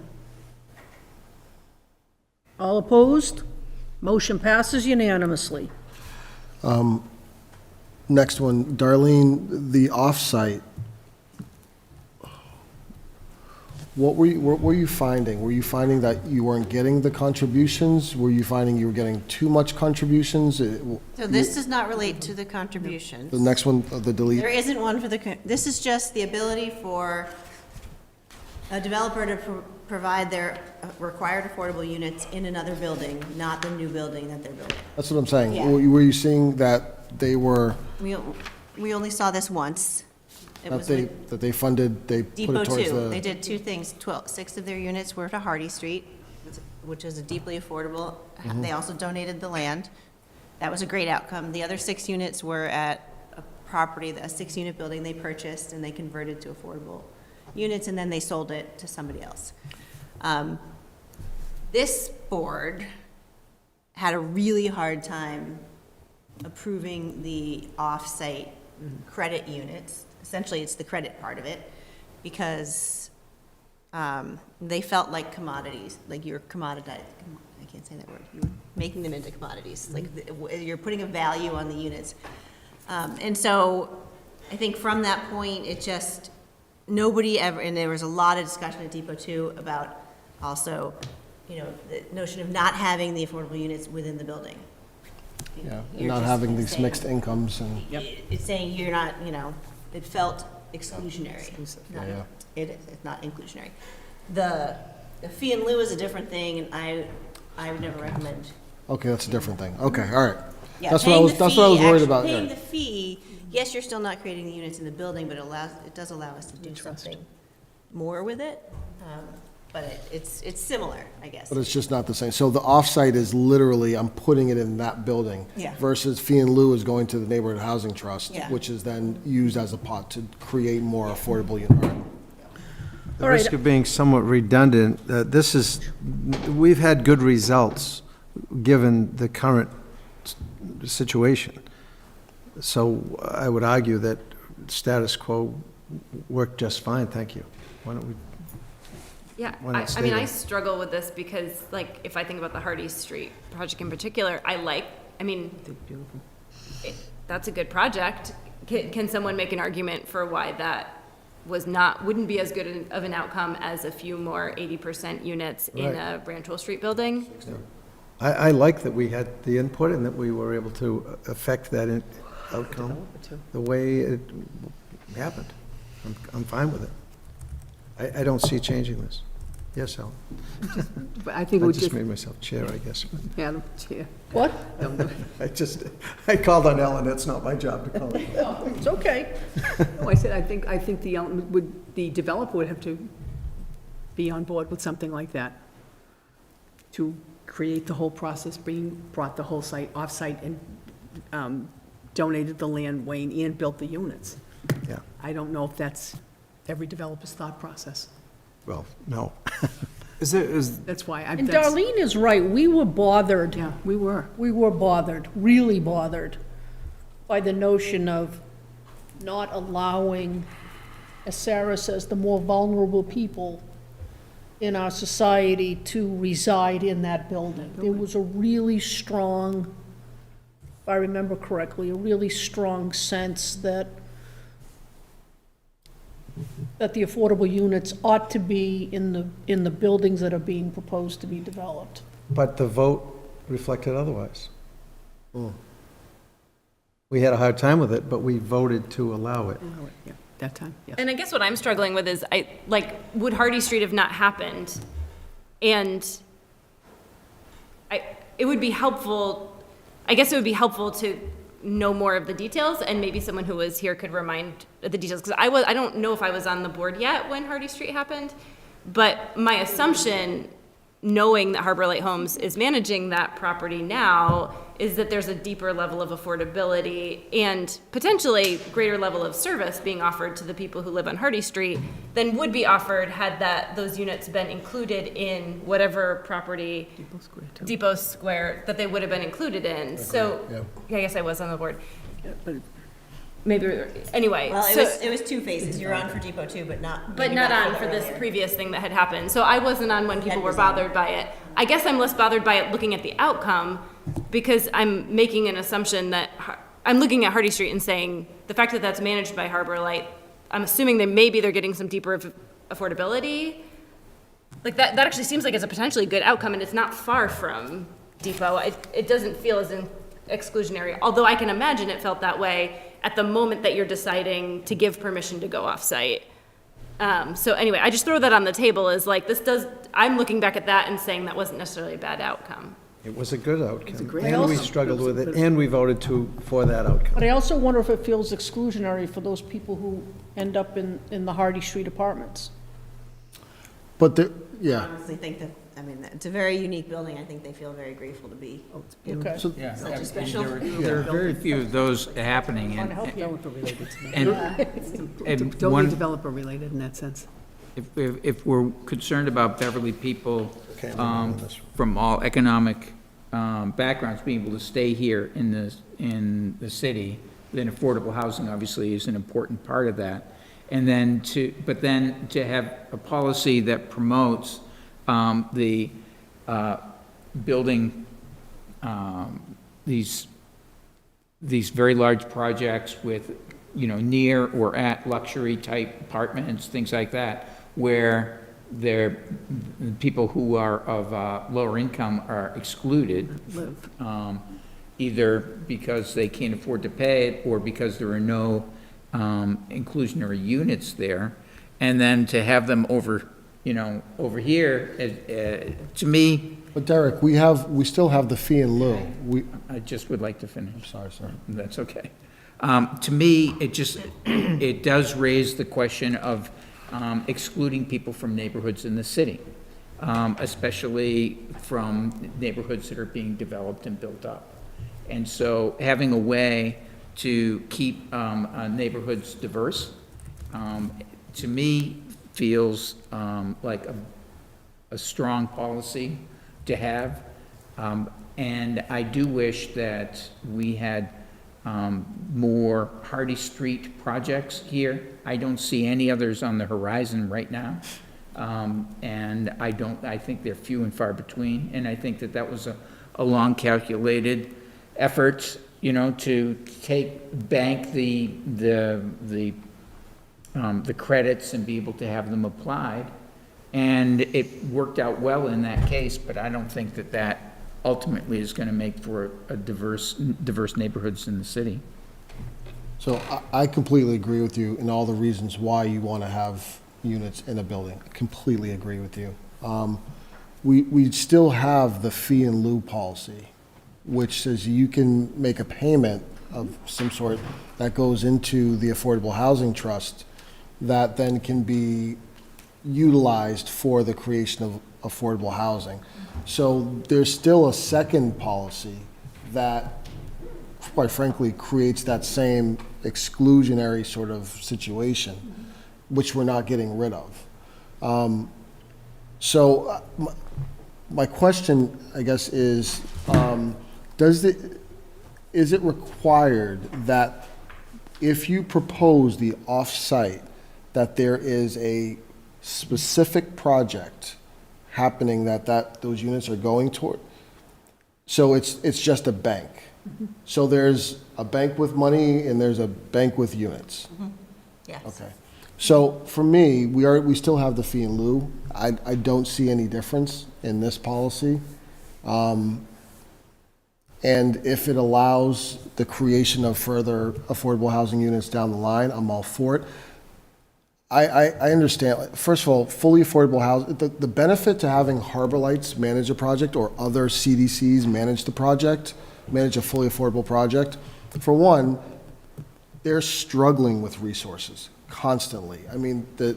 All opposed? Motion passes unanimously. Next one, Darlene, the off-site. What were you finding? Were you finding that you weren't getting the contributions? Were you finding you were getting too much contributions? So this does not relate to the contributions. The next one, the delete. There isn't one for this is just the ability for a developer to provide their required affordable units in another building, not the new building that they're building. That's what I'm saying. Yeah. Were you seeing that they were, We only saw this once. It was with that they funded, they put Depot it towards 2. They the, did 2 things. 6 of their units were to Hardy Street, which is a deeply affordable. They also donated the land. That was a great outcome. The other 6 units were at a property, a 6-unit building they purchased, and they converted to affordable units, and then they sold it to somebody else. This board had a really hard time approving the off-site credit units. Essentially, it's the credit part of it, because they felt like commodities, like you're commoditized, I can't say that word, you're making them into commodities, like you're putting a value on the units. And so I think from that point, it just, nobody ever, and there was a lot of discussion at Depot 2 about also, the notion of not having the affordable units within the building. yeah, You're not just having these saying- mixed incomes and, It's saying you're not, it felt exclusionary. Not- Yeah. It's not inclusionary. The fee in lieu is a different thing, and I would never recommend. okay, that's a different thing. Okay, all right. Yeah, That's what I paying was, the that's what I was fee, worried actually about. Paying yeah. the fee, yes, you're still not creating the units in the building, but it does allow us to do something more with it. But it's similar, I guess. But it's just not the same. So the off-site is literally, I'm putting it in that building. Yeah. Versus fee in lieu is going to the neighborhood housing trust, Yeah. which is then used as a pot to create more affordable units. The All right. risk of being somewhat redundant, we've had good results given the current situation. So I would argue that status quo worked just fine, thank you. Why don't we, Yeah, Why not I stay mean, I there? struggle with this because, like, if I think about the Hardy Street project in particular, I mean, that's a good project. Can someone make an argument for why that wouldn't be as good of an outcome as a few more 80% units in a Branchville Street building? I like that we had the input and that we were able to affect that outcome the way it happened. I'm fine with it. I don't see changing this. Yes, Ellen? But I think it I would just just, made myself chair, I guess. Madam Chair. What? I called on Ellen, it's not my job to call her. It's okay. No, I said, I think the developer would have to be on board with something like that, to create the whole process, brought the whole site off-site and donated the land, Wayne, and built the units. Yeah, I don't know if that's every developer's thought process. well, no. That's why And Darlene is right, we were bothered. Yeah, we were. We were bothered, really bothered, by the notion of not allowing, as Sarah says, the more vulnerable people in our society to reside in that building. There was a really strong, if I remember correctly, a really strong sense that the affordable units ought to be in the buildings that are being proposed to be developed. But the vote reflected otherwise. We had a hard time with it, but we voted to allow it. Yeah, that time, yes. And I guess what I'm struggling with is, would Hardy Street have not happened? And it would be helpful, I guess it would be helpful to know more of the details, and maybe someone who was here could remind the details, because I don't know if I was on the board yet when Hardy Street happened, but my assumption, knowing that Harbor Light Homes is managing that property now, is that there's a deeper level of affordability and potentially greater level of service being offered to the people who live on Hardy Street than would be offered had those units been included in whatever property, Depot Square, that they would have been included in. So, yeah, I guess I was on the board. Maybe, anyway. Well, so- it was two phases. You're on for Depot too, but not. but maybe not on the for this earlier. previous thing that had happened. So I wasn't on when people were bothered by it. I guess I'm less bothered by it looking at the outcome, because I'm making an assumption that, I'm looking at Hardy Street and saying, the fact that that's managed by Harbor Light, I'm assuming that maybe they're getting some deeper affordability. Like, that actually seems like it's a potentially good outcome, and it's not far from Depot. It doesn't feel as exclusionary, although I can imagine it felt that way at the moment that you're deciding to give permission to go off-site. So anyway, I just throw that on the table as like, I'm looking back at that and saying that wasn't necessarily a bad outcome. It was a good outcome. great And we outcome. struggled with it, and we voted for that outcome. But I also wonder if it feels exclusionary for those people who end up in the Hardy Street apartments. But I honestly think that, I mean, it's a very unique building. I think they feel very grateful to be. Okay. Yeah, Such a and special- there are very few of those happening, Trying to help you. Developer related to me. and Totally one, developer related in that sense. if we're concerned about Beverly people Okay, I'm on this. from all economic backgrounds being able to stay here in the city, then affordable housing obviously is an important part of that. And then to have a policy that promotes the building these very large projects with, near or at luxury type apartments, things like that, where people who are of lower income are excluded, either because they can't afford to pay it or because there are no inclusionary units there, and then to have them over here, to me, But Derek, we still have the fee in lieu. I just would like to finish. Sorry, sir. That's okay. To me, it does raise the question of excluding people from neighborhoods in the city, especially from neighborhoods that are being developed and built up. And so having a way to keep neighborhoods diverse, to me, feels like a strong policy to have. And I do wish that we had more Hardy Street projects here. I don't see any others on the horizon right now. And I think they're few and far between, and I think that was a long calculated effort, to bank the credits and be able to have them applied. And it worked out well in that case, but I don't think that ultimately is going to make for a diverse neighborhoods in the city. So I completely agree with you in all the reasons why you want to have units in a building. I completely agree with you. We still have the fee in lieu policy, which says you can make a payment of some sort that goes into the Affordable Housing Trust that then can be utilized for the creation of affordable housing. So there's still a second policy that, quite frankly, creates that same exclusionary sort of situation, which we're not getting rid of. So my question, I guess, is, is it required that if you propose the off-site, that there is a specific project happening that those units are going toward? So it's just a bank. So there's a bank with money and there's a bank with units. Yes. Okay. So for me, we still have the fee in lieu. I don't see any difference in this policy. And if it allows the creation of further affordable housing units down the line, I'm all for it. I understand, first of all, fully affordable housing, the benefit to having Harbor Lights manage a project or other CDCs manage the project, manage a fully affordable project, for one, they're struggling with resources constantly. I mean, the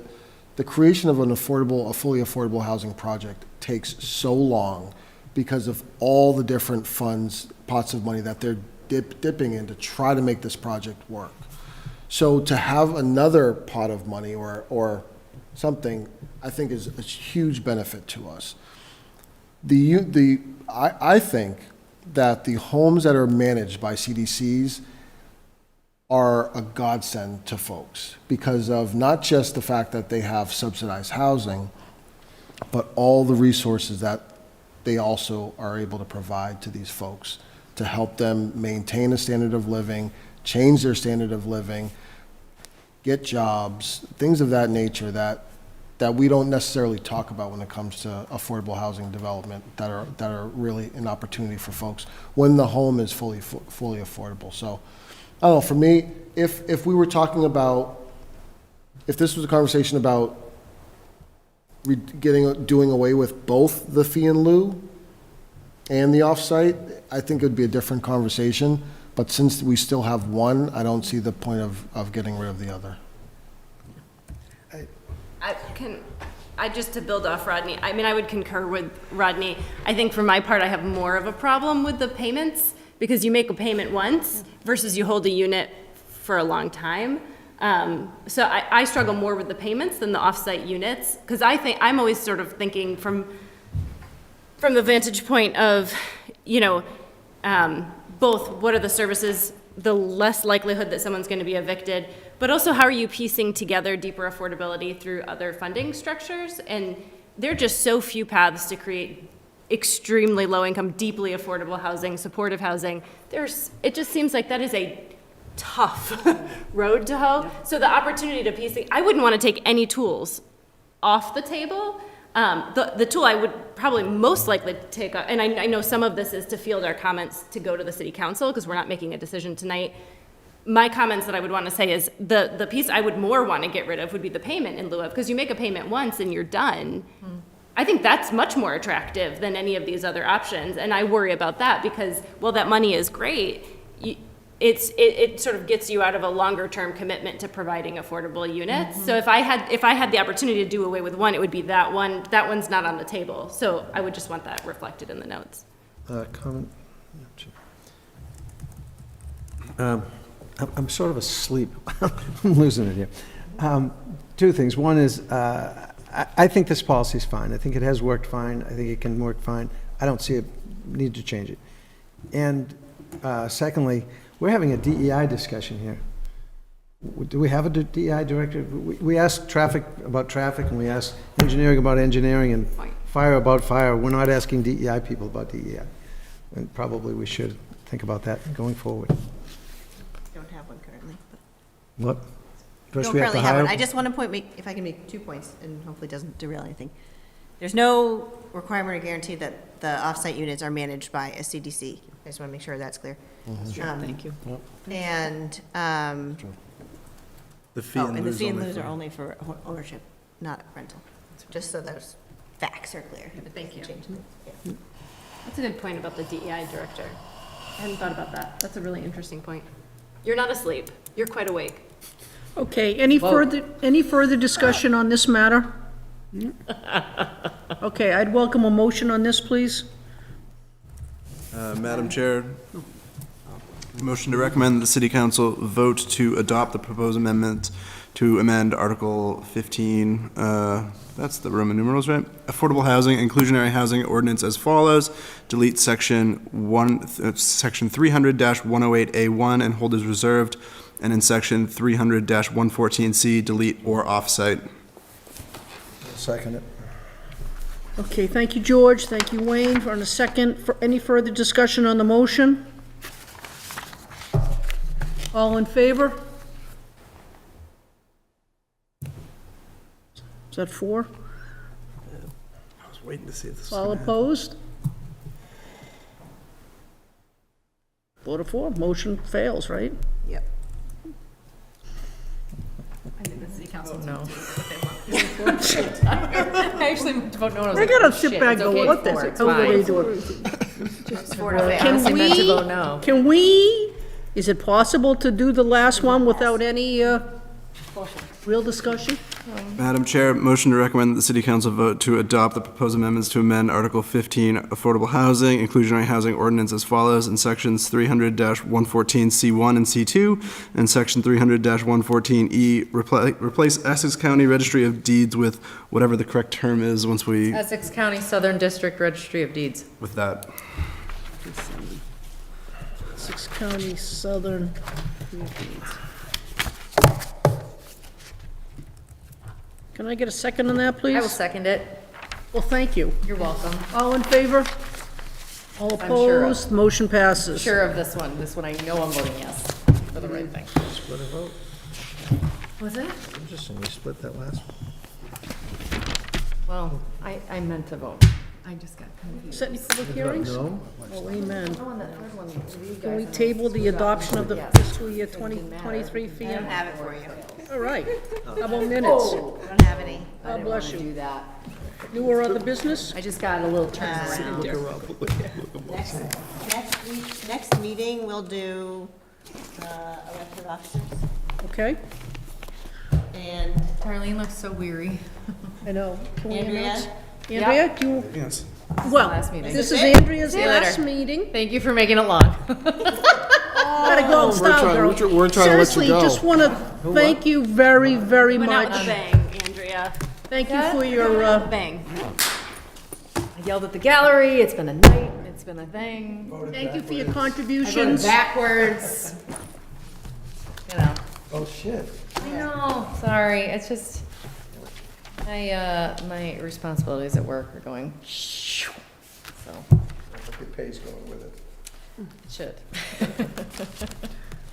creation of a fully affordable housing project takes so long because of all the different funds, pots of money that they're dipping in to try to make this project work. So to have another pot of money or something, I think is a huge benefit to us. I think that the homes that are managed by CDCs are a godsend to folks because of not just the fact that they have subsidized housing, but all the resources that they also are able to provide to these folks to help them maintain a standard of living, change their standard of living, get jobs, things of that nature that we don't necessarily talk about when it comes to affordable housing development that are really an opportunity for folks when the home is fully affordable. So I don't know, for me, if we were talking about, if this was a conversation about doing away with both the fee in lieu and the offsite, I think it would be a different conversation. But since we still have one, I don't see the point of getting rid of the other. Just to build off Rodney, I would concur with Rodney. I think for my part, I have more of a problem with the payments because you make a payment once versus you hold a unit for a long time. So I struggle more with the payments than the offsite units because I'm always sort of thinking from the vantage point of, both what are the services, the less likelihood that someone's going to be evicted, but also how are you piecing together deeper affordability through other funding structures? And there are just so few paths to create extremely low income, deeply affordable housing, supportive housing. It just seems like that is a tough road to hoe. So the opportunity to piece I wouldn't want to take any tools off the table. The tool I would probably most likely take, and I know some of this is to field our comments to go to the city council because we're not making a decision tonight. My comments that I would want to say is the piece I would more want to get rid of would be the payment in lieu of, because you make a payment once and you're done. I think that's much more attractive than any of these other options, and I worry about that because, while that money is great, it sort of gets you out of a longer term commitment to providing affordable units. So if I had the opportunity to do away with one, it would be that one. That one's not on the table. So I would just want that reflected in the notes. Comment? I'm sort of asleep. I'm losing it here. Two things. One is I think this policy is fine. I think it has worked fine. I think it can work fine. I don't see a need to change it. And secondly, we're having a DEI discussion here. Do we have a DEI director? We ask traffic about traffic, and we ask engineering about engineering, and fire about fire. We're not asking DEI people about DEI. And probably we should think about that going forward. Don't have one currently. What? First Don't we have to currently have hire. one. I just want to if I can make 2 points, and hopefully it doesn't derail anything. There's no requirement or guarantee that the off-site units are managed by a CDC. I just want to make sure that's clear. Thank you. And, The fee oh, and and the lieu fee and only lieu for- are only for ownership, not rental. Just so those facts are clear. Thank you. Change. That's a good point about the DEI director. I hadn't thought about that. That's a really interesting point. You're not asleep. You're quite awake. Okay, any further discussion on this matter? Okay, I'd welcome a motion on this, please. Madam Chair, motion to recommend the city council vote to adopt the proposed amendment to amend Article 15, that's the Roman numerals, right? Affordable housing, inclusionary housing ordinance as follows. Delete section 300-108A1 and hold as reserved. And in section 300-114C, delete or offsite. Second it. Okay, thank you, George. Thank you, Wayne. For a second, for any further discussion on the motion? All in favor? Is that 4? I was waiting to see if this was All gonna happen. opposed? 4 to 4, motion fails, right? Yep. I think the city council knows what they want. I actually meant to vote no, and I was I like, gotta oh, sit shit, back it's and go, okay, what the four, it's hell are they fine. doing? I honestly meant to vote no. Can we, is it possible to do the last one without any, real discussion? Madam Chair, motion to recommend that the city council vote to adopt the proposed amendments to amend Article 15, affordable housing, inclusionary housing ordinance as follows in sections 300-114C1 and C2 and section 300-114E, replace Essex County Registry of Deeds with whatever the correct term is once we, Essex County Southern District Registry of Deeds. with that. 6 County Southern. Can I get a second on that, please? I will second it. Well, thank you. You're welcome. All in favor? All I'm sure of. opposed? Motion passes. Sure of this one. This one I know I'm voting yes for the right thing. Split a vote. Was it? Interesting, we split that last one. Well, I meant to vote. I just got confused. Set any public hearings? No? Oh, amen. Oh, and that third one, you Can we guys- table the adoption of the fiscal year 2023 fee? I don't have it for you. All right. How about minutes? Oh, I don't have any. I God didn't bless want to you. do that. New or other business? I just got a little turned around. Next meeting, we'll do elected officers. Okay, And Darlene looks so weary. I know. Can we Andrea? announce- Andrea, do you, Yes. well, last meeting. this is Is it? Andrea's See you last later. meeting. Thank you for making it long. Gotta go out in style, girl. we're trying to let you Seriously, go. just want to thank you very, very Went out with a much. bang, Andrea. Thank you for Went your, out with a bang. I yelled at the gallery. It's been a night. It's been a thing. thank you for your I voted contributions. backwards. You know. Oh, shit. I know. Sorry. It's just my responsibilities at work are going. So Your pay's going with it. it should.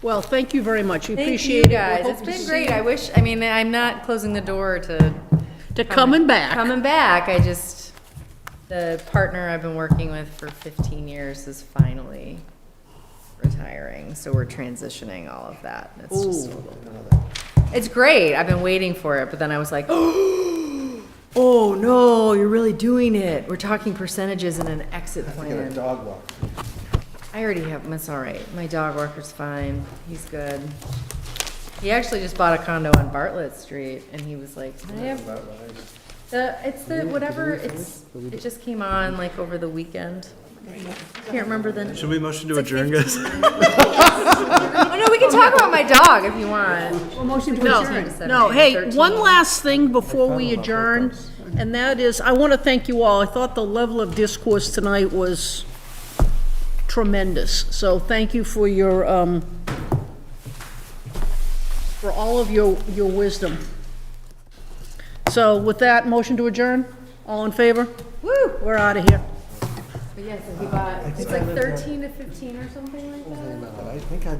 Well, thank you very much. We Thank appreciate you it. We guys. hope It's to been see great. you I wish. I mean, I'm not closing the door to coming back. Coming back. I just the partner I've been working with for 15 years is finally retiring, so we're transitioning all of that. It's just a little, it's great. I've been waiting for it, but then I was like, oh no, you're really doing it. We're talking percentages and an exit plan. Dog walk. I already have, that's all right. My dog walker's fine. He's good. He actually just bought a condo on Bartlett Street, and he was like, can I have, it's the, whatever, it just came on like over the weekend. Can't remember the. Should we motion to adjourn, guys? Oh, no, we can talk about my dog if you want. Motion to No, adjourn. No, hey, one last thing before we adjourn, and that is, I want to thank you all. I thought the level of discourse tonight was tremendous. So thank you for your, for all of your wisdom. So with that, motion to adjourn? All in favor? Woo, we're out of here. But yeah, so he bought, it's like 13 to 15 or something like that. I think I.